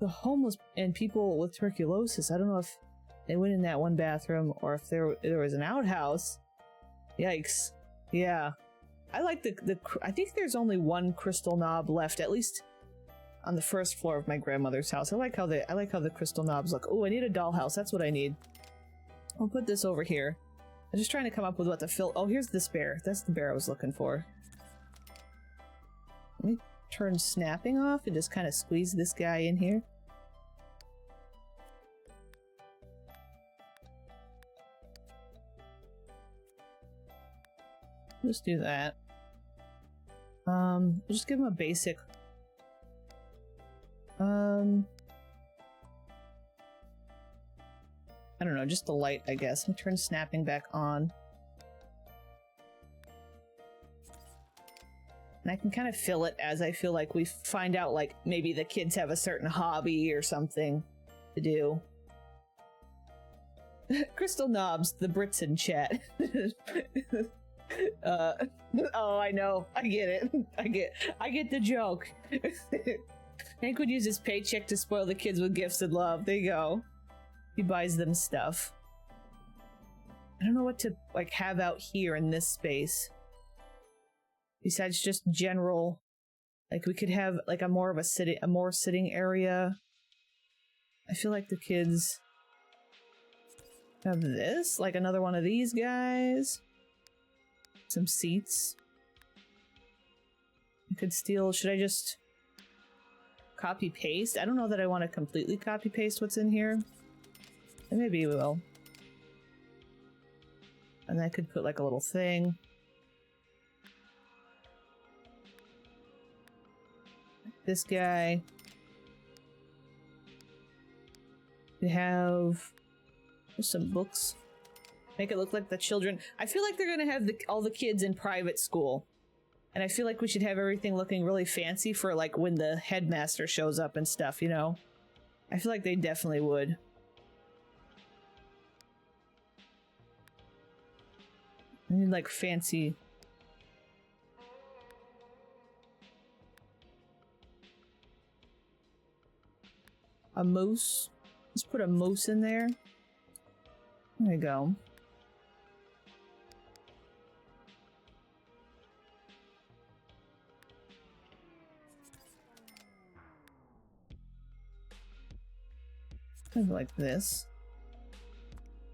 homeless and people with tuberculosis. I don't know if they went in that one bathroom or if there was an outhouse. Yikes. Yeah. I like I think there's only one crystal knob left, at least on the first floor of my grandmother's house. I like how the crystal knobs look. Oh, I need a dollhouse. That's what I need. I'll put this over here. I'm just trying to come up with what to fill. Oh, here's this bear. That's the bear I was looking for. Let me turn snapping off and just kind of squeeze this guy in here. Just do that. We'll just give him a basic. I don't know, just the light, I guess. Let me turn snapping back on. And I can kind of fill it as I feel like we find out, like, maybe the kids have a certain hobby or something to do. Crystal knobs, the Brits in chat. Oh, I know. I get it. I get the joke. Hank would use his paycheck to spoil the kids with gifts and love. There you go. He buys them stuff. I don't know what to, like, have out here in this space. Besides just general, like, we could have, like, a more sitting area. I feel like the kids have this, like another one of these guys. Some seats. I could steal, should I just copy paste? I don't know that I want to completely copy paste what's in here. And maybe we will. And I could put like a little thing. This guy. We have some books. Make it look like the children. I feel like they're gonna have all the kids in private school. And I feel like we should have everything looking really fancy for like when the headmaster shows up and stuff, you know? I feel like they definitely would. I need like fancy. A moose. Let's put a moose in there. There you go. Kind of like this.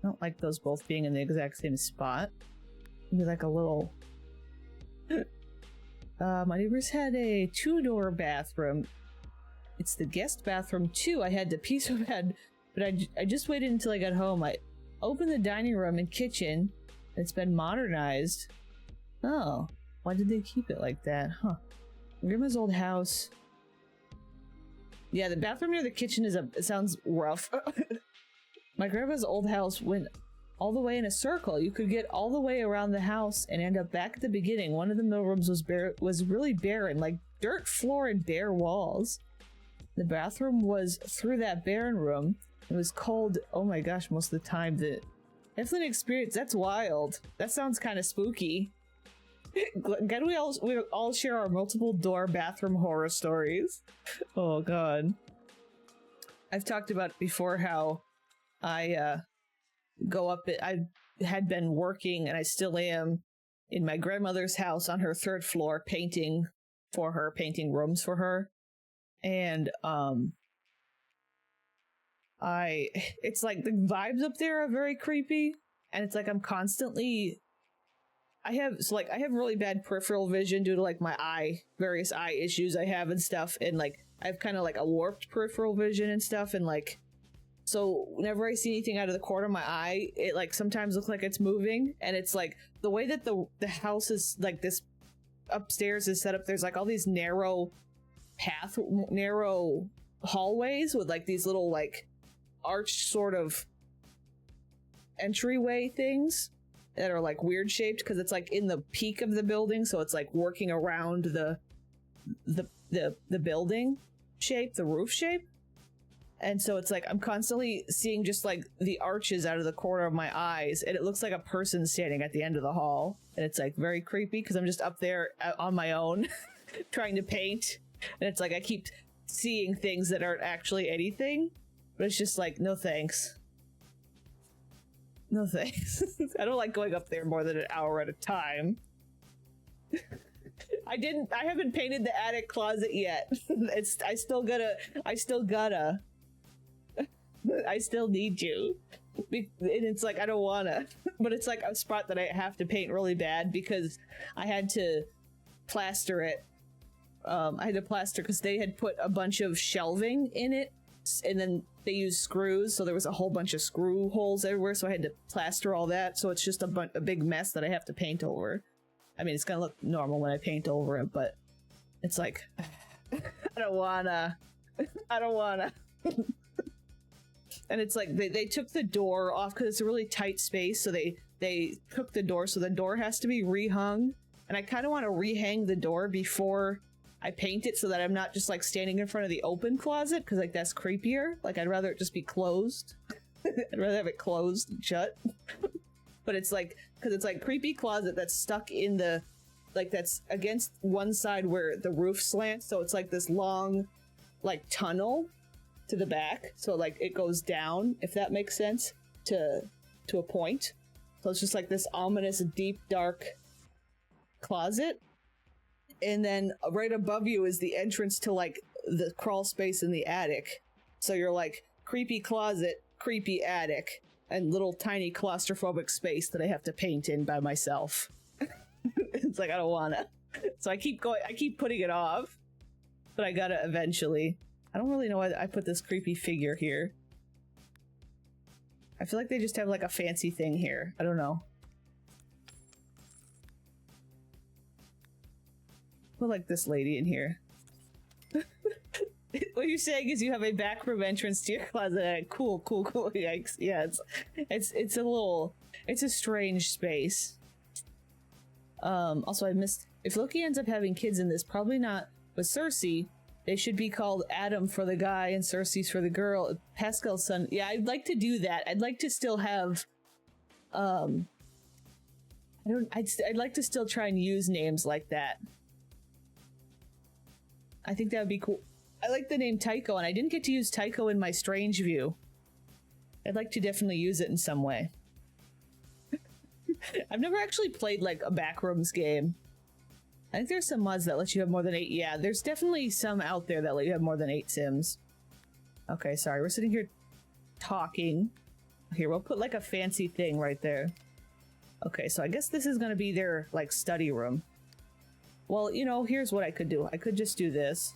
I don't like those both being in the exact same spot. Maybe like a little... my neighbors had a 2-door bathroom. It's the guest bathroom too. I had to pee so bad, but I just waited until I got home. I opened the dining room and kitchen. It's been modernized. Oh, why did they keep it like that? Huh. Grandma's old house. Yeah, the bathroom near the kitchen it sounds rough. My grandma's old house went all the way in a circle. You could get all the way around the house and end up back at the beginning. One of the middle rooms was really barren, like dirt floor and bare walls. The bathroom was through that barren room. It was cold. Oh my gosh, most of the time. Definitely experience. That's wild. That sounds kind of spooky. Can we all share our multiple door bathroom horror stories? Oh god. I've talked about before how I go up it. had been working, and I still am, in my grandmother's house on her 3rd floor, painting rooms for her. And it's like the vibes up there are very creepy, and it's like I'm constantly, I have really bad peripheral vision due to like my various eye issues I have and stuff, and like I have kind of like a warped peripheral vision and stuff, and like, so whenever I see anything out of the corner of my eye, it like sometimes looks like it's moving. And it's like the way that the house is, like, this upstairs is set up, there's like all these narrow hallways with like these little like arched sort of entryway things that are like weird shaped because it's like in the peak of the building, so it's like working around the building shape, the roof shape. And so it's like I'm constantly seeing just like the arches out of the corner of my eyes, and it looks like a person standing at the end of the hall, and it's like very creepy because I'm just up there on my own trying to paint, and it's like I keep seeing things that aren't actually anything, but it's just like, no thanks. No thanks. I don't like going up there more than an hour at a time. I haven't painted the attic closet yet. I still need you. And it's like, I don't wanna. But it's like a spot that I have to paint really bad because I had to plaster it. I had to plaster because they had put a bunch of shelving in it, and then they used screws, so there was a whole bunch of screw holes everywhere, so I had to plaster all that, so it's just a big mess that I have to paint over. I mean, it's gonna look normal when I paint over it, but it's like, I don't wanna. And it's like, they took the door off because it's a really tight space, so they took the door, so the door has to be rehung, and I kind of want to rehang the door before I paint it so that I'm not just like standing in front of the open closet, because like that's creepier. Like I'd rather it just be closed. I'd rather have it closed and shut. But it's like, because it's like creepy closet that's stuck in the, like that's against one side where the roof slants, so it's like this long like tunnel to the back, so like it goes down, if that makes sense, to a point. So it's just like this ominous deep dark closet. And then right above you is the entrance to like the crawl space in the attic. So you're like creepy closet, creepy attic, and little tiny claustrophobic space that I have to paint in by myself. It's like, I don't wanna. So I keep putting it off, but I gotta eventually. I don't really know why I put this creepy figure here. I feel like they just have like a fancy thing here. I don't know. Put like this lady in here. What you're saying is you have a backroom entrance to your closet. Cool. Yikes. Yeah, it's a strange space. Also I missed, if Loki ends up having kids in this, probably not with Cersei. They should be called Adam for the guy and Cersei's for the girl. Pascal's son. Yeah, I'd like to do that. I'd like to still have, I'd like to still try and use names like that. I think that would be cool. I like the name Tycho, and I didn't get to use Tycho in my Strange View. I'd like to definitely use it in some way. I've never actually played like a Backrooms game. I think there's some mods that let you have more than 8. Yeah, there's definitely some out there that let you have more than 8 Sims. Okay, sorry, we're sitting here talking. Here, we'll put like a fancy thing right there. Okay, so I guess this is gonna be their like study room. Well, you know, here's what I could do. I could just do this.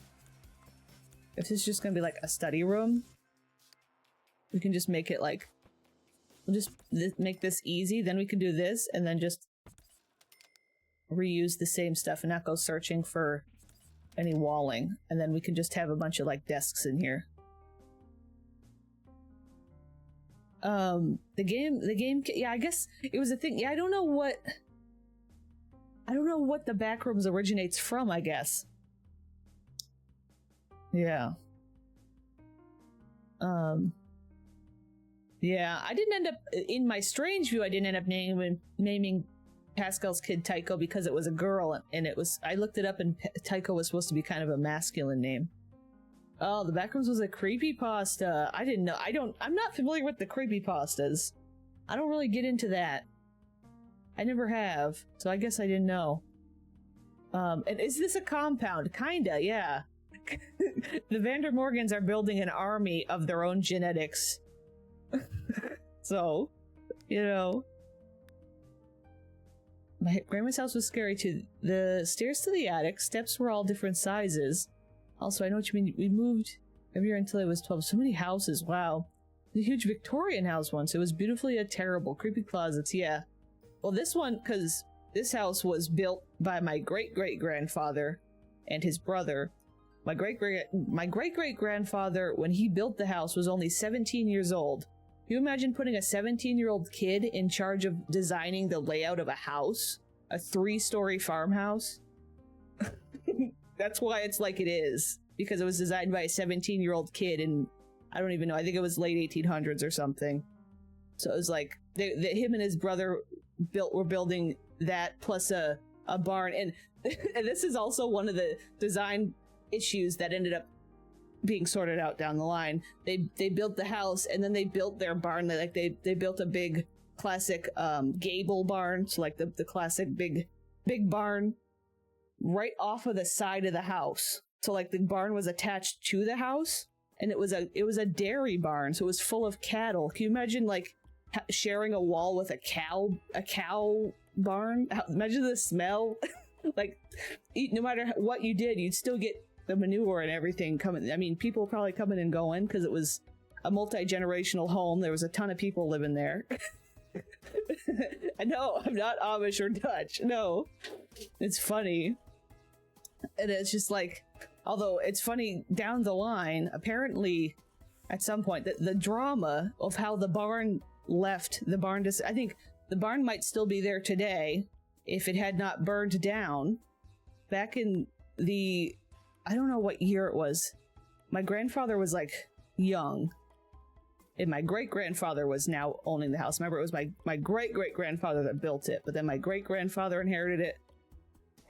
If this is just gonna be like a study room, we can just make it like, we'll just make this easy, then we can do this, and then just reuse the same stuff and not go searching for any walling. And then we can just have a bunch of like desks in here. The game, yeah, I guess it was a thing. Yeah, I don't know what the Backrooms originates from, I guess. Yeah. Yeah, I didn't end up, in my Strange View, I didn't end up naming Pascal's kid Tycho because it was a girl, and it was, I looked it up, and Tycho was supposed to be kind of a masculine name. Oh, the Backrooms was a creepypasta. I didn't know. I'm not familiar with the creepypastas. I don't really get into that. I never have, so I guess I didn't know. And is this a compound? Kinda, yeah. The Vanderrmorgans are building an army of their own genetics. So, you know. My grandma's house was scary too. The stairs to the attic, steps were all different sizes. Also, I know what you mean. We moved every year until I was 12. So many houses, wow. The huge Victorian house once. It was beautifully terrible. Creepy closets, yeah. Well, this one, because this house was built by my great-great-grandfather and his brother. My great-great-grandfather, when he built the house, was only 17 years old. Can you imagine putting a 17-year-old kid in charge of designing the layout of a house? A 3-story farmhouse? That's why it's like it is. Because it was designed by a 17-year-old kid in, I don't even know, I think it was late 1800s or something. So it was like, him and his brother were building that plus a barn. And this is also one of the design issues that ended up being sorted out down the line. They built the house and then they built their barn. They built a big classic gable barn, so like the classic big barn right off of the side of the house. So like the barn was attached to the house, and it was a dairy barn, so it was full of cattle. Can you imagine like sharing a wall with a cow barn? Imagine the smell. Like, no matter what you did, you'd still get the manure and everything coming. I mean, people probably coming and going because it was a multi-generational home. There was a ton of people living there. No, I'm not Amish or Dutch. No, it's funny. And it's just like, although it's funny down the line, apparently at some point, the drama of how the barn left the barn, I think the barn might still be there today if it had not burned down back in the, I don't know what year it was. My grandfather was like young, and my great-grandfather was now owning the house. Remember, it was my great-great-grandfather that built it, but then my great-grandfather inherited it.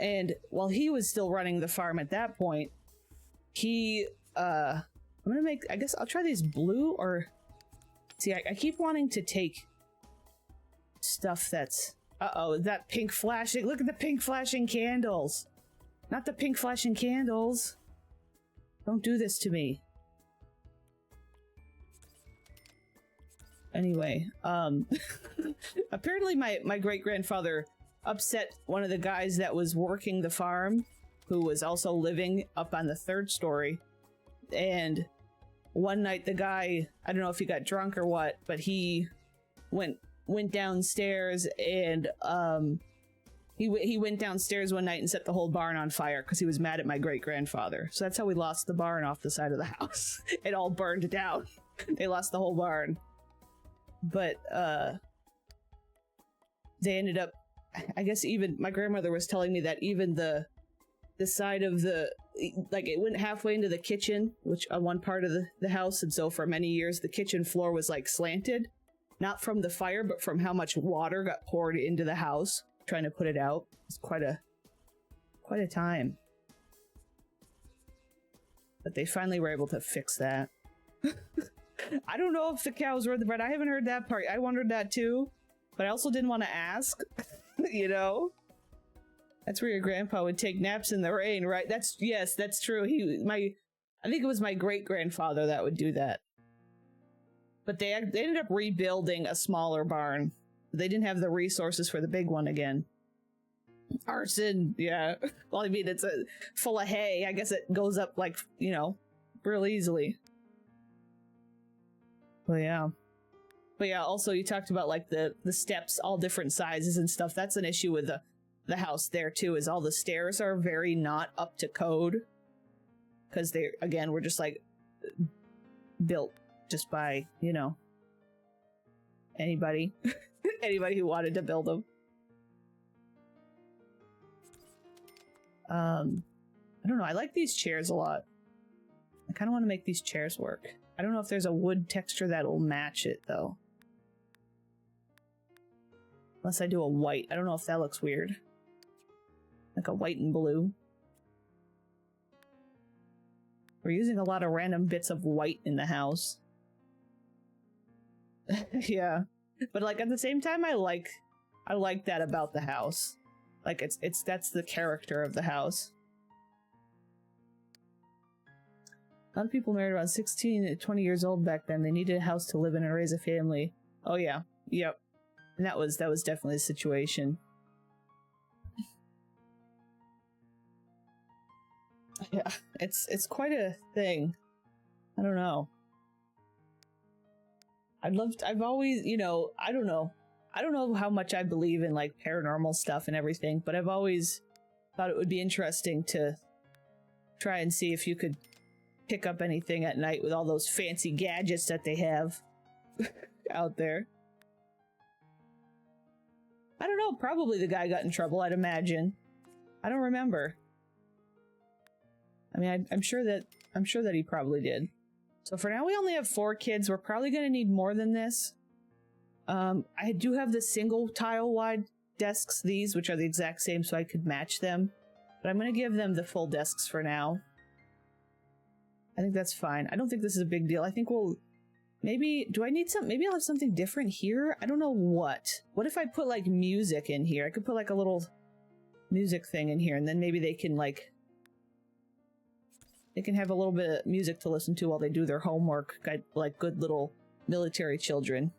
And while he was still running the farm at that point, he, I'm gonna make, I guess I'll try these blue, or, see, I keep wanting to take stuff that's, uh-oh, that pink flashing, look at the pink flashing candles. Not the pink flashing candles. Don't do this to me. Anyway, apparently my great-grandfather upset one of the guys that was working the farm, who was also living up on the 3rd story. And one night the guy, I don't know if he got drunk or what, but he went downstairs and he went downstairs one night and set the whole barn on fire because he was mad at my great-grandfather. So that's how we lost the barn off the side of the house. It all burned down. They lost the whole barn. But they ended up, I guess, even my grandmother was telling me that even the side of the, like, it went halfway into the kitchen, which on one part of the house, and so for many years the kitchen floor was like slanted, not from the fire but from how much water got poured into the house trying to put it out. It's quite a time. But they finally were able to fix that. I don't know if the cows were the bread. I haven't heard that part. I wondered that too, but I also didn't want to ask. You know, that's where your grandpa would take naps in the rain, right? Yes, that's true. I think it was my great-grandfather that would do that. But they ended up rebuilding a smaller barn. They didn't have the resources for the big one again. Arson, yeah. Well, I mean, it's full of hay. I guess it goes up, like, you know, real easily. But yeah, also you talked about like the steps, all different sizes and stuff. That's an issue with the house there too, is all the stairs are very not up to code. Because they, again, were just like built just by, you know, anybody. Anybody who wanted to build them. I don't know, I like these chairs a lot. I kind of want to make these chairs work. I don't know if there's a wood texture that'll match it, though. Unless I do a white. I don't know if that looks weird. Like a white and blue. We're using a lot of random bits of white in the house. Yeah. But like at the same time, I like that about the house. Like that's the character of the house. A lot of people married around 16 to 20 years old back then. They needed a house to live in and raise a family. Oh yeah, yep. And that was definitely the situation. Yeah, it's quite a thing. I don't know. I've always, you know, I don't know how much I believe in like paranormal stuff and everything, but I've always thought it would be interesting to try and see if you could pick up anything at night with all those fancy gadgets that they have out there. I don't know, probably the guy got in trouble, I'd imagine. I don't remember. I mean, I'm sure that he probably did. So for now, we only have 4 kids. We're probably going to need more than this. I do have the single tile wide desks, these, which are the exact same, so I could match them. But I'm going to give them the full desks for now. I think that's fine. I don't think this is a big deal. I think we'll... Maybe... Do I need some... Maybe I'll have something different here? I don't know what. What if I put, like, music in here? I could put, like, a little music thing in here, and then maybe they can, like... They can have a little bit of music to listen to while they do their homework, like good little military children.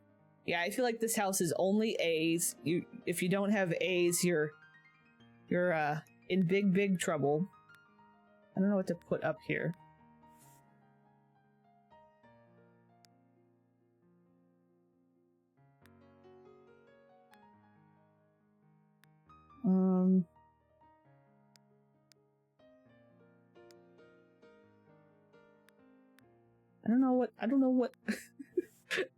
Yeah, I feel like this house is only A's. If you don't have A's, you're in big trouble. I don't know what to put up here. I don't know what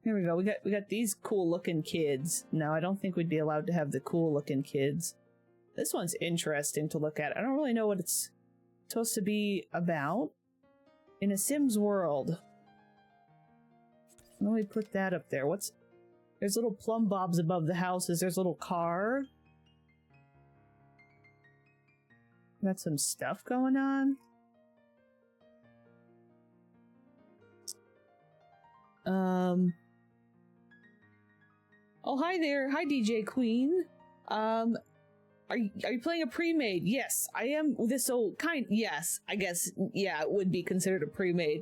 Here we go. We got these cool looking kids. No, I don't think we'd be allowed to have the cool looking kids. This one's interesting to look at. I don't really know what it's supposed to be about. In a Sims world. Let me put that up there. There's little plumb bobs above the houses. There's a little car. Got some stuff going on. Oh, hi there. Hi, DJ Queen. Are you playing a pre-made? Yes, I am. Yes, I guess, yeah, it would be considered a pre-made.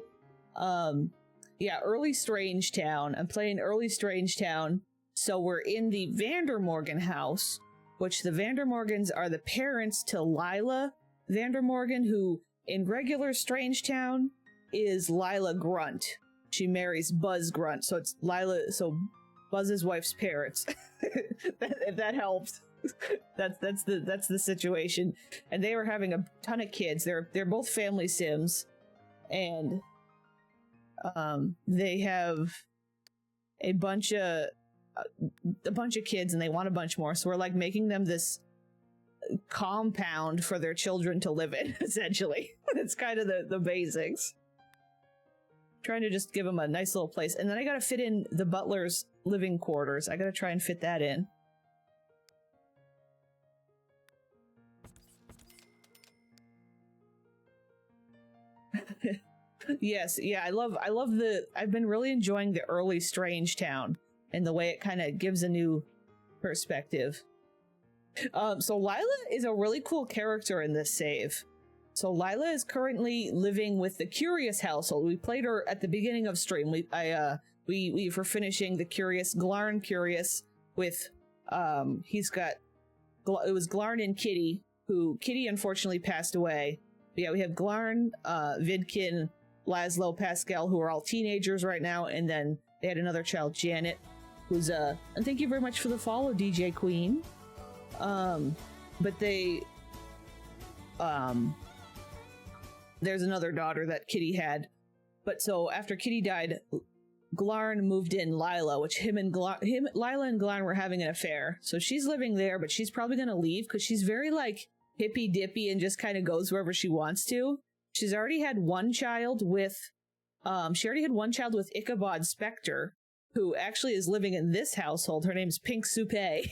Yeah, early Strangetown. I'm playing early Strangetown. So we're in the Vanderrmorgan house, which the Vanderrmorgans are the parents to Lila Vanderrmorgan, who in regular Strangetown is Lila Grunt. She marries Buzz Grunt, so it's Lila, so Buzz's wife's parents. If that helps. That's the situation. And they were having a ton of kids. They're both family Sims, and they have a bunch of kids, and they want a bunch more. So we're like making them this compound for their children to live in. Essentially, it's kind of the basics. Trying to just give them a nice little place, and then I gotta fit in the butler's living quarters. I gotta try and fit that in. Yes, yeah, I've been really enjoying the early Strangetown and the way it kind of gives a new perspective. So Lila is a really cool character in this save. So Lila is currently living with the Curious household. We played her at the beginning of stream. We were finishing the Glarn Curious with, it was Glarn and Kitty, who Kitty unfortunately passed away. But yeah, we have Glarn, Vidkin, Laszlo, Pascal, who are all teenagers right now, and then they had another child, Janet, who's, and thank you very much for the follow, DJ Queen. But they, there's another daughter that Kitty had. But so after Kitty died, Glarn moved in Lila, which Lila and Glarn were having an affair. So she's living there, but she's probably going to leave because she's very like hippy dippy and just kind of goes wherever she wants to. She's already had one child with, Ichabod Spectre, who actually is living in this household. Her name's Pink Soupe.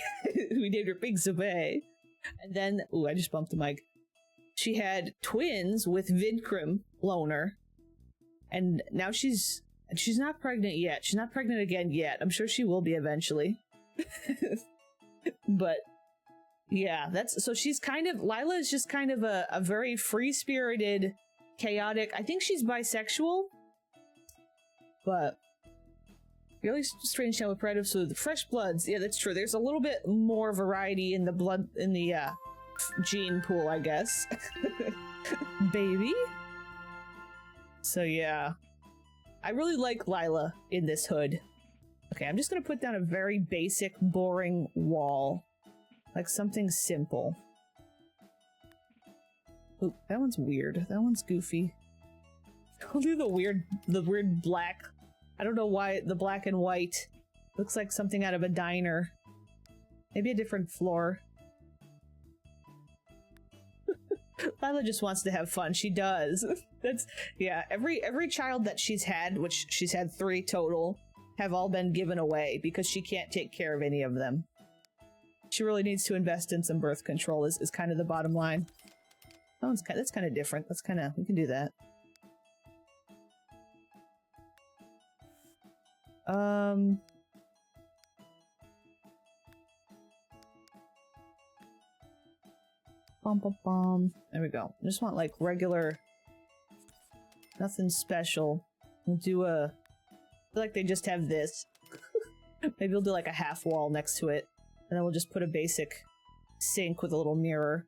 We named her Pink Soupe. And then, ooh, I just bumped the mic. She had twins with Vidkrim Loner, and now she's And she's not pregnant yet. She's not pregnant again yet. I'm sure she will be eventually. But yeah, so she's kind of, Lila is just kind of a very free-spirited, chaotic, I think she's bisexual, but really Strangetown with Pride of so the fresh bloods. Yeah, that's true. There's a little bit more variety in the blood, in the gene pool, I guess. Baby. So yeah, I really like Lila in this hood. Okay, I'm just gonna put down a very basic, boring wall. Like something simple. Ooh, that one's weird. That one's goofy. I'll do the weird black. I don't know why the black and white looks like something out of a diner. Maybe a different floor. Lila just wants to have fun. She does. That's, yeah, every child that she's had, which she's had 3 total, have all been given away because she can't take care of any of them. She really needs to invest in some birth control is kind of the bottom line. That's kind of different. That's kind of, we can do that. Bum, bum, bum. There we go. I just want like regular, nothing special. We'll do I feel like they just have this. Maybe we'll do like a half wall next to it. And then we'll just put a basic sink with a little mirror.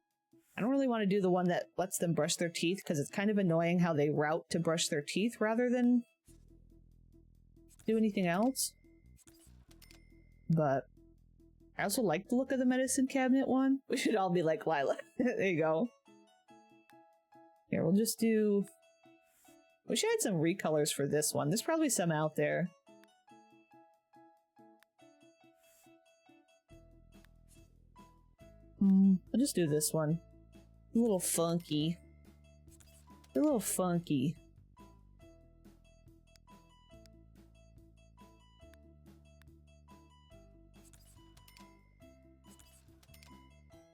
I don't really want to do the one that lets them brush their teeth because it's kind of annoying how they route to brush their teeth rather than do anything else. But I also like the look of the medicine cabinet one. We should all be like Lila. There you go. Here, we'll just do... Wish I had some recolors for this one. There's probably some out there. I'll just do this one. A little funky. A little funky.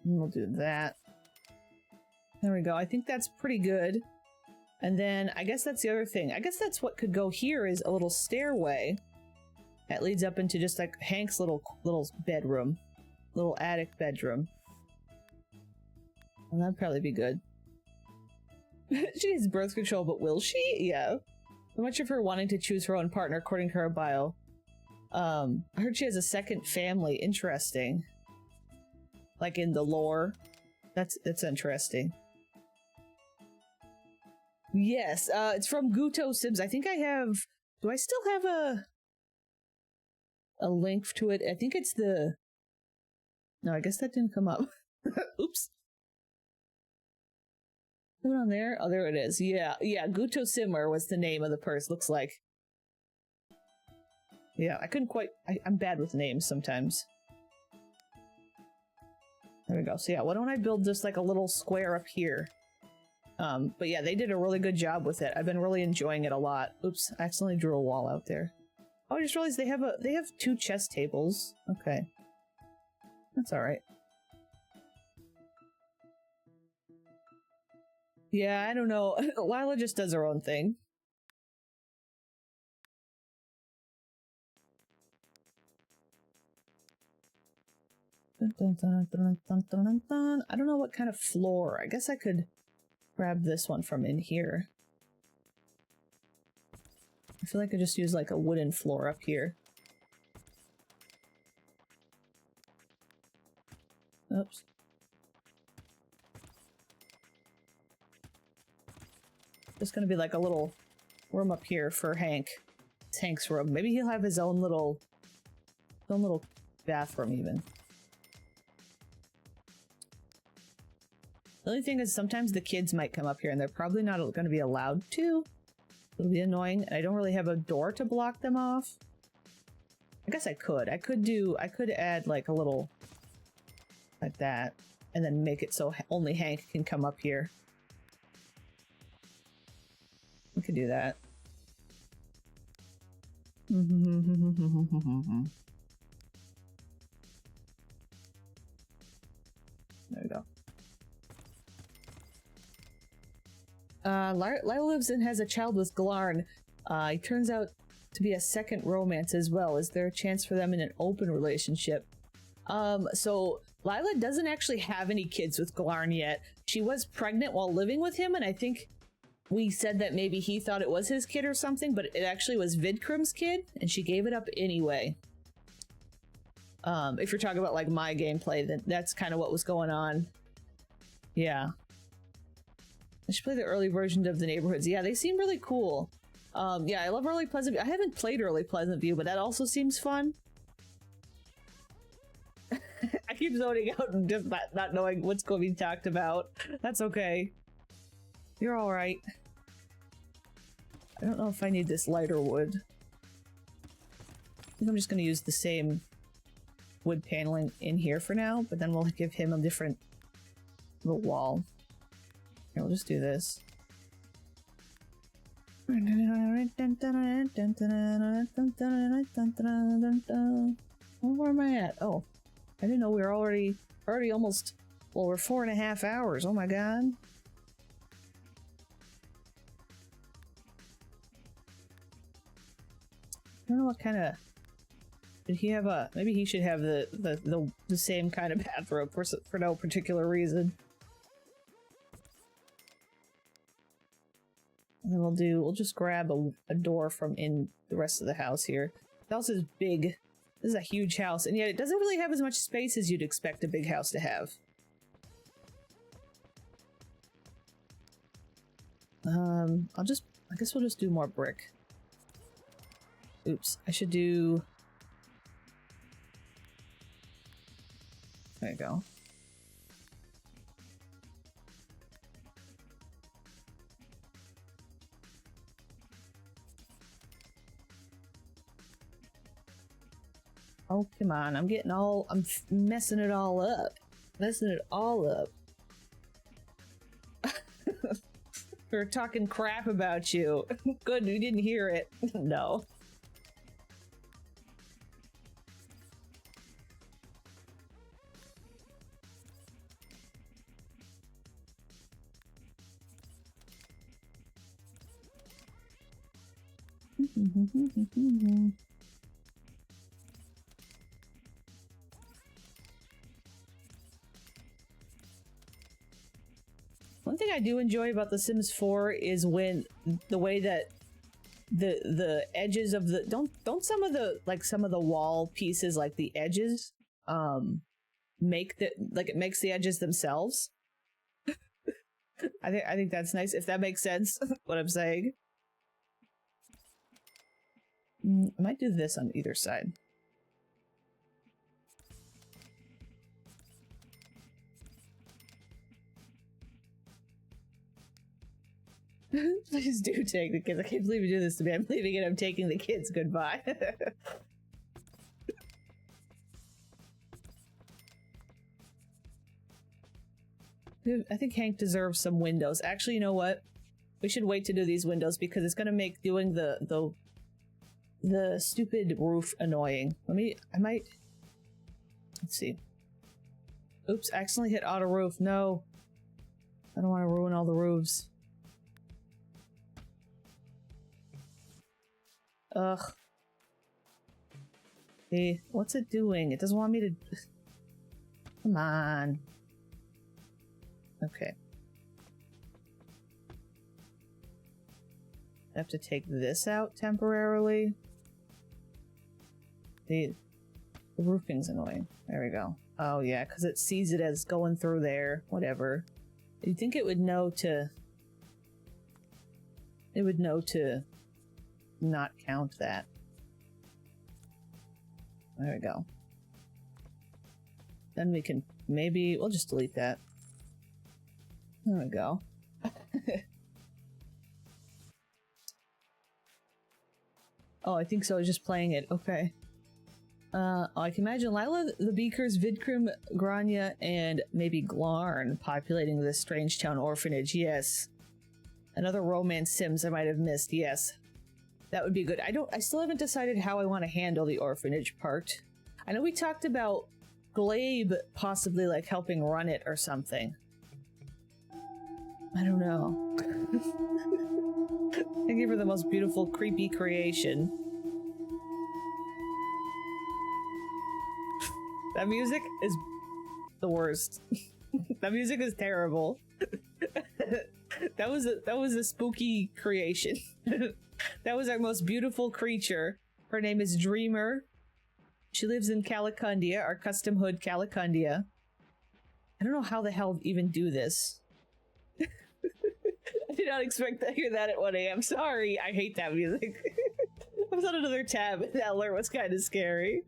And we'll do that. There we go. I think that's pretty good. And then I guess that's the other thing. I guess that's what could go here is a little stairway that leads up into just like Hank's little bedroom. Little attic bedroom. And that'd probably be good. She needs birth control, but will she? Yeah. So much of her wanting to choose her own partner according to her bio. I heard she has a second family. Interesting. Like in the lore. That's interesting. Yes, it's from Guto Sims. I think I have... Do I still have a link to it? I think it's the... No, I guess that didn't come up. Oops. Put it on there? Oh, there it is. Yeah, Guto Simmer was the name of the purse, looks like. Yeah, I couldn't quite... I'm bad with names sometimes. There we go. So yeah, why don't I build just like a little square up here? But yeah, they did a really good job with it. I've been really enjoying it a lot. Oops, I accidentally drew a wall out there. Oh, I just realized they have 2 chess tables. Okay. That's alright. Yeah, I don't know. Lila just does her own thing. Dun, dun, dun, dun, dun, dun, dun, dun. I don't know what kind of floor. I guess I could grab this one from in here. I feel like I just use like a wooden floor up here. Oops. There's gonna be like a little room up here for Hank. It's Hank's room. Maybe he'll have his own little bathroom even. The only thing is sometimes the kids might come up here and they're probably not going to be allowed to. It'll be annoying. And I don't really have a door to block them off. I guess I could. I could add like a little like that and then make it so only Hank can come up here. We could do that. There we go. Lila lives and has a child with Glarn. It turns out to be a second romance as well. Is there a chance for them in an open relationship? So Lila doesn't actually have any kids with Glarn yet. She was pregnant while living with him, and I think we said that maybe he thought it was his kid or something, but it actually was Vidkrim's kid, and she gave it up anyway. If you're talking about like my gameplay, then that's kind of what was going on. Yeah. I should play the early version of the neighborhoods. Yeah, they seem really cool. Yeah, I love Early Pleasant View. I haven't played Early Pleasant View, but that also seems fun. I keep zoning out and just not knowing what's going to be talked about. That's okay. You're alright. I don't know if I need this lighter wood. I think I'm just going to use the same wood paneling in here for now, but then we'll give him a different little wall. Here, we'll just do this. Where am I at? Oh, I didn't know we were already almost, well, we're 4.5 hours. Oh my god. I don't know what kind of, did he have a, maybe he should have the same kind of bathrobe for no particular reason. And then we'll just grab a door from in the rest of the house here. The house is big. This is a huge house, and yet it doesn't really have as much space as you'd expect a big house to have. I guess we'll just do more brick. Oops, I should do... There you go. Oh, come on, I'm messing it all up. Messing it all up. We're talking crap about you. Good, we didn't hear it. No. One thing I do enjoy about The Sims 4 is when the way that the edges of the don't some of the wall pieces, like the edges, make it makes the edges themselves. I think that's nice, if that makes sense. What I'm saying. I might do this on either side. Please do take the kids. I can't believe you do this to me. I'm leaving it. I'm taking the kids. Goodbye. I think Hank deserves some windows. Actually, you know what? We should wait to do these windows because it's going to make doing the stupid roof annoying. Let's see. Oops, I accidentally hit auto roof. No. I don't want to ruin all the roofs. Ugh. Hey, what's it doing? It doesn't want me to... Come on. Okay. I have to take this out temporarily. The roofing's annoying. There we go. Oh yeah, because it sees it as going through there. Whatever. You'd think it would know to... It would know to not count that. There we go. Then we can... Maybe... We'll just delete that. There we go. Oh, I think so. I was just playing it. Okay. I can imagine Lila, the Beakers, Vidkrim, Grania, and maybe Glarn populating this Strangetown orphanage. Yes. Another romance Sims I might have missed. Yes. That would be good. I still haven't decided how I want to handle the orphanage part. I know we talked about Glabe possibly like helping run it or something. I don't know. Thank you for the most beautiful, creepy creation. That music is the worst. That music is terrible. That was a spooky creation. That was our most beautiful creature. Her name is Dreamer. She lives in Calicandia, our custom hood Calicandia. I don't know how the hell even do this. I did not expect to hear that at 1 a.m. Sorry, I hate that music. I was on another tab and that alert was kind of scary.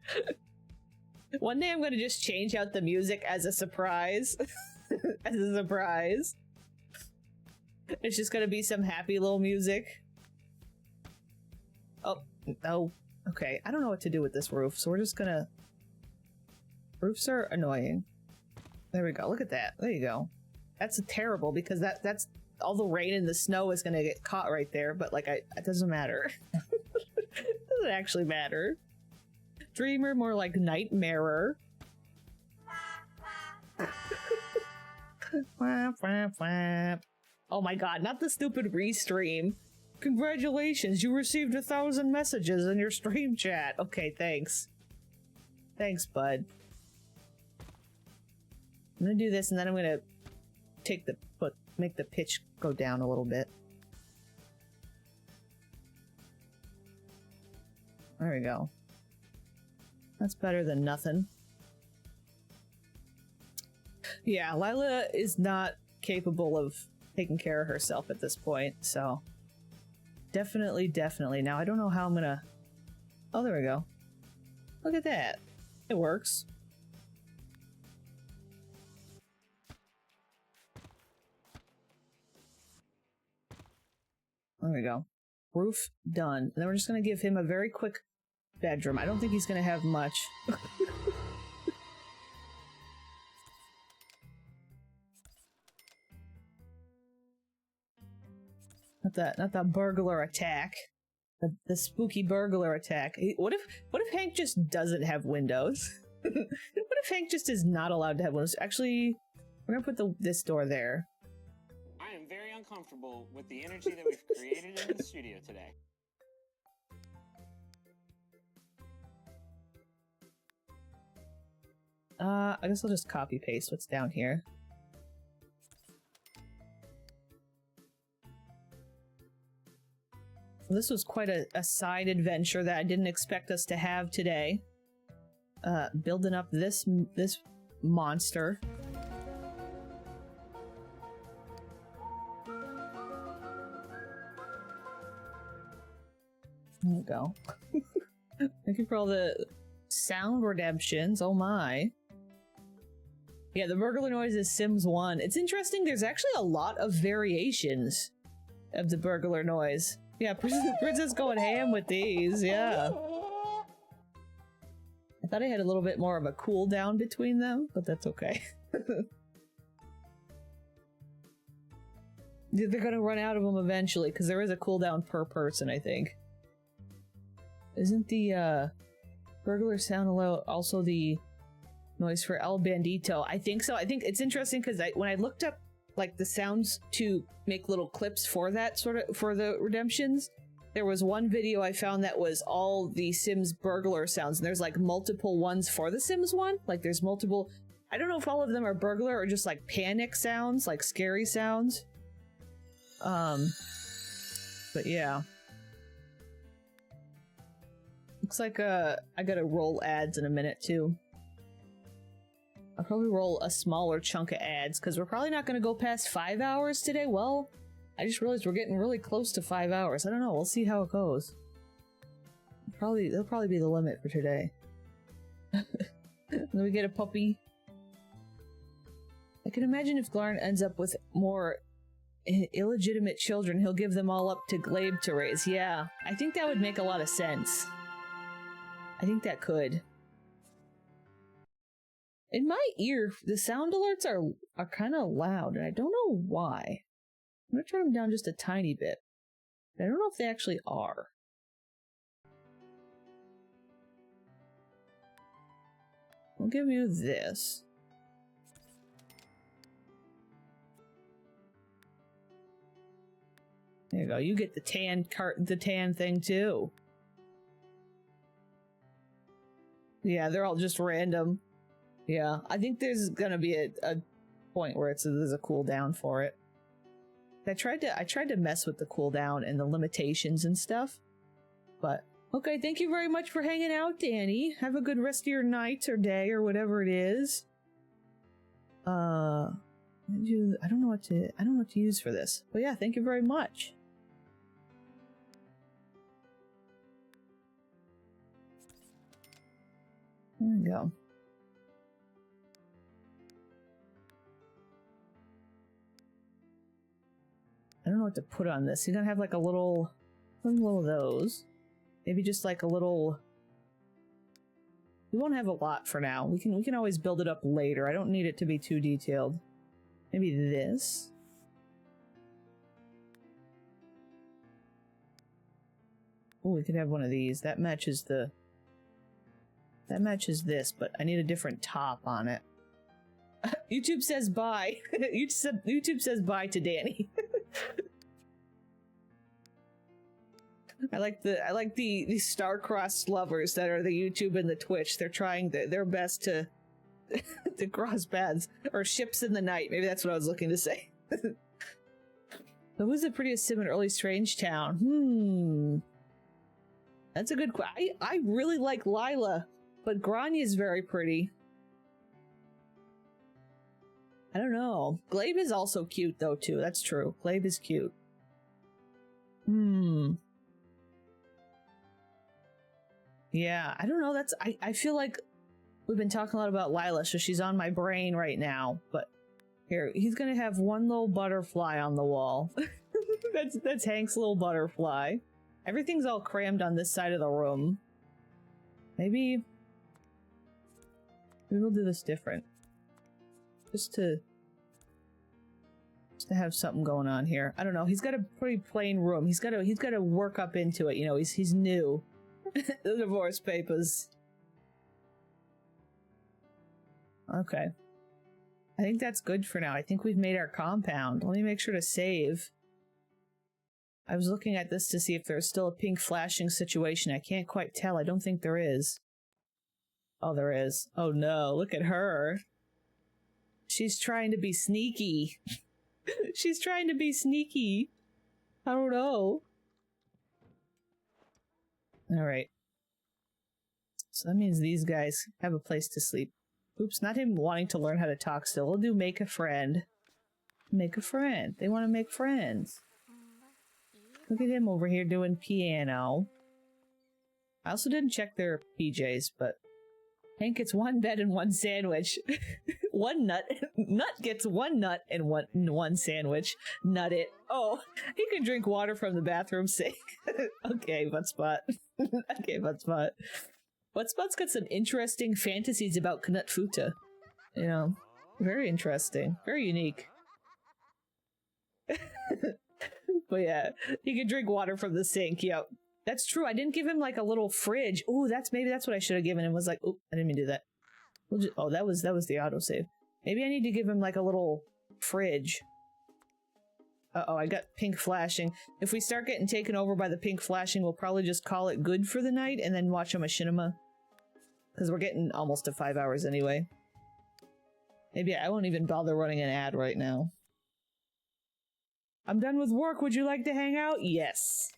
One day I'm gonna just change out the music as a surprise. As a surprise. It's just gonna be some happy little music. Oh, no. Okay, I don't know what to do with this roof, so we're just gonna... Roofs are annoying. There we go, look at that. There you go. That's terrible, because that's... all the rain and the snow is gonna get caught right there, but like, it doesn't matter. It doesn't actually matter. Dreamer, more like nightmarer. Oh my god, not the stupid restream. Congratulations, you received 1,000 messages in your stream chat. Okay, thanks. Thanks, bud. I'm gonna do this and then I'm gonna make the pitch go down a little bit. There we go. That's better than nothing. Yeah, Lila is not capable of taking care of herself at this point, so... Definitely. Now, I don't know how I'm gonna... Oh, there we go. Look at that. It works. There we go. Roof done. And then we're just gonna give him a very quick bedroom. I don't think he's gonna have much. Not that burglar attack. The spooky burglar attack. What if Hank just doesn't have windows? What if Hank just is not allowed to have windows? Actually, we're gonna put this door there. I am very uncomfortable with the energy that we've created in the studio today. I guess I'll just copy paste what's down here. This was quite a side adventure that I didn't expect us to have today. Building up this monster. There we go. Thank you for all the sound redemptions. Oh my. Yeah, the burglar noise is Sims 1. It's interesting, there's actually a lot of variations of the burglar noise. Yeah, Princess going ham with these, yeah. I thought I had a little bit more of a cooldown between them, but that's okay. They're gonna run out of them eventually, because there is a cooldown per person, I think. Isn't the, burglar sound also the noise for El Bandito? I think so. I think it's interesting, because when I looked up like the sounds to make little clips for that for the redemptions, there was one video I found that was all the Sims burglar sounds, and there's like multiple ones for the Sims one. Like there's multiple, I don't know if all of them are burglar or just like panic sounds, like scary sounds. But yeah. Looks like I gotta roll ads in a minute too. I'll probably roll a smaller chunk of ads, because we're probably not going to go past 5 hours today. Well, I just realized we're getting really close to 5 hours. I don't know. We'll see how it goes. That'll probably be the limit for today. Then we get a puppy. I can imagine if Glarn ends up with more illegitimate children, he'll give them all up to Glabe to raise. Yeah, I think that would make a lot of sense. I think that could. In my ear, the sound alerts are kind of loud, and I don't know why. I'm gonna turn them down just a tiny bit. I don't know if they actually are. I'll give you this. There you go. You get the tan thing too. Yeah, they're all just random. Yeah, I think there's gonna be a point where there's a cooldown for it. I tried to mess with the cooldown and the limitations and stuff, but okay. Thank you very much for hanging out, Danny. Have a good rest of your night or day or whatever it is. I don't know what to use for this, but yeah, thank you very much. There we go. I don't know what to put on this. You're gonna have like a little of those. Maybe just like a little. We won't have a lot for now. We can always build it up later. I don't need it to be too detailed. Maybe this. Oh, we could have one of these. That matches this, but I need a different top on it. YouTube says bye. YouTube says bye to Danny. I like the star-crossed lovers that are the YouTube and the Twitch. They're trying their best to to cross paths, or ships in the night. Maybe that's what I was looking to say. So who's the prettiest sim in early Strangetown? That's a good question. I really like Lila, but Grania is very pretty. I don't know. Glaive is also cute though too. That's true. Glaive is cute. Yeah, I don't know. I feel like we've been talking a lot about Lila, so she's on my brain right now. But here, he's gonna have one little butterfly on the wall. That's Hank's little butterfly. Everything's all crammed on this side of the room. Maybe we'll do this different. Just to have something going on here. I don't know. He's got a pretty plain room. He's got to work up into it. You know, he's new. The divorce papers. Okay. I think that's good for now. I think we've made our compound. Let me make sure to save. I was looking at this to see if there's still a pink flashing situation. I can't quite tell. I don't think there is. Oh, there is. Oh no, look at her. She's trying to be sneaky. She's trying to be sneaky. I don't know. Alright. So that means these guys have a place to sleep. Oops, not him wanting to learn how to talk still. We'll do make a friend. Make a friend. They want to make friends. Look at him over here doing piano. I also didn't check their PJs, but Hank gets one bed and one sandwich. One nut. Nut gets one nut and one sandwich. Nut it. Oh, he can drink water from the bathroom sink. Okay, Buttspot. Okay, Buttspot. Buttspot's got some interesting fantasies about Knutfuta. You know, very interesting. Very unique. But yeah, he can drink water from the sink. Yep. That's true. I didn't give him like a little fridge. Ooh, maybe that's what I should have given him. Was like, oop, I didn't mean to do that. Oh, that was the autosave. Maybe I need to give him like a little fridge. Uh-oh, I got pink flashing. If we start getting taken over by the pink flashing, we'll probably just call it good for the night and then watch a machinima. Because we're getting almost to 5 hours anyway. Maybe I won't even bother running an ad right now. I'm done with work. Would you like to hang out? Yes.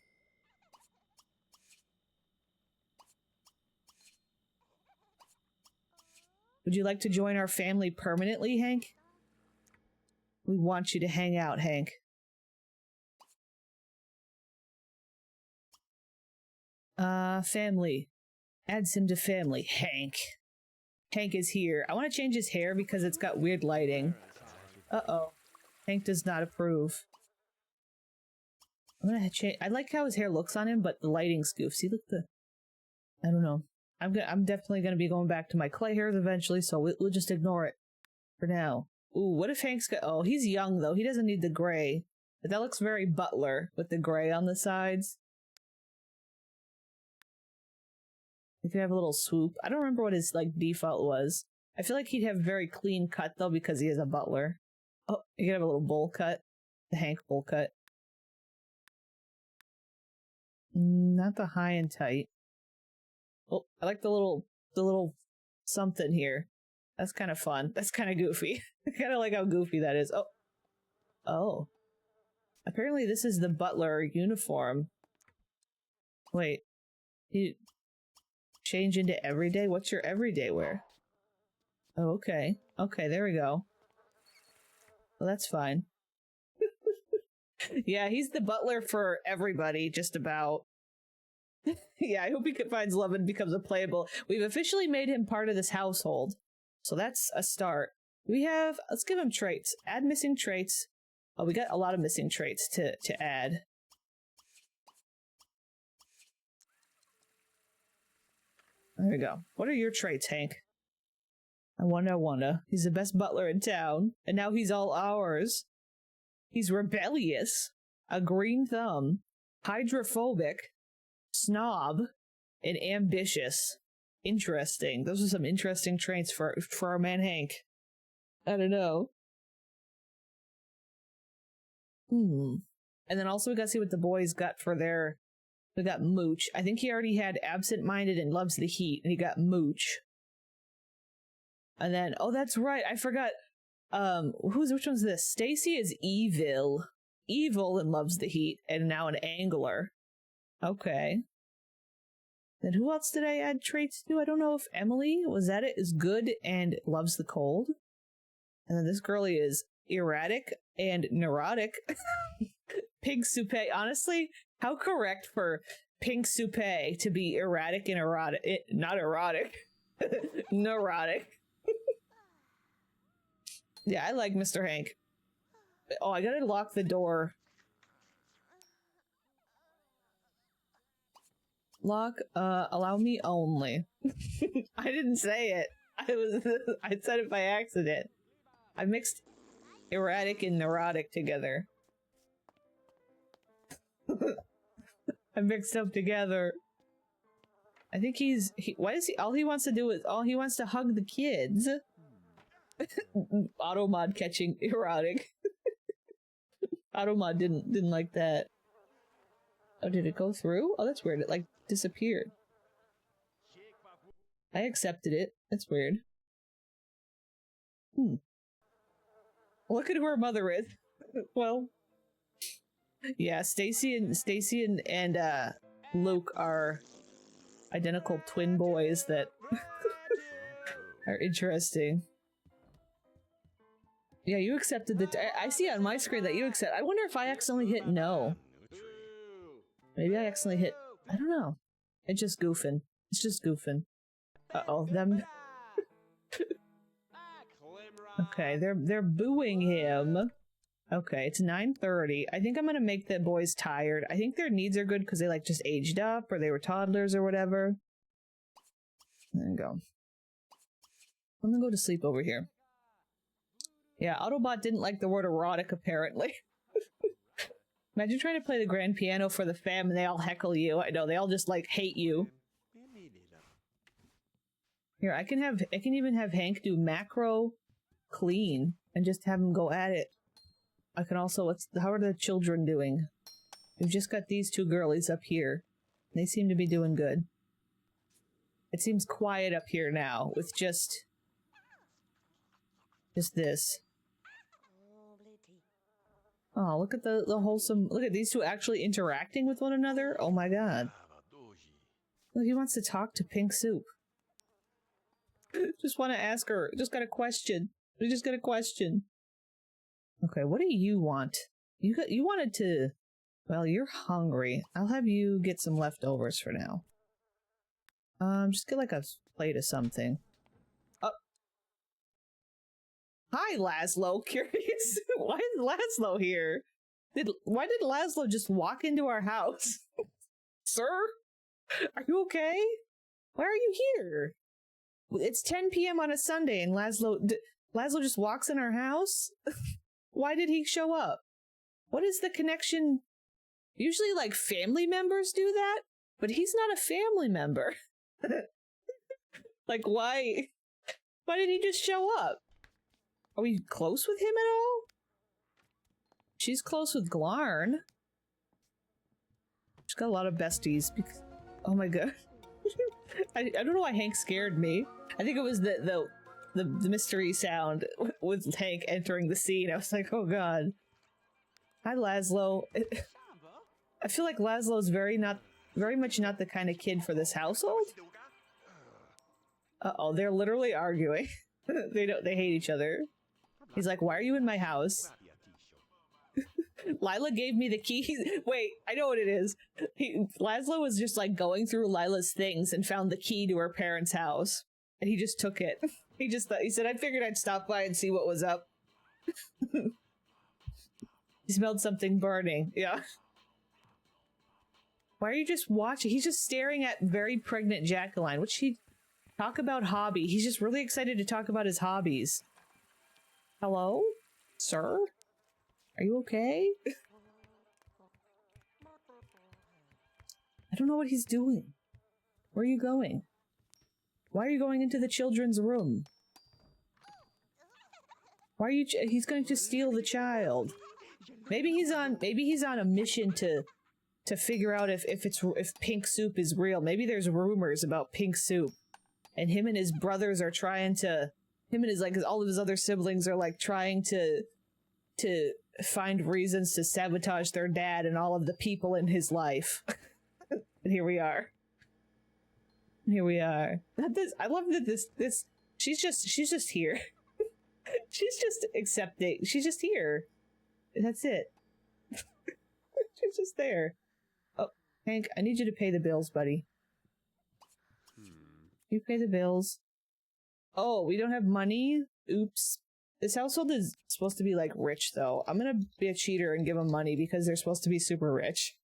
Would you like to join our family permanently, Hank? We want you to hang out, Hank. Family. Adds him to family. Hank. Hank is here. I want to change his hair because it's got weird lighting. Uh-oh. Hank does not approve. I'm gonna change. I like how his hair looks on him, but the lighting's goofy. See, look I don't know. I'm definitely gonna be going back to my clay hairs eventually, so we'll just ignore it for now. Ooh, what if Hank's got? Oh, he's young though. He doesn't need the gray, but that looks very Butler with the gray on the sides. He could have a little swoop. I don't remember what his like default was. I feel like he'd have very clean cut though because he is a Butler. Oh, he could have a little bowl cut, the Hank bowl cut. Not the high and tight. Oh, I like the little something here. That's kind of fun. That's kind of goofy. I kind of like how goofy that is. Oh. Oh. Apparently this is the butler uniform. Wait. You change into everyday? What's your everyday wear? Oh, okay. Okay, there we go. Well, that's fine. Yeah, he's the butler for everybody, just about. Yeah, I hope he finds love and becomes a playable. We've officially made him part of this household. So that's a start. We have, let's give him traits. Add missing traits. Oh, we got a lot of missing traits to add. There we go. What are your traits, Hank? I wonder. He's the best butler in town. And now he's all ours. He's rebellious, a green thumb, hydrophobic, snob, and ambitious. Interesting. Those are some interesting traits for our man Hank. I don't know. And then also we gotta see what the boys got for their... We got Mooch. I think he already had absent-minded and loves the heat, and he got Mooch. And then, oh, that's right, I forgot. Which one's this? Stacy is evil. Evil and loves the heat, and now an angler. Okay. Then who else did I add traits to? I don't know if Emily, was that it? Is good and loves the cold. And then this girlie is erratic and neurotic. Pink soupe. Honestly, how correct for pink soupe to be erratic and erotic. Not erotic. Neurotic. Yeah, I like Mr. Hank. Oh, I gotta lock the door. Lock, allow me only. I didn't say it. I said it by accident. I mixed erratic and neurotic together. I mixed them together. I think why is he, all he wants to hug the kids. Automod catching erotic. Automod didn't like that. Oh, did it go through? Oh, that's weird. It like disappeared. I accepted it. That's weird. Look at who her mother is. Well, yeah, Stacy and Luke are identical twin boys that are interesting. Yeah, you accepted I see on my screen that you accept. I wonder if I accidentally hit no. Maybe I accidentally hit... I don't know. It's just goofing. It's just goofing. Uh-oh, them... Okay, they're booing him. Okay, it's 9:30. I think I'm gonna make the boys tired. I think their needs are good because they like just aged up or they were toddlers or whatever. There you go. I'm gonna go to sleep over here. Yeah, Autobot didn't like the word erotic, apparently. Imagine trying to play the grand piano for the fam and they all heckle you. I know, they all just, like, hate you. Here, I can even have Hank do macro clean and just have him go at it. I can also, how are the children doing? We've just got these two girlies up here. They seem to be doing good. It seems quiet up here now with just this. Oh, look at the wholesome... Look at these two actually interacting with one another. Oh my god. Look, he wants to talk to Pink Soup. Just want to ask her. Just got a question. We just got a question. Okay, what do you want? You wanted to... Well, you're hungry. I'll have you get some leftovers for now. Just get like a plate of something. Hi, Laszlo. Curious. Why is Laszlo here? Why did Laszlo just walk into our house? Sir? Are you okay? Why are you here? It's 10 p.m. on a Sunday and Laszlo just walks in our house? Why did he show up? What is the connection? Usually, like, family members do that, but he's not a family member. Like, why did he just show up? Are we close with him at all? She's close with Glarn. She's got a lot of besties. Because, oh my god. I don't know why Hank scared me. I think it was the the mystery sound with Hank entering the scene. I was like, oh god. Hi, Laszlo. I feel like Laszlo's very much not the kind of kid for this household. Uh-oh, they're literally arguing. They hate each other. He's like, why are you in my house? Lila gave me the key. Wait, I know what it is. Laszlo was just like going through Lila's things and found the key to her parents' house. And he just took it. He said, I figured I'd stop by and see what was up. He smelled something burning. Yeah. Why are you just watching? He's just staring at very pregnant Jacqueline. What's she talk about hobby? He's just really excited to talk about his hobbies. Hello? Sir? Are you okay? I don't know what he's doing. Where are you going? Why are you going into the children's room? Why are you? He's going to steal the child. Maybe he's on a mission to figure out if pink soup is real. Maybe there's rumors about pink soup, and him and his brothers are trying to. Him and his all of his other siblings are like trying to find reasons to sabotage their dad and all of the people in his life. And here we are. Here we are. I love that this she's just here. She's just accepting. She's just here. That's it. She's just there. Oh, Hank, I need you to pay the bills, buddy. You pay the bills. Oh, we don't have money? Oops. This household is supposed to be, like, rich, though. I'm gonna be a cheater and give them money because they're supposed to be super rich.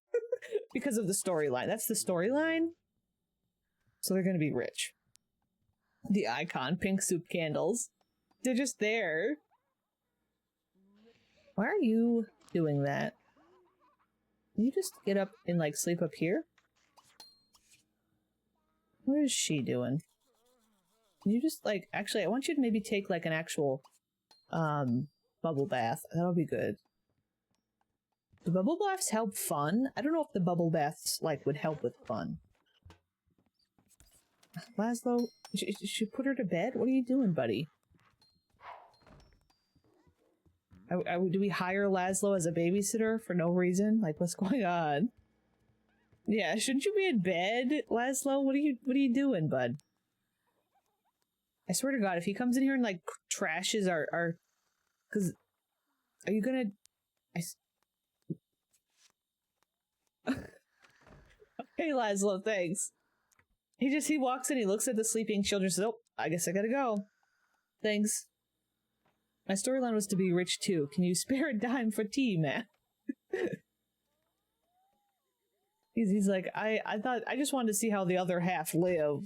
Because of the storyline. That's the storyline? So they're gonna be rich. The icon, pink soup candles. They're just there. Why are you doing that? Can you just get up and, like, sleep up here? What is she doing? Can you just, like, actually, I want you to maybe take, like, an actual, bubble bath. That'll be good. Do bubble baths help fun? I don't know if the bubble baths, like, would help with fun. Laszlo, should put her to bed? What are you doing, buddy? Do we hire Laszlo as a babysitter for no reason? Like, what's going on? Yeah, shouldn't you be in bed, Laszlo? What are you doing, bud? I swear to God, if he comes in here and, like, trashes our... Cause... Are you gonna... Okay, Laszlo, thanks. He walks in, he looks at the sleeping children, says, oh, I guess I gotta go. Thanks. My storyline was to be rich, too. Can you spare a dime for tea, man? He's like, I just wanted to see how the other half live.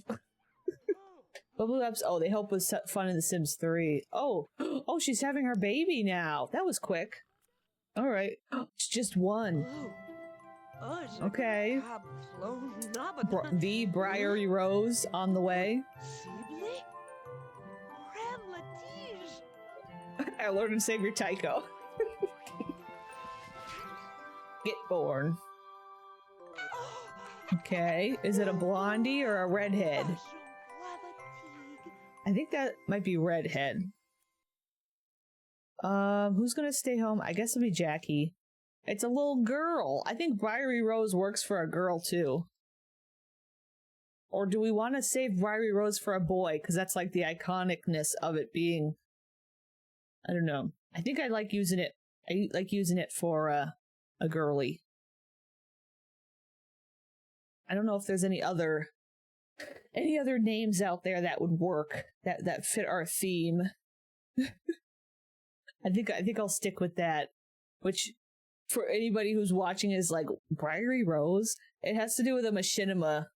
Bubble Ups, oh, they help with fun in The Sims 3. Oh, she's having her baby now. That was quick. Alright. It's just one. Okay. The Briary Rose on the way. Our Lord and Savior Tycho. Get born. Okay, is it a blondie or a redhead? I think that might be redhead. Who's gonna stay home? I guess it'll be Jackie. It's a little girl. I think Briary Rose works for a girl too. Or do we want to save Briary Rose for a boy? Because that's like the iconicness of it being... I don't know. I think I like using it. I like using it for a girly. I don't know if there's any other names out there that would work that fit our theme. I think I'll stick with that. Which, for anybody who's watching, is like Briary Rose. It has to do with a machinima.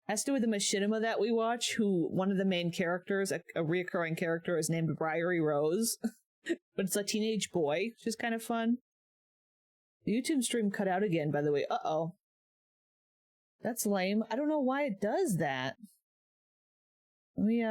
Has to do with the machinima that we watch. Who one of the main characters, a reoccurring character, is named Briary Rose, but it's a teenage boy, which is kind of fun. The YouTube stream cut out again, by the way. Uh-oh. That's lame. I don't know why it does that. Let me,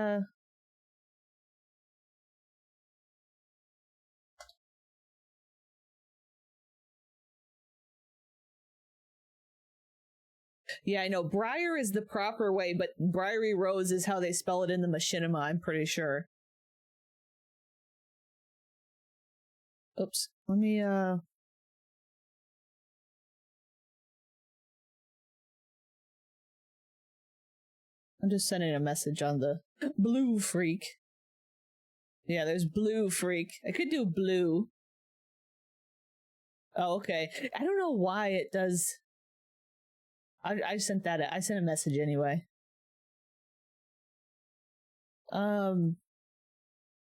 Yeah, I know. Briar is the proper way, but Briary Rose is how they spell it in the machinima, I'm pretty sure. Oops. Let me, I'm just sending a message on the blue freak. Yeah, there's blue freak. I could do blue. Oh, okay. I don't know why it does. I sent that. I sent a message anyway.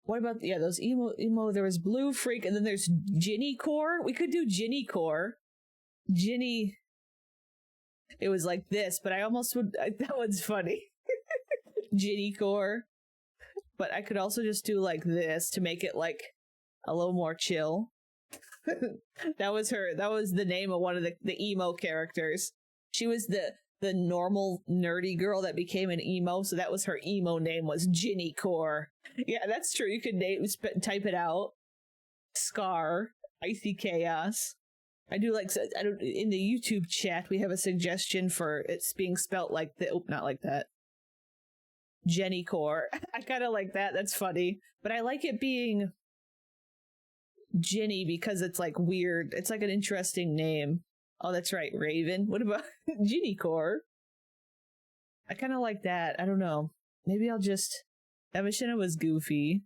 What about, yeah, those emo, there was blue freak, and then there's Ginny core. We could do Ginny core. Ginny. It was like this, but I almost would, that one's funny. Ginny core. But I could also just do like this to make it like a little more chill. That was the name of one of the emo characters. She was the normal nerdy girl that became an emo, so that was her emo name, was Ginny Core. Yeah, that's true. You could type it out. Scar, Icy Chaos. I do like, I don't, in the YouTube chat we have a suggestion for it's being spelt like not like that. Jenny Core. I kind of like that. That's funny. But I like it being Ginny because it's like weird. It's like an interesting name. Oh, that's right. Raven. What about Ginny Core? I kind of like that. I don't know. Maybe I'll just... Evashina was goofy.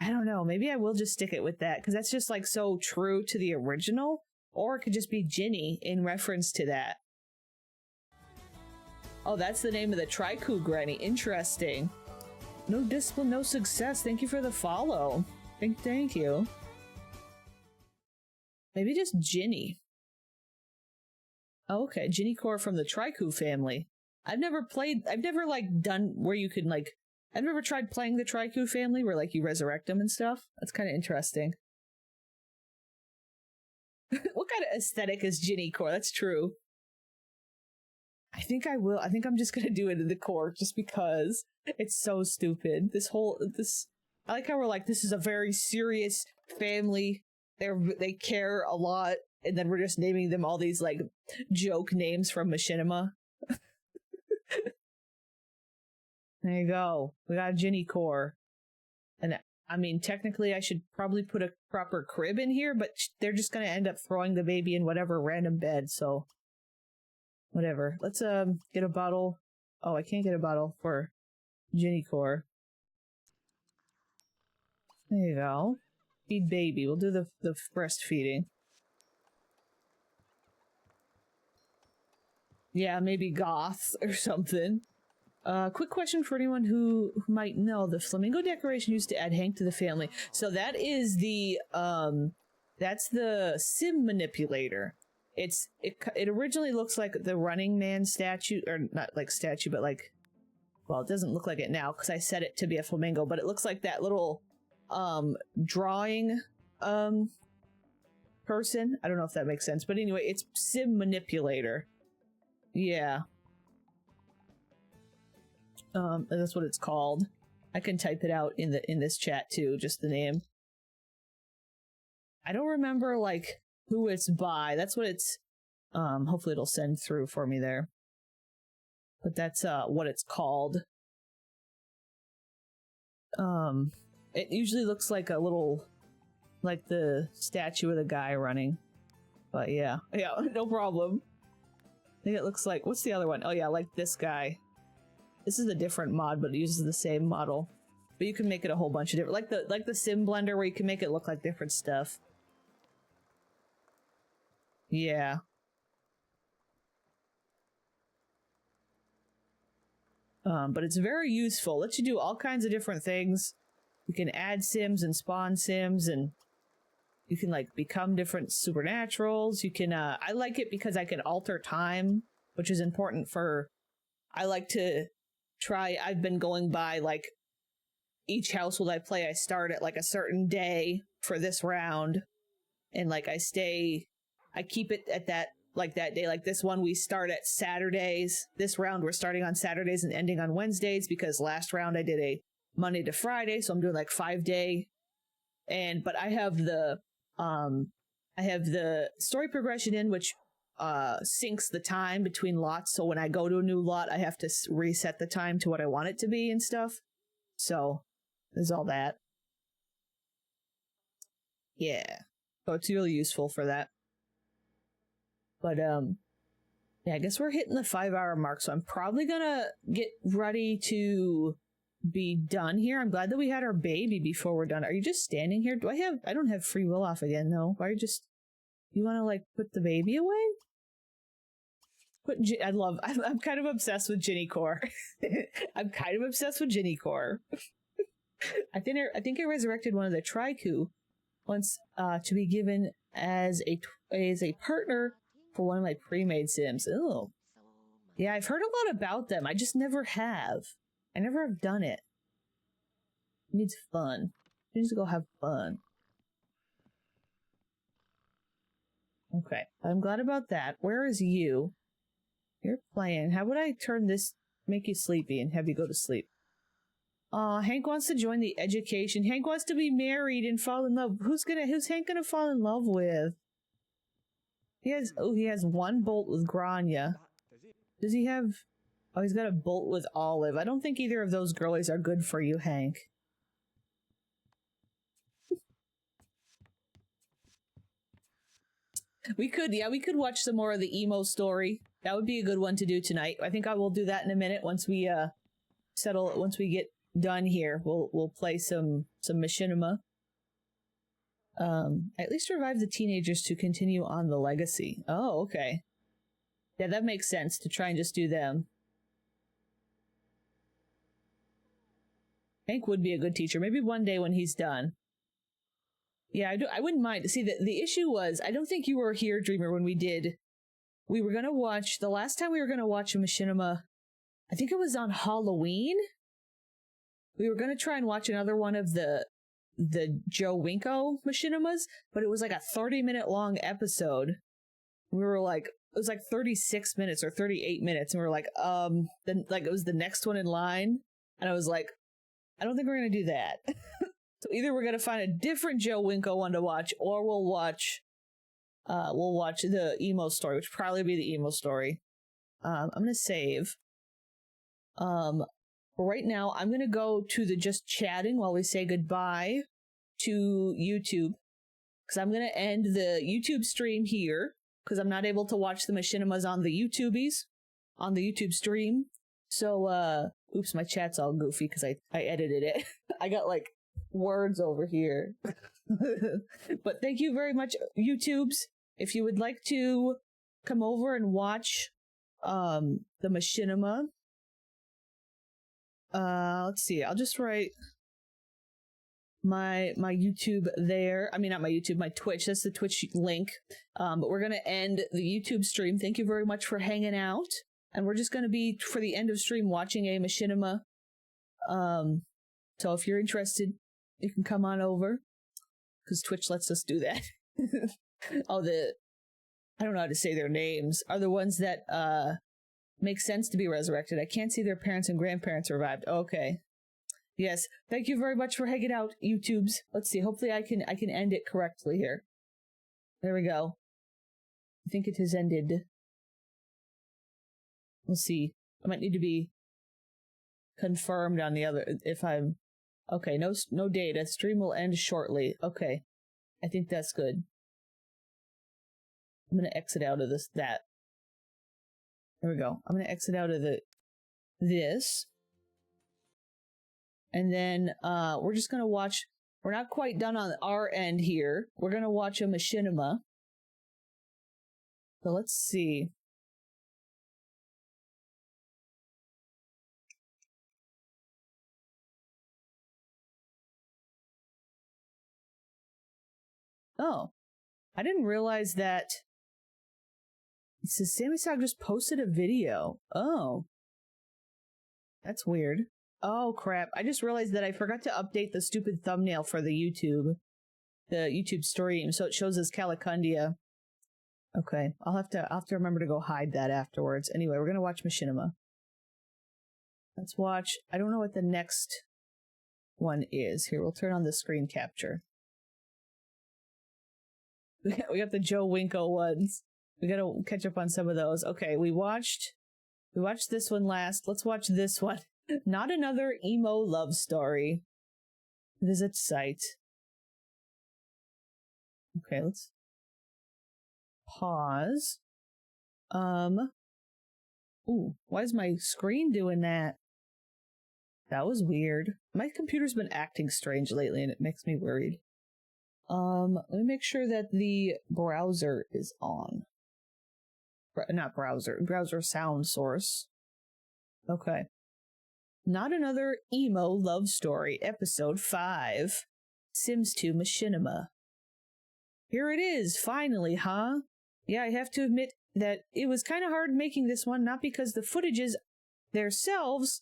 I don't know. Maybe I will just stick it with that because that's just like so true to the original. Or it could just be Ginny in reference to that. Oh, that's the name of the Triku Granny. Interesting. No discipline, no success. Thank you for the follow. Thank you. Maybe just Ginny. Oh, okay. Ginny Core from the Triku family. I've never like done where you can like, I've never tried playing the Triku family where like you resurrect them and stuff. That's kind of interesting. What kind of aesthetic is Ginny Core? That's true. I think I will. I think I'm just going to do it in the core just because it's so stupid. I like how we're like, this is a very serious family. They care a lot. And then we're just naming them all these like joke names from Machinima. There you go. We got Ginny Core. And I mean, technically I should probably put a proper crib in here, but they're just going to end up throwing the baby in whatever random bed. So whatever. Let's get a bottle. Oh, I can't get a bottle for Ginny Core. There you go. Feed baby. We'll do the breastfeeding. Yeah, maybe goth or something. Quick question for anyone who might know. The flamingo decoration used to add Hank to the family. So that is that's the sim manipulator. It originally looks like the Running Man statue, or not like statue, but like, well, it doesn't look like it now because I set it to be a flamingo, but it looks like that little drawing person. I don't know if that makes sense, but anyway, it's sim manipulator. Yeah. That's what it's called. I can type it out in this chat too, just the name. I don't remember like who it's by. That's what it's hopefully it'll send through for me there. But that's what it's called. It usually looks like a little, like the statue of the guy running. But yeah, no problem. I think it looks like, what's the other one? Oh yeah, like this guy. This is a different mod, but it uses the same model. But you can make it a whole bunch of different, like the sim blender where you can make it look like different stuff. Yeah. But it's very useful. Lets you do all kinds of different things. You can add sims and spawn sims, and you can like become different supernaturals. You can, I like it because I can alter time, which is important for, I like to try, I've been going by like each household I play, I start at like a certain day for this round. And like I keep it at that day. Like this one, we start at Saturdays. This round, we're starting on Saturdays and ending on Wednesdays because last round I did a Monday to Friday. So I'm doing like 5-day. But I have the story progression in which syncs the time between lots. So when I go to a new lot, I have to reset the time to what I want it to be and stuff. So there's all that. Yeah. So it's really useful for that. But, yeah, I guess we're hitting the 5-hour mark, so I'm probably gonna get ready to be done here. I'm glad that we had our baby before we're done. Are you just standing here? I don't have free will off again, no. Why are you want to, like, put the baby away? I'm kind of obsessed with Ginny Core. I'm kind of obsessed with Ginny Core. I think I resurrected one of the Triku once, to be given as a partner for one of my pre-made sims. Oh. Yeah, I've heard a lot about them. I just never have. I never have done it. It needs fun. It needs to go have fun. Okay, I'm glad about that. Where is you? You're playing. How would I turn this, make you sleepy and have you go to sleep? Aw, Hank wants to join the education. Hank wants to be married and fall in love. Who's Hank gonna fall in love with? He has one bolt with Grania. Does he have... Oh, he's got a bolt with Olive. I don't think either of those girlies are good for you, Hank. We could watch some more of the emo story. That would be a good one to do tonight. I think I will do that in a minute once we once we get done here. We'll play some machinima. At least revive the teenagers to continue on the legacy. Oh, okay. Yeah, that makes sense to try and just do them. Hank would be a good teacher. Maybe one day when he's done. Yeah, I wouldn't mind. See, the issue was, I don't think you were here, Dreamer, when we were going to watch, the last time we were going to watch a machinima, I think it was on Halloween. We were going to try and watch another one of the Joe Winko machinimas, but it was like a 30-minute long episode. We were like, it was like 36 minutes or 38 minutes, and we were like, then like it was the next one in line, and I was like, I don't think we're going to do that. So either we're going to find a different Joe Winko one to watch, or we'll watch the emo story, which would probably be the emo story. I'm going to save. Right now, I'm going to go to the just chatting while we say goodbye to YouTube, because I'm going to end the YouTube stream here, because I'm not able to watch the machinimas on the YouTubies, on the YouTube stream. So, oops, my chat's all goofy because I edited it. I got like words over here. But thank you very much, YouTubes. If you would like to come over and watch the machinima, let's see, I'll just write my YouTube there. I mean, not my YouTube, my Twitch. That's the Twitch link. But we're going to end the YouTube stream. Thank you very much for hanging out. And we're just going to be, for the end of stream, watching a machinima. So if you're interested, you can come on over, because Twitch lets us do that. Oh, I don't know how to say their names, are the ones that make sense to be resurrected. I can't see their parents and grandparents revived. Okay. Yes. Thank you very much for hanging out, YouTubes. Let's see. Hopefully I can end it correctly here. There we go. I think it has ended. We'll see. I might need to be confirmed on the other, if I'm... Okay, no data. Stream will end shortly. Okay. I think that's good. I'm going to exit out of that. There we go. I'm going to exit out of this. And then we're just going to watch... We're not quite done on our end here. We're going to watch a machinima. So let's see. Oh, I didn't realize that. It says Sammy Sog just posted a video. Oh, that's weird. Oh, crap. I just realized that I forgot to update the stupid thumbnail for the YouTube stream, so it shows as Calicundia. Okay, I'll have to remember to go hide that afterwards. Anyway, we're going to watch Machinima. Let's watch. I don't know what the next one is. Here, we'll turn on the screen capture. We got the Joe Winko ones. We gotta catch up on some of those. Okay, we watched this one last. Let's watch this one. Not another emo love story. Visit site. Okay, let's pause. Ooh, why is my screen doing that? That was weird. My computer's been acting strange lately and it makes me worried. Let me make sure that the browser is on. Not browser, browser sound source. Okay. Not Another Emo Love Story, Episode 5. Sims 2 Machinima. Here it is, finally, huh? Yeah, I have to admit that it was kind of hard making this one, not because the footages themselves,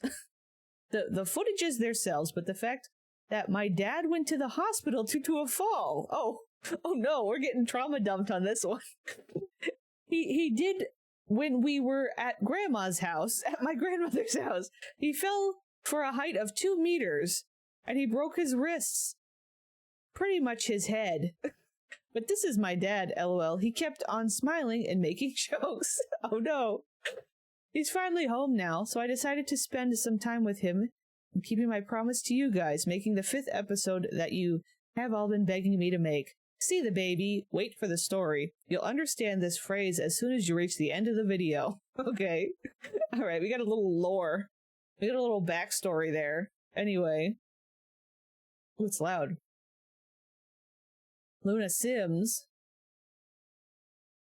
the footages themselves, but the fact that my dad went to the hospital due to a fall. Oh no, we're getting trauma dumped on this one. He did when we were at grandma's house, at my grandmother's house. He fell for a height of 2 meters, and he broke his wrists. Pretty much his head. But this is my dad, lol. He kept on smiling and making jokes. Oh no. He's finally home now, so I decided to spend some time with him and keeping my promise to you guys, making the 5th episode that you have all been begging me to make. See the baby, wait for the story. You'll understand this phrase as soon as you reach the end of the video. Okay. Alright, we got a little lore. We got a little backstory there. Anyway. Ooh, it's loud. Luna Sims.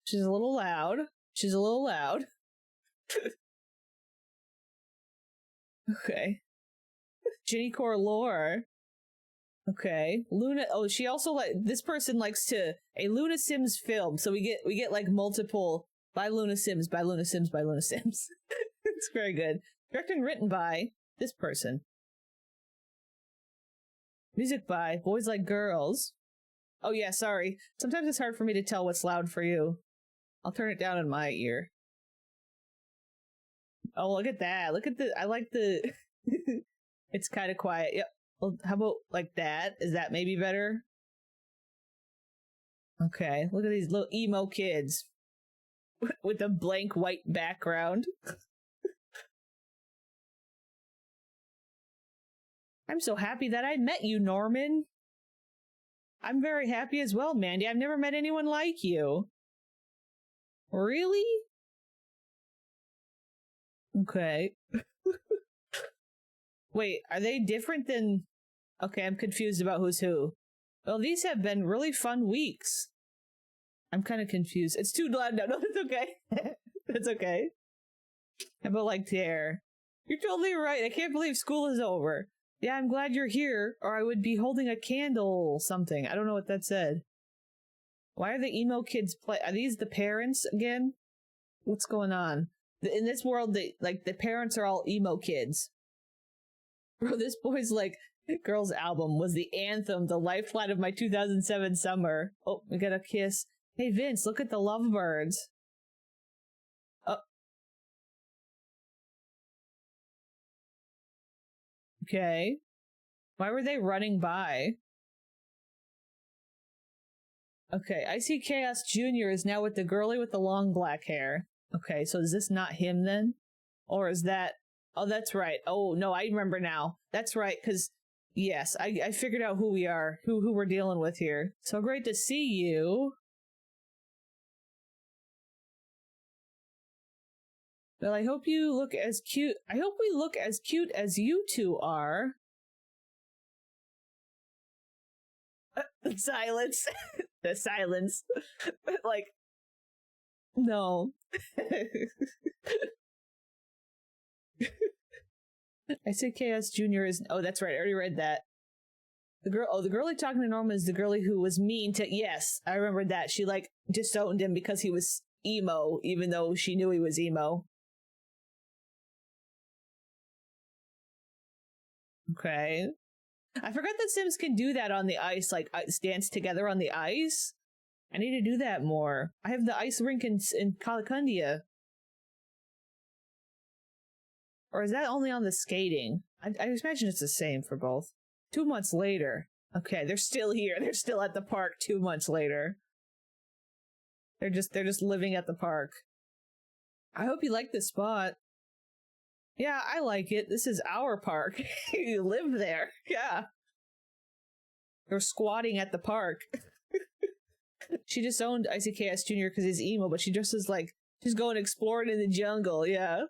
She's a little loud. She's a little loud. Okay. Ginny Core lore. Okay. Luna, oh, she also this person likes a Luna Sims film, so we get like multiple by Luna Sims, by Luna Sims, by Luna Sims. It's very good. Directed and written by this person. Music by Boys Like Girls. Oh yeah, sorry. Sometimes it's hard for me to tell what's loud for you. I'll turn it down in my ear. Oh, look at that. Look at I like the... It's kind of quiet. Yep. Well, how about like that? Is that maybe better? Okay, look at these little emo kids. With a blank white background. I'm so happy that I met you, Norman. I'm very happy as well, Mandy. I've never met anyone like you. Really? Okay. Wait, are they different than... Okay, I'm confused about who's who. Well, these have been really fun weeks. I'm kind of confused. It's too loud now. No, it's okay. It's okay. How about like there? You're totally right. I can't believe school is over. Yeah, I'm glad you're here, or I would be holding a candle something. I don't know what that said. Why are the emo kids are these the parents again? What's going on? In this world, the parents are all emo kids. Bro, this boy's girl's album was the anthem, the lifeline of my 2007 summer. Oh, we got a kiss. Hey, Vince, look at the lovebirds. Oh. Okay. Why were they running by? Okay, I see Chaos Jr. is now with the girlie with the long black hair. Okay, so is this not him then? Or is that... Oh, that's right. Oh, no, I remember now. That's right, because... Yes, I figured out who we are, who we're dealing with here. So great to see you. Well, I hope you look as cute. I hope we look as cute as you two are. The silence. The silence. No. I said Chaos Jr. is... Oh, that's right. I already read that. The girlie talking to Norma is the girlie who was mean to... Yes, I remember that. She, disowned him because he was emo, even though she knew he was emo. Okay. I forgot that Sims can do that on the ice, dance together on the ice. I need to do that more. I have the ice rink in Calicandia. Or is that only on the skating? I imagine it's the same for both. 2 months later. Okay, they're still here. They're still at the park 2 months later. They're just living at the park. I hope you like this spot. Yeah, I like it. This is our park. You live there. Yeah. They're squatting at the park. She disowned Icy Chaos Jr. because he's emo, but she just is like, she's going exploring in the jungle, yeah.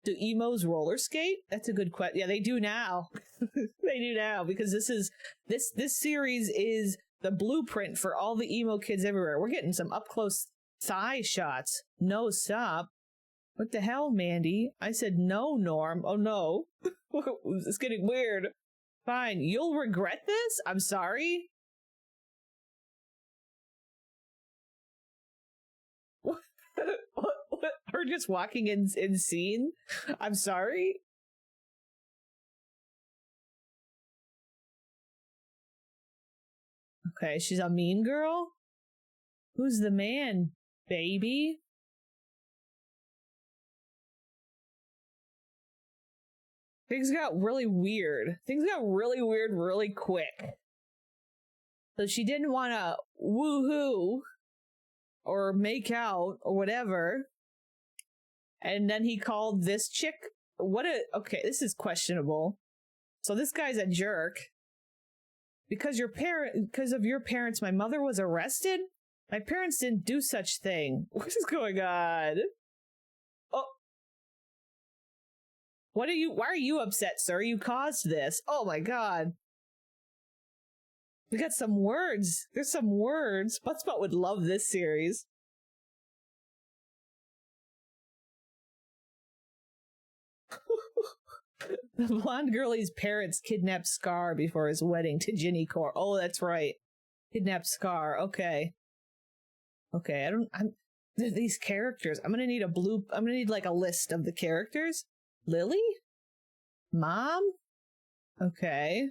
Do emos roller skate? That's a good question. Yeah, they do now. They do now, because this series is the blueprint for all the emo kids everywhere. We're getting some up-close thigh shots. No, stop. What the hell, Mandy? I said no, Norm. Oh, no. It's getting weird. Fine, you'll regret this? I'm sorry? What? Her just walking in scene? I'm sorry? Okay, she's a mean girl? Who's the man, baby? Things got really weird. Things got really weird really quick. So she didn't want to woohoo or make out or whatever. And then he called this chick. Okay, this is questionable. So this guy's a jerk. Because of your parents, my mother was arrested? My parents didn't do such thing. What is going on? Oh. Why are you upset, sir? You caused this. Oh my god. We got some words. There's some words. Buttspot would love this series. The blonde girlie's parents kidnapped Scar before his wedding to Ginny Core. Oh, that's right. Kidnapped Scar. Okay. Okay, these characters. I'm gonna need like a list of the characters. Lily? Mom? Okay.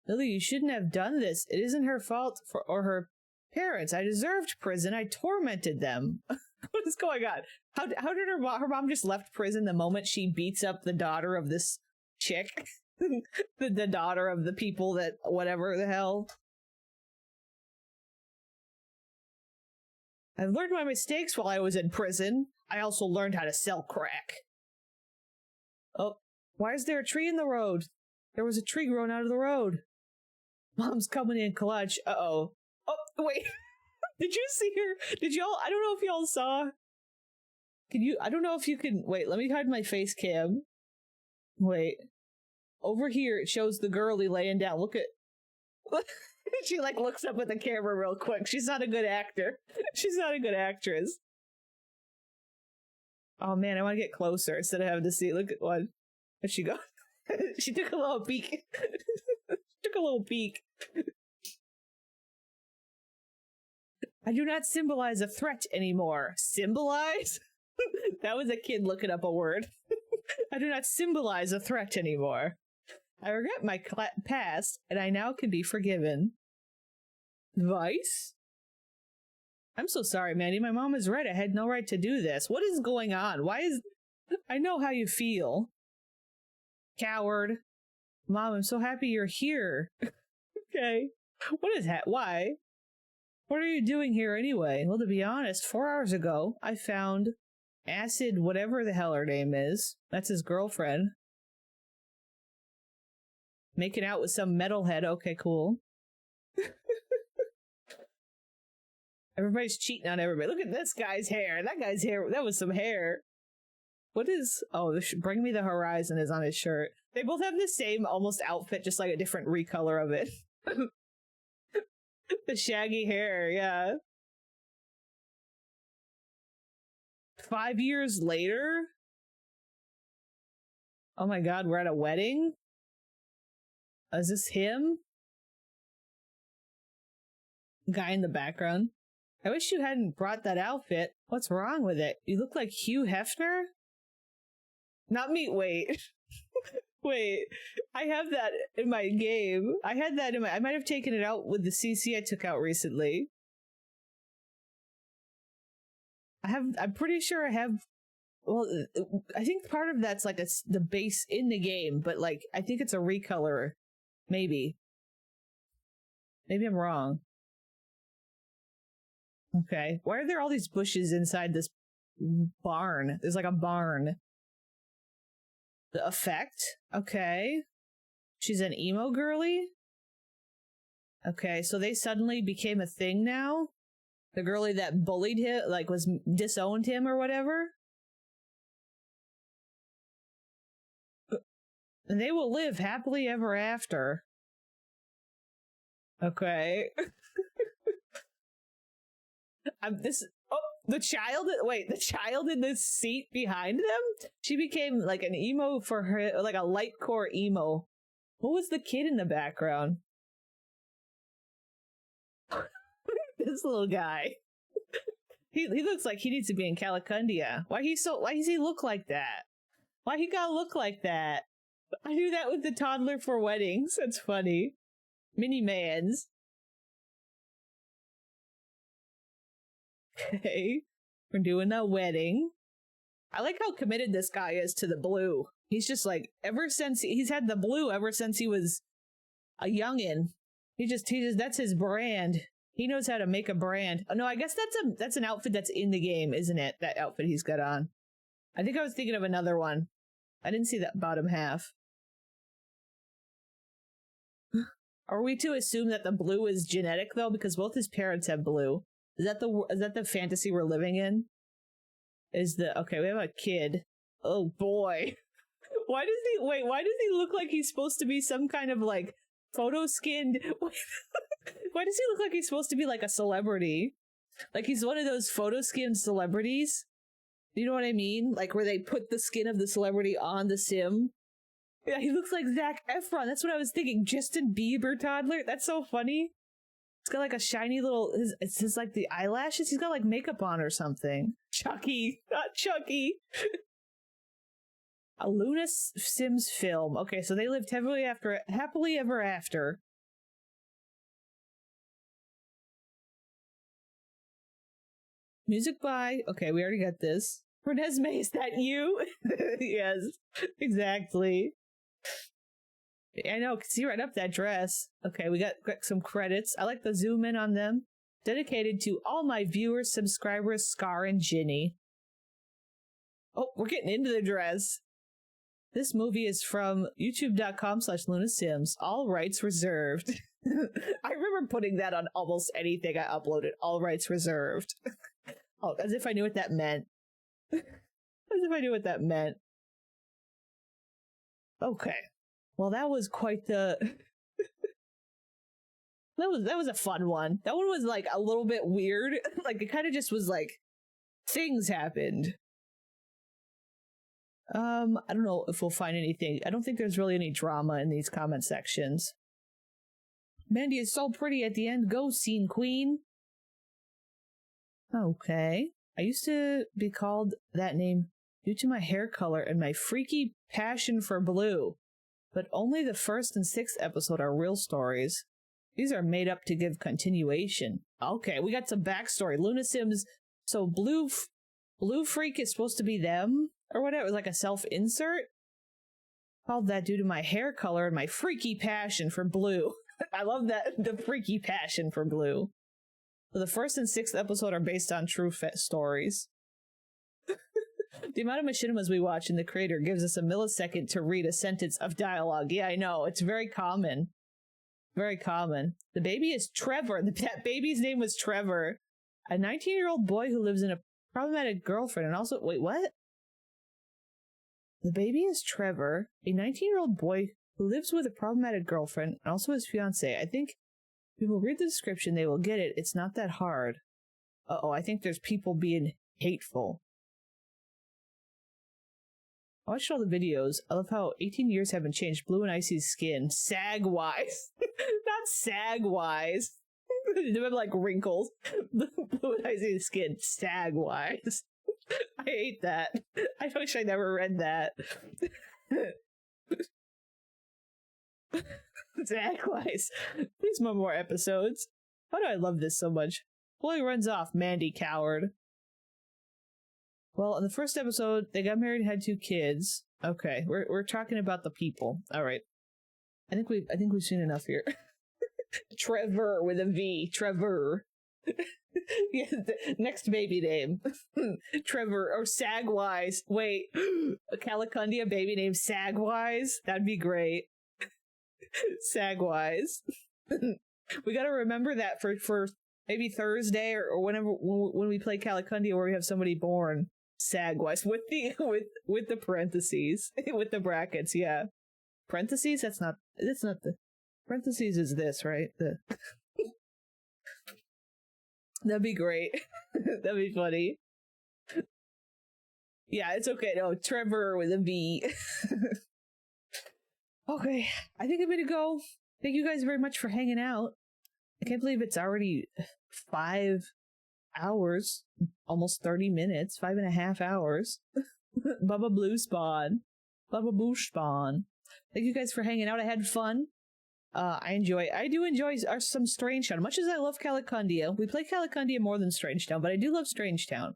Lily, you shouldn't have done this. It isn't her fault or her parents. I deserved prison. I tormented them. What is going on? How did her mom just left prison the moment she beats up the daughter of this chick? the daughter of the people that whatever the hell. I learned my mistakes while I was in prison. I also learned how to sell crack. Oh, why is there a tree in the road? There was a tree growing out of the road. Mom's coming in clutch. Uh-oh. Oh, wait. Did you see her? Did y'all? I don't know if y'all saw. I don't know if you can. Wait, let me hide my face cam. Wait. Over here, it shows the girlie laying down. Look at. She like looks up at the camera real quick. She's not a good actor. She's not a good actress. Oh man, I want to get closer instead of having to see. Look at one. Where'd she go? She took a little peek. Took a little peek. I do not symbolize a threat anymore. Symbolize? That was a kid looking up a word. I do not symbolize a threat anymore. I regret my past, and I now can be forgiven. Vice? I'm so sorry, Mandy. My mom is right. I had no right to do this. What is going on? I know how you feel. Coward. Mom, I'm so happy you're here. Okay. What is that? Why? What are you doing here anyway? Well, to be honest, 4 hours ago, I found Acid, whatever the hell her name is. That's his girlfriend. Making out with some metalhead. Okay, cool. Everybody's cheating on everybody. Look at this guy's hair. That guy's hair. That was some hair. What is... Oh, Bring Me the Horizon is on his shirt. They both have the same almost outfit, just like a different recolor of it. The shaggy hair, yeah. 5 years later? Oh my god, we're at a wedding? Is this him? Guy in the background. I wish you hadn't brought that outfit. What's wrong with it? You look like Hugh Hefner? Not me, wait. Wait, I have that in my game. I had that in I might have taken it out with the CC I took out recently. I'm pretty sure I have, well, I think part of that's like the base in the game, but like, I think it's a recolor. Maybe. Maybe I'm wrong. Okay. Why are there all these bushes inside this barn? There's like a barn. The effect? Okay. She's an emo girly? Okay, so they suddenly became a thing now? The girlie that bullied him, like, disowned him or whatever? And they will live happily ever after. Okay. The child in this seat behind them? She became like an emo for her, like a light core emo. What was the kid in the background? This little guy. He looks like he needs to be in Calicut. Why does he look like that? Why he gotta look like that? I do that with the toddler for weddings. That's funny. Mini mans. Okay. We're doing a wedding. I like how committed this guy is to the blue. He's just like, he's had the blue ever since he was a youngin'. He just, that's his brand. He knows how to make a brand. Oh no, I guess that's an outfit that's in the game, isn't it? That outfit he's got on. I think I was thinking of another one. I didn't see that bottom half. Are we to assume that the blue is genetic though? Because both his parents have blue. Is that the fantasy we're living in? Okay, we have a kid. Oh boy. Why does he look like he's supposed to be some kind of like photo skinned? Why does he look like he's supposed to be like a celebrity? Like he's one of those photo skinned celebrities? You know what I mean? Like where they put the skin of the celebrity on the sim? Yeah, he looks like Zac Efron. That's what I was thinking. Justin Bieber toddler. That's so funny. He's got like a shiny little, it's just like the eyelashes. He's got like makeup on or something. Chucky. Not Chucky. A Luna Sims film. Okay, so they lived happily ever after. Music by, okay, we already got this. Renesmee, is that you? Yes, exactly. I know, see right up that dress. Okay, we got some credits. I like the zoom in on them. Dedicated to all my viewers, subscribers, Scar and Ginny. Oh, we're getting into the dress. This movie is from youtube.com/lunasims. All rights reserved. I remember putting that on almost anything I uploaded. All rights reserved. Oh, as if I knew what that meant. As if I knew what that meant. Okay. Well, that was quite the... that was a fun one. That one was like a little bit weird. Like it kind of just was like things happened. I don't know if we'll find anything. I don't think there's really any drama in these comment sections. Mandy is so pretty at the end. Go, scene queen. Okay. I used to be called that name due to my hair color and my freaky passion for blue. But only the first and 6th episode are real stories. These are made up to give continuation. Okay, we got some backstory. Luna Sims. So Blue Freak is supposed to be them? Or whatever, like a self-insert? Called that due to my hair color and my freaky passion for blue. I love that, the freaky passion for blue. So the first and 6th episode are based on true stories. The amount of machinimas we watch and the creator gives us a millisecond to read a sentence of dialogue. Yeah, I know. It's very common. Very common. The baby is Trevor. That baby's name was Trevor. A 19-year-old boy who lives in a problematic girlfriend and also... Wait, what? The baby is Trevor, a 19-year-old boy who lives with a problematic girlfriend and also his fiancée. I think if people read the description, they will get it. It's not that hard. Uh-oh, I think there's people being hateful. I watched all the videos. I love how 18 years haven't changed Blue and Icy's skin. Sag-wise. Not sag-wise. They have, like, wrinkles. Blue and Icy's skin. Sag-wise. I hate that. I wish I never read that. Sag-wise. Please more episodes. Why do I love this so much? Chloe runs off. Mandy, coward. Well, in the first episode, they got married and had 2 kids. Okay, we're talking about the people. All right, I think we've seen enough here. Trevor with a V. Trevor. Yeah, next baby name. Trevor or Sagwise. Wait, a Calicut baby named Sagwise. That'd be great. Sagwise. We gotta remember that for maybe Thursday or whenever when we play Calicandia where we have somebody born Sagwise with the parentheses with the brackets. Yeah, parentheses. That's not the parentheses. Is this right? That'd be great. That'd be funny. Yeah, it's okay. No, Trevor with a V. Okay, I think I'm gonna go. Thank you guys very much for hanging out. I can't believe it's already 5 hours, almost 30 minutes, 5.5 hours. Bubba Blue Spawn. Bubba Boo Spawn. Thank you guys for hanging out. I had fun. I do enjoy some Strangetown. Much as I love Calicandia, we play Calicandia more than Strangetown, but I do love Strangetown.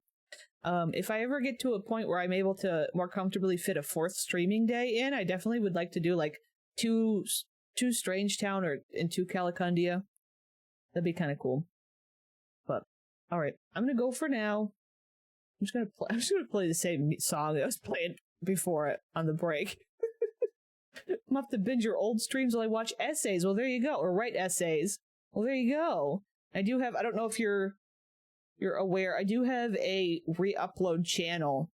If I ever get to a point where I'm able to more comfortably fit a 4th streaming day in, I definitely would like to do like two Strangetown and 2 Calicandia. That'd be kind of cool. But all right, I'm gonna go for now. I'm just gonna play the same song that I was playing before it on the break. I'm off to binge your old streams while I watch essays. Well, there you go. Or write essays. Well, there you go. I don't know if you're aware, I do have a re-upload channel.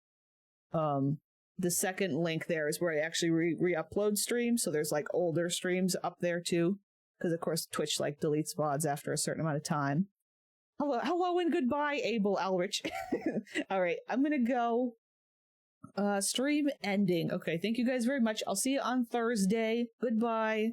The second link there is where I actually re-upload streams, so there's like older streams up there too. Because of course Twitch like deletes VODs after a certain amount of time. Hello and goodbye, Abel Alrich. Alright, I'm gonna go. Stream ending. Okay, thank you guys very much. I'll see you on Thursday. Goodbye.